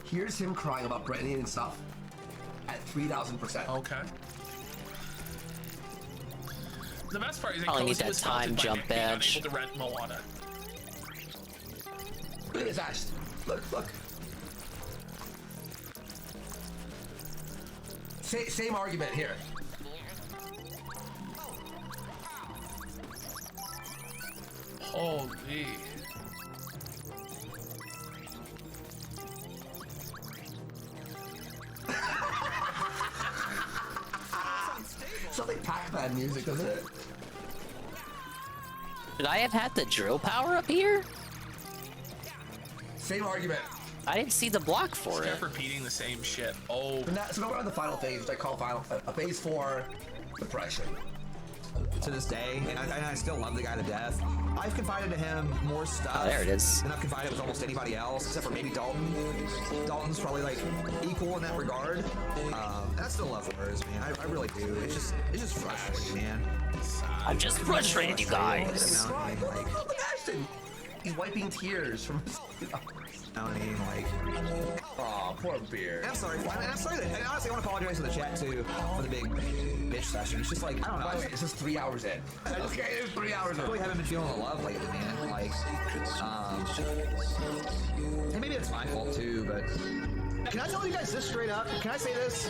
Here's him crying about Brittany and stuff at 3,000%. Okay. The best part is that Probably need Cozy that was time taunted by jump Nick being badge. unable to rent Moana. Look at this, Ashley. Look. Same argument here. Holy. Something Pac-Man music, doesn't it? Should I have had the drill power up here? Same argument. I didn't see the block for Just it. kept repeating the same shit. Oh. So now we're on the final phase, which I call phase 4, depression. To this day, and I still love the guy to death. I've confided to him more stuff. Oh, there it is. Than I've confided with almost anybody else, except for maybe Dalton. Dalton's probably like equal in that regard. And I still love words, man. I really do. It's just frustrating, man. I'm just frustrated, you guys. Look at Ashton. He's wiping tears from his... I mean, like, oh, poor Beard. I'm sorry. And honestly, I want to apologize to the chat too for the big bitch session. It's just like, I don't know. By the way, this is 3 hours in. Okay, it's 3 hours I in. really haven't been feeling the love lately, man. Like, and maybe it's my fault too, but. Can I tell you guys this straight up? Can I say this?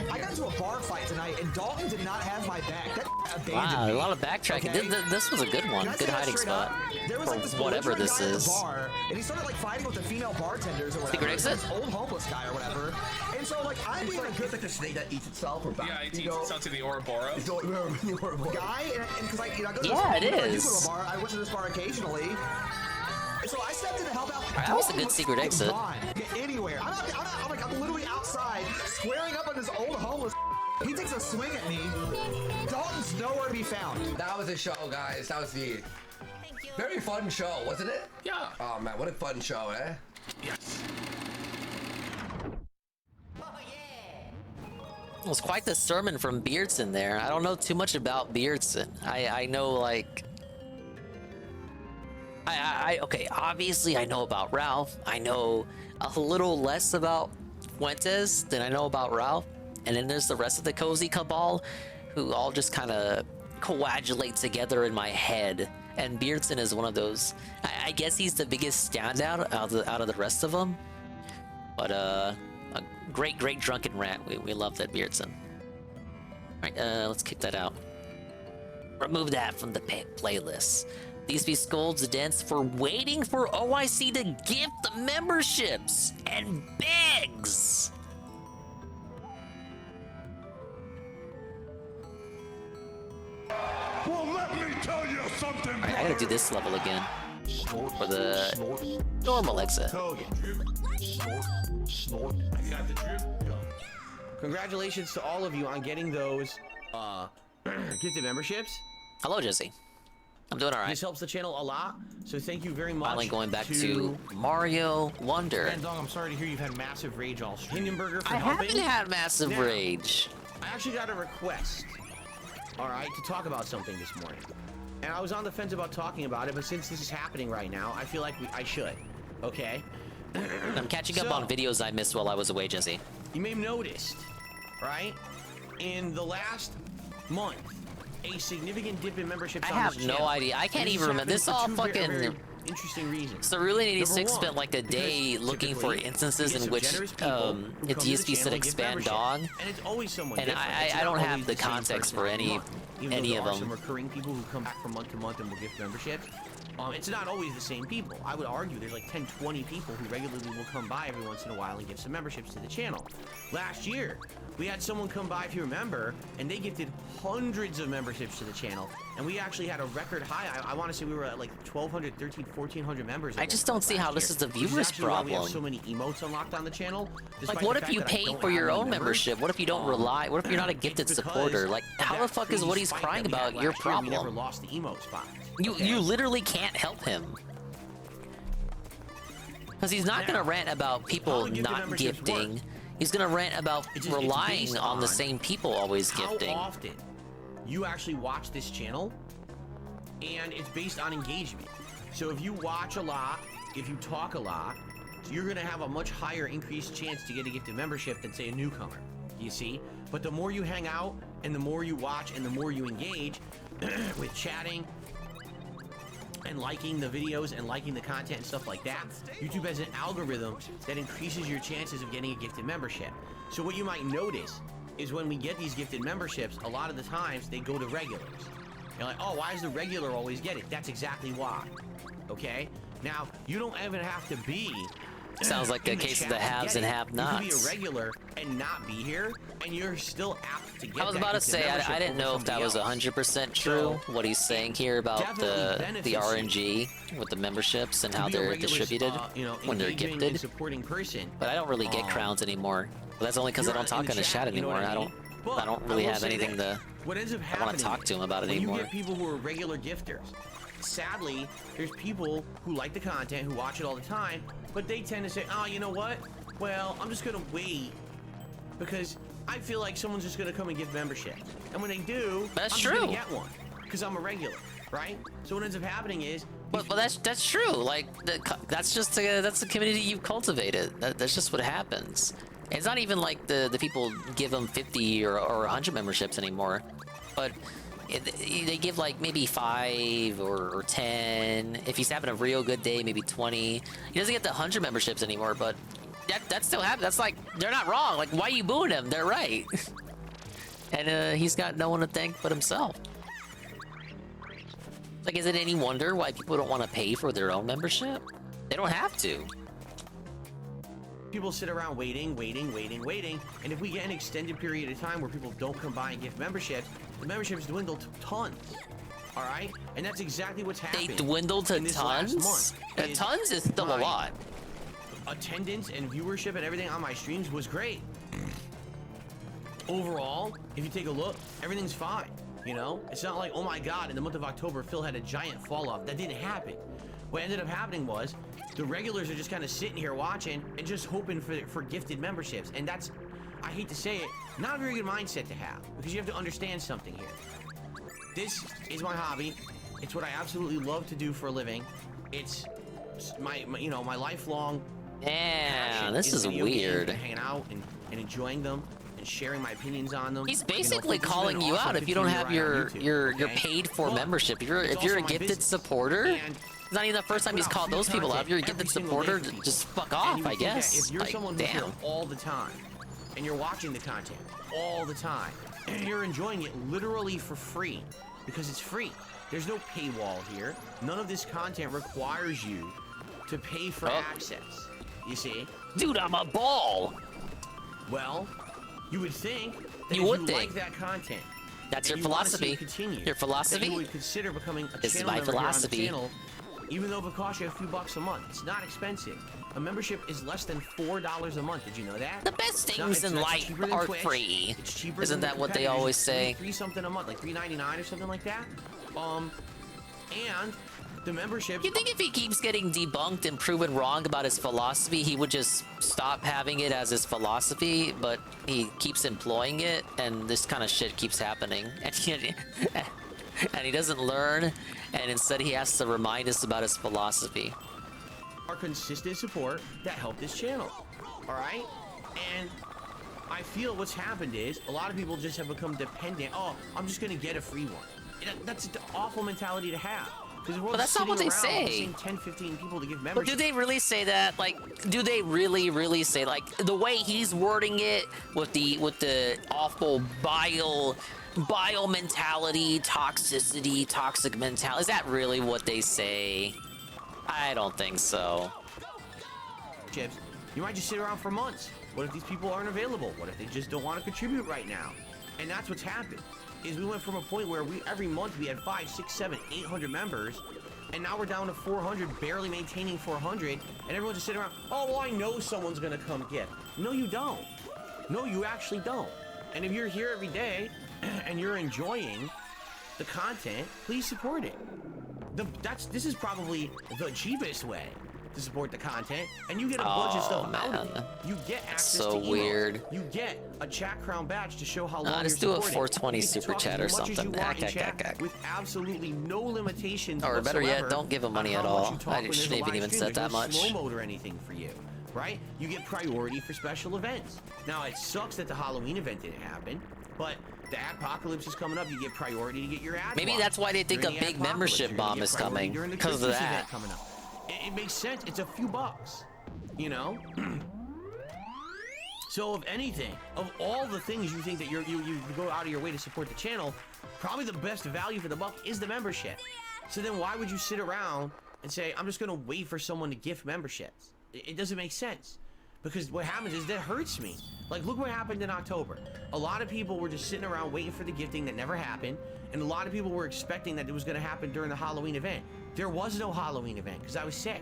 I got into a bar fight tonight, and Dalton did not have my back. That abandoned Wow, me. a lot of backtracking. Okay? This was a good one. Can I Good say that hiding straight spot. up? There was For like this whatever belligerent this guy at the is. bar, and he started like fighting with the female bartenders or whatever. Secret exit? This old homeless guy or whatever. And so like I'm being a good like the snake that eats itself, or back. Yeah, it eats itself to the Ouroboros. guy, and because I go to Yeah, this, it I do is. go to a bar. I went to this bar occasionally. And so I stepped in to help out. Alright, that was a good secret exit. Get anywhere. I'm literally outside, squaring up on this old homeless. He takes a swing at me. Dalton's nowhere to be found. That was a show, guys. That was the very fun show, wasn't it? Yeah. Oh man, what a fun show, eh? Yes. It was quite the sermon from Beardson there. I don't know too much about Beardson. I know like okay, obviously I know about Ralph. I know a little less about Fuentes than I know about Ralph. And then there's the rest of the Cozy Cabal who all just kind of coagulate together in my head. And Beardson is one of those. I guess he's the biggest standout out of the rest of them. But a great drunken rat. We love that Beardson. Alright, let's kick that out. Remove that from the playlist. These be Scold's dents for waiting for OIC to gift the memberships and begs. Well, let me tell you something. Alright, I gotta do this level again. For the normal exit. Congratulations to all of you on getting those gifted memberships. Hello, Jesse. I'm doing alright. This helps the channel a lot, so thank you very much. Finally going back to Mario Wonder. And Dong, I'm sorry to hear you've had massive rage all stream. Hindenburger for I helping. haven't had massive rage. I actually got a request, all right, to talk about something this morning. and I was on the fence about talking about it, but since this is happening right now, I feel like I should. Okay. I'm catching up on videos I missed while I was away, Jesse. You may have noticed, right? In the last month, a significant dip in memberships. I on have this no channel. idea. I can't This even remember. This happened all for two fucking. very interesting reasons. So really, 86 Number one, spent like a day because looking for typically, instances you get in some which generous people who it come to the DSP said channel and give expand membership. dog, And it's always someone and different. It's I not don't have always the the same context person for every any month. Even though any there of are them. some recurring people who come back from month to month and will gift memberships. It's not always the same people. I would argue there's like 10, 20 people who regularly will come by every once in a while and give some memberships to the channel. Last year, we had someone come by, if you remember, and they gifted hundreds of memberships to the channel. And we actually had a record high. I want to say we were at like 1,200, 1,300, 1,400 members. I just don't see how this is the viewers' Why we have problem. so many emotes unlocked on the channel. Like, what if you pay for your own membership? What if you don't rely? What if you're not a gifted supporter? Like, how the fuck is what he's crying about your We never problem? lost the emote spot. You literally can't help him. Because he's not gonna rant about people not gifting. He's gonna rant about relying on the same people always gifting. How often you actually watch this channel, and it's based on engagement. So if you watch a lot, if you talk a lot, you're gonna have a much higher increased chance to get a gifted membership than say a newcomer. You see? But the more you hang out, and the more you watch, and the more you engage with chatting, and liking the videos and liking the content and stuff like that, YouTube has an algorithm that increases your chances of getting a gifted membership. So what you might notice is when we get these gifted memberships, a lot of the times they go to regulars. You're like, oh, why does the regular always get it? That's exactly why. Okay? Now, you don't even have to be Sounds like a case of the haves and You have-nots. could be a regular and not be here, and you're still apt to get I was that about to gifted say, membership I didn't over know if that somebody was else. 100% true, what he's saying here about the benefits RNG with the memberships and To how be a they're regular, distributed when they're engaging and gifted. supporting person. But I don't really get crowns anymore. But that's only because I don't talk on the chat you know anymore. what I I mean? don't But really I will have say anything this. to. What ends up I want happening to talk to him about it when anymore. you get people who are regular gifters, sadly, there's people who like the content, who watch it all the time, but they tend to say, oh, you know what? Well, I'm just gonna wait because I feel like someone's just gonna come and give membership. And when they do, That's I'm true. just gonna get one because I'm a regular, right? So what ends up happening is, But that's true. Like that's just that's the community you've cultivated. That's just what happens. It's not even like the people give them 50 or 100 memberships anymore, but they give like maybe 5 or 10. If he's having a real good day, maybe 20. He doesn't get the 100 memberships anymore, but that still happens. That's like, they're not wrong. Like, why are you booing him? They're right. And he's got no one to thank but himself. Like, is it any wonder why people don't want to pay for their own membership? They don't have to. people sit around waiting, and if we get an extended period of time where people don't come by and give memberships, the memberships dwindle to tons. All right, and that's exactly what's happening. They dwindle to in this last tons? month. Tons is still a lot. Attendance and viewership and everything on my streams was great. Overall, if you take a look, everything's fine. You know, it's not like, oh my God, in the month of October, Phil had a giant fall off. That didn't happen. What ended up happening was the regulars are just kind of sitting here watching and just hoping for gifted memberships. And that's, I hate to say it, not a very good mindset to have, because you have to understand something here. This is my hobby. It's what I absolutely love to do for a living. It's my you know, my lifelong Yeah, this is is video games weird. and hanging out and enjoying them and sharing my opinions on them. He's You know, basically this has calling been you awesome out if you don't have 15-year ride on your YouTube, paid for But membership. If you're it's a also my gifted business. supporter, And it's not even the first time he's called those people out. If you're a gifted supporter, just fuck off, I guess. If you're Like, someone who's damn. here all the time, and you're watching the content all the time, and you're enjoying it literally for free, because it's free. There's no paywall here. None of this content requires you to pay for access. You see? Dude, I'm a ball! Well, you would think that You if would you think. like that content, That's and your you wanna see philosophy. it continue, Your philosophy? that you would consider becoming a This is channel my member here on the philosophy. channel, even though it costs you a few bucks a month. It's not expensive. A membership is less than $4 a month. Did you know that? The best It's not- things it's in not life cheaper than are Twitch. free. It's cheaper Isn't than that what they competitors. always It's say? Three something a month, like $3.99 or something like that. And the membership. You think if he keeps getting debunked and proven wrong about his philosophy, he would just stop having it as his philosophy, but he keeps employing it, and this kind of shit keeps happening. and he doesn't learn, and instead he has to remind us about his philosophy. Our consistent support that help this channel. All right? And I feel what's happened is a lot of people just have become dependent. Oh, I'm just gonna get a free one. That's an awful mentality to have. But that's not what they say. 10, 15 people to give But membership. do they really say that? Like, do they really say, like, the way he's wording it with the awful bile mentality, toxicity, toxic mentality? Is that really what they say? I don't think so. Chips, you might just sit around for months. What if these people aren't available? What if they just don't want to contribute right now? And that's what's happened. Is we went from a point where every month we had 5, 6, 7, 800 members, and now we're down to 400, barely maintaining 400, and everyone's just sitting around, oh, well, I know someone's gonna come gift. No, you don't. No, you actually don't. And if you're here every day, and you're enjoying the content, please support it. This is probably the cheapest way to support the content, and you get a bunch of stuff out of it. You get access to emails. Weird. You get a chat crown badge to show how long Let's you're do a supporting. 420 super chat or something. With absolutely no limitations Or better yet, whatsoever don't give him money on at how much all. you talk I when there's a shouldn't live even stream. said There's that no much. slow mode or anything for you, right? You get priority for special events. Now it sucks that the Halloween event didn't happen, but the apocalypse is coming up. You get priority to get your ads. Maybe watched. that's why they think a During the big apocalypse, membership you're gonna bomb get is priority coming during the because of Christmas that. event coming up. It makes sense. It's a few bucks, you know. So if anything, of all the things you think that you go out of your way to support the channel, probably the best value for the buck is the membership. So then why would you sit around and say, I'm just gonna wait for someone to gift memberships? It doesn't make sense. Because what happens is that hurts me. Like, look what happened in October. A lot of people were just sitting around waiting for the gifting that never happened, and a lot of people were expecting that it was gonna happen during the Halloween event. There was no Halloween event because I was sick.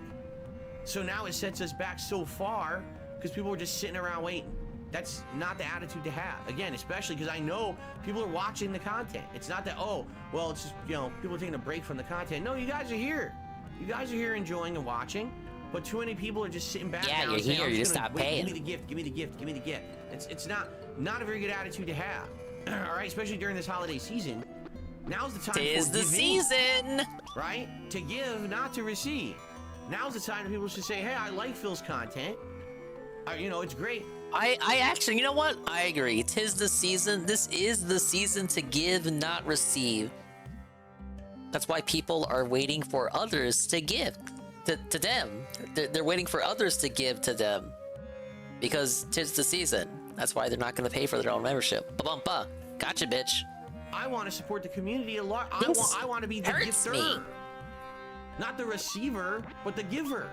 So now it sets us back so far because people were just sitting around waiting. That's not the attitude to have. Again, especially because I know people are watching the content. It's not that, oh, well, it's just, you know, people are taking a break from the content. No, you guys are here. You guys are here enjoying and watching, but too many people are just sitting back. Yeah, you're here, you just stop paying. Give me the gift, give me the gift, give me the gift. It's not a very good attitude to have. All right, especially during this holiday season. Now's the time. Tis the season, right? To give, not to receive. Now's the time people should say, hey, I like Phil's content. You know, it's great. I actually, you know what? I agree. 'Tis the season. This is the season to give, not receive. That's why people are waiting for others to give to them. They're waiting for others to give to them because 'tis the season. That's why they're not going to pay for their own membership. Ba-bum-ba. Gotcha, bitch. I want to support the community a lot. I want to be the gifter. Not the receiver, but the giver.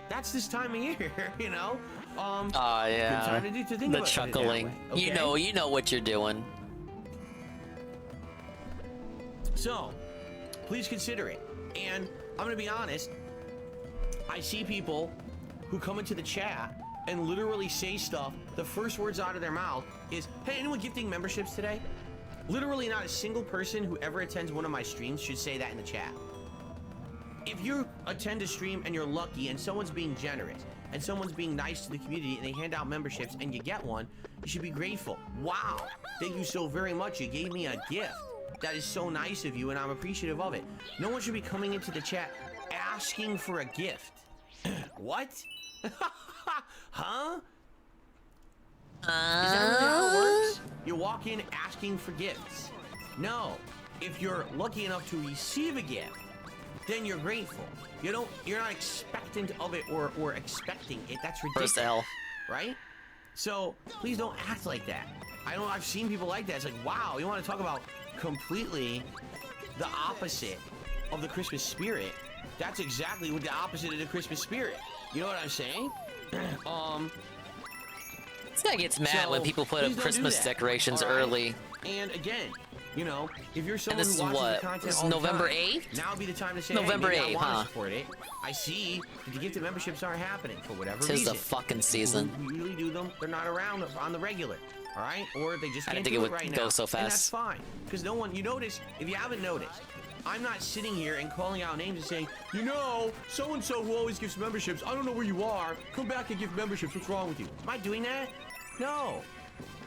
That's this time of year, you know? Oh, yeah. Good time to think the about chuckling. It that way, okay? You know what you're doing. So, please consider it. And I'm gonna be honest, I see people who come into the chat and literally say stuff, the first words out of their mouth is, hey, anyone gifting memberships today? Literally not a single person who ever attends one of my streams should say that in the chat. If you attend a stream and you're lucky and someone's being generous and someone's being nice to the community and they hand out memberships and you get one, you should be grateful. Wow, thank you so very much. You gave me a gift. That is so nice of you and I'm appreciative of it. No one should be coming into the chat asking for a gift. What? Huh? Is that really how it works? You walk in asking for gifts. No. If you're lucky enough to receive a gift, then you're grateful. You're not expectant of it or expecting it. That's ridiculous. Right? So please don't act like that. I've seen people like that. It's like, wow, you want to talk about completely the opposite of the Christmas spirit? That's exactly what the opposite of the Christmas spirit. You know what I'm saying? This guy gets mad when people put up Christmas decorations early. And again, you know, if you're someone this who is watches what? the content This is all the November time, 8th? now would be the time to say, November hey, maybe 8th, I want huh? to support it. I see that the gifted memberships aren't happening for whatever Tis reason. the fucking season. We usually do them. They're not around on the regular. All right? Or they just I can't didn't think do it it would right go now. so And that's fast. fine. Because no one, you notice, if you haven't noticed, I'm not sitting here and calling out names and saying, you know, so-and-so who always gives memberships, I don't know where you are. Come back and give memberships. What's wrong with you? Am I doing that? No.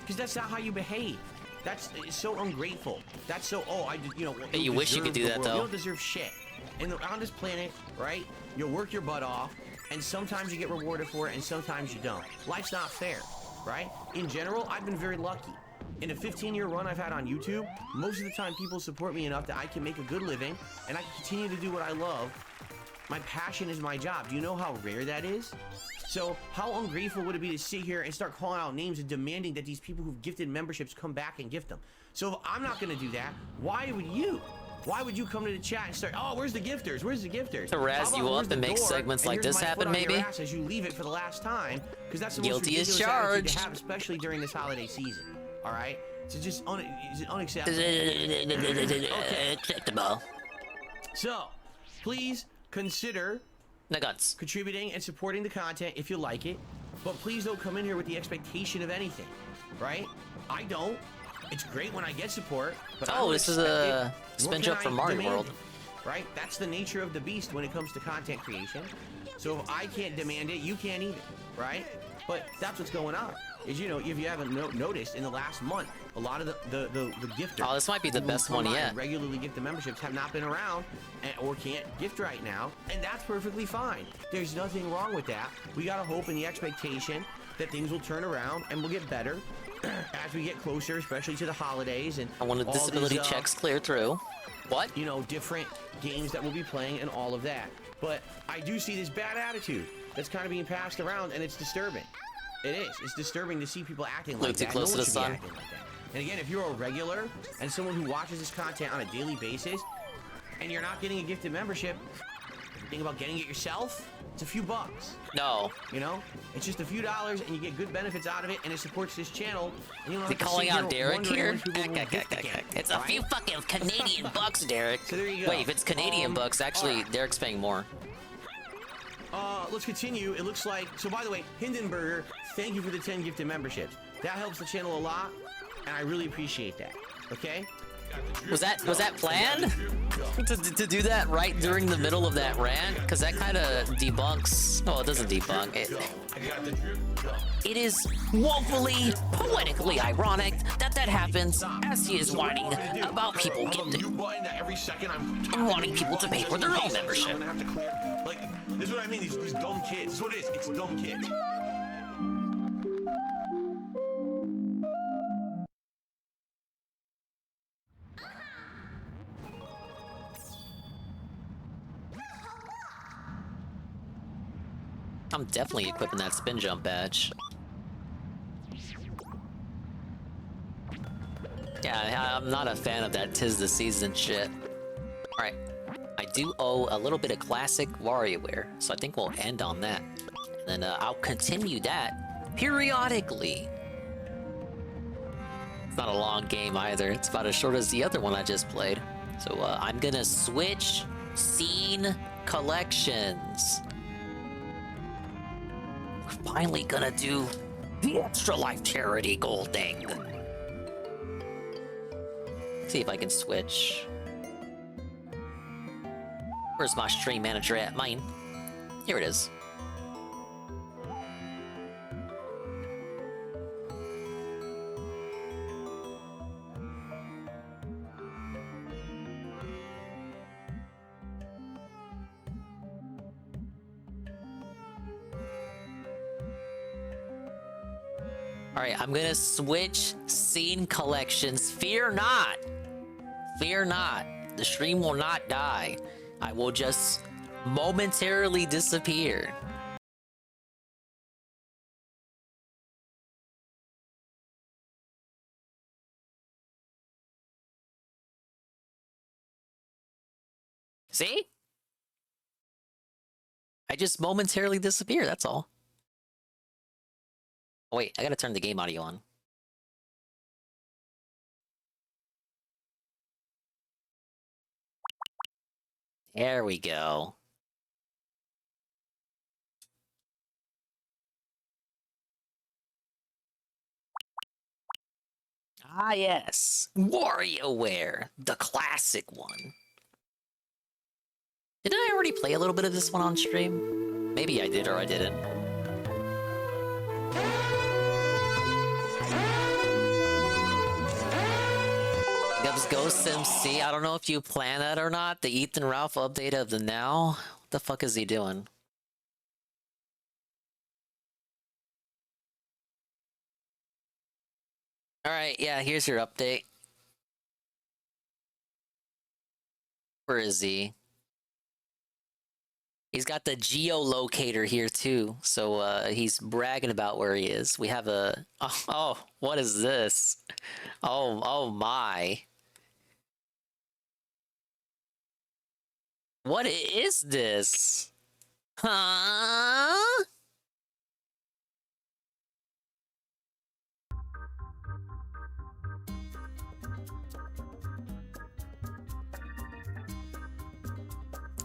Because that's not how you behave. That's so ungrateful. That's so, oh, I, you know, Hey, you wish you could do that, though. You don't deserve shit. And on this planet, right, you'll work your butt off, and sometimes you get rewarded for it, and sometimes you don't. Life's not fair, right? In general, I've been very lucky. In a 15-year run I've had on YouTube, most of the time people support me enough that I can make a good living, and I can continue to do what I love. My passion is my job. Do you know how rare that is? So how ungrateful would it be to sit here and start calling out names and demanding that these people who've gifted memberships come back and gift them? So if I'm not going to do that, why would you? Why would you come to the chat and start, oh, where's the gifters? Where's the gifters? To razz you up and make segments like this happen, maybe? As you leave it for the last time, because that's the Guilty most as ridiculous attitude charged. to have, especially during this holiday season. All right? It's just unacceptable. Acceptable. So, please consider contributing and supporting the content if you like it, but please don't come in here with the expectation of anything, right? I don't. It's great when I get support, but I don't this is expect a it, spin nor jump can from I Mario demand World. it, right? That's the nature of the beast when it comes to content creation. So if I can't demand it, you can't either, right? But that's what's going on. Is, you know, if you haven't noticed, in the last month, a lot of the gifters. Oh, this might be the who best come one by yet. and regularly gift the memberships have not been around or can't gift right now, and that's perfectly fine. There's nothing wrong with that. We gotta hope in the expectation that things will turn around and will get better as we get closer, especially to the holidays and when the all disability these, checks clear through. What? You know, different games that we'll be playing and all of that. But I do see this bad attitude that's kind of being passed around, and it's disturbing. It is. It's disturbing to see people acting like that. Too close to the sun. Acting like that. And again, if you're a regular and someone who watches this content on a daily basis, and you're not getting a gifted membership, think about getting it yourself. It's a few bucks. No. You know, it's just a few dollars, and you get good benefits out of it, and it supports this channel. And you don't Is he have to calling sit out Derek wondering here? when people will gift again, It's a right? few fucking Canadian bucks, Derek. So there you go. Wait, if it's Canadian bucks, actually, Derek's paying more. Let's continue. It looks like, so by the way, Hindenburger, thank you for the 10 gifted memberships. That helps the channel a lot, and I really appreciate that. Okay? Was that planned? to do that right during the middle of that rant? Because that kind of debunks. Oh, it doesn't debunk it. It is woefully, poetically ironic that happens as he is whining about people gifted and wanting people to pay for their own membership. Like, this is what I mean, these dumb kids. This is what it is, it's dumb kids. I'm definitely equipping that spin jump badge. Yeah, I'm not a fan of that 'tis the season shit. Alright. I do owe a little bit of classic WarioWare, so I think we'll end on that. And then I'll continue that periodically. It's not a long game either. It's about as short as the other one I just played. So I'm gonna switch scene collections. We're finally gonna do the Extra Life Charity gold thing. See if I can switch. Where's my stream manager at? Mine. Here it is. Alright, I'm gonna switch scene collections. Fear not! Fear not. The stream will not die. I will just momentarily disappear. See? I just momentarily disappear, that's all. Oh, wait, I gotta turn the game audio on. There we go. Ah, yes. WarioWare, the classic one. Didn't I already play a little bit of this one on stream? Maybe I did or I didn't. Gubs Ghost MC. I don't know if you plan that or not. The Ethan Ralph update of the now. What the fuck is he doing? Alright, yeah, here's your update. Where is he? He's got the geolocator here too, so he's bragging about where he is. We have a... Oh, what is this? Oh my. What is this? Huh?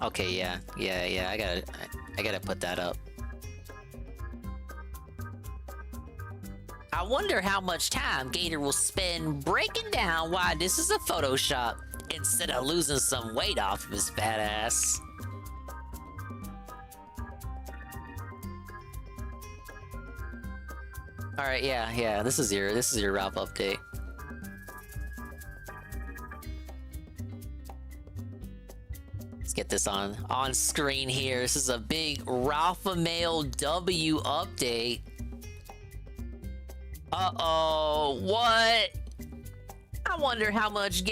Okay, yeah. I gotta put that up. I wonder how much time Gator will spend breaking down why this is a Photoshop instead of losing some weight off of his fat ass. All right, yeah. This is your Ralph update. Let's get this on screen here. This is a big Ralph Mail W update. Uh-oh, what? I wonder how much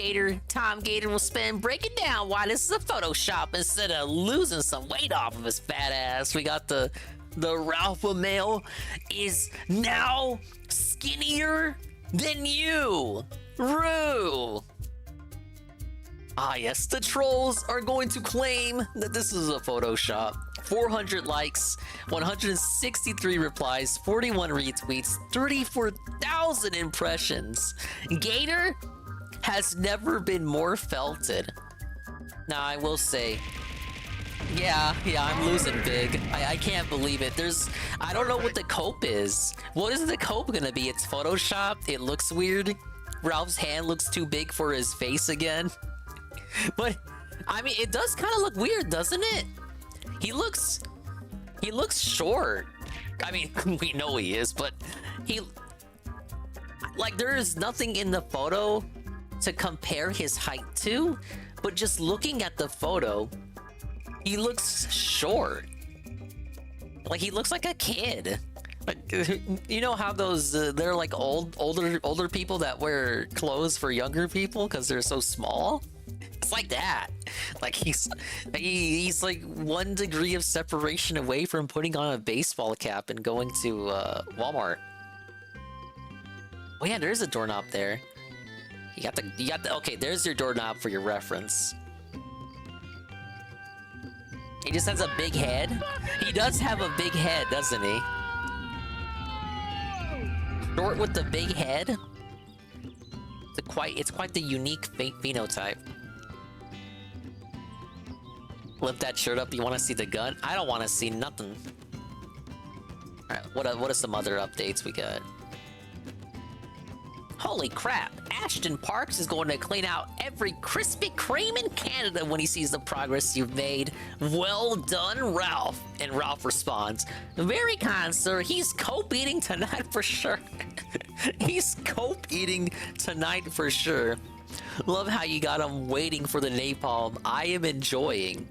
Tom Gator will spend breaking down why this is a Photoshop instead of losing some weight off of his fat ass. We got the Ralph Mail is now skinnier than you. Rue. Ah yes, the trolls are going to claim that this is a Photoshop. 400 likes, 163 replies, 41 retweets, 34,000 impressions. Gator has never been more felted. Now I will say, yeah, I'm losing big. I can't believe it. I don't know what the cope is. What is the cope gonna be? It's Photoshopped, it looks weird. Ralph's hand looks too big for his face again. But, I mean, it does kind of look weird, doesn't it? He looks short. I mean, we know he is, but there is nothing in the photo to compare his height to, but just looking at the photo, he looks short. Like, he looks like a kid. Like, you know how those, they're like older people that wear clothes for younger people because they're so small? It's like that. Like he's like 1 degree of separation away from putting on a baseball cap and going to Walmart. Oh yeah, there's a doorknob there. You got the okay, there's your doorknob for your reference. He just has a big head. He does have a big head, doesn't he? Short with the big head. It's quite the unique phenotype. Lift that shirt up. You want to see the gun? I don't want to see nothing. All right, what are some other updates we got? Holy crap! Ashton Parks is going to clean out every Krispy Kreme in Canada when he sees the progress you've made. Well done, Ralph. And Ralph responds, "Very kind, sir. He's cope eating tonight for sure." He's cope eating tonight for sure. Love how you got him waiting for the napalm. I am enjoying.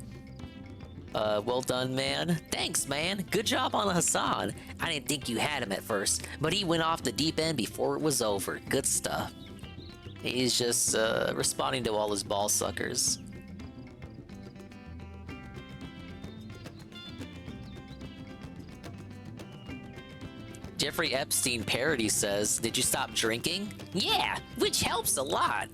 Well done, man. Thanks, man. Good job on Hassan. I didn't think you had him at first, but he went off the deep end before it was over. Good stuff. He's just, responding to all his ball suckers. Jeffrey Epstein parody says, "Did you stop drinking?" Yeah, which helps a lot.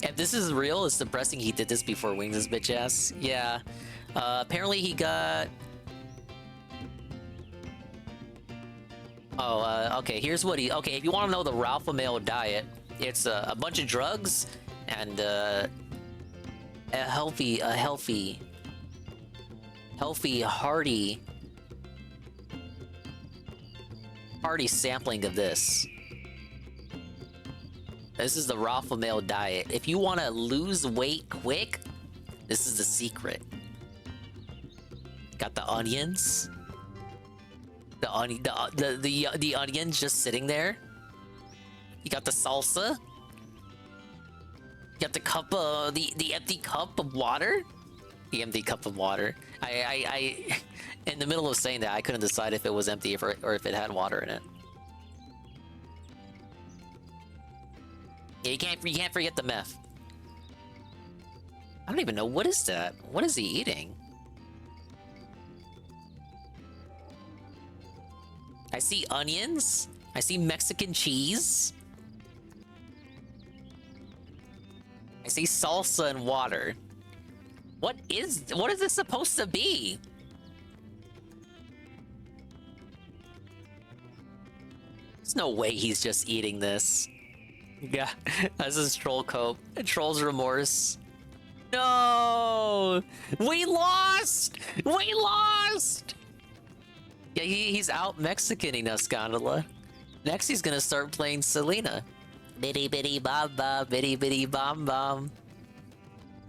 If this is real, it's depressing he did this before Wings his bitch ass. Yeah. Apparently he got... Oh, okay, here's what he... Okay, if you want to know the Ralph Mail diet, it's a bunch of drugs and a healthy, hearty sampling of this. This is the Ralph Mail diet. If you want to lose weight quick, this is the secret. Got the onions. The onions just sitting there. You got the salsa. You got the cup of the empty cup of water. The empty cup of water. I in the middle of saying that, I couldn't decide if it was empty or if it had water in it. Yeah, you can't forget the meth. I don't even know, what is that? What is he eating? I see onions. I see Mexican cheese. I see salsa and water. What is this supposed to be? There's no way he's just eating this. Yeah, this is troll cope. Troll's remorse. No! We lost! We lost! Yeah, he's out Mexicaning us, Gondola. Next, he's gonna start playing Selena. Bitty bitty bom bom, bitty bitty bom bom.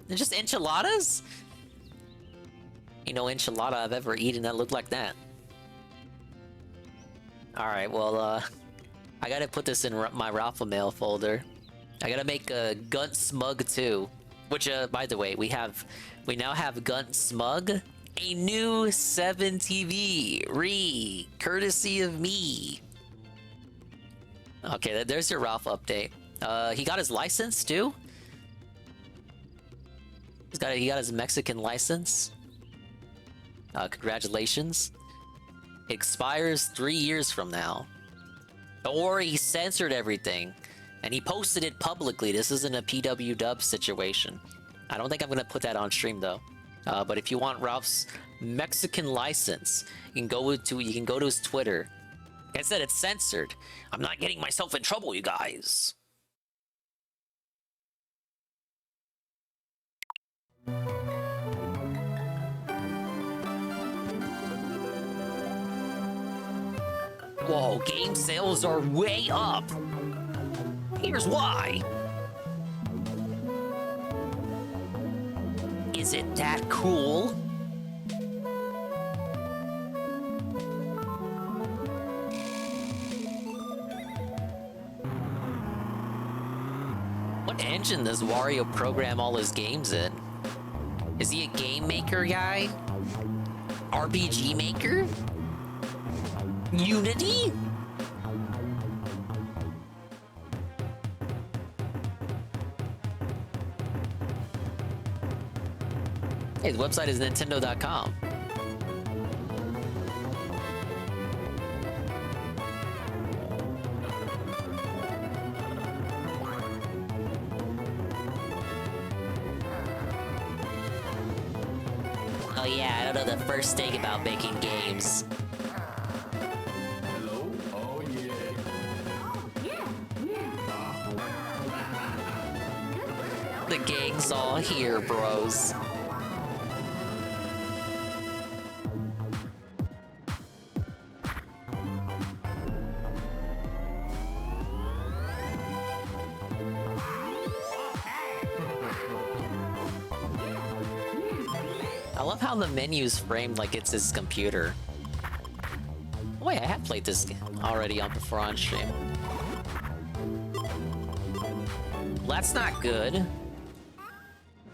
They're just enchiladas? Ain't no enchilada I've ever eaten that looked like that. Alright, well, I gotta put this in my Raffle Mail folder. I gotta make a Gunt Smug too. Which, by the way, we now have Gunt Smug, a new 7 TV courtesy of me. Okay, there's your Ralph update. He got his license too. He got his Mexican license. Congratulations. It expires 3 years from now. Don't worry, he censored everything. And he posted it publicly. This isn't a PW dub situation. I don't think I'm gonna put that on stream though. But if you want Ralph's Mexican license, you can go to his Twitter. Like I said, it's censored. I'm not getting myself in trouble, you guys. Whoa, game sales are way up. Here's why. Is it that cool? What engine does Wario program all his games in? Is he a game maker guy? RPG maker? Unity? Hey, the website is Nintendo.com. Oh yeah, I don't know the first thing about making games. Hello? Oh yeah. The gang's all here, bros. I love how the menu's framed like it's his computer. Oh, wait, I have played this already before on stream. Well, that's not good.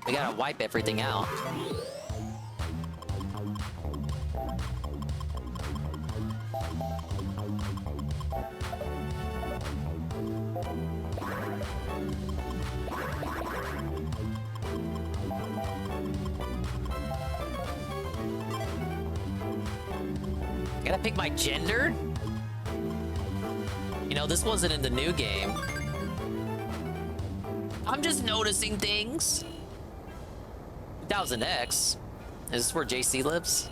We gotta wipe everything out. Gotta pick my gender? You know, this wasn't in the new game. I'm just noticing things. 1000X? Is this where JC lives?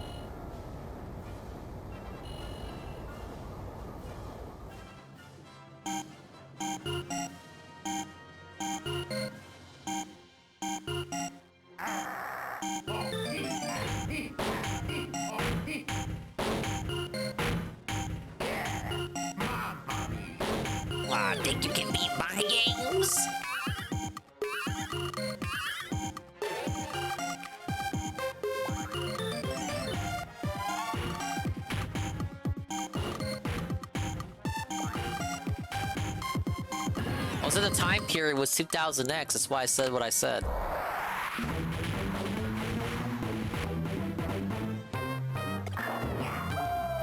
Wow, think you can beat my games? said the time period was 2000X. That's why I said what I said.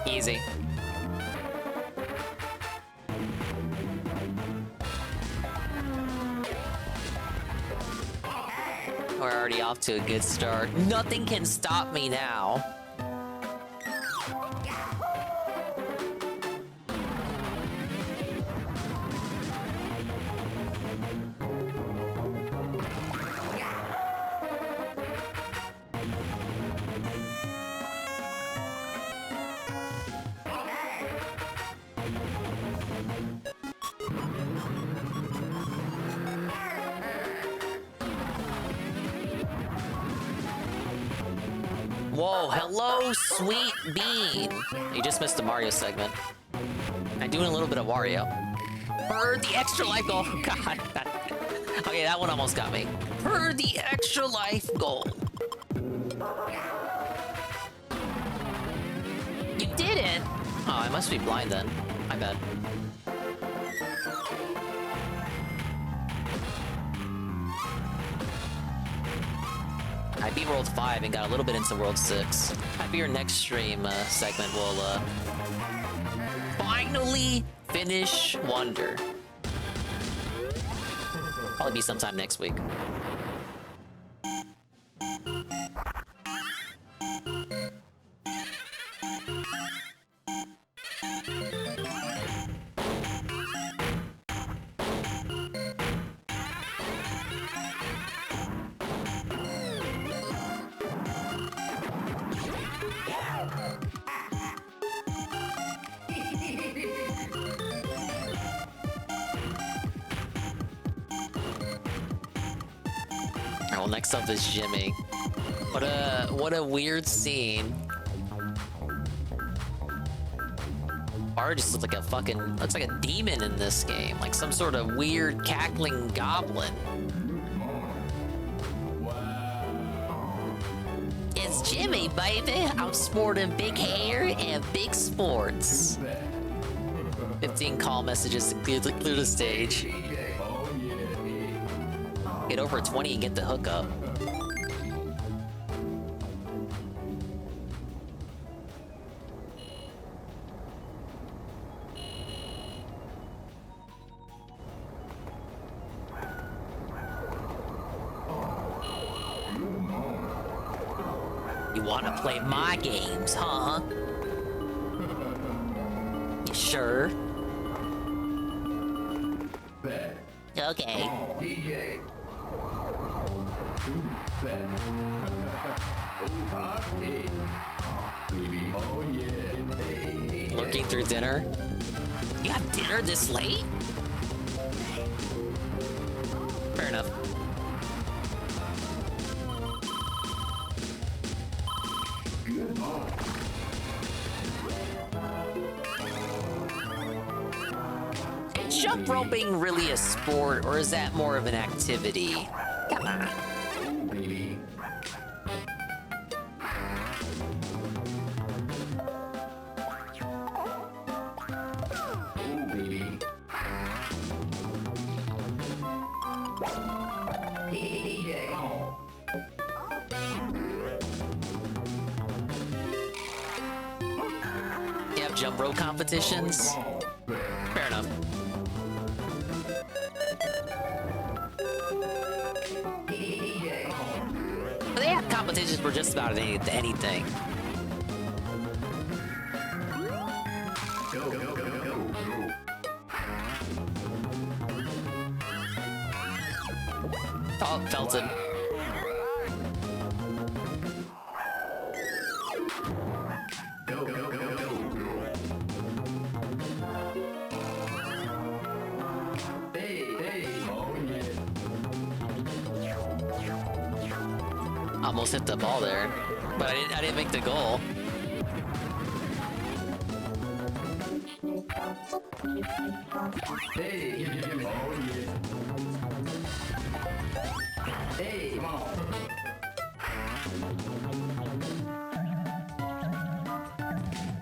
Easy. We're already off to a good start. Nothing can stop me now. Whoa, hello, sweet bean. You just missed the Mario segment. I'm doing a little bit of Wario. For the extra life goal. God. Okay, that one almost got me. For the extra life goal. You did it! Oh, I must be blind then. My bad. I beat World 5 and got a little bit into World 6. Maybe your next stream segment will finally finish Wonder. Probably be sometime next week. Well, next up is Jimmy. What a weird scene. Bar just looks like a looks like a demon in this game, like some sort of weird cackling goblin. It's Jimmy, baby. I'm sporting big hair and big sports. 15 call messages to clear the stage. Get over 20 and get the hookup. You wanna play my games, huh? You sure? Okay. Lurking through dinner? You have dinner this late? Fair enough. Is jump roping really a sport, or is that more of an activity? Come on. You have jump rope competitions? Fair enough. They have competitions for just about anything. Oh, Felton. Almost hit the ball there, but I didn't make the goal. Hey, hey, come on.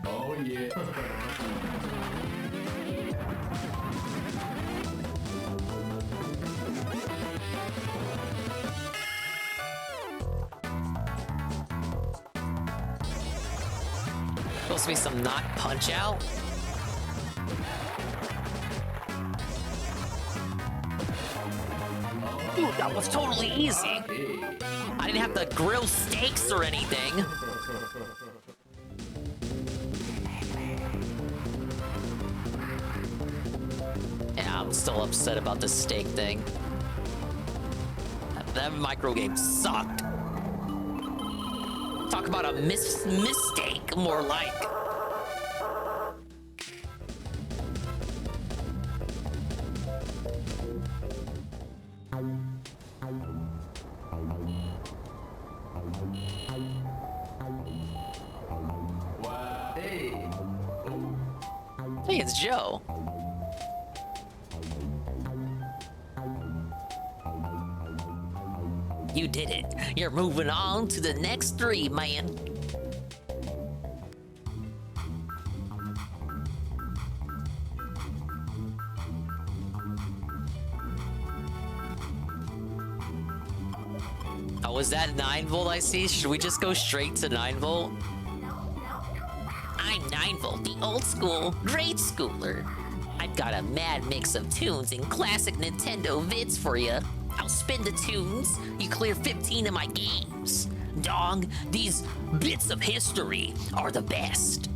Oh yeah. supposed to be some not punch out. Dude, that was totally easy. I didn't have to grill steaks or anything. Yeah, I'm still upset about the steak thing. That microgame sucked. Talk about a mistake, more like. Hey, it's Joe. You did it. You're moving on to the next 3, man. Oh, is that 9 volt I see? Should we just go straight to 9 volt? I'm 9 volt, the old school grade schooler. I've got a mad mix of tunes and classic Nintendo vids for you. I'll spin the tunes, you clear 15 of my games. Dog, these bits of history are the best.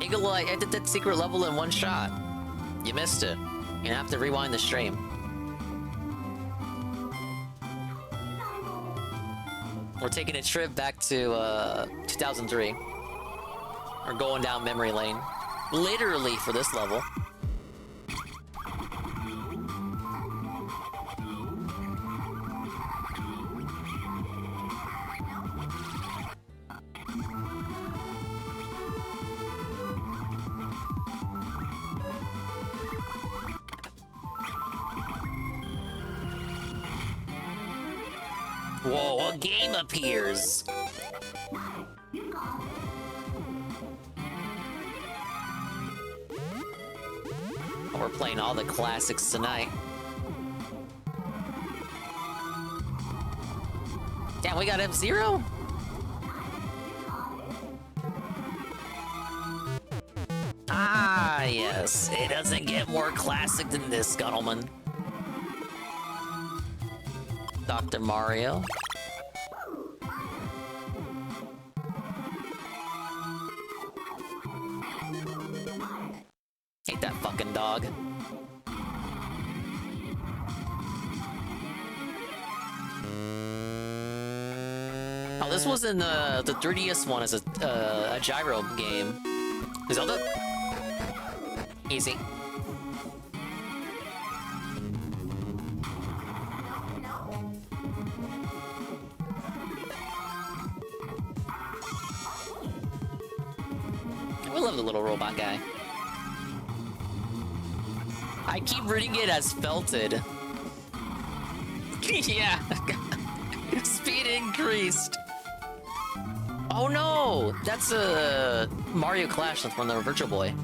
Eagle, I did that secret level in 1 shot. You missed it. You're gonna have to rewind the stream. We're taking a trip back to 2003. We're going down memory lane. Literally for this level. Whoa, a game appears! We're playing all the classics tonight. Damn, we got F-Zero? Ah, yes. It doesn't get more classic than this, Scuttleman. Dr. Mario. Take that fucking dog. Oh, this was in the 3DS one as a gyro game. Zelda? Easy. I love the little robot guy. I keep reading it as felted. Yeah. Speed increased. Oh no! That's a Mario Clash from the Virtual Boy.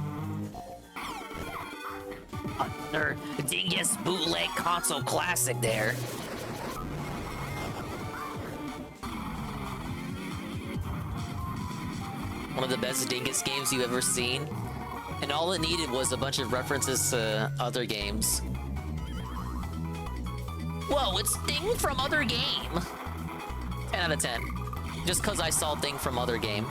Another dingus bootleg console classic there. One of the best dingus games you've ever seen. And all it needed was a bunch of references to other games. Whoa, it's Thing from Other Game! 10 out of 10. Just cause I saw Thing from Other Game.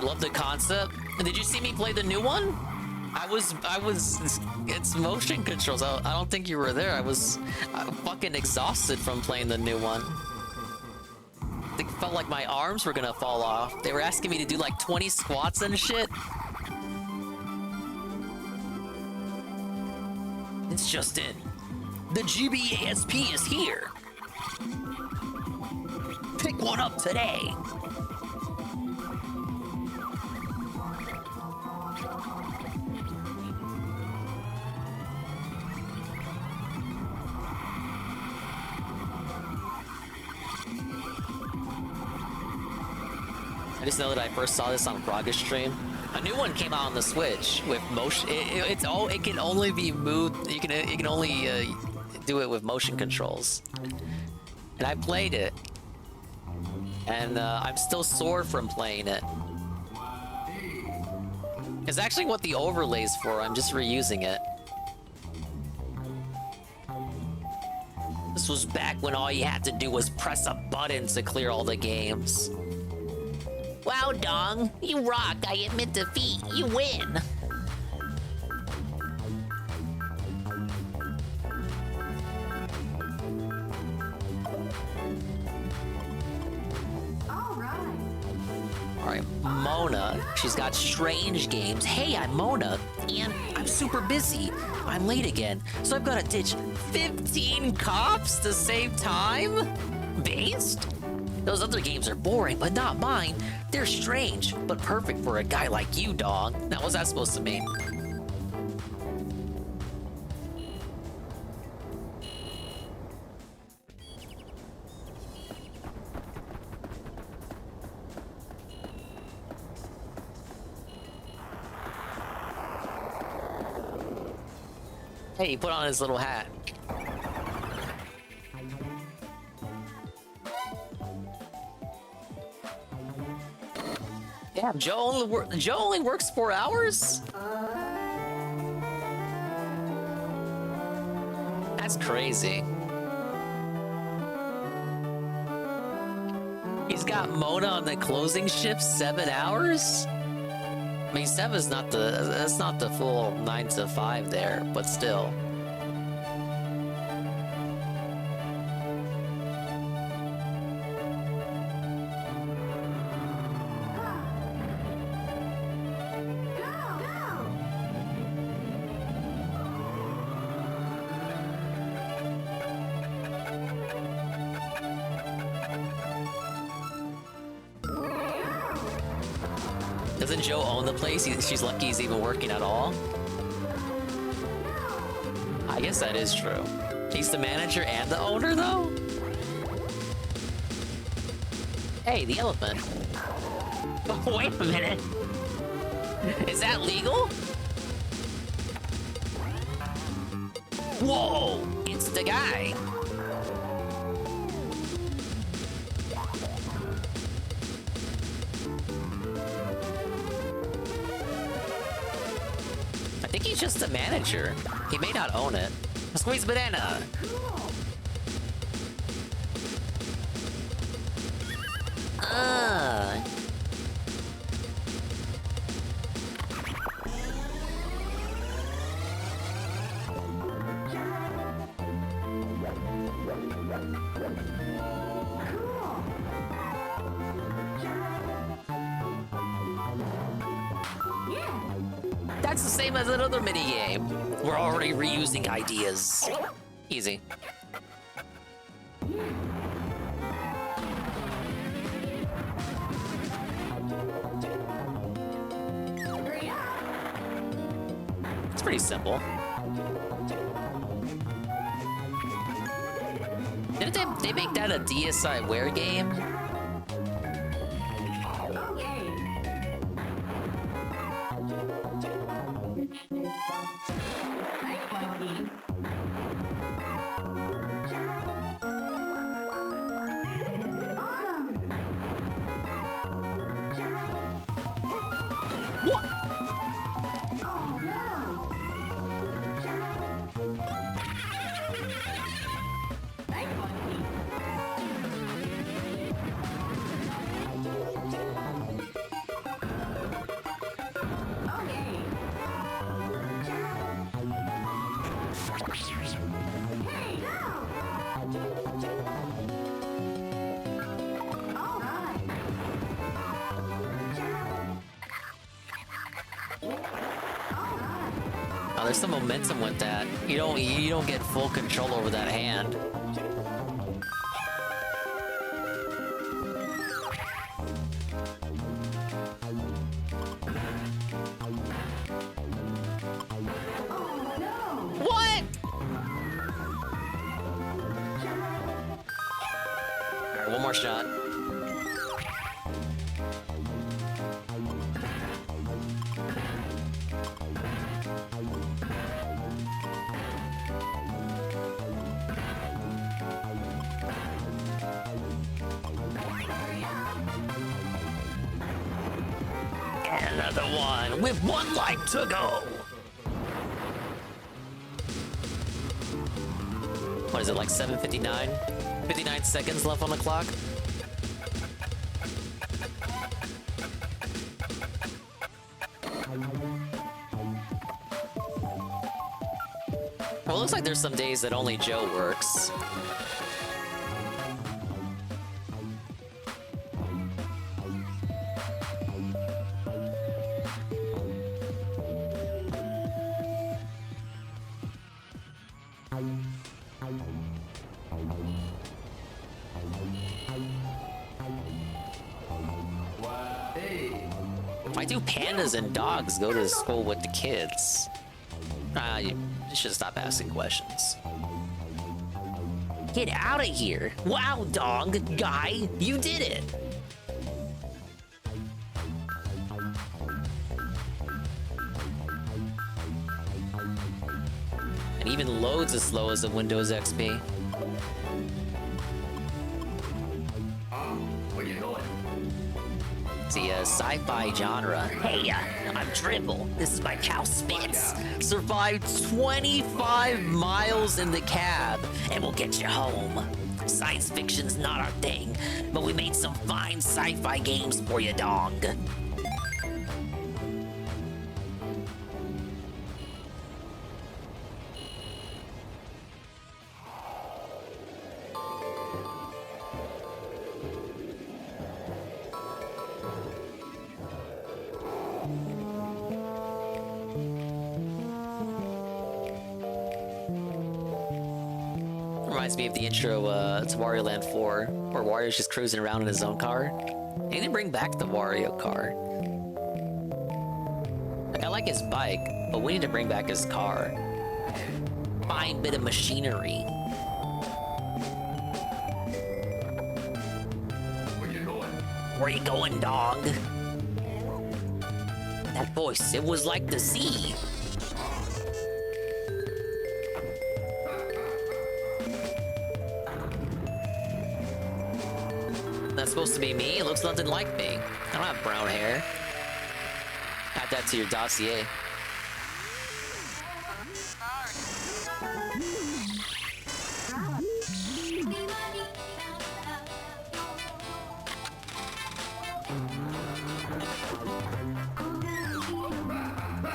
Love the concept. Did you see me play the new one? It's motion controls. I don't think you were there. I'm fucking exhausted from playing the new one. It felt like my arms were gonna fall off. They were asking me to do like 20 squats and shit. It's just in. The GBASP is here. Pick one up today. just know that I first saw this on Progress Stream. A new one came out on the Switch with motion. It can only be moved. You can only do it with motion controls. And I played it, and I'm still sore from playing it. It's actually what the overlay's for. I'm just reusing it. This was back when all you had to do was press a button to clear all the games. Wow, Dong, you rock. I admit defeat. You win. Alright, Mona. She's got strange games. Hey, I'm Mona, and I'm super busy. I'm late again, so I've got to ditch 15 cops to save time? Based? Those other games are boring, but not mine. They're strange, but perfect for a guy like you, dog. Now, what's that supposed to mean? Hey, he put on his little hat. Yeah, Joe only works 4 hours? That's crazy. He's got Mona on the closing shift 7 hours? I mean, 7's not that's not the full 9 to 5 there, but still. Doesn't Joe own the place? She's lucky he's even working at all. I guess that is true. He's the manager and the owner, though? Hey, the elephant. Wait a minute. Is that legal? Whoa! It's the guy. I think he's just a manager. He may not own it. A squeeze banana. Ah. That's the same as another minigame. We're already reusing ideas. Easy. It's pretty simple. Didn't they make that a DSiWare game? Oh, there's some momentum with that. You don't get full control over that hand. What? Alright, one more shot. Another one with one life to go. What is it, like 7:59? 59 seconds left on the clock? Well, it looks like there's some days that only Joe works. Why do pandas and dogs go to school with the kids? You should stop asking questions. Get out of here. Wow, dog, guy, you did it. And even loads as slow as the Windows XP. Where you going? It's the sci-fi genre. Hey, I'm Dribble. This is my cow Spitz. Survived 25 miles in the cab. And we'll get you home. Science fiction's not our thing, but we made some fine sci-fi games for you, dog. Reminds me of the intro to Wario Land 4, where Wario's just cruising around in his own car. They didn't bring back the Wario car. Like, I like his bike, but we need to bring back his car. Fine bit of machinery. Where you going? Where you going, dog? That voice, it was like the sea. That's supposed to be me? It looks nothing like me. I don't have brown hair. Add that to your dossier.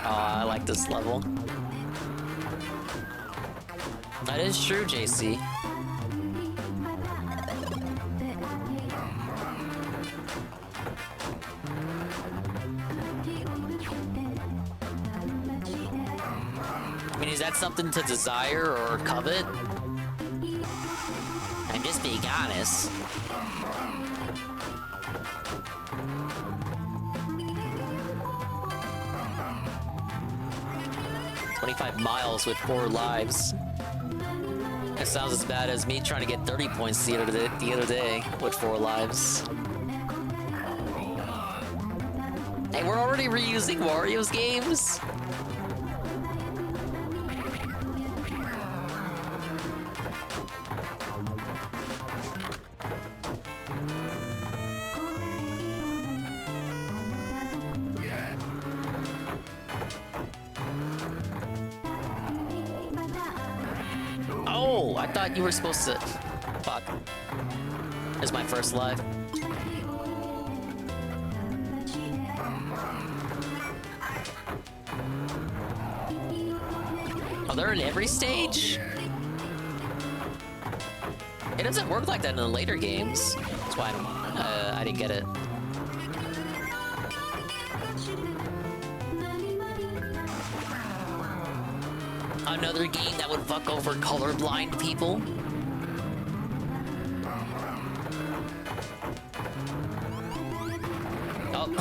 Oh, I like this level. That is true, JC. I mean, is that something to desire or covet? I'm just being honest. "25 miles with 4 lives." That sounds as bad as me trying to get 30 points the other day with 4 lives. Hey, we're already reusing Wario's games? Oh, I thought you were supposed to... Fuck. This is my first live. Oh, they're in every stage? It doesn't work like that in the later games. That's why I didn't get it. Another game that would fuck over colorblind people. Oh.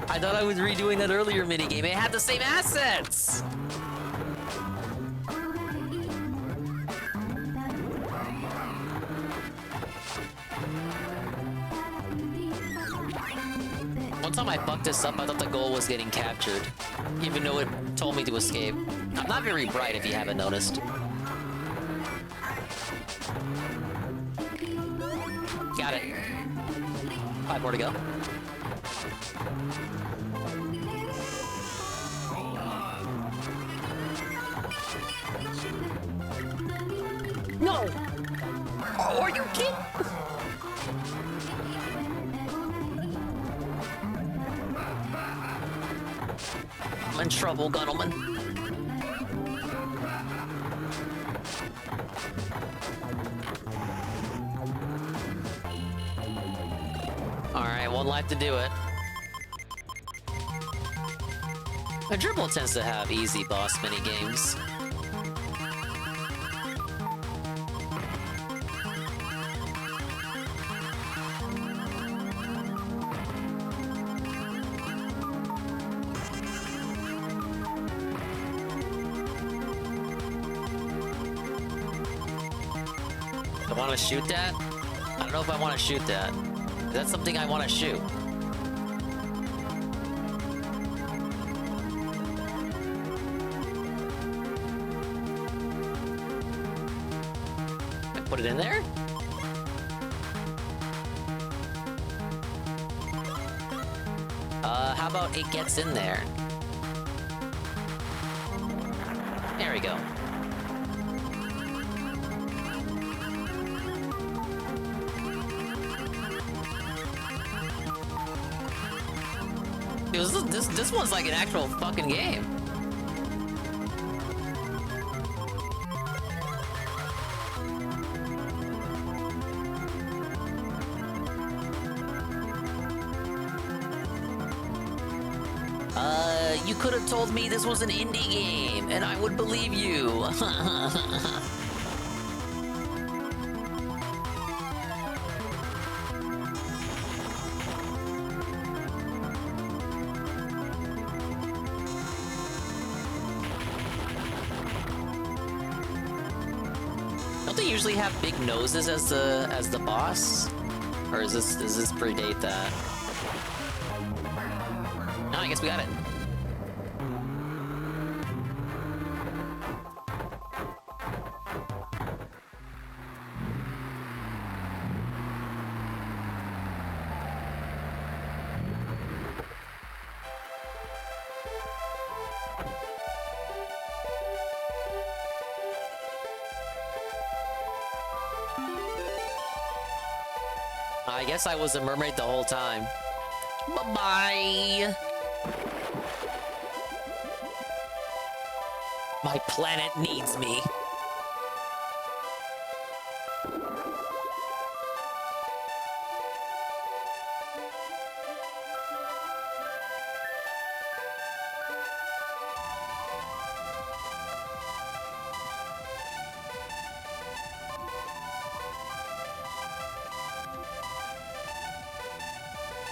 I thought I was redoing that earlier minigame. It had the same assets! One time I fucked this up, I thought the goal was getting captured, even though it told me to escape. I'm not very bright if you haven't noticed. Got it. 5 more to go. No! Oh, are you kidding? I'm in trouble, Guttleman. Alright, one life to do it. A dribble tends to have easy boss minigames. I want to shoot that? I don't know if I want to shoot that. Is that something I want to shoot? I put it in there? How about it gets in there? There we go. This one's like an actual fucking game. You could have told me this was an indie game, and I would believe you. Don't they usually have big noses as the boss? Or does this predate that? No, I guess we got it. I guess I was a mermaid the whole time. Bye-bye! My planet needs me.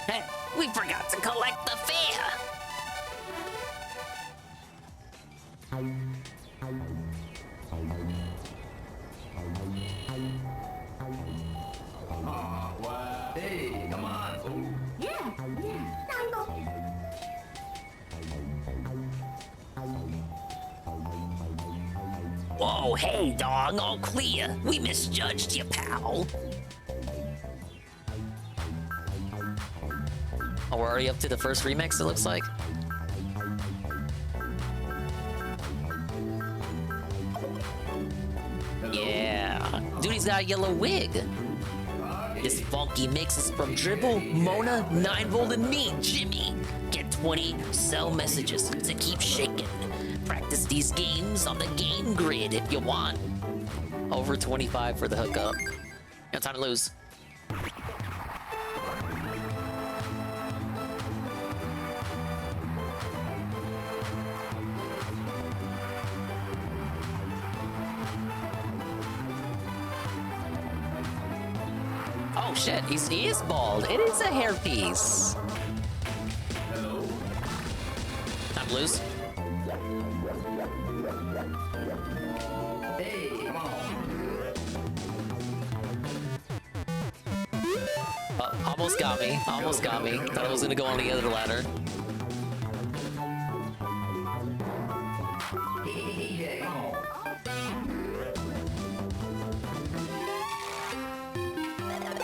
Hey, we forgot to collect the fare! Hey, come on. Yeah. Whoa, hey, dog, all clear. We misjudged you, pal. Oh, we're already up to the first remix, it looks like. Yeah. Dude, he's got a yellow wig. This funky mix is from Dribble, Mona, 9-Volt, and me, Jimmy. Get 20 cell messages to keep shaking. Practice these games on the game grid if you want. Over 25 for the hookup. No time to lose. Oh shit, he is bald. It is a hairpiece. Hello. Time to lose. Hey, come on. Almost got me. Almost got me. Thought I was gonna go on the other ladder.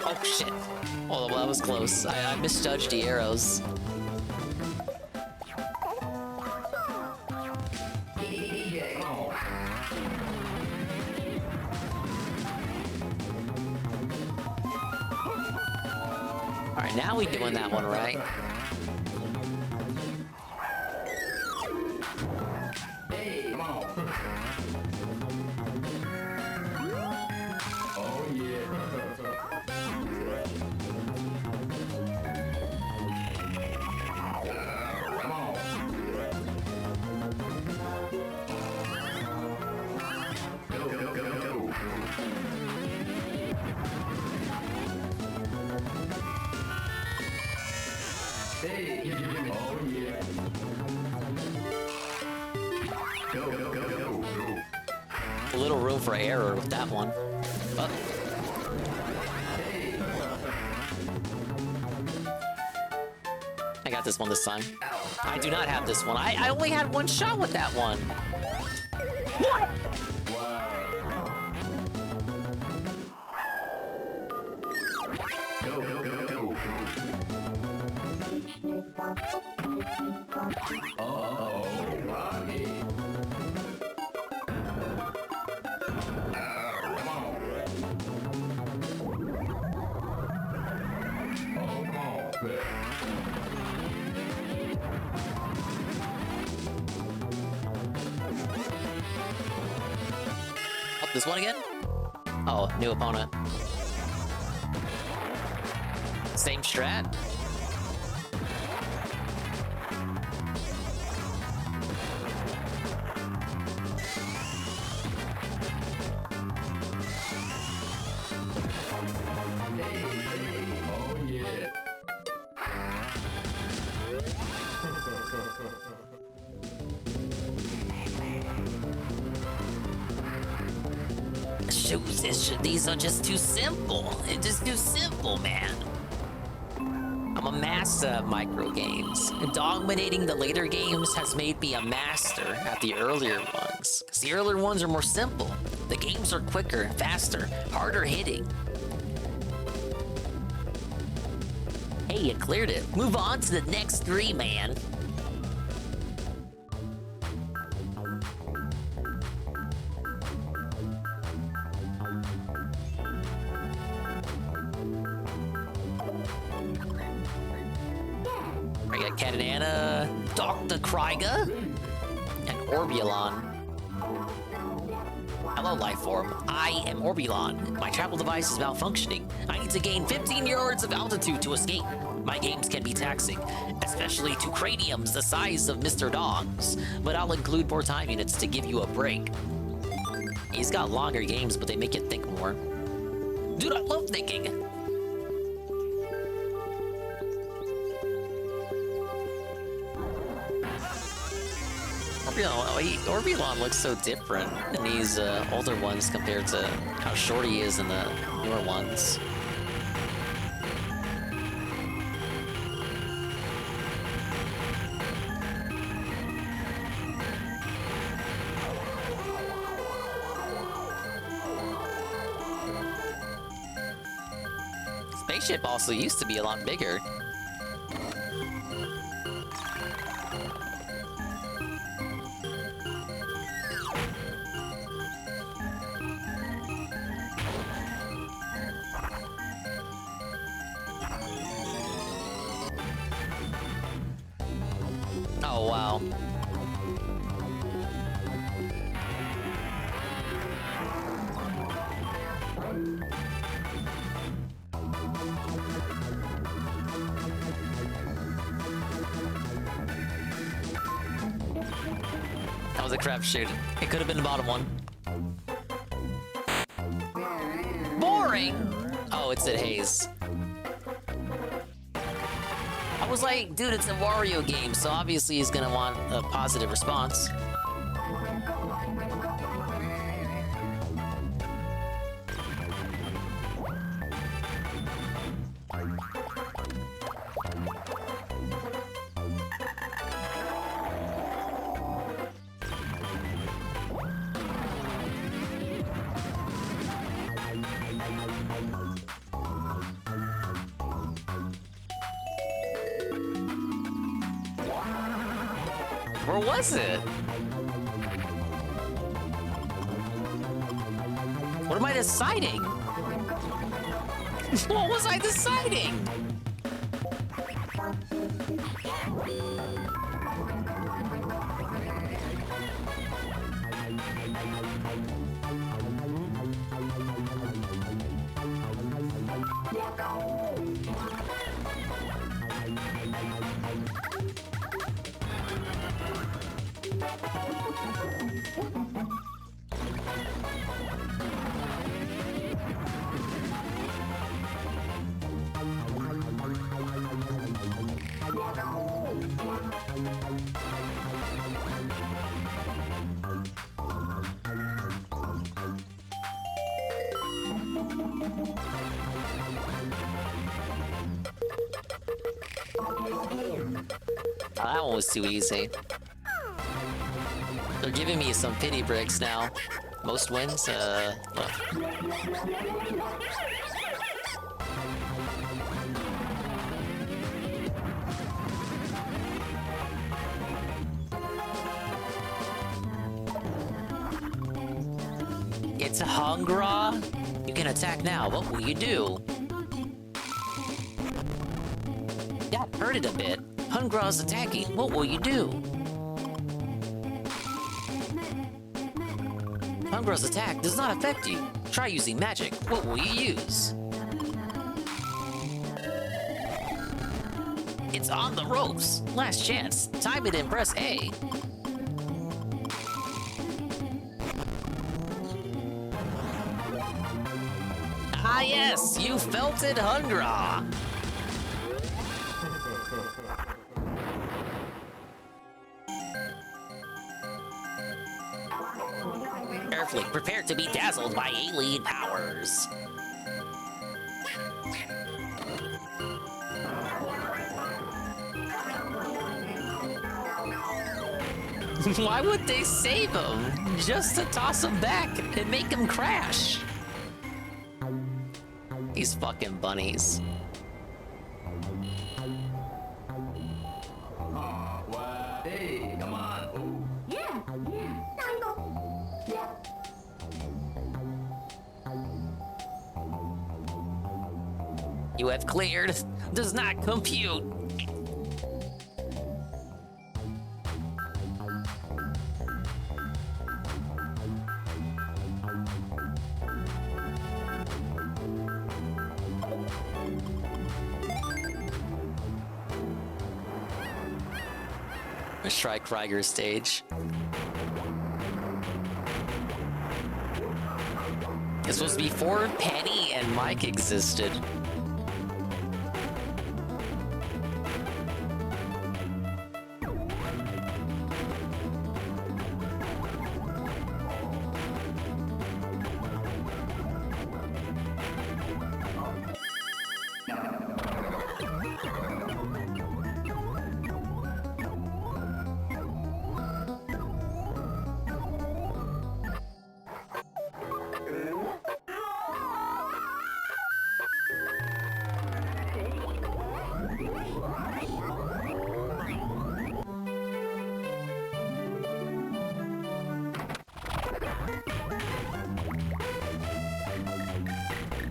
Oh shit. Oh, well, that was close. I misjudged the arrows. Alright, now we doing that one right. Hey, come on. Oh yeah. Come on. Go, go, go, go. Hey, oh yeah. Go, go, go, go, go. A little room for error with that one. Oh. I got this one this time. I do not have this one. I only had one shot with that one. What? Go, go, go, go. Uh-oh, Rocky. Come on. Oh, come on. Oh, this one again? Oh, new opponent. Same strat? Oh, yeah. Shoot, these are just too simple. It's just too simple, man. I'm a master at microgames. Dominating the later games has made me a master at the earlier ones. 'Cause the earlier ones are more simple. The games are quicker, faster, harder hitting. Hey, you cleared it. Move on to the next 3, man. I got Catanana, Dr. Kryga, and Orbulon. Hello, Lifeform. I am Orbulon. My travel device is malfunctioning. I need to gain 15 yards of altitude to escape. My games can be taxing, especially to craniums the size of Mr. Dog's, but I'll include more time units to give you a break. He's got longer games, but they make you think more. Dude, I love thinking. Orbulon looks so different in these older ones compared to how short he is in the newer ones. Spaceship also used to be a lot bigger. Oh, wow. That was a crapshoot. It could have been the bottom one. Boring! Oh, it said Haze. I was like, dude, it's a Wario game, so obviously he's gonna want a positive response. Where was it? What am I deciding? What was I deciding? That one was too easy. They're giving me some pity bricks now. Most wins, well. It's Hungra. You can attack now. What will you do? That hurt it a bit. Hungra's attacking. What will you do? Hungra's attack does not affect you. Try using magic. What will you use? It's on the ropes. Last chance. Time it and press A. Ah yes, you felt it, Hungra. Carefully, prepare to be dazzled by alien powers. Why would they save him? Just to toss him back and make him crash. These fucking bunnies. Hey, come on. Yeah. You have cleared. Does not compute. Let's try Krieger's stage. This was before Penny and Mike existed.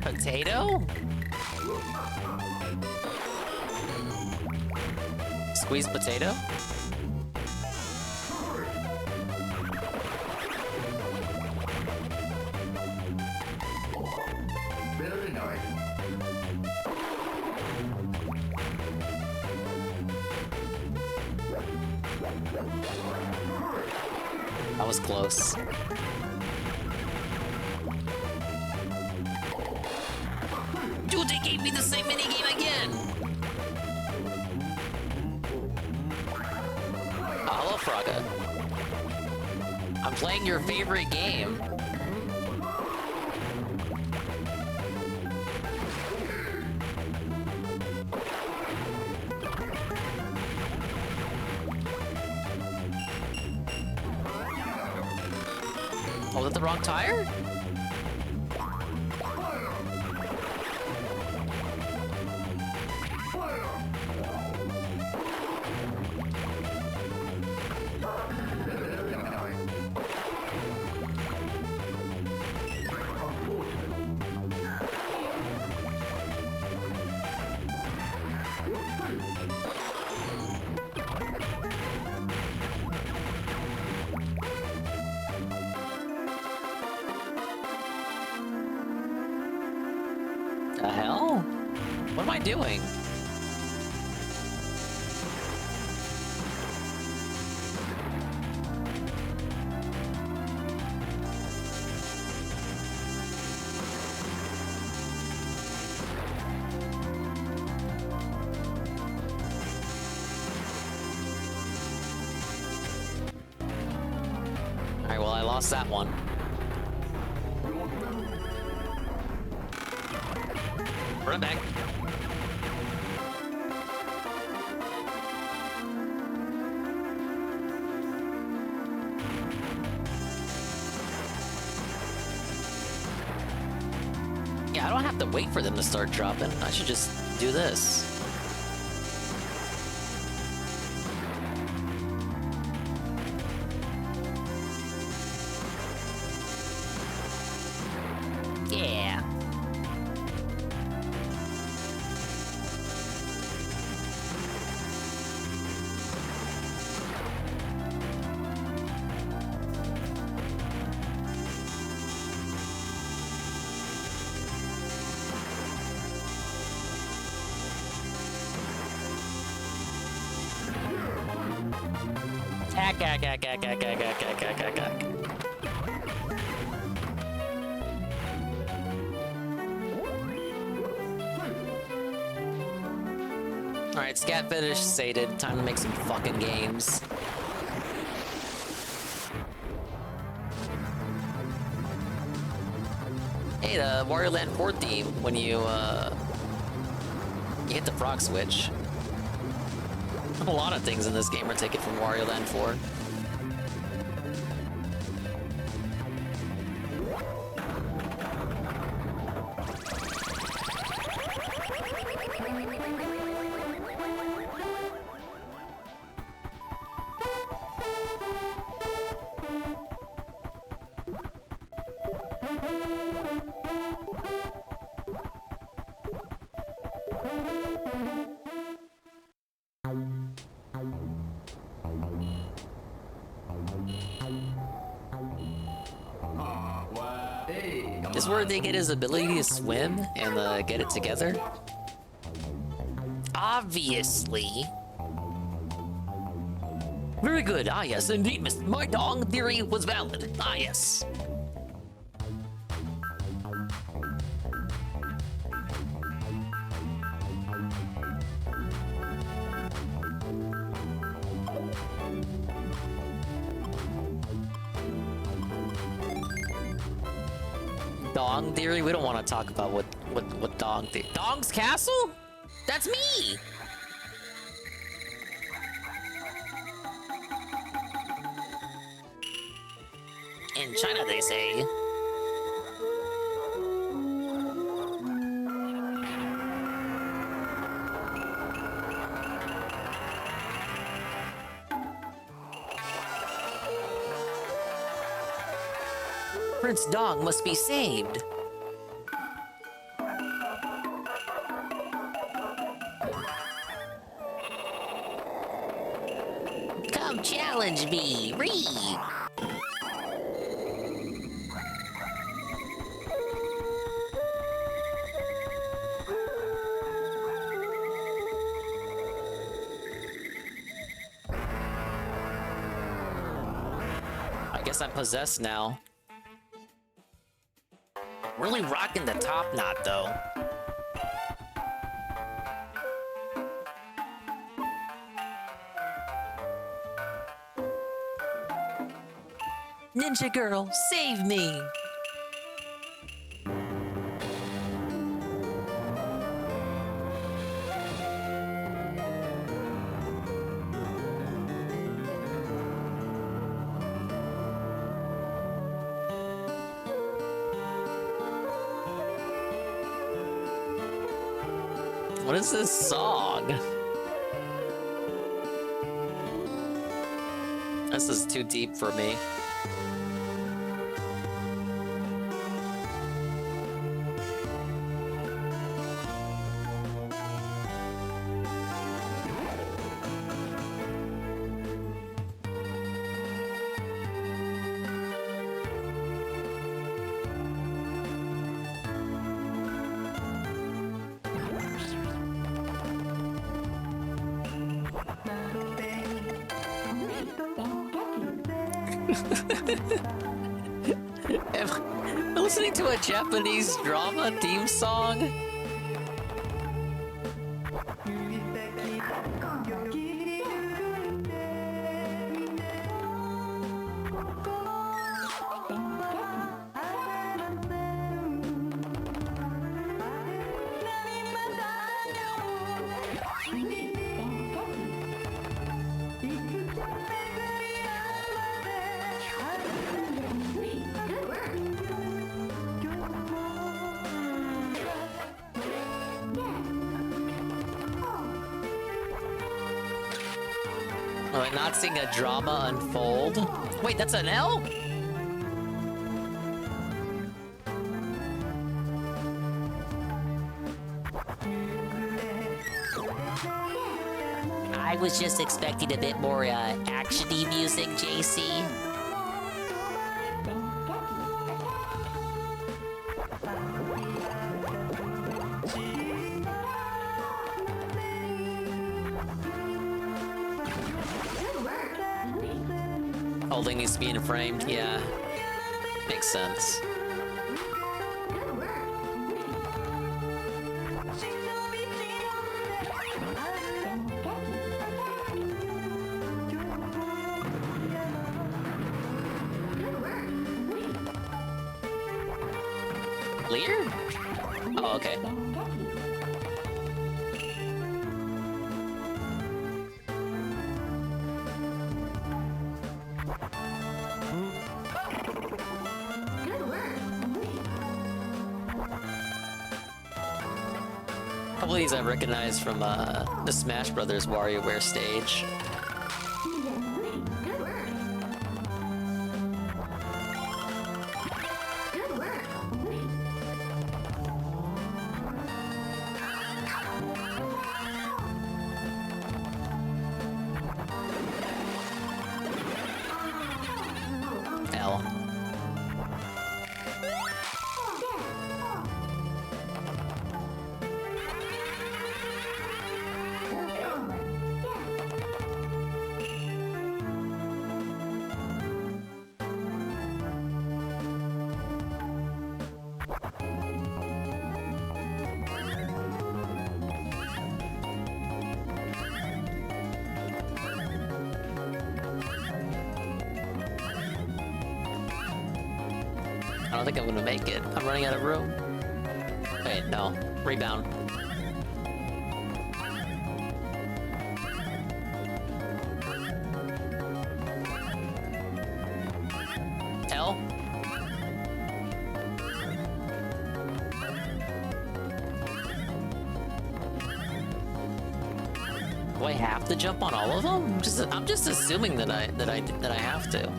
Potato? Squeeze potato? Very nice. That was close. Dude, they gave me the same minigame again! Oh, hello, Fraga. I'm playing your favorite game. Oh, was that the wrong tire? The hell? What am I doing? Alright, well, I lost that one. Run back. Yeah, I don't have to wait for them to start dropping. I should just do this. Yeah. Ack. Alright, scat finished, sated. Time to make some fucking games. Hey, the Wario Land 4 theme, when you hit the frog switch. A lot of things in this game are taken from Wario Land 4. Is where they get his ability to swim and get it together? Obviously. Very good. Ah, yes, indeed, Miss. My dong theory was valid. Ah, yes. Dong theory? We don't want to talk about what dong theory. Dong's castle? That's me! In China, they say. Prince Dong must be saved. Come challenge me, Ree. I guess I'm possessed now. Really rocking the top knot, though. Ninja girl, save me! What is this song? This is too deep for me. Am I listening to a Japanese drama theme song? Am I not seeing a drama unfold? Wait, that's an L? I was just expecting a bit more action-y music, JC. Holding is being framed, yeah. Makes sense. Lear? Oh, okay. A couple of these I recognize from the Smash Brothers WarioWare stage. L. I don't think I'm gonna make it. I'm running out of room. Wait, no. Rebound. L? Do I have to jump on all of them? I'm just assuming that I have to.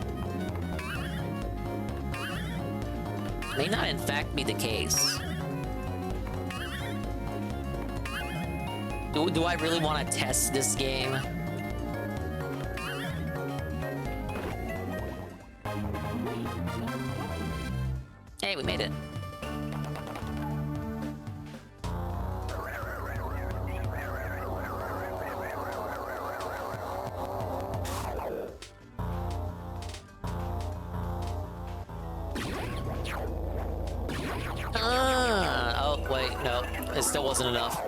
May not in fact be the case. Do I really want to test this game? Hey, we made it. Oh, wait, no. It still wasn't enough.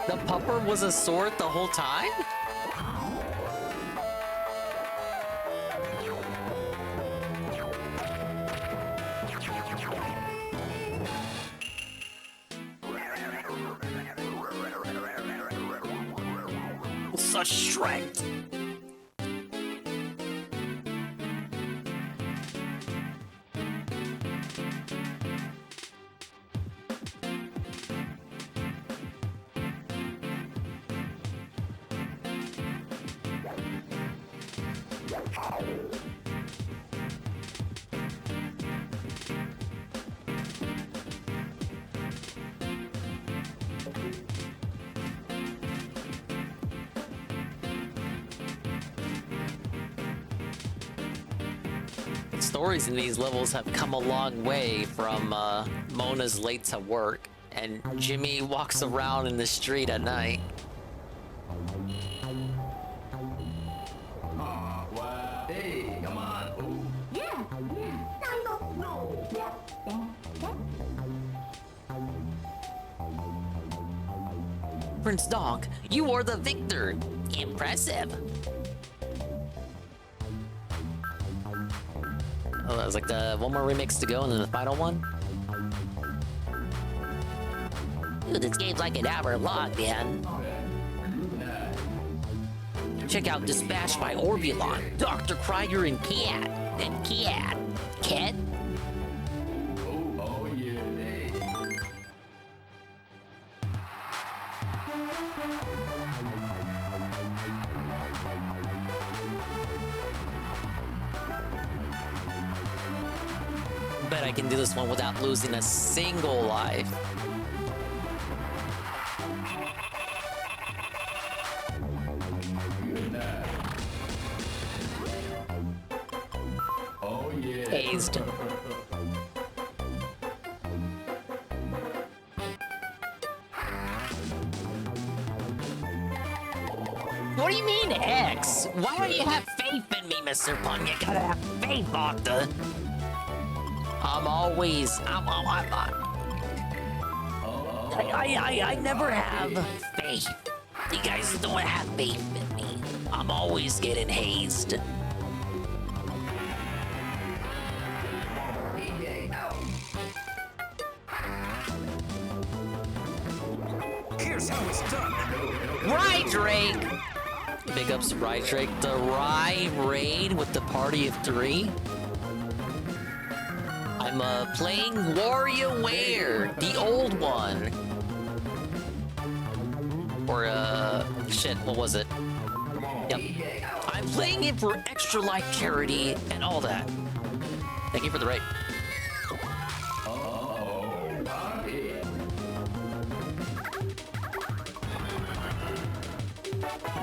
The pupper was a sword the whole time? Such strength! Stories in these levels have come a long way from Mona's late to work and Jimmy walks around in the street at night. Prince Dog. You are the victor. Impressive. Oh, that was like the one more remix to go and then the final one. Dude, this game's like an hour long, man. Check out Dispatched by Orbulon, Dr. Krieger, and Cat. And Cat. Cat? Oh yeah. Bet I can do this one without losing a single life. Oh yeah. Hazed. What do you mean, X? Why don't you have faith in me, Mr. Pun? You gotta have faith, Lotta. I never have faith. You guys don't have faith in me. I'm always getting hazed. Here's how it's done. Rydrake! Big ups to Rydrake. The Rye Raid with the party of 3. I'm playing WarioWare, the old one. Or shit, what was it? Yep. I'm playing it for extra life charity and all that. Thank you for the raid.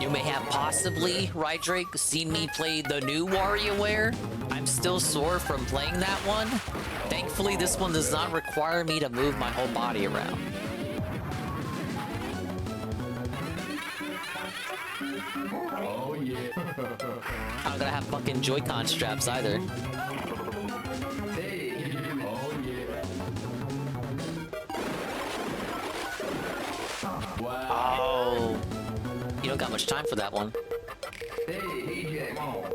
You may have possibly, Rydrake, seen me play the new WarioWare. I'm still sore from playing that one. Thankfully, this one does not require me to move my whole body around. Oh yeah. I don't gotta have fucking Joy-Con straps either. Hey. Oh yeah. Wow. Oh. You don't got much time for that one. Hey, DJ, come on.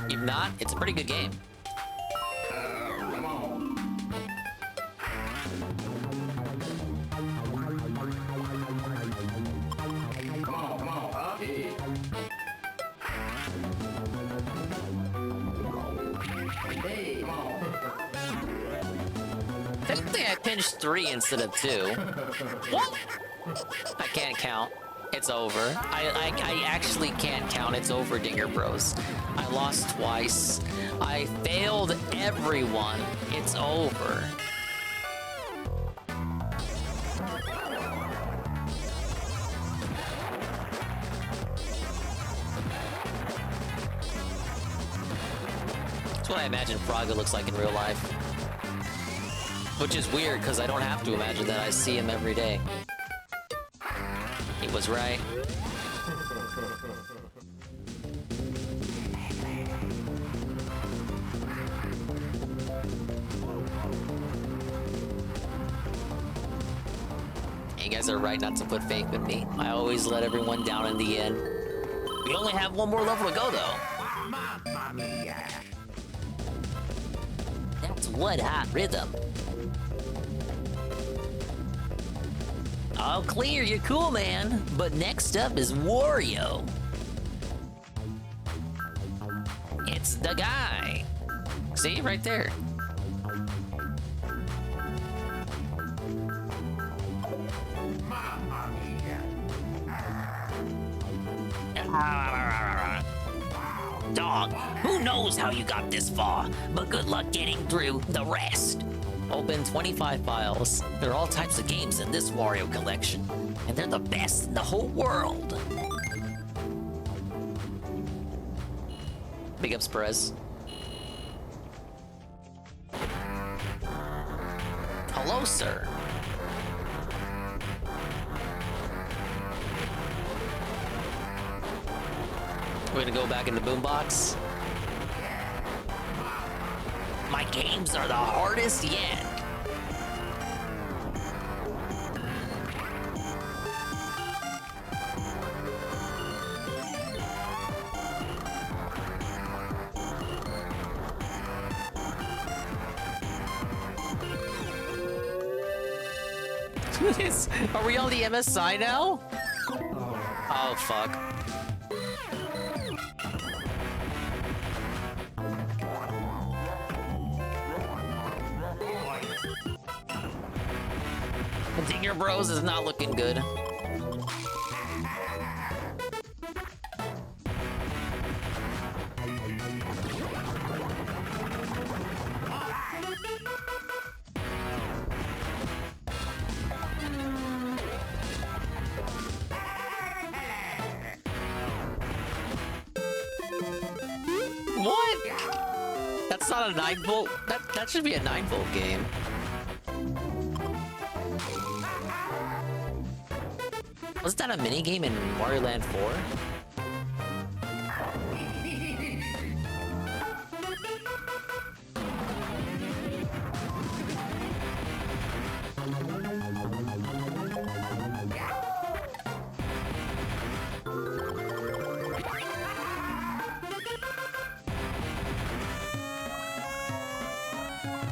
If not, it's a pretty good game. Come on. Come on. Hey. Hey, come on. Technically, I pinched 3 instead of 2. What? I can't count. It's over. I actually can't count. It's over, Dinger Bros. I lost twice. I failed everyone. It's over. That's what I imagine Frogger looks like in real life. Which is weird, because I don't have to imagine that. I see him every day. He was right. You guys are right not to put faith in me. I always let everyone down in the end. We only have one more level to go, though. That's one hot rhythm. All clear, you're cool, man. But next up is Wario. It's the guy. See, right there. Dog, who knows how you got this far, but good luck getting through the rest. Open 25 files. There are all types of games in this Wario collection, and they're the best in the whole world. Big ups, Perez. Hello, sir. We're gonna go back in the boombox. My games are the hardest yet. Are we on the MSI now? Oh, fuck. Dinger Bros is not looking good. What? That's not a 9-volt. That should be a 9-volt game. Was that a minigame in Wario Land 4?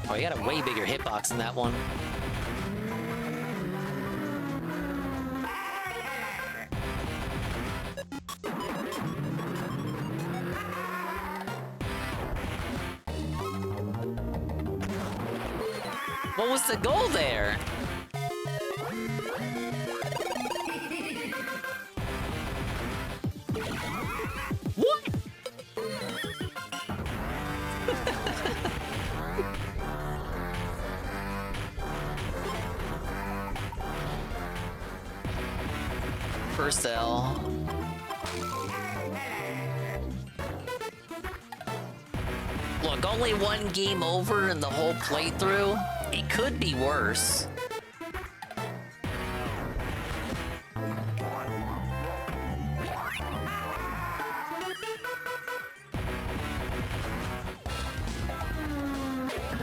Oh, he had a way bigger hitbox than that one. What was the goal there? What? First L. Look, only one game over in the whole playthrough. It could be worse.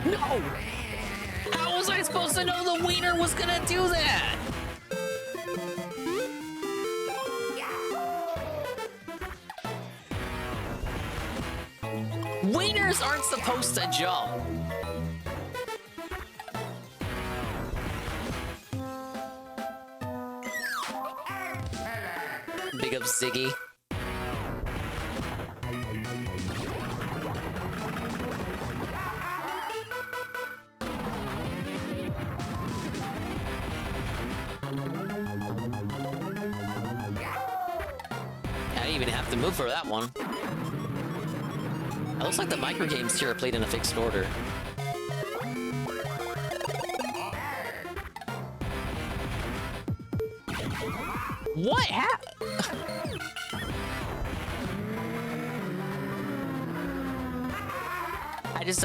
No! How was I supposed to know the wiener was gonna do that? Wieners aren't supposed to jump. Big up Ziggy. I didn't even have to move for that one. It looks like the microgames here are played in a fixed order. What happened?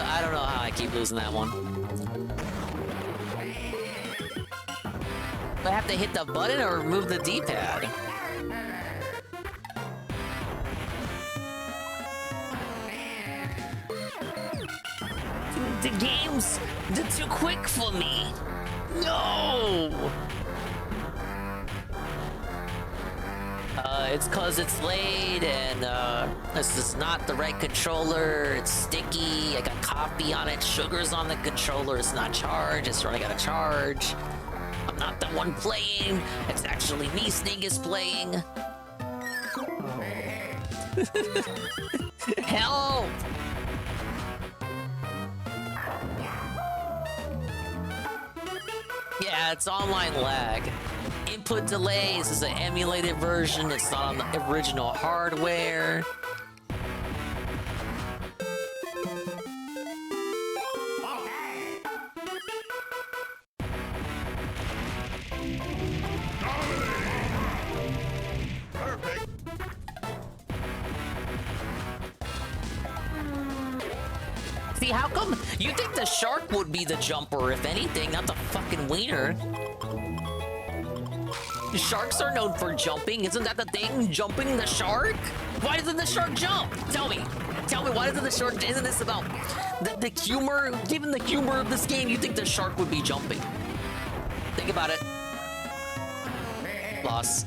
I don't know how I keep losing that one. Do I have to hit the button or move the D-pad? The game's too quick for me. No! It's cause it's late and this is not the right controller. It's sticky. I got coffee on it. Sugar's on the controller. It's not charged. It's running out of charge. I'm not the one playing. It's actually me, Snig, is playing. Help! Yeah, it's online lag. Input delays is an emulated version. It's not on the original hardware. Perfect. See, how come you think the shark would be the jumper, if anything, not the fucking wiener? Sharks are known for jumping. Isn't that the thing? Jumping the shark? Why doesn't the shark jump? Tell me, why doesn't the shark? Isn't this about the humor? Given the humor of this game, you think the shark would be jumping? Think about it. Loss.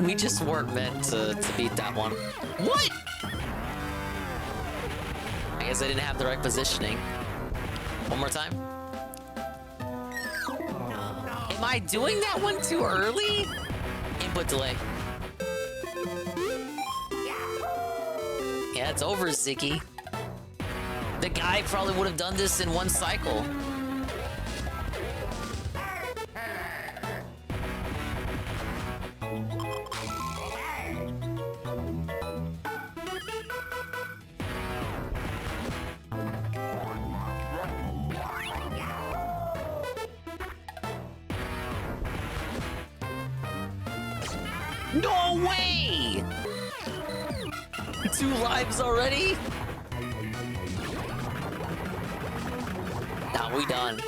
We just weren't meant to beat that one. What? I guess I didn't have the right positioning. One more time. Am I doing that one too early? Input delay. Yeah, it's over, Ziggy. The guy probably would have done this in one cycle. No way! 2 lives already? Nah, we done.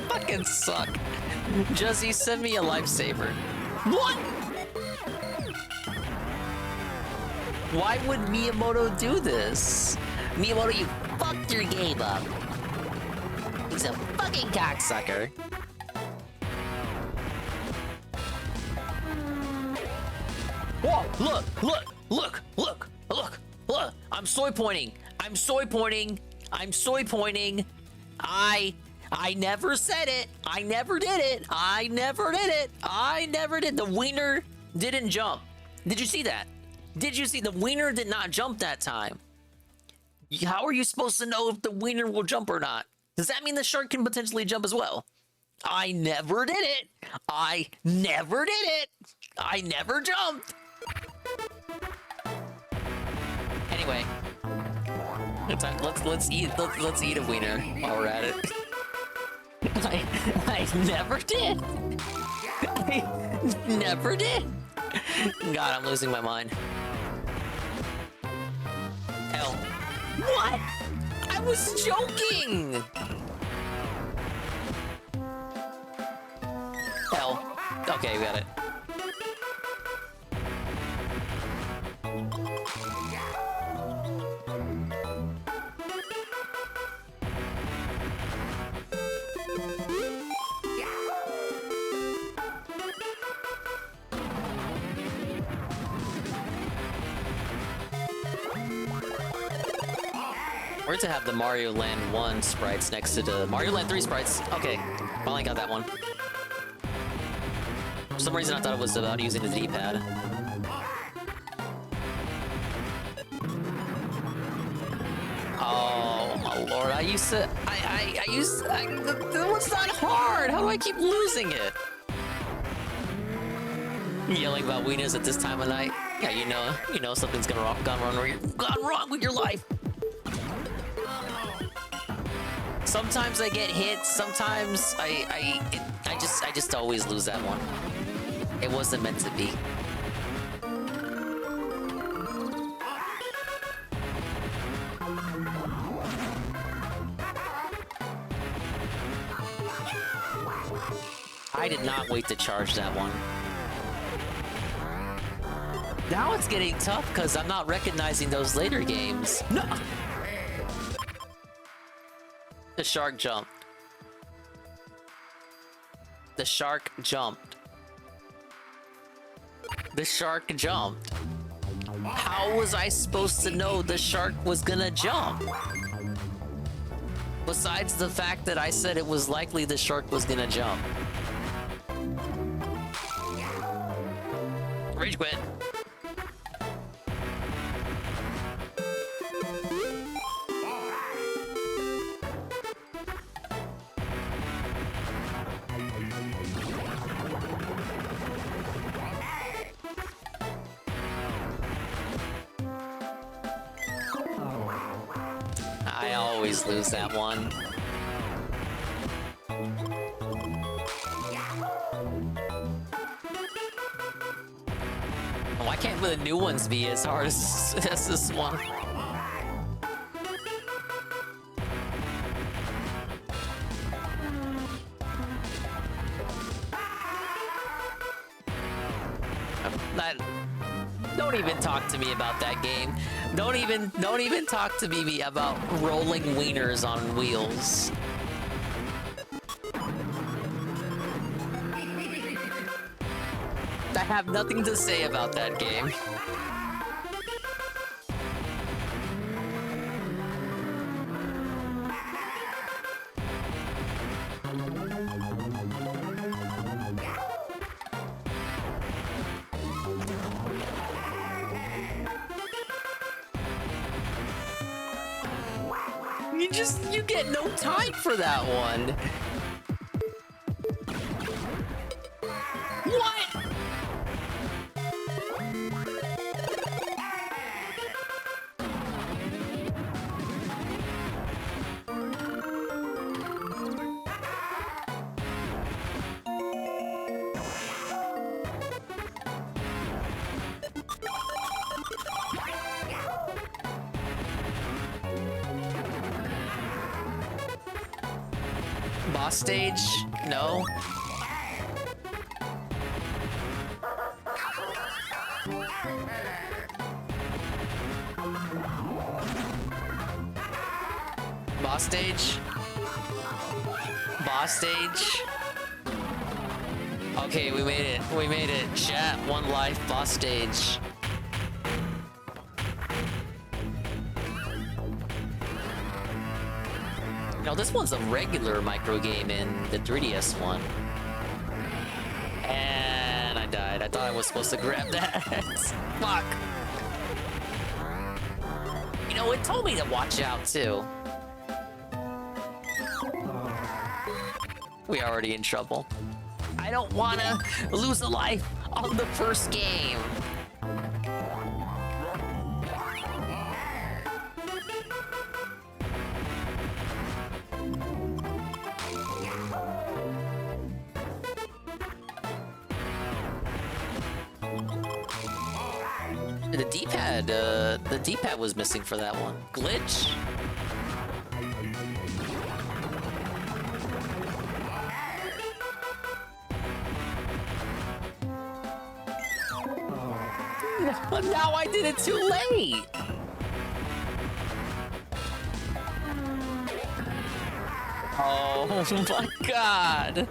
Fucking suck. Juzzy, send me a lifesaver. What? Why would Miyamoto do this? Miyamoto, you fucked your game up. He's a fucking cocksucker. Whoa, look. I'm soy pointing. I never said it. I never did it. The wiener didn't jump. Did you see that? Did you see the wiener did not jump that time? How are you supposed to know if the wiener will jump or not? Does that mean the shark can potentially jump as well? I never did it. I never jumped. Anyway, let's eat a wiener while we're at it. I never did. I never did. God, I'm losing my mind. Hell. What? I was joking! Hell. Okay, we got it. We're to have the Mario Land 1 sprites next to the Mario Land 3 sprites. Okay, finally got that one. For some reason I thought it was about using the D-pad. Oh my lord, that one's not hard! How do I keep losing it? Yelling about wieners at this time of night? Yeah, you know something's gone wrong with your life. Sometimes I get hit, sometimes I just always lose that one. It wasn't meant to be. I did not wait to charge that one. Now it's getting tough because I'm not recognizing those later games. No! The shark jumped. The shark jumped. The shark jumped. How was I supposed to know the shark was gonna jump? Besides the fact that I said it was likely the shark was gonna jump. Rage quit. I always lose that one. Why can't the new ones be as hard as this one? Don't even talk to me about that game. Don't even talk to me about rolling wieners on wheels. I have nothing to say about that game. You get no time for that one. What? Boss stage? No. Boss stage? Boss stage? Okay, we made it. We made it. Chat, one life, boss stage. No, this one's a regular microgame in the 3DS one. And I died. I thought I was supposed to grab that. Fuck. You know, it told me to watch out too. We already in trouble. I don't wanna lose a life on the first game. The D-pad was missing for that one. Glitch? Now I did it too late! Oh my god!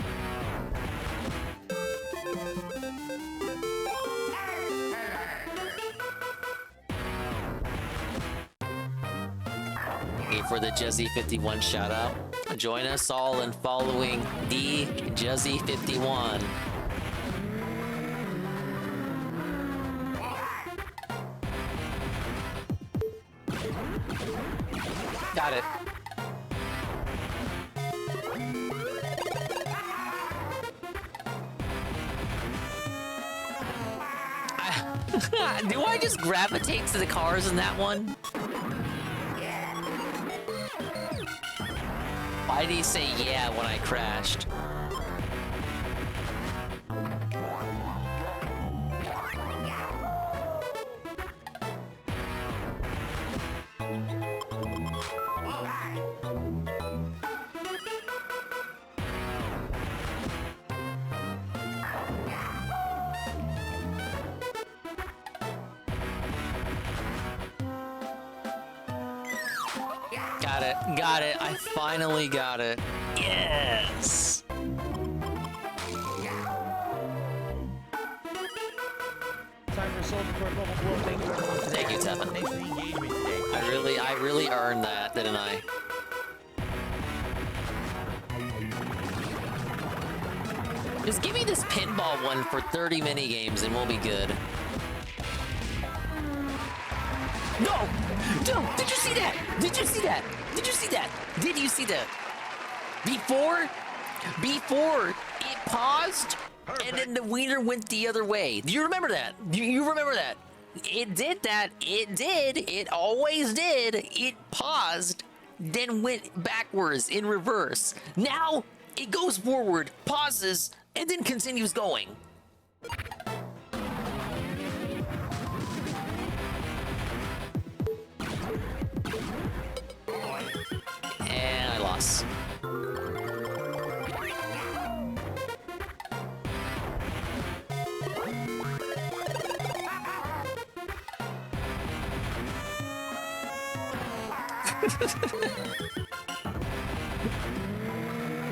For the Jezzy51 shout out. Join us all in following the Jezzy51. Got it. Do I just gravitate to the cars in that one? Why did he say yeah when I crashed? Got it. I finally got it. Yes. Time for Soul Before Bubble Blow. Thank you everyone. Thank you, Tevin. Thanks for the engagement today. I really earned that, didn't I? Just give me this pinball one for 30 minigames and we'll be good. No! No! Did you see that? Did you see that? Did you see that? Did you see that? Before it paused, and then the wiener went the other way. Do you remember that? Do you remember that? It did that. It did. It always did. It paused, then went backwards in reverse. Now it goes forward, pauses, and then continues going. And I lost.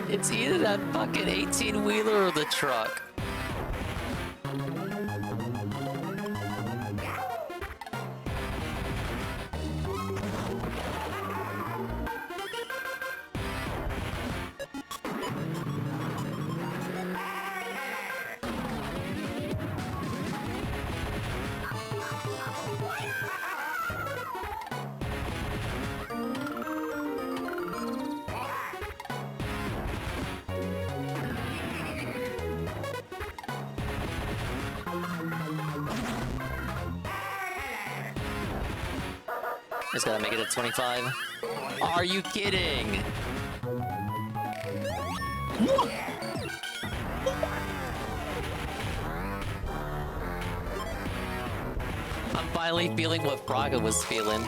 It's either that fucking 18-wheeler or the truck. Just gotta make it at 25. Are you kidding? I'm finally feeling what Braga was feeling.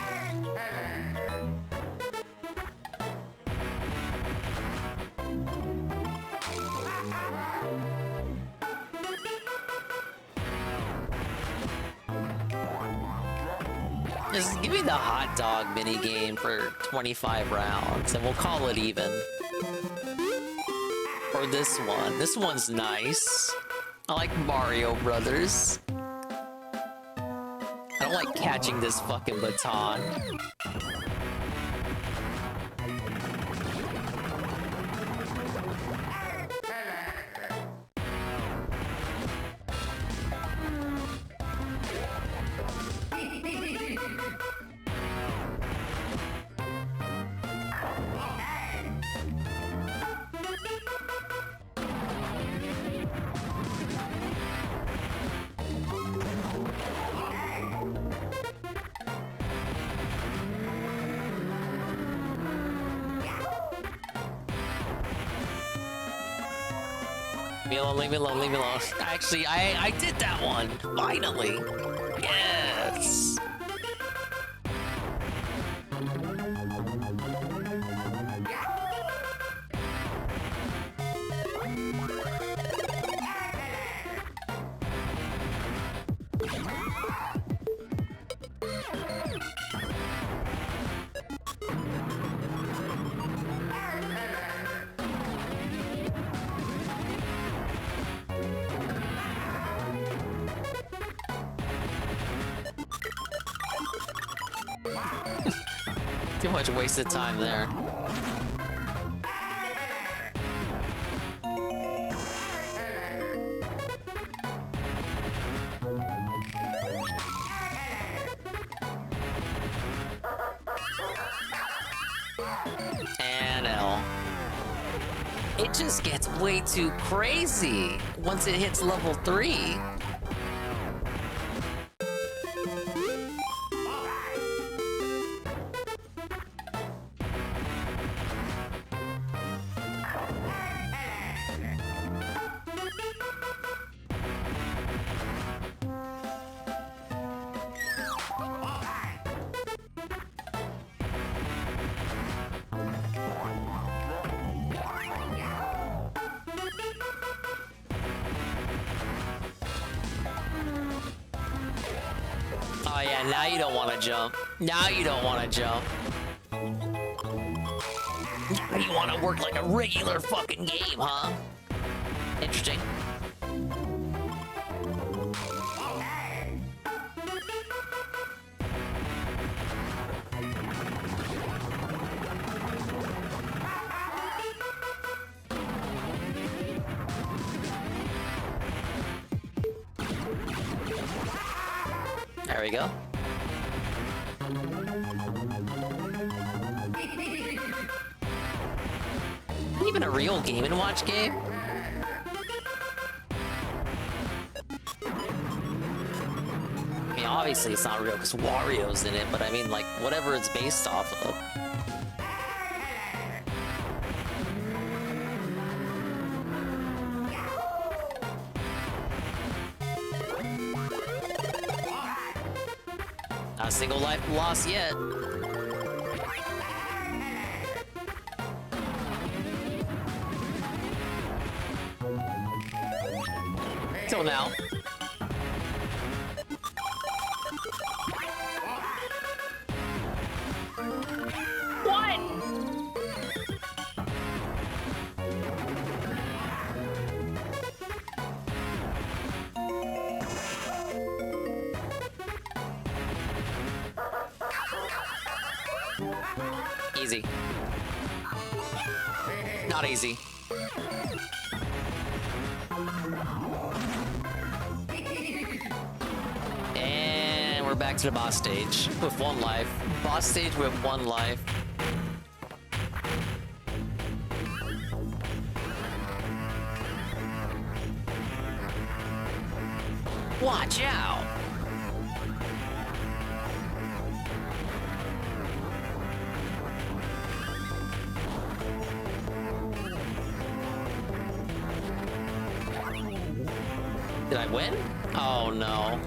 Just give me the hot dog minigame for 25 rounds and we'll call it even. Or this one. This one's nice. I like Mario Brothers. I don't like catching this fucking baton. Leave me alone, leave me alone. Actually, I did that one. Finally. Yes. Too much wasted time there. And L. It just gets way too crazy once it hits level 3. Oh yeah, now you don't want to jump. Now you don't want to jump. Now you want to work like a regular fucking game, huh? Interesting. There we go. Even a real Game & Watch game? I mean, obviously it's not real because Wario's in it, but I mean, like, whatever it's based off of. single life lost yet. Till now. What? Easy. Not easy. And we're back to the boss stage with 1 life. Boss stage with 1 life. Watch out! Did I win? Oh no.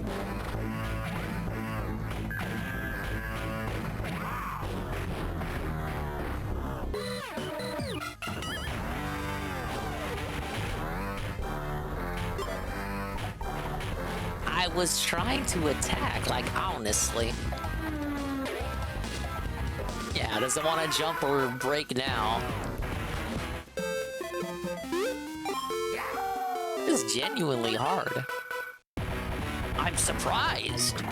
I was trying to attack, like, honestly. Yeah, doesn't want to jump or break now. This is genuinely hard. I'm surprised.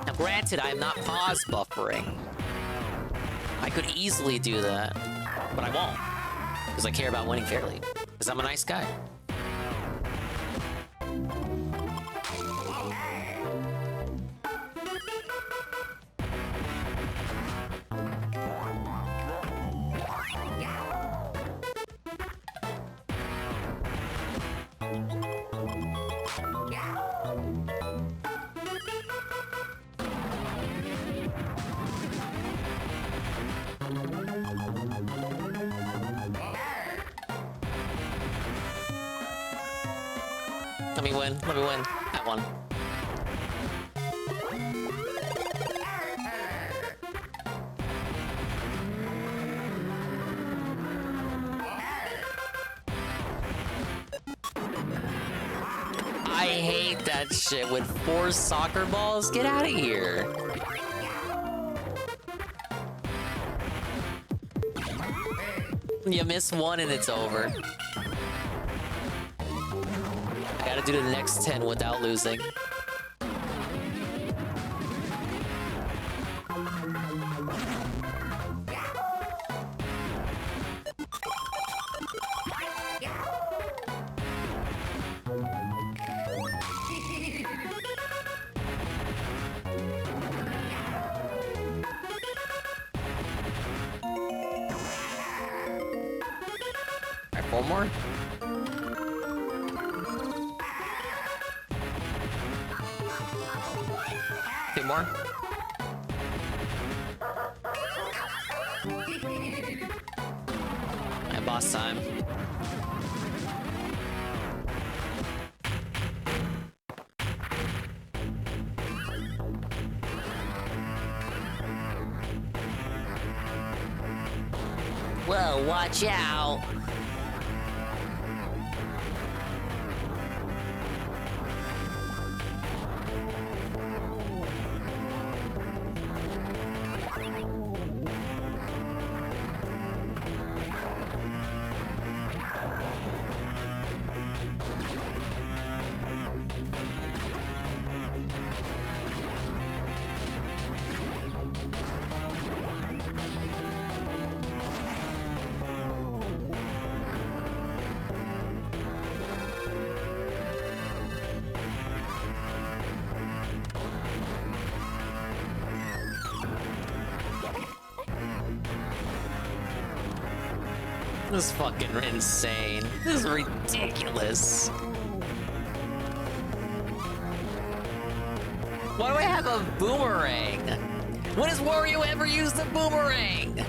Now, granted, I am not pause buffering. I could easily do that, but I won't, because I care about winning fairly, because I'm a nice guy. Let me win. Let me win. That one. I hate that shit with 4 soccer balls. Get out of here. You miss 1 and it's over. I gotta do the next 10 without losing. Alright, 4 more. 2 more. And boss time. Whoa, watch out. This is fucking insane. This is ridiculous. Why do I have a boomerang? When has Wario ever used a boomerang?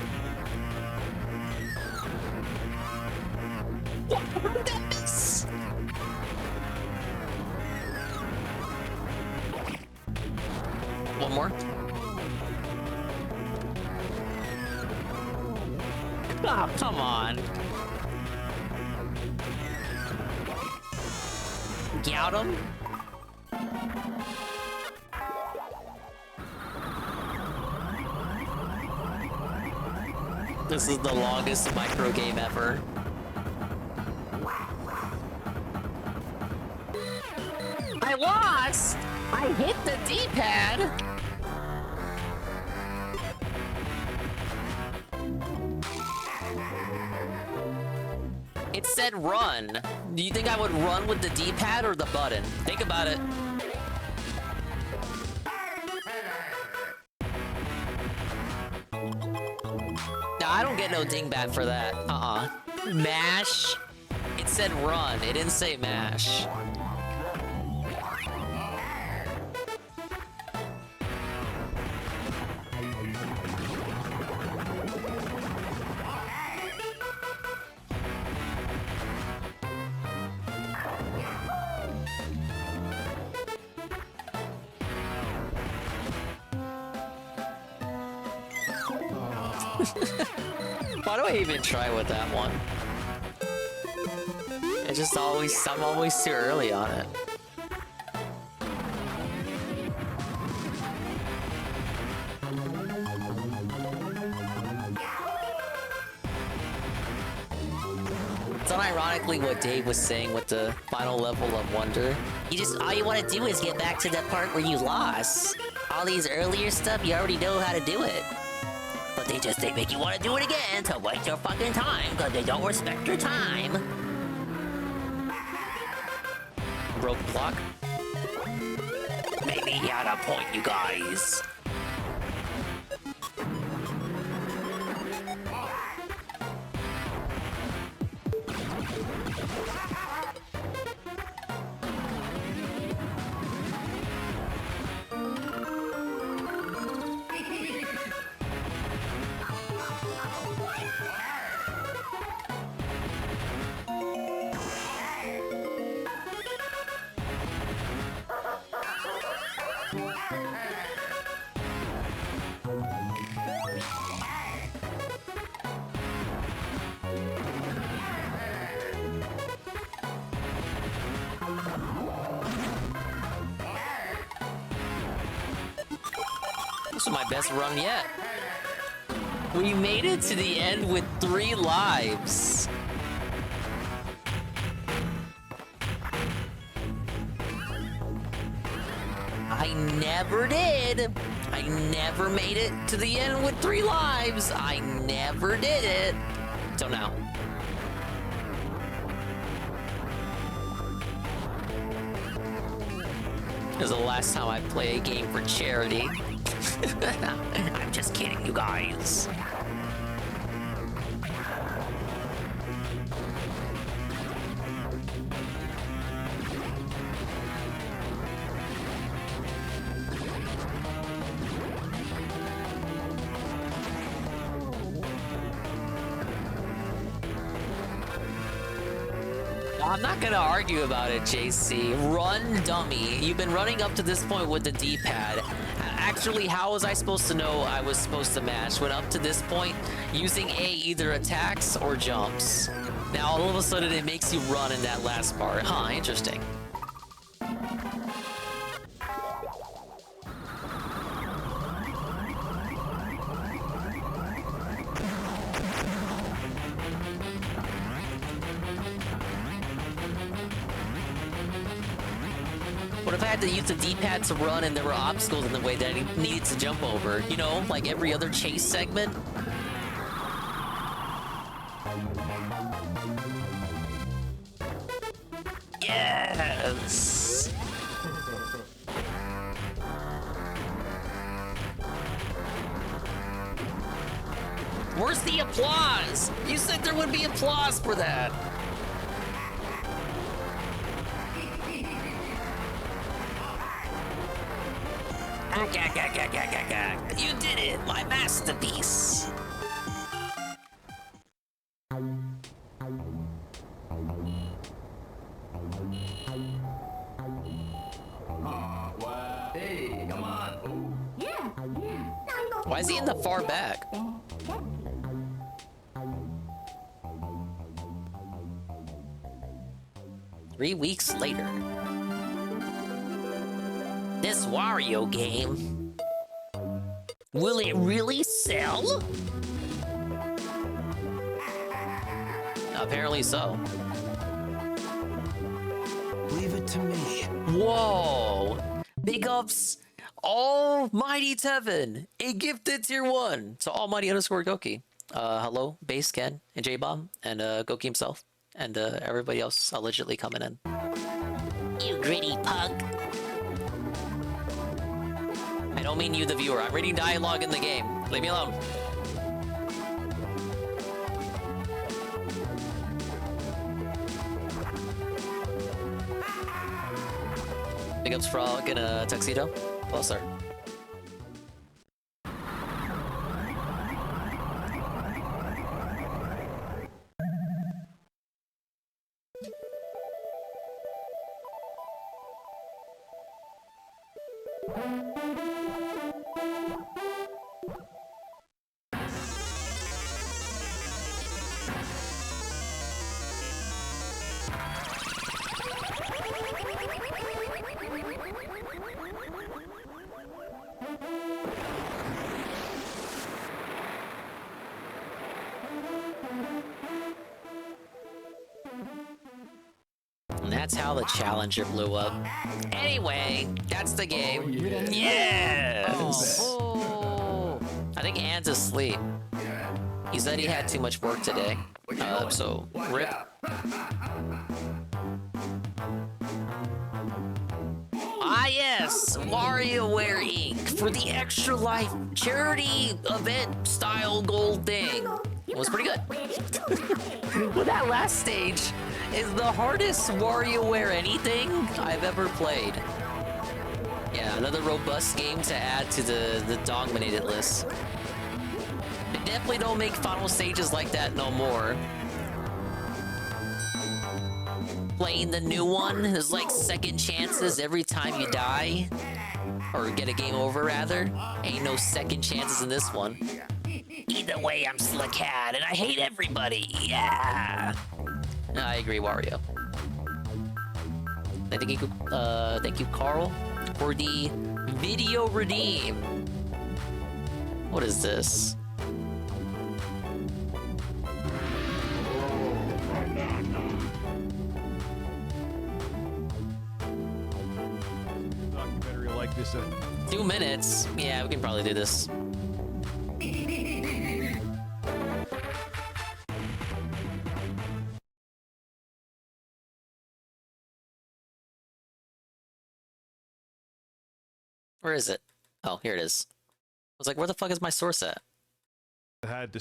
one more. Oh, come on. Gout him? This is the longest microgame ever. I lost! I hit the D-pad! It said run. Do you think I would run with the D-pad or the button? Think about it. Nah, I don't get no dingbat for that. Mash? It said run. It didn't say mash. Why do I even try with that one? It just I'm always too early on it. It's unironically what Dave was saying with the final level of Wonder. All you want to do is get back to that part where you lost. All these earlier stuff, you already know how to do it. But they make you want to do it again to waste your fucking time because they don't respect your time. Broke block. Maybe he had a point, you guys. This is my best run yet. We made it to the end with 3 lives. I never did. I never made it to the end with 3 lives. I never did it. Till now. This is the last time I play a game for charity. I'm just kidding, you guys. I'm not gonna argue about it, JC. Run, dummy. You've been running up to this point with the D-pad. Actually, how was I supposed to know I was supposed to mash when up to this point, using A either attacks or jumps? Now, all of a sudden, it makes you run in that last part. Huh, interesting. What if I had to use the D-pad to run and there were obstacles in the way that I needed to jump over? You know, like every other chase segment? Yes! Where's the applause? You said there would be applause for that. You did it, my masterpiece. Hey, come on. Why is he in the far back? Three weeks later. This Wario game. Will it really sell? Apparently so. Leave it to me. Whoa! Big ups, Almighty Tevin, a gifted tier 1 to Almighty _ Goki. Hello, Base Ken and J-Bomb and Goki himself and everybody else allegedly coming in. You gritty pug. I don't mean you, the viewer. I'm reading dialogue in the game. Leave me alone. Big ups, Frog in a tuxedo. Well, sir. And that's how the challenger blew up. Anyway, that's the game. Yes! Oh. I think Ann's asleep. He said he had too much work today. So, rip. Ah yes! WarioWare Inc. for the Extra Life charity event style gold thing. It was pretty good. Well, that last stage is the hardest WarioWare anything I've ever played. Yeah, another robust game to add to the dominated list. They definitely don't make final stages like that no more. Playing the new one is like second chances every time you die. Or get a game over, rather. Ain't no second chances in this one. Either way, I'm Slick Cat, and I hate everybody. Yeah. I agree, Wario. Thank you, Carl, for the video redeem. What is this? Documentary like this. 2 minutes. Yeah, we can probably do this. Where is it? Oh, here it is. I was like, where the fuck is my source at? Had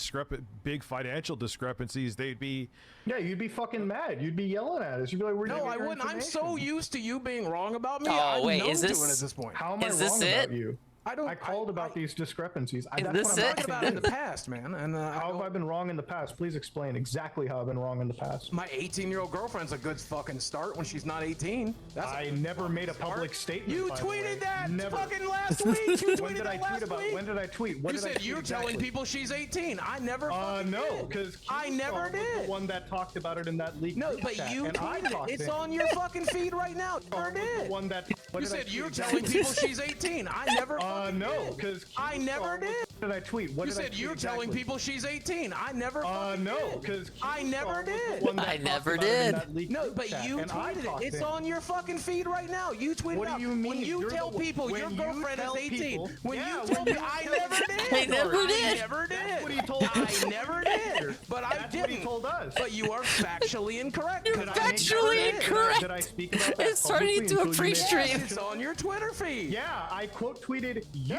big financial discrepancies, they'd be... Yeah, you'd be fucking mad. You'd be yelling at us. You'd be like, "We're No, I wouldn't. I'm so used to you being wrong about me. Oh, I'm wait, known is to this... it at this point. How am I wrong about you? I called about these discrepancies. Is That's this what I'm it? asking About you. in the past, man. And how have I been wrong in the past? Please explain exactly how I've been wrong in the past. My 18-year-old girlfriend's a good fucking start when she's not 18. I never made a public statement. You by the way. tweeted that Never. fucking last week. You tweeted When did I that tweet last about? week. When did I tweet? What You did I said tweet you're telling exactly? people she's 18. I never fucking no, did. because I never was did. the one that talked about it in that leak. No, group but chat, you and I tweeted talked it. It's in. on your fucking feed right now. You never did. The one that You said you're telling people she's 18. I never fucking no, did. because I never did. What did I tweet? What You did I said tweet you're exactly? telling people she's 18. I never fucking no, did. because I never did. I never did. No, but you tweeted it. It's on your fucking feed right now. You tweeted What it out. do you mean? When you You're tell the- people when your you girlfriend is tell 18. people- When Yeah, you when tell me, you I tell never people- did. I never did. I never did. That's what he told us. I never did. But I That's what didn't. he told us. But you are factually incorrect. You're 'cause I never factually did. incorrect. Did I speak about that It's turning publicly into a until you pre-stream. made it? It's on your Twitter feed. Yeah, I quote tweeted you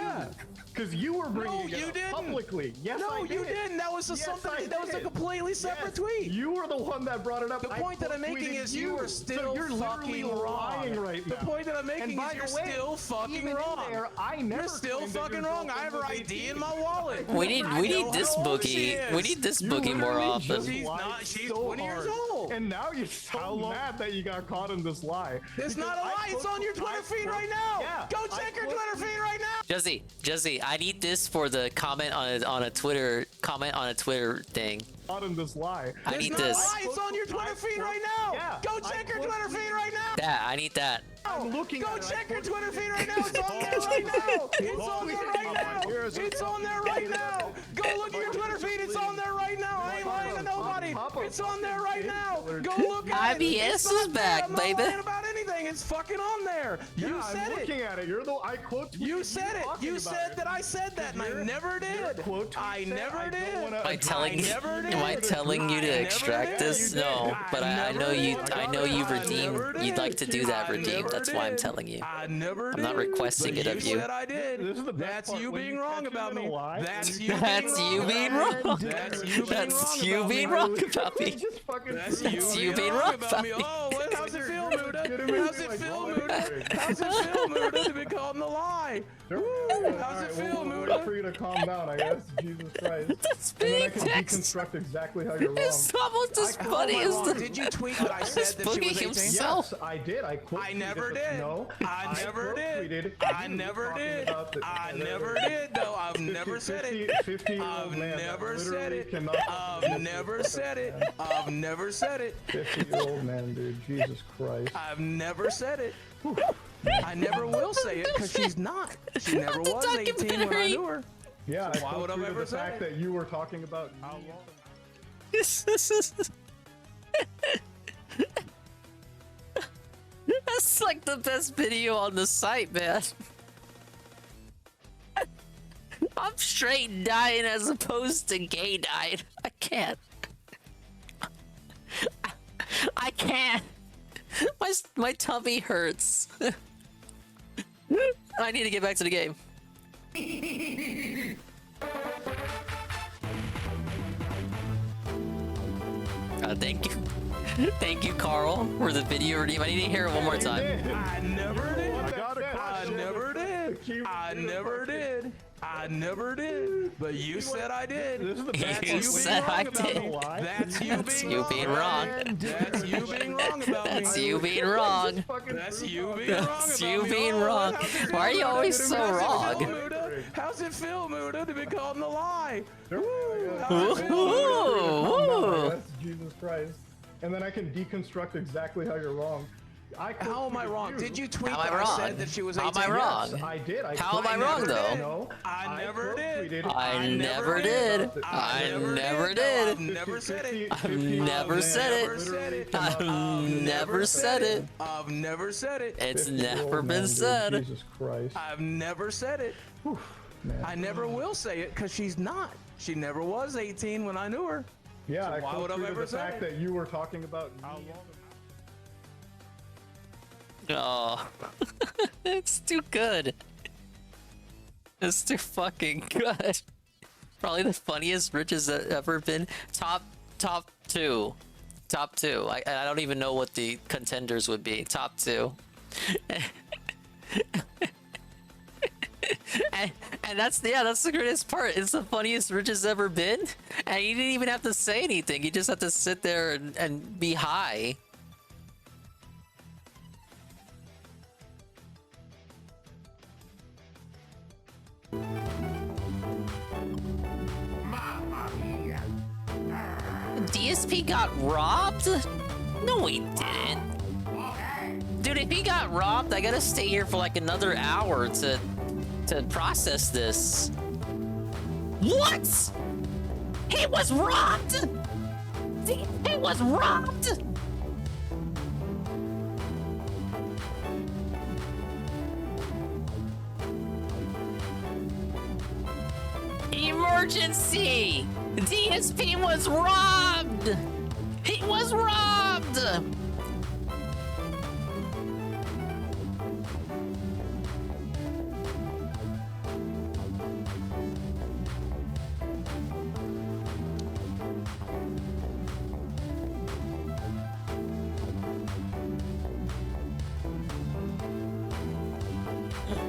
because you were bringing No, it you up didn't. publicly. Yes, No, I did. you didn't. That was Yes, something. I That was a did. completely separate Yes, tweet. You were the one that brought it up. The I point that I'm making quote-tweeted is you are still so you're literally fucking lying wrong. right The now. point that I'm making And by is you're the way, still fucking even in wrong. there, I never You're still claimed that fucking your wrong. I have her girlfriend was ID 18. in my wallet. We need I know this how old she bookie. is. We need this You bookie more literally often. just She's lied not. She's so 20 years hard. old. And now you're so mad that you got caught in this lie. It's not a lie. It's on your Twitter feed right now. Yeah, Go check your Twitter feed right now. Jesse, I need this for the comment on a Twitter thing. Caught in this lie. I need this. It's on your Twitter feed right now. Yeah, Go check your Twitter feed right now. I need that. I'm looking Go at it. check your Twitter feed right now. It's on there right now. It's on there right now. It's on there right now. Go look at your Twitter feed. It's on there right now. I ain't lying to nobody. It's on there right now. Go look at it. IBS is back, I'm baby. not lying about anything. It's fucking on there. You said I'm it. looking at it. You're the I quote. You said it. You said that I said that, and I never did. I never did. Am I telling you to extract this? No, but I know you redeem. You'd like to do that redeem. That's why I'm telling you. I never did. I'm not requesting it of you. You said I did. That's you being wrong about me. That's you being wrong. That's you being wrong about me. That's you being wrong about me. Oh, how's it feel, Muda? How's it feel, Muda? How's it feel, Muda, to be called in the lie? How's it feel, Muda? For you to calm down, I guess. Jesus Christ. That's and then I being can deconstruct exactly how you're wrong. It's almost as funny as the. Did you tweet that I said that she was 18? Himself. Yes, I did. I never did. No, I never did. I never did. I never did, though. I've never said it. I've never said it. I've never said it. I've never said it. 50-year-old man, dude. Jesus Christ. I've never said it. I never will say it because she's not. She never was 18 when I knew her. Yeah, So why would I ever the say fact it? that you were talking about how long. That's like the best video on the site, man. I'm straight dying as opposed to gay dying. I can't. I can't. My tummy hurts. I need to get back to the game. Thank you. Thank you, Carl, for the video redeem. I need to hear it one more time. I never did. I never did. I never did. I never did. But you said I did. You said I did. That's you being wrong. That's you being wrong about me. That's you being wrong. That's you being wrong about me. That's you being wrong. Why are you always so wrong? How's it feel, Muda, to be called in the lie? Jesus Christ. And then I can deconstruct exactly how you're wrong. How am I wrong? Did you tweet How am I that wrong? I said that she was 18? How am I wrong? Yes, I did. How am I wrong, though? No, I never did. I never did. I never did. I've never said it. I've never said it. I've never said it. I've never said it. It's never been said. Jesus Christ. I've never said it. I never will say it because she's not. She never was 18 when I knew her. Yeah, So I why would I ever the say fact it? that you were talking about how long. Oh, it's too good. It's too fucking good. Probably the funniest Rich has ever been. Top two. Top two. I don't even know what the contenders would be. Top two. And that's the greatest part. It's the funniest Rich has ever been, and he didn't even have to say anything. He just had to sit there and be high. DSP got robbed? No, he didn't. Dude, if he got robbed, I gotta stay here for like another hour to process this. What? He was robbed? He was robbed? Emergency! DSP was robbed! He was robbed!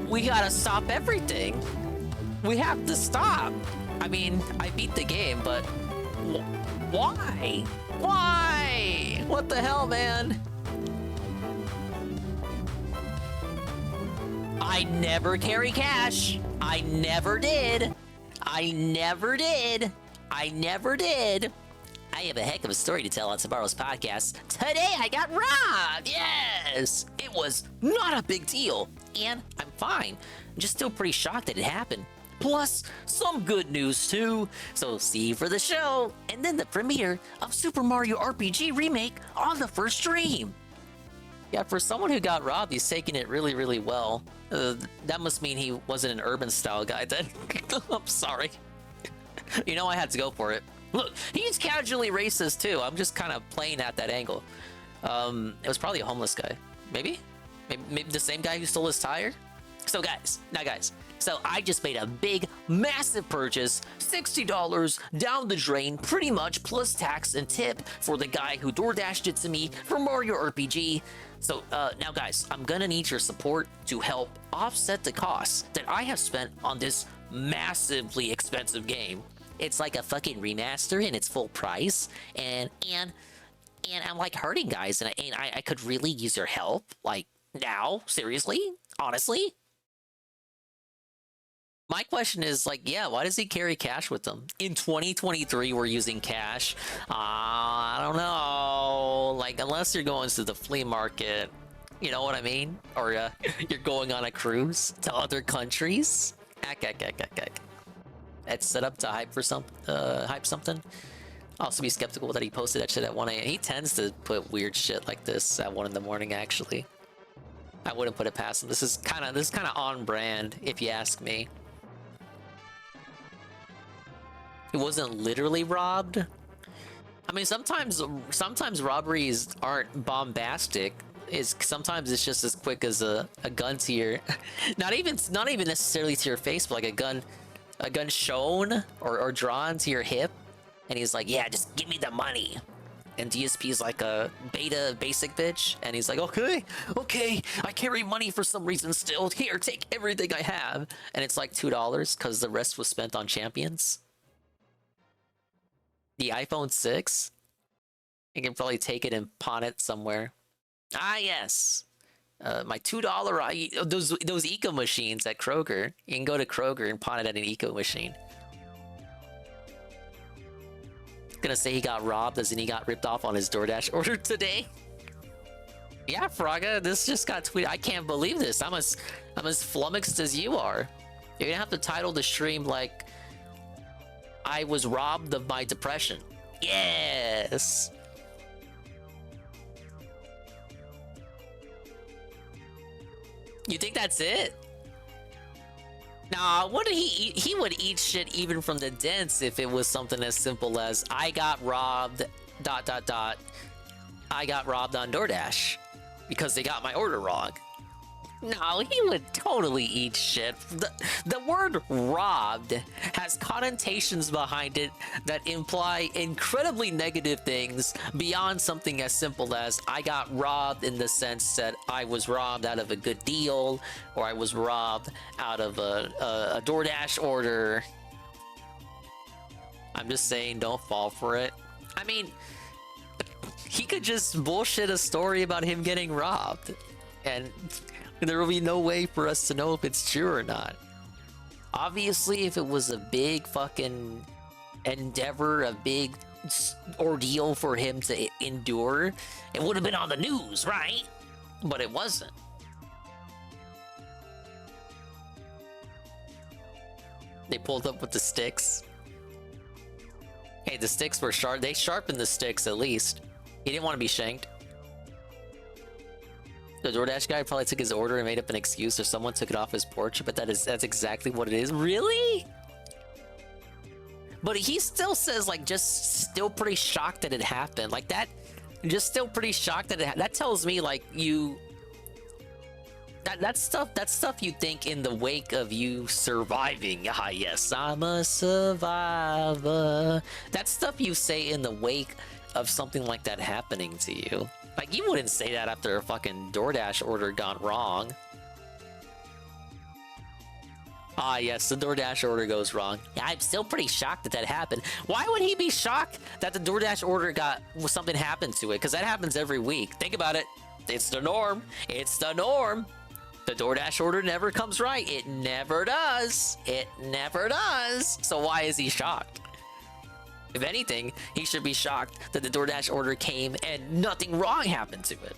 We gotta stop everything. We have to stop. I mean, I beat the game, but why? Why? What the hell, man? I never carry cash. I never did. I never did. I never did. I have a heck of a story to tell on tomorrow's podcast. Today I got robbed. Yes. It was not a big deal. And I'm fine. I'm just still pretty shocked that it happened. Plus, some good news too. So see you for the show. And then the premiere of Super Mario RPG Remake on the first stream. Yeah, for someone who got robbed, he's taking it really, really well. That must mean he wasn't an urban style guy then. I'm sorry. You know, I had to go for it. Look, he's casually racist too. I'm just kind of playing at that angle. It was probably a homeless guy. Maybe the same guy who stole his tire? So guys, so I just made a big, massive purchase, $60 down the drain, pretty much, plus tax and tip for the guy who DoorDashed it to me for Mario RPG. So now guys, I'm gonna need your support to help offset the costs that I have spent on this massively expensive game. It's like a fucking remaster and it's full price, and I'm like hurting, guys, and I could really use your help, like now, seriously, honestly. My question is, like, yeah, why does he carry cash with him? In 2023, we're using cash. I don't know. Like, unless you're going to the flea market, you know what I mean? Or you're going on a cruise to other countries. It's set up to hype something. Also be skeptical that he posted that shit at 1 a.m. He tends to put weird shit like this at 1 in the morning, actually. I wouldn't put it past him. This is kind of on brand, if you ask me. He wasn't literally robbed. I mean, sometimes robberies aren't bombastic. Sometimes it's just as quick as a gun to your, not even necessarily to your face, but like a gun shown or drawn to your hip, and he's like, yeah, just give me the money. And DSP's like a beta basic bitch, and he's like, okay, I carry money for some reason still. Here, take everything I have. And it's like $2 because the rest was spent on champions. The iPhone 6, you can probably take it and pawn it somewhere. Ah, yes. My $2, those eco machines at Kroger. You can go to Kroger and pawn it at an eco machine. Gonna say he got robbed as in he got ripped off on his DoorDash order today. Yeah, Fraga, this just got tweeted. I can't believe this. I'm as flummoxed as you are. You're gonna have to title the stream like, I was robbed of my depression. Yes. You think that's it? Nah, what did he eat? He would eat shit even from the dents if it was something as simple as I got robbed, ... I got robbed on DoorDash because they got my order wrong. No, he would totally eat shit. The word robbed has connotations behind it that imply incredibly negative things beyond something as simple as I got robbed in the sense that I was robbed out of a good deal, or I was robbed out of a DoorDash order. I'm just saying, don't fall for it. I mean, he could just bullshit a story about him getting robbed, and there will be no way for us to know if it's true or not. Obviously, if it was a big fucking endeavor, a big ordeal for him to endure, it would have been on the news, right? But it wasn't. They pulled up with the sticks. Hey, the sticks were sharp. They sharpened the sticks at least. He didn't want to be shanked. The DoorDash guy probably took his order and made up an excuse, or someone took it off his porch, but that's exactly what it is. Really? But he still says, like, just still pretty shocked that it happened. Like, that, just still pretty shocked that that tells me, like, you... That's stuff you think in the wake of you surviving. Ah, yes, I'm a survivor. That's stuff you say in the wake of something like that happening to you. Like, you wouldn't say that after a fucking DoorDash order gone wrong. Ah, yes, the DoorDash order goes wrong. Yeah, I'm still pretty shocked that that happened. Why would he be shocked that the DoorDash order something happened to it? Because that happens every week. Think about it. It's the norm. It's the norm. The DoorDash order never comes right. It never does. It never does. So why is he shocked? If anything, he should be shocked that the DoorDash order came and nothing wrong happened to it.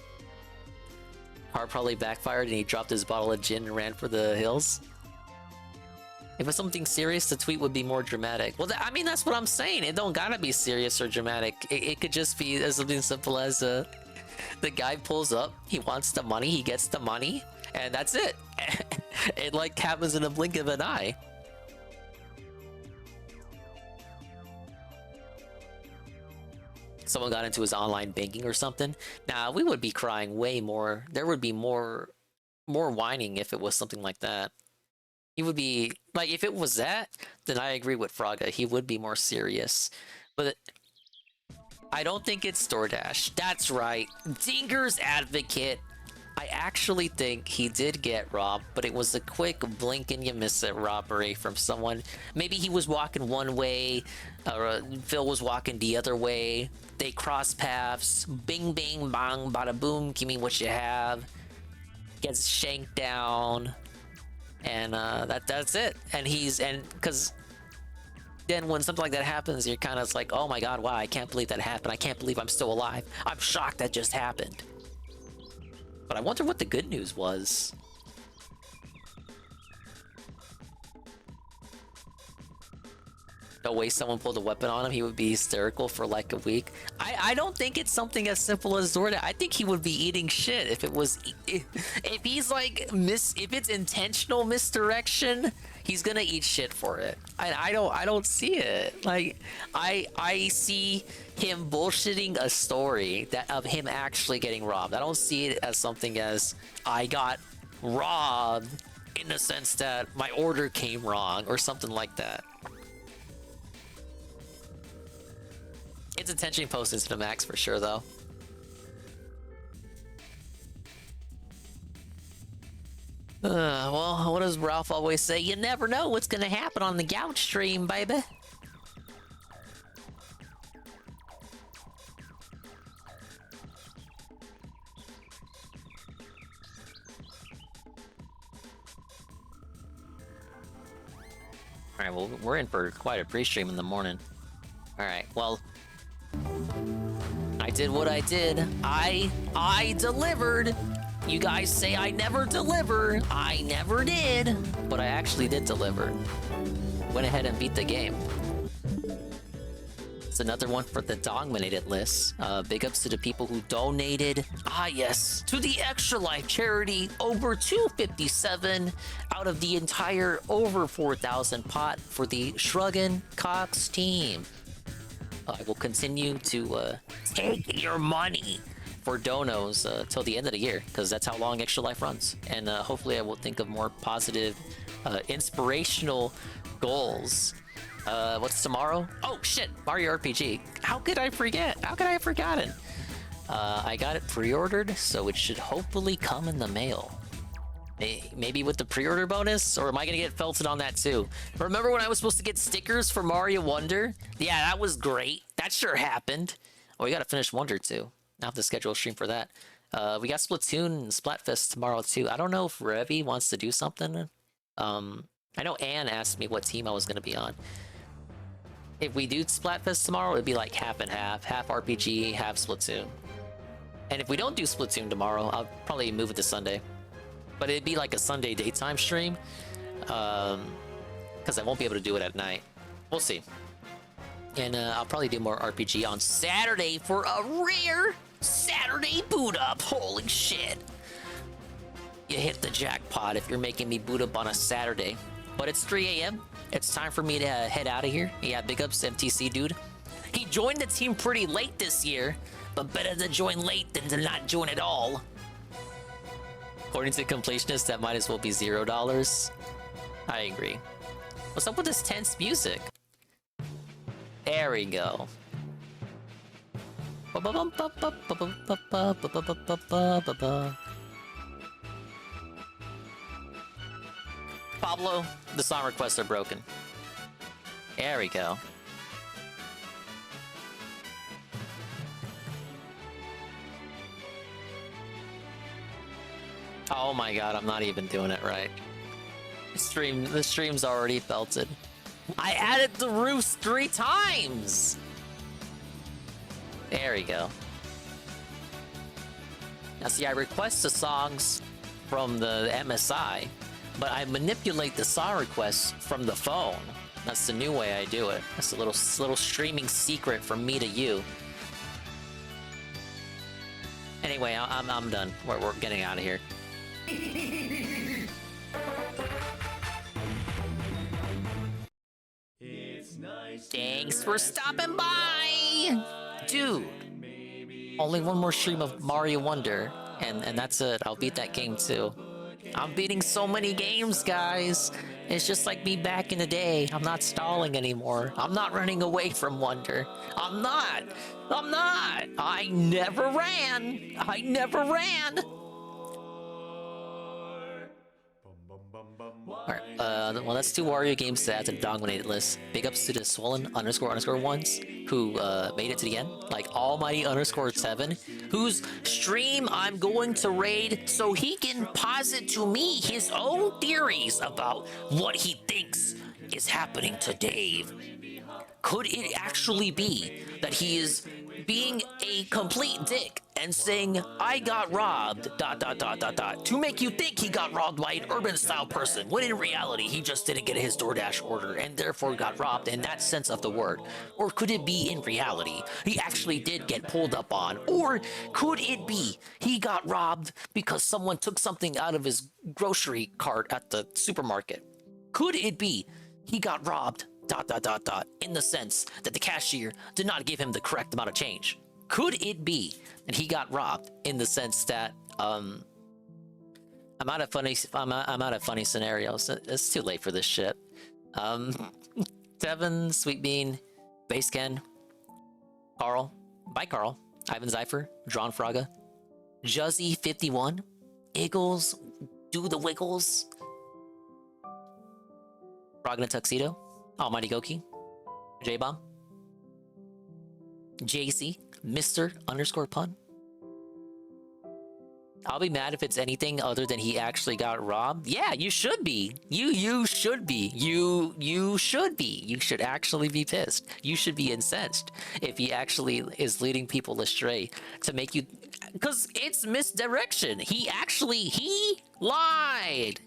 Hart probably backfired and he dropped his bottle of gin and ran for the hills. If it's something serious, the tweet would be more dramatic. Well, I mean, that's what I'm saying. It don't gotta be serious or dramatic. It could just be something simple as the guy pulls up, he wants the money, he gets the money, and that's it. It like happens in a blink of an eye. Someone got into his online banking or something. Nah, we would be crying way more. There would be more whining if it was something like that. He would be like, if it was that, then I agree with Fraga. He would be more serious. But I don't think it's DoorDash. That's right. Dinger's advocate. I actually think he did get robbed, but it was a quick blink and you miss it robbery from someone. Maybe he was walking one way, or Phil was walking the other way. They cross paths. Bing, bing, bang, bada boom. Give me what you have. Gets shanked down. And that's it. And because then when something like that happens, you're kind of like, oh my god, wow, I can't believe that happened. I can't believe I'm still alive. I'm shocked that just happened. But I wonder what the good news was. No way someone pulled a weapon on him, he would be hysterical for like a week. I don't think it's something as simple as DoorDash. I think he would be eating shit if he's like if it's intentional misdirection, he's gonna eat shit for it. I don't see it. Like I see him bullshitting a story of him actually getting robbed. I don't see it as something as I got robbed in the sense that my order came wrong or something like that. It's attention posted to the max for sure, though. Well, what does Ralph always say? You never know what's gonna happen on the Gouch stream, baby. Alright, well, we're in for quite a pre-stream in the morning. Alright, well, I did what I did. I delivered. You guys say I never deliver. I never did. But I actually did deliver. Went ahead and beat the game. It's another one for the dominated list. Big ups to the people who donated. Ah, yes. To the Extra Life charity, over 257 out of the entire over 4,000 pot for the Shruggin' Cox team. I will continue to take your money for donos till the end of the year, because that's how long Extra Life runs. And hopefully I will think of more positive, inspirational goals. What's tomorrow? Oh shit, Mario RPG. How could I forget? How could I have forgotten? I got it pre-ordered, so it should hopefully come in the mail. Maybe with the pre-order bonus, or am I gonna get felted on that too? Remember when I was supposed to get stickers for Mario Wonder? Yeah, that was great. That sure happened. Oh, we gotta finish Wonder too. I'll have to schedule a stream for that. We got Splatoon and Splatfest tomorrow too. I don't know if Revy wants to do something. I know Anne asked me what team I was gonna be on. If we do Splatfest tomorrow, it'd be like half and half. Half RPG, half Splatoon. And if we don't do Splatoon tomorrow, I'll probably move it to Sunday. But it'd be like a Sunday daytime stream. Because I won't be able to do it at night. We'll see. And I'll probably do more RPG on Saturday for a rare Saturday boot up. Holy shit. You hit the jackpot if you're making me boot up on a Saturday. But it's 3 a.m. It's time for me to head out of here. Yeah, big ups MTC dude. He joined the team pretty late this year, but better to join late than to not join at all. According to completionists, that might as well be $0. I agree. What's up with this tense music? There we go. Pablo, the song requests are broken. There we go. Oh my god, I'm not even doing it right. The stream's already belted. I added the roofs 3 times! There we go. Now see, I request the songs from the MSI, but I manipulate the song requests from the phone. That's the new way I do it. That's a little streaming secret from me to you. Anyway, I'm done. We're getting out of here. Thanks for stopping by! Dude! Only one more stream of Mario Wonder, and that's it. I'll beat that game too. I'm beating so many games, guys! It's just like me back in the day. I'm not stalling anymore. I'm not running away from Wonder. I'm not! I'm not! I never ran! I never ran! Alright, well, that's 2 Wario games to add to the dominated list. Big ups to the swollen__ones who made it to the end. Like Almighty_7, whose stream I'm going to raid so he can posit to me his own theories about what he thinks is happening to Dave. Could it actually be that he is being a complete dick and saying, I got robbed, ... to make you think he got robbed by an urban-style person, when in reality he just didn't get his DoorDash order and therefore got robbed in that sense of the word? Or could it be in reality he actually did get pulled up on? Or could it be he got robbed because someone took something out of his grocery cart at the supermarket? Could it be he got robbed ... in the sense that the cashier did not give him the correct amount of change? Could it be that he got robbed in the sense that I'm out of funny scenarios. It's too late for this shit. Devin, Sweet Bean, Base Ken, Carl, bye Carl, Ivan Zypher, Drawn Fraga, Juzzy51, Eagles, Do the Wiggles, Frog in a Tuxedo, Almighty Goki, J-Bomb, JC, Mr_Pun. I'll be mad if it's anything other than he actually got robbed. Yeah, you should be. You should be. You should be. You should actually be pissed. You should be incensed if he actually is leading people astray to make you... Because it's misdirection. He lied.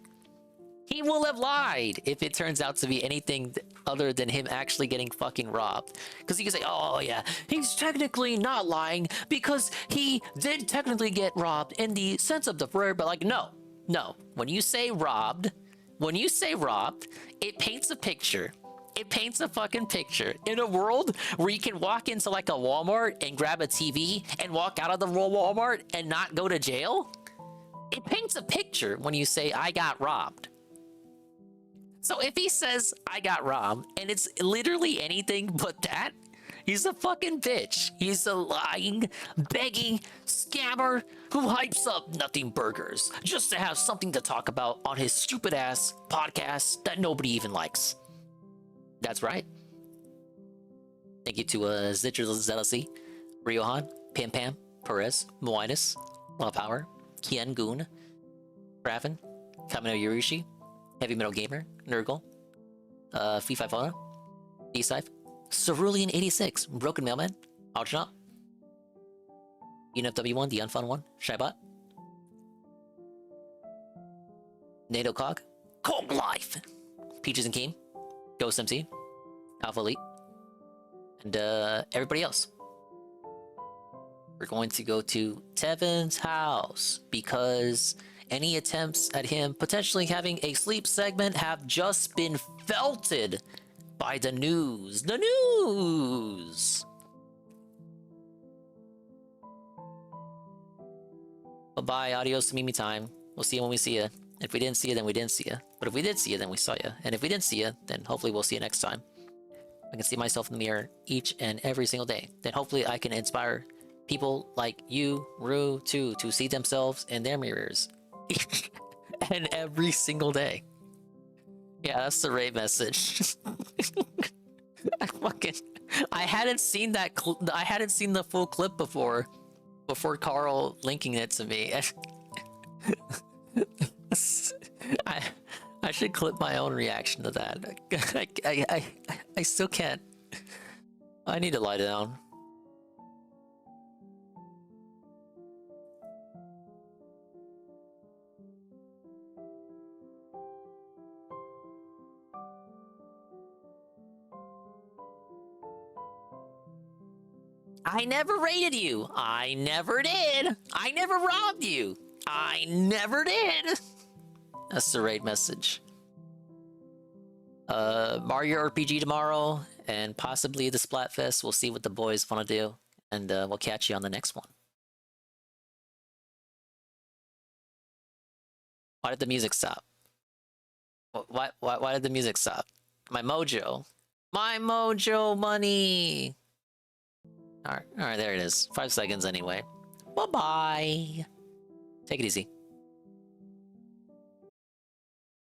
He will have lied if it turns out to be anything other than him actually getting fucking robbed. Because he can say, oh yeah, he's technically not lying because he did technically get robbed in the sense of the word, but like, no. When you say robbed, it paints a picture. It paints a fucking picture. In a world where you can walk into like a Walmart and grab a TV and walk out of the Walmart and not go to jail, it paints a picture when you say, I got robbed. So if he says, I got robbed, and it's literally anything but that, he's a fucking bitch. He's a lying, begging scammer who hypes up Nothing Burgers just to have something to talk about on his stupid-ass podcast that nobody even likes. That's right. Thank you to Zitcher Zelasi, Riohan, Pam Pam, Perez, Moinus, Love Power, Kian Goon, Raven, Kamino Yurishi, Heavy Metal Gamer, Nurgle, Fee5 D-Scythe, Cerulean86, Broken Mailman, Alchnaut, UNFW1, The Unfun One, Shybot, NATO Cog, Cog Life, Peaches and Keem, Ghost MC, Alpha Elite, and everybody else. We're going to go to Tevin's house because any attempts at him potentially having a sleep segment have just been felted by the news. The news! Bye-bye, adios, Mimi time. We'll see you when we see you. If we didn't see you, then we didn't see you. But if we did see you, then we saw you. And if we didn't see you, then hopefully we'll see you next time. I can see myself in the mirror each and every single day. Then hopefully I can inspire people like you, Rue, too, to see themselves in their mirrors. And every single day. Yeah, that's the raid message. I hadn't seen that. I hadn't seen the full clip before Carl linking it to me. I should clip my own reaction to that. I still can't. I need to lie down. I never raided you. I never did. I never robbed you. I never did. That's the raid message. Mario RPG tomorrow, and possibly the Splatfest. We'll see what the boys want to do, and we'll catch you on the next one. Why did the music stop? Why did the music stop? My mojo. My mojo money! Alright, there it is. 5 seconds anyway. Bye-bye! Take it easy.